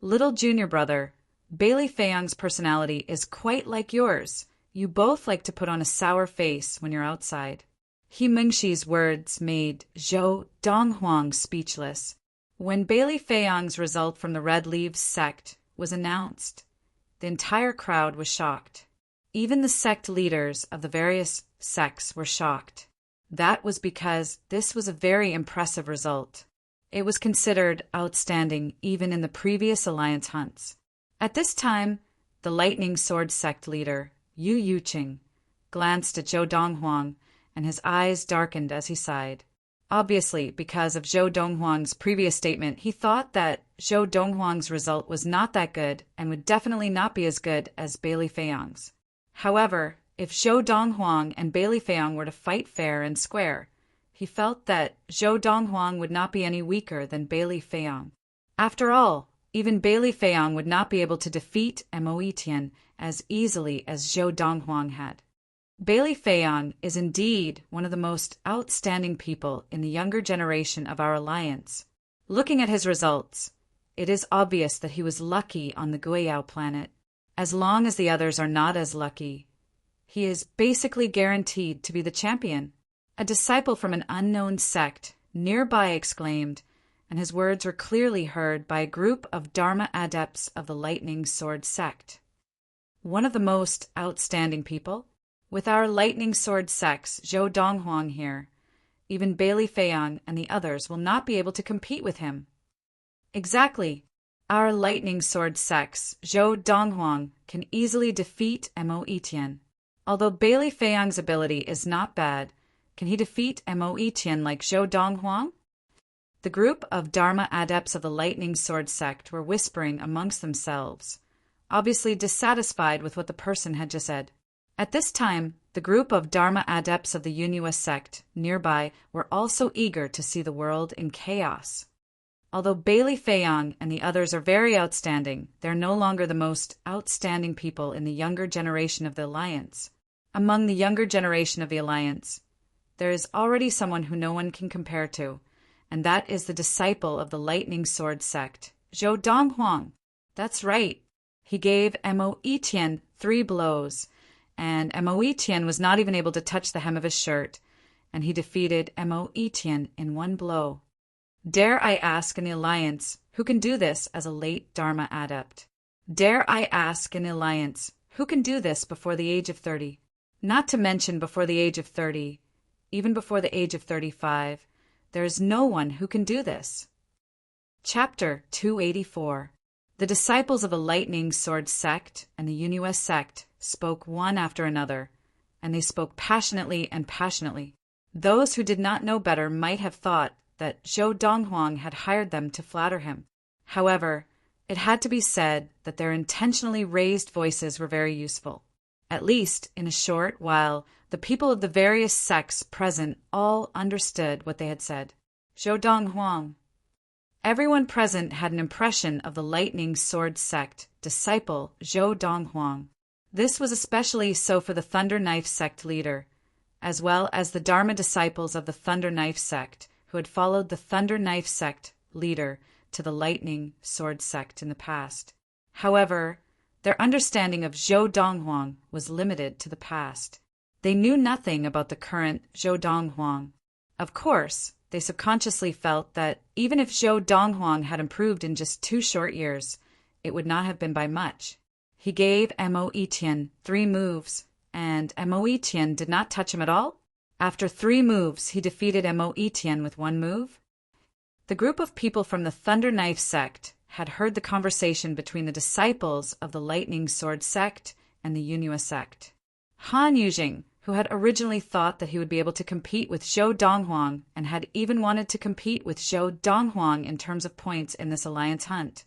Little junior brother, Bailey Feiyang's personality is quite like yours. You both like to put on a sour face when you're outside. He Mingxi's words made Zhou Donghuang speechless. When Bailey Feiyang's result from the Red Leaves sect was announced, the entire crowd was shocked. Even the sect leaders of the various sects were shocked. That was because this was a very impressive result. It was considered outstanding even in the previous alliance hunts. At this time, the Lightning Sword sect leader, Yu Yuqing, glanced at Zhou Donghuang, and his eyes darkened as he sighed. Obviously, because of Zhou Donghuang's previous statement, he thought that Zhou Donghuang's result was not that good and would definitely not be as good as Bailey Feiyang's. However, if Zhou Donghuang and Bailey Feiyang were to fight fair and square, he felt that Zhou Donghuang would not be any weaker than Bailey Feiyang. After all, even Bailey Feiyang would not be able to defeat Mo Tian as easily as Zhou Donghuang had. Bailey Feiyang is indeed one of the most outstanding people in the younger generation of our alliance. Looking at his results, it is obvious that he was lucky on the Guiyao planet. As long as the others are not as lucky, he is basically guaranteed to be the champion. A disciple from an unknown sect nearby exclaimed, and his words were clearly heard by a group of Dharma adepts of the Lightning Sword sect. One of the most outstanding people? With our Lightning Sword sects, Zhou Donghuang here, even Bailey Feiyang and the others will not be able to compete with him. Exactly. Our Lightning Sword sects, Zhou Donghuang, can easily defeat Mo Tian. Although Bailey Feiyang's ability is not bad, can he defeat Mo Tian like Zhou Donghuang? The group of Dharma adepts of the Lightning Sword sect were whispering amongst themselves, obviously dissatisfied with what the person had just said. At this time, the group of Dharma adepts of the Yunhua sect nearby were also eager to see the world in chaos. Although Bailey Feiyang and the others are very outstanding, they're no longer the most outstanding people in the younger generation of the alliance. Among the younger generation of the Alliance, there is already someone who no one can compare to, and that is the disciple of the Lightning Sword sect, Zhou Donghuang. That's right. He gave Mo Etienne 3 blows, and Mo Etienne was not even able to touch the hem of his shirt, and he defeated Mo Etienne in 1 blow. Dare I ask in the Alliance who can do this as a late Dharma adept? Dare I ask in the Alliance who can do this before the age of 30? Not to mention before the age of 30, even before the age of 35, there is no one who can do this. Chapter 284. The disciples of the Lightning Sword sect and the Yunhua sect spoke one after another, and they spoke passionately and passionately. Those who did not know better might have thought that Zhou Donghuang had hired them to flatter him. However, it had to be said that their intentionally raised voices were very useful. At least, in a short while, the people of the various sects present all understood what they had said. Zhou Donghuang. Everyone present had an impression of the Lightning Sword sect disciple Zhou Donghuang. This was especially so for the Thunder Knife sect leader, as well as the Dharma disciples of the Thunder Knife sect who had followed the Thunder Knife sect leader to the Lightning Sword sect in the past. However, their understanding of Zhou Donghuang was limited to the past. They knew nothing about the current Zhou Donghuang. Of course, they subconsciously felt that even if Zhou Donghuang had improved in just 2 short years, it would not have been by much. He gave Mo Etienne 3 moves, and Mo Etienne did not touch him at all? After 3 moves, he defeated Mo Etienne with 1 move? The group of people from the Thunder Knife sect had heard the conversation between the disciples of the Lightning Sword sect and the Yunhua sect. Han Yujing, who had originally thought that he would be able to compete with Zhou Donghuang and had even wanted to compete with Zhou Donghuang in terms of points in this alliance hunt,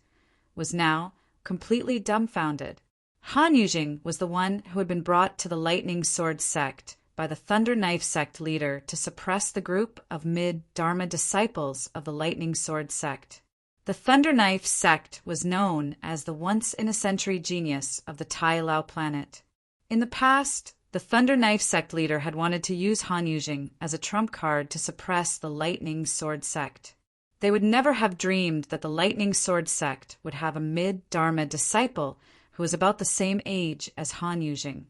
was now completely dumbfounded. Han Yujing was the one who had been brought to the Lightning Sword sect by the Thunder Knife sect leader to suppress the group of mid-Dharma disciples of the Lightning Sword sect. The Thunder Knife sect was known as the once-in-a-century genius of the Tai Lao planet. In the past, the Thunder Knife sect leader had wanted to use Han Yujing as a trump card to suppress the Lightning Sword sect. They would never have dreamed that the Lightning Sword sect would have a mid-Dharma disciple who was about the same age as Han Yujing,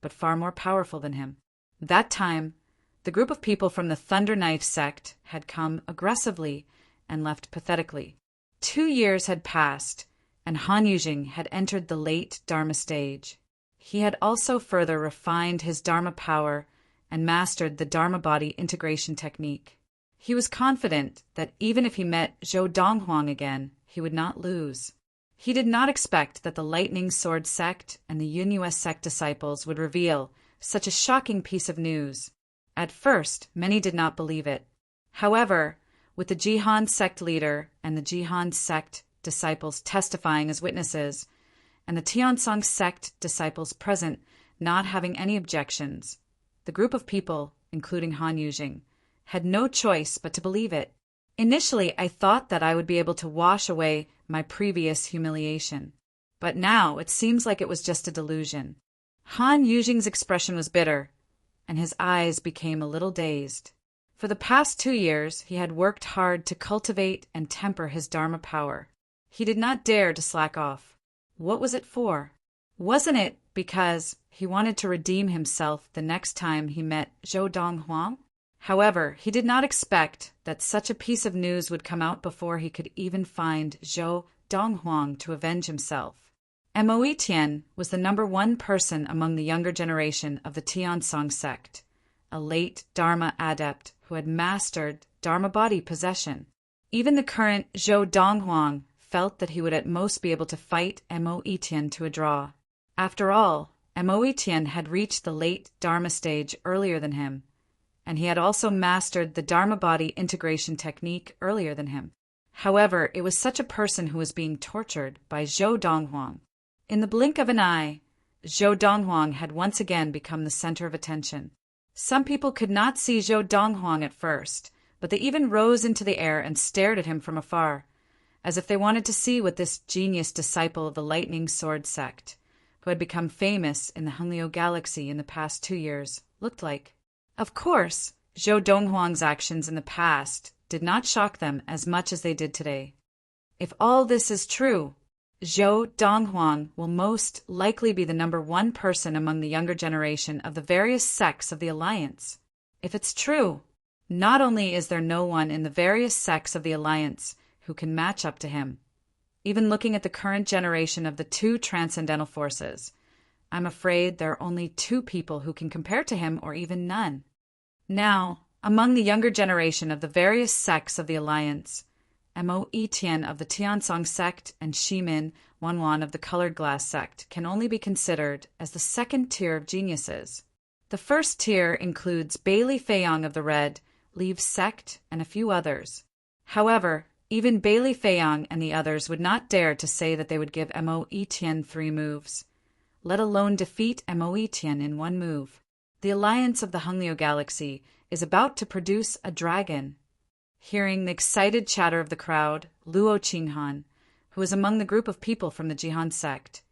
but far more powerful than him. That time, the group of people from the Thunder Knife sect had come aggressively and left pathetically. 2 years had passed, and Han Yujing had entered the late Dharma stage. He had also further refined his Dharma power and mastered the Dharma body integration technique. He was confident that even if he met Zhou Donghuang again, he would not lose. He did not expect that the Lightning Sword sect and the Yunhua sect disciples would reveal such a shocking piece of news. At first, many did not believe it. However, with the Jihan sect leader and the Jihan sect disciples testifying as witnesses, and the Tiansong sect disciples present not having any objections, the group of people, including Han Yujing, had no choice but to believe it. Initially, I thought that I would be able to wash away my previous humiliation, but now it seems like it was just a delusion. Han Yujing's expression was bitter, and his eyes became a little dazed. For the past 2 years, he had worked hard to cultivate and temper his Dharma power. He did not dare to slack off. What was it for? Wasn't it because he wanted to redeem himself the next time he met Zhou Donghuang? However, he did not expect that such a piece of news would come out before he could even find Zhou Donghuang to avenge himself. Mo Etienne was the number 1 person among the younger generation of the Tiansong sect, a late Dharma adept who had mastered Dharma body possession. Even the current Zhou Donghuang felt that he would at most be able to fight Mo Etienne to a draw. After all, Mo Etienne had reached the late Dharma stage earlier than him, and he had also mastered the Dharma body integration technique earlier than him. However, it was such a person who was being tortured by Zhou Donghuang. In the blink of an eye, Zhou Donghuang had once again become the center of attention. Some people could not see Zhou Donghuang at first, but they even rose into the air and stared at him from afar, as if they wanted to see what this genius disciple of the Lightning Sword sect who had become famous in the Hunglio galaxy in the past 2 years, looked like. Of course, Zhou Donghuang's actions in the past did not shock them as much as they did today. If all this is true, Zhou Donghuang will most likely be the number one person among the younger generation of the various sects of the Alliance. If it's true, not only is there no one in the various sects of the Alliance who can match up to him, even looking at the current generation of the two transcendental forces, I'm afraid there are only 2 people who can compare to him, or even none. Now, among the younger generation of the various sects of the Alliance, Mo Etian of the Tiansong sect and Shimin Wanwan of the Colored Glass sect can only be considered as the second tier of geniuses. The first tier includes Bailey Feiyang of the Red Leaves sect and a few others. However, even Bailey Feiyang and the others would not dare to say that they would give Mo Etian 3 moves, let alone defeat Mo Etian in 1 move. The Alliance of the Hunglio Galaxy is about to produce a dragon. Hearing the excited chatter of the crowd, Luo Qinghan, who was among the group of people from the Jihan sect,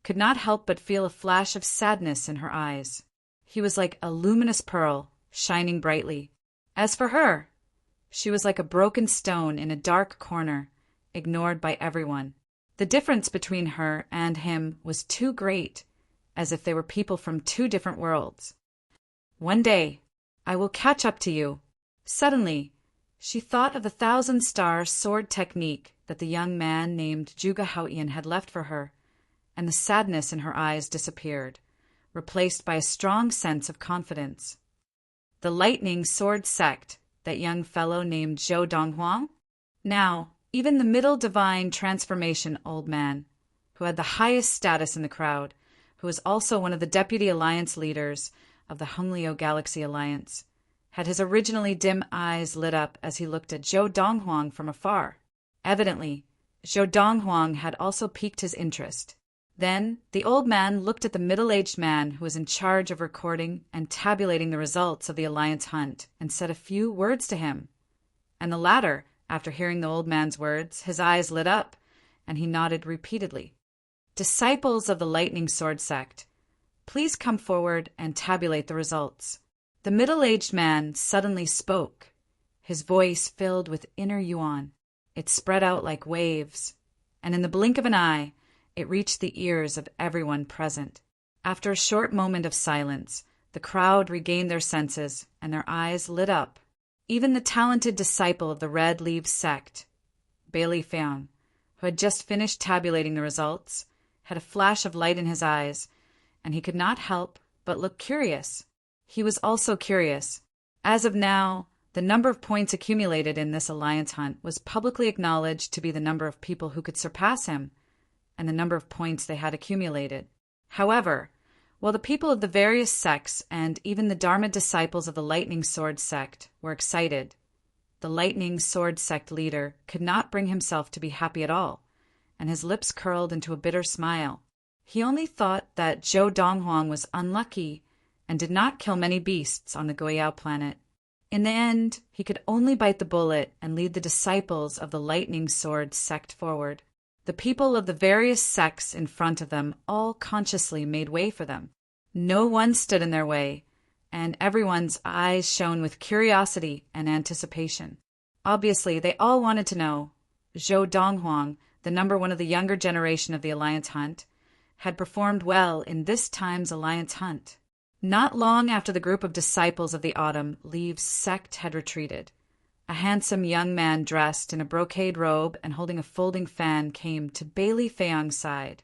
could not help but feel a flash of sadness in her eyes. He was like a luminous pearl, shining brightly. As for her, she was like a broken stone in a dark corner, ignored by everyone. The difference between her and him was too great, as if they were people from 2 different worlds. One day, I will catch up to you. Suddenly, she thought of the 1,000-star sword technique that the young man named Zhuge Haoyan had left for her, and the sadness in her eyes disappeared, replaced by a strong sense of confidence. The lightning sword sect, that young fellow named Zhou Donghuang? Now, even the middle divine transformation old man, who had the highest status in the crowd, who was also one of the deputy alliance leaders of the Hunglio Galaxy Alliance, had his originally dim eyes lit up as he looked at Zhou Donghuang from afar. Evidently, Zhou Donghuang had also piqued his interest. Then, the old man looked at the middle-aged man who was in charge of recording and tabulating the results of the Alliance hunt and said a few words to him. And the latter, after hearing the old man's words, his eyes lit up, and he nodded repeatedly. Disciples of the Lightning Sword sect, please come forward and tabulate the results. The middle-aged man suddenly spoke, his voice filled with inner yuan. It spread out like waves, and in the blink of an eye, it reached the ears of everyone present. After a short moment of silence, the crowd regained their senses, and their eyes lit up. Even the talented disciple of the Red Leaves sect, Bailey Feiyang, who had just finished tabulating the results, had a flash of light in his eyes, and he could not help but look curious. He was also curious. As of now, the number of points accumulated in this alliance hunt was publicly acknowledged to be the number of people who could surpass him, and the number of points they had accumulated. However, while the people of the various sects and even the Dharma disciples of the Lightning Sword sect were excited, the Lightning Sword sect leader could not bring himself to be happy at all, and his lips curled into a bitter smile. He only thought that Zhou Donghuang was unlucky and did not kill many beasts on the Goyao planet. In the end, he could only bite the bullet and lead the disciples of the Lightning Sword sect forward. The people of the various sects in front of them all consciously made way for them. No one stood in their way, and everyone's eyes shone with curiosity and anticipation. Obviously, they all wanted to know. Zhou Donghuang, the number 1 of the younger generation of the Alliance hunt, had performed well in this time's Alliance hunt. Not long after the group of disciples of the Autumn Leaves sect had retreated, a handsome young man dressed in a brocade robe and holding a folding fan came to Bailey Feiyang's side.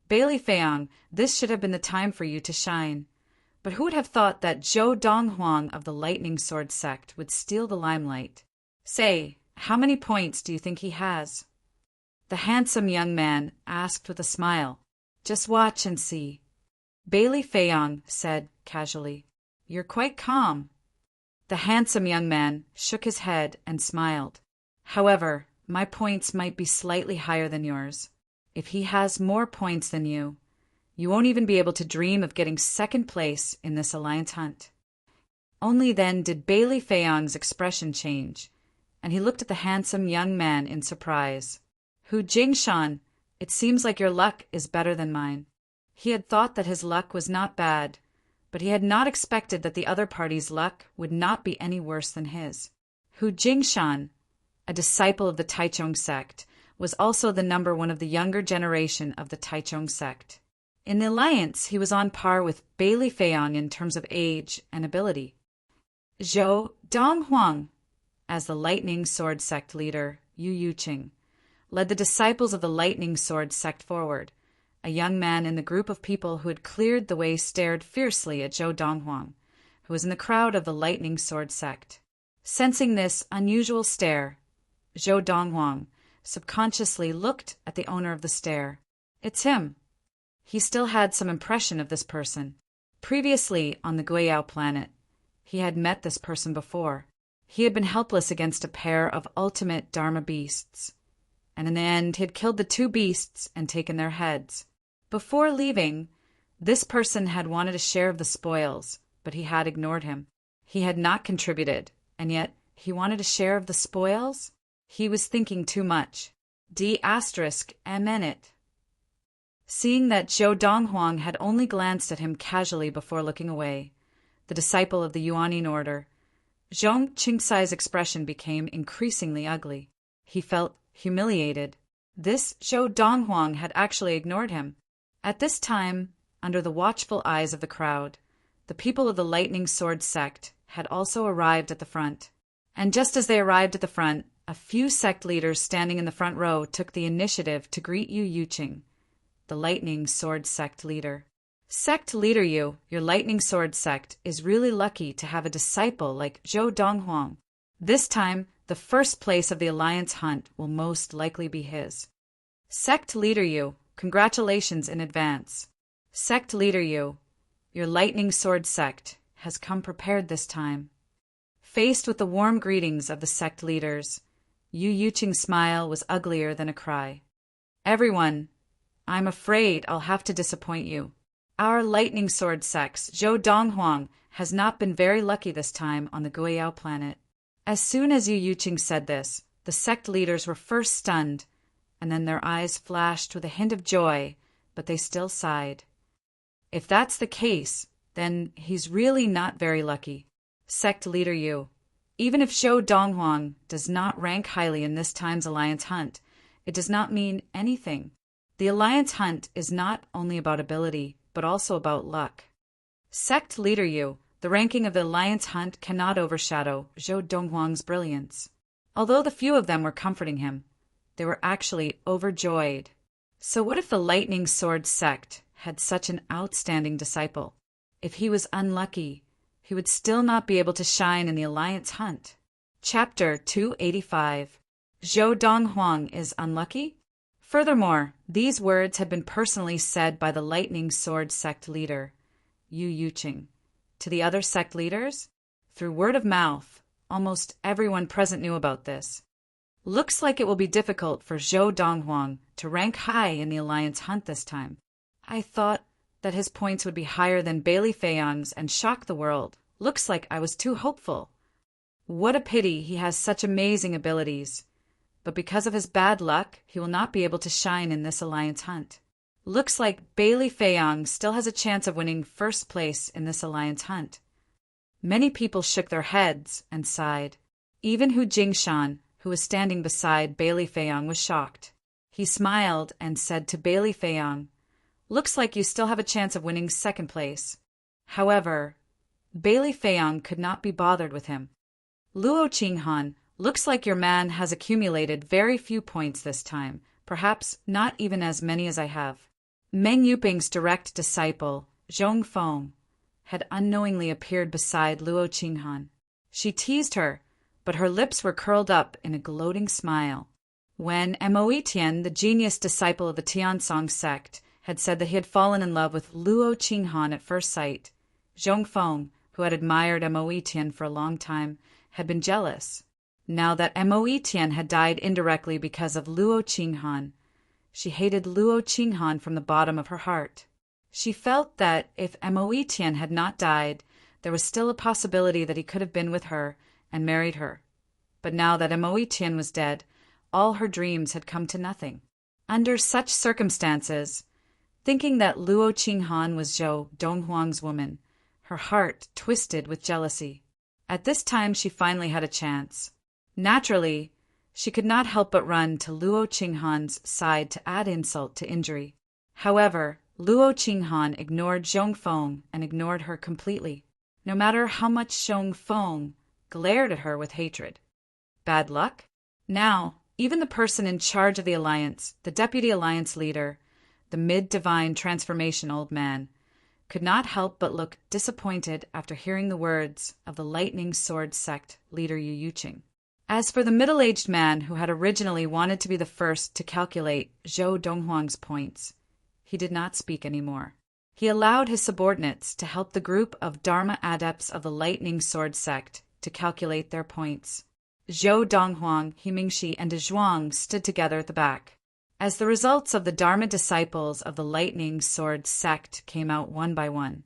Bailey Feiyang, this should have been the time for you to shine. But who would have thought that Zhou Donghuang of the Lightning Sword sect would steal the limelight? Say, how many points do you think he has? The handsome young man asked with a smile. Just watch and see. Bailey Feiyang said casually, You're quite calm. The handsome young man shook his head and smiled. However, my points might be slightly higher than yours. If he has more points than you won't even be able to dream of getting second place in this alliance hunt. Only then did Bailey Feiyang's expression change, and he looked at the handsome young man in surprise. Hu Jingshan, it seems like your luck is better than mine. He had thought that his luck was not bad, but he had not expected that the other party's luck would not be any worse than his. Hu Jingshan, a disciple of the Taichung sect, was also the number one of the younger generation of the Taichung sect. In the alliance, he was on par with Bailey Feiyang in terms of age and ability. Zhou Donghuang, as the Lightning Sword sect leader, Yu Yuqing, led the disciples of the Lightning Sword sect forward. A young man in the group of people who had cleared the way stared fiercely at Zhou Donghuang, who was in the crowd of the Lightning Sword sect. Sensing this unusual stare, Zhou Donghuang subconsciously looked at the owner of the stare. It's him. He still had some impression of this person. Previously, on the Guiyao planet, he had met this person before. He had been helpless against a pair of ultimate Dharma beasts, and in the end he had killed the two beasts and taken their heads. Before leaving, this person had wanted a share of the spoils, but he had ignored him. He had not contributed, and yet he wanted a share of the spoils? He was thinking too much. D****. Seeing that Zhou Donghuang had only glanced at him casually before looking away, the disciple of the Yuanyin order, Zhong Qingsai's expression became increasingly ugly. He felt humiliated. This Zhou Donghuang had actually ignored him. At this time, under the watchful eyes of the crowd, the people of the Lightning Sword sect had also arrived at the front. And just as they arrived at the front, a few sect leaders standing in the front row took the initiative to greet Yu Yuqing, the Lightning Sword sect leader. Sect leader Yu, your Lightning Sword sect is really lucky to have a disciple like Zhou Donghuang. This time, the first place of the alliance hunt will most likely be his. Sect leader Yu, congratulations in advance. Sect leader Yu, your Lightning Sword sect has come prepared this time. Faced with the warm greetings of the sect leaders, Yu Yuqing's smile was uglier than a cry. Everyone, I'm afraid I'll have to disappoint you. Our Lightning Sword sect's Zhou Donghuang has not been very lucky this time on the Guiyao planet. As soon as Yu Yuqing said this, the sect leaders were first stunned, and then their eyes flashed with a hint of joy, but they still sighed. If that's the case, then he's really not very lucky. Sect leader Yu, even if Zhou Donghuang does not rank highly in this time's alliance hunt, it does not mean anything. The alliance hunt is not only about ability, but also about luck. Sect leader Yu, the ranking of the alliance hunt cannot overshadow Zhou Donghuang's brilliance. Although the few of them were comforting him, they were actually overjoyed. So what if the Lightning Sword sect had such an outstanding disciple? If he was unlucky, he would still not be able to shine in the alliance hunt. Chapter 285. Zhou Donghuang is unlucky? Furthermore, these words had been personally said by the Lightning Sword sect leader, Yu Yuqing, to the other sect leaders. Through word of mouth, almost everyone present knew about this. Looks like it will be difficult for Zhou Donghuang to rank high in the alliance hunt this time. I thought that his points would be higher than Bailey Feiyang's and shock the world. Looks like I was too hopeful. What a pity he has such amazing abilities. But because of his bad luck, he will not be able to shine in this alliance hunt. Looks like Bailey Feiyang still has a chance of winning first place in this alliance hunt. Many people shook their heads and sighed. Even Hu Jingshan, who was standing beside Bailey Feiyang, was shocked. He smiled and said to Bailey Feiyang, "Looks like you still have a chance of winning second place." However, Bailey Feiyang could not be bothered with him. Luo Qinghan, looks like your man has accumulated very few points this time, perhaps not even as many as I have. Meng Yuping's direct disciple, Zhong Feng, had unknowingly appeared beside Luo Qinghan. She teased her, but her lips were curled up in a gloating smile. When Mo Tian, the genius disciple of the Tiansong sect, had said that he had fallen in love with Luo Qinghan at first sight, Zhong Feng, who had admired Mo Tian for a long time, had been jealous. Now that Mo Tian had died indirectly because of Luo Qinghan, she hated Luo Qinghan from the bottom of her heart. She felt that if Mo Tian had not died, there was still a possibility that he could have been with her and married her. But now that Mo Tian was dead, all her dreams had come to nothing. Under such circumstances, Thinking that Luo Qinghan was Zhou Donghuang's woman, her heart twisted with jealousy. At this time she finally had a chance. Naturally, she could not help but run to Luo Qinghan's side to add insult to injury. However, Luo Qinghan ignored Zhong Feng and ignored her completely, no matter how much Zhong Feng glared at her with hatred. Bad luck? Now, even the person in charge of the alliance, the deputy alliance leader, the mid-divine transformation old man, could not help but look disappointed after hearing the words of the Lightning Sword sect leader Yu Yuqing. As for the middle-aged man who had originally wanted to be the first to calculate Zhou Donghuang's points, he did not speak anymore. He allowed his subordinates to help the group of Dharma adepts of the Lightning Sword sect to calculate their points. Zhou Donghuang, He Mingxi, and De Zhuang stood together at the back. As the results of the Dharma disciples of the Lightning Sword sect came out one by one,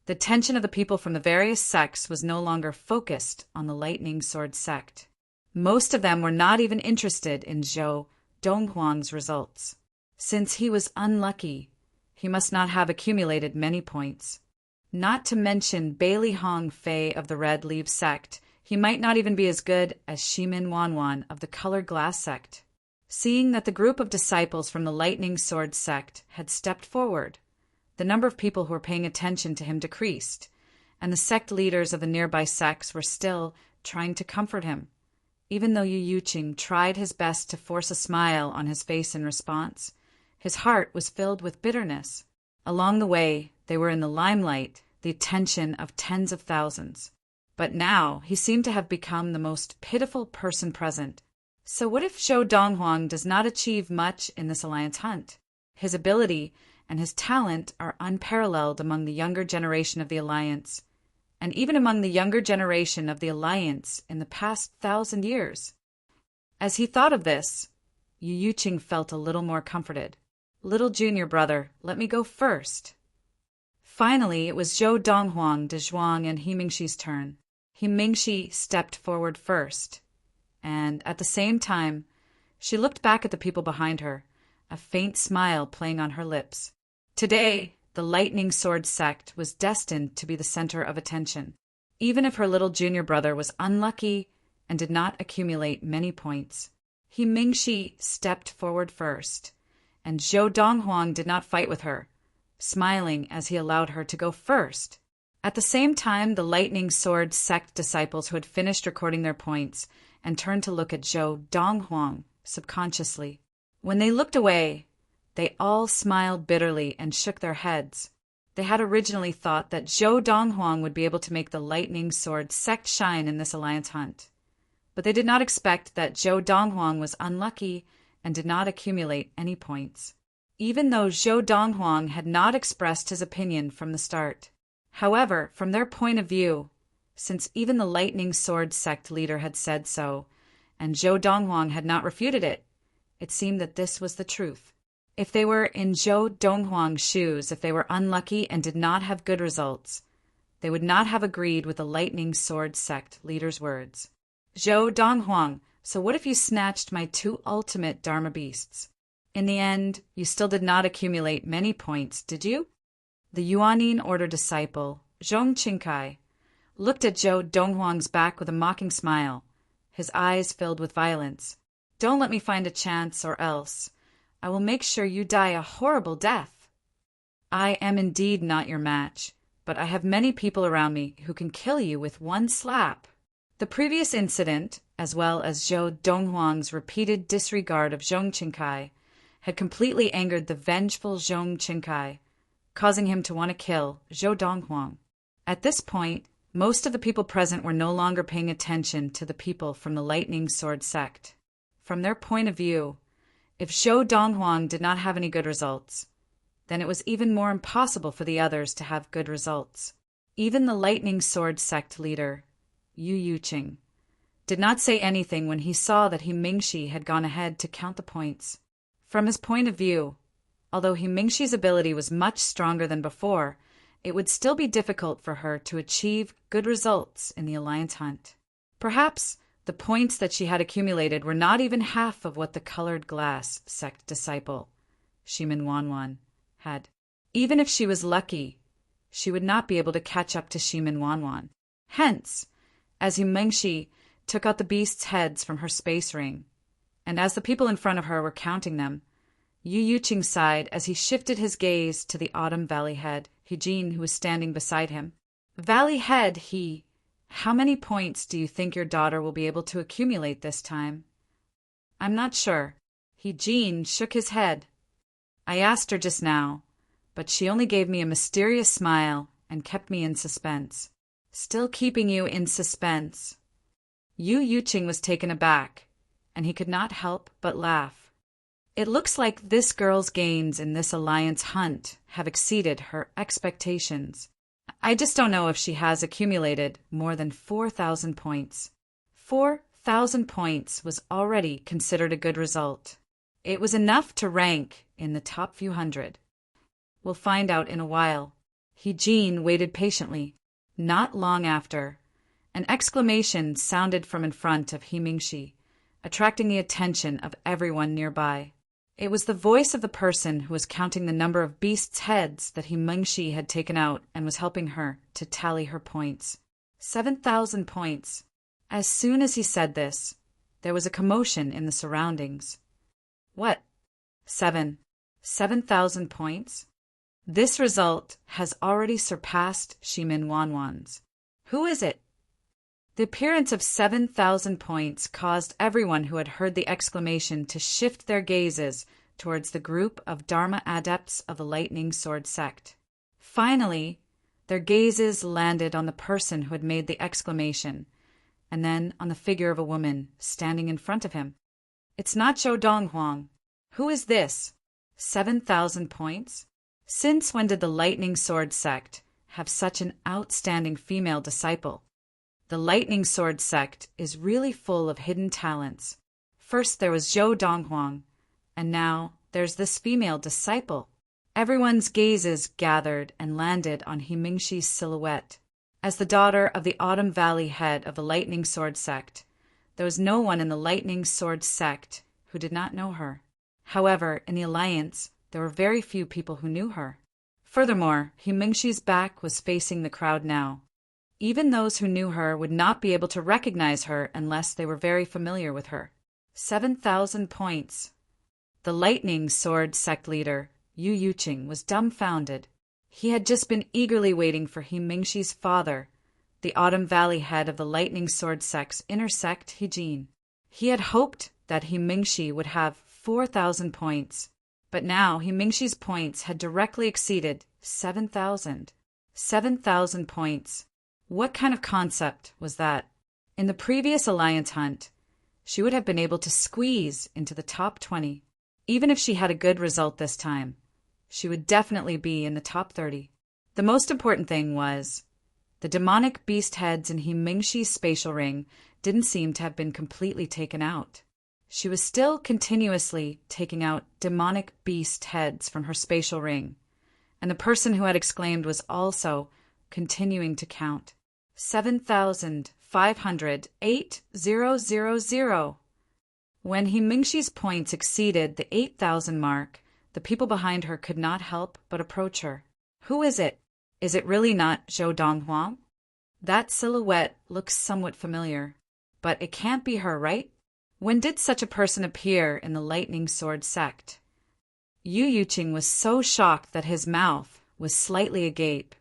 the attention of the people from the various sects was no longer focused on the Lightning Sword sect. Most of them were not even interested in Zhou Donghuang's results. Since he was unlucky, he must not have accumulated many points. Not to mention Bailey Hong Fei of the Red Leaf sect, he might not even be as good as Shimin Wanwan of the Colored Glass sect. Seeing that the group of disciples from the Lightning Sword sect had stepped forward, the number of people who were paying attention to him decreased, and the sect leaders of the nearby sects were still trying to comfort him. Even though Yu Yuqing tried his best to force a smile on his face in response, his heart was filled with bitterness. Along the way, they were in the limelight, the attention of tens of thousands. But now he seemed to have become the most pitiful person present. So what if Zhou Donghuang does not achieve much in this alliance hunt? His ability and his talent are unparalleled among the younger generation of the alliance, and even among the younger generation of the alliance in the past 1,000 years. As he thought of this, Yu Yuqing felt a little more comforted. Little junior brother, let me go first. Finally, it was Zhou Donghuang, De Zhuang, and He Mingxi's turn. He Mingxi stepped forward first, and at the same time, she looked back at the people behind her, a faint smile playing on her lips. Today, the Lightning Sword sect was destined to be the center of attention, even if her little junior brother was unlucky and did not accumulate many points. He Mingxi stepped forward first, and Zhou Donghuang did not fight with her, smiling as he allowed her to go first. At the same time, the Lightning Sword sect disciples who had finished recording their points and turned to look at Zhou Donghuang subconsciously. When they looked away, they all smiled bitterly and shook their heads. They had originally thought that Zhou Donghuang would be able to make the Lightning Sword sect shine in this alliance hunt. But they did not expect that Zhou Donghuang was unlucky and did not accumulate any points, even though Zhou Donghuang had not expressed his opinion from the start. However, from their point of view, since even the Lightning Sword sect leader had said so, and Zhou Donghuang had not refuted it, it seemed that this was the truth. If they were in Zhou Donghuang's shoes, if they were unlucky and did not have good results, they would not have agreed with the Lightning Sword sect leader's words. Zhou Donghuang, so what if you snatched my 2 ultimate Dharma beasts? In the end, you still did not accumulate many points, did you? The Yuanin order disciple, Zhong Qingkai, looked at Zhou Donghuang's back with a mocking smile, his eyes filled with violence. Don't let me find a chance, or else I will make sure you die a horrible death. I am indeed not your match, but I have many people around me who can kill you with one slap. The previous incident, as well as Zhou Donghuang's repeated disregard of Zhong Qingkai, had completely angered the vengeful Zhong Qingkai, causing him to want to kill Zhou Donghuang. At this point, most of the people present were no longer paying attention to the people from the Lightning Sword sect. From their point of view, if Zhou Donghuang did not have any good results, then it was even more impossible for the others to have good results. Even the Lightning Sword sect leader, Yu Yuqing, did not say anything when he saw that He Mingxi had gone ahead to count the points. From his point of view, although He Mingxi's ability was much stronger than before, it would still be difficult for her to achieve good results in the alliance hunt. Perhaps the points that she had accumulated were not even half of what the Colored Glass sect disciple, Shimin Wanwan, had. Even if she was lucky, she would not be able to catch up to Shimin Wanwan. Hence, as He Mengshi took out the beasts' heads from her space ring, and as the people in front of her were counting them, Yu Yuqing sighed as he shifted his gaze to the Autumn Valley Head, Hijin, who was standing beside him. Valley Head, how many points do you think your daughter will be able to accumulate this time? I'm not sure. Hijin shook his head. I asked her just now, but she only gave me a mysterious smile and kept me in suspense. Still keeping you in suspense. Yu Yuqing was taken aback, and he could not help but laugh. It looks like this girl's gains in this alliance hunt have exceeded her expectations. I just don't know if she has accumulated more than 4,000 points. 4,000 points was already considered a good result. It was enough to rank in the top few hundred. We'll find out in a while. Hijin waited patiently. Not long after, an exclamation sounded from in front of He Mingxi, attracting the attention of everyone nearby. It was the voice of the person who was counting the number of beasts' heads that He Mingxi had taken out and was helping her to tally her points. 7,000 points. As soon as he said this, there was a commotion in the surroundings. What? 7,000 points? This result has already surpassed Shimin Wanwan's. Who is it? The appearance of 7,000 points caused everyone who had heard the exclamation to shift their gazes towards the group of Dharma adepts of the Lightning Sword sect. Finally, their gazes landed on the person who had made the exclamation, and then on the figure of a woman standing in front of him. It's not Zhou Donghuang. Who is this? 7,000 points? Since when did the Lightning Sword sect have such an outstanding female disciple? The Lightning Sword sect is really full of hidden talents. First there was Zhou Donghuang, and now there's this female disciple. Everyone's gazes gathered and landed on He Mingxi's silhouette. As the daughter of the Autumn Valley head of the Lightning Sword sect, there was no one in the Lightning Sword sect who did not know her. However, in the alliance, there were very few people who knew her. Furthermore, He Mingxi's back was facing the crowd now. Even those who knew her would not be able to recognize her unless they were very familiar with her. 7,000 points. The Lightning Sword sect leader, Yu Yuqing, was dumbfounded. He had just been eagerly waiting for He Mingxi's father, the Autumn Valley head of the Lightning Sword sect's inner sect, Hijin. He had hoped that He Mingxi would have 4,000 points, but now He Mingxi's points had directly exceeded 7,000. 7,000 points. What kind of concept was that? In the previous alliance hunt, she would have been able to squeeze into the top 20. Even if she had a good result this time, she would definitely be in the top 30. The most important thing was, the demonic beast heads in He Mingxi's spatial ring didn't seem to have been completely taken out. She was still continuously taking out demonic beast heads from her spatial ring, and the person who had exclaimed was also continuing to count. 7,508,000. When He Mingxi's points exceeded the 8,000 mark, the people behind her could not help but approach her. Who is it? Is it really not Zhou Donghuang? That silhouette looks somewhat familiar, but it can't be her, right? When did such a person appear in the Lightning Sword sect? Yu Yuqing was so shocked that his mouth was slightly agape,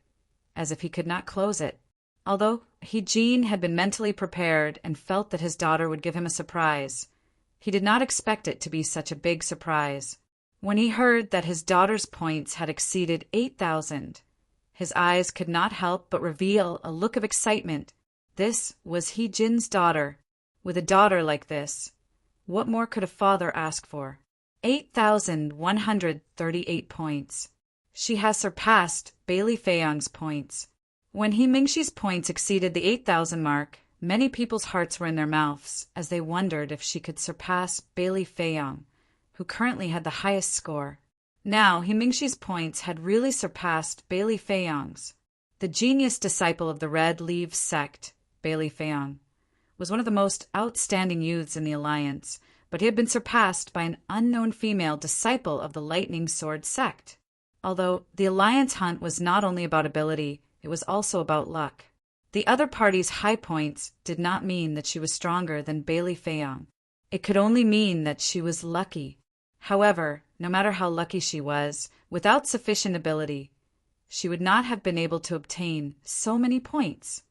as if he could not close it. Although Hijin had been mentally prepared and felt that his daughter would give him a surprise, he did not expect it to be such a big surprise. When he heard that his daughter's points had exceeded 8,000, his eyes could not help but reveal a look of excitement. This was Hijin's daughter. With a daughter like this, what more could a father ask for? 8,138 points. She has surpassed Bailey Feiyang's points. When He Mingxi's points exceeded the 8,000 mark, many people's hearts were in their mouths as they wondered if she could surpass Bailey Feiyang, who currently had the highest score. Now, He Mingxi's points had really surpassed Bailey Feiyang's. The genius disciple of the Red Leaves sect, Bailey Feiyang, was one of the most outstanding youths in the alliance, but he had been surpassed by an unknown female disciple of the Lightning Sword sect. Although the alliance hunt was not only about ability, it was also about luck. The other party's high points did not mean that she was stronger than Bailey Fayong. It could only mean that she was lucky. However, no matter how lucky she was, without sufficient ability, she would not have been able to obtain so many points.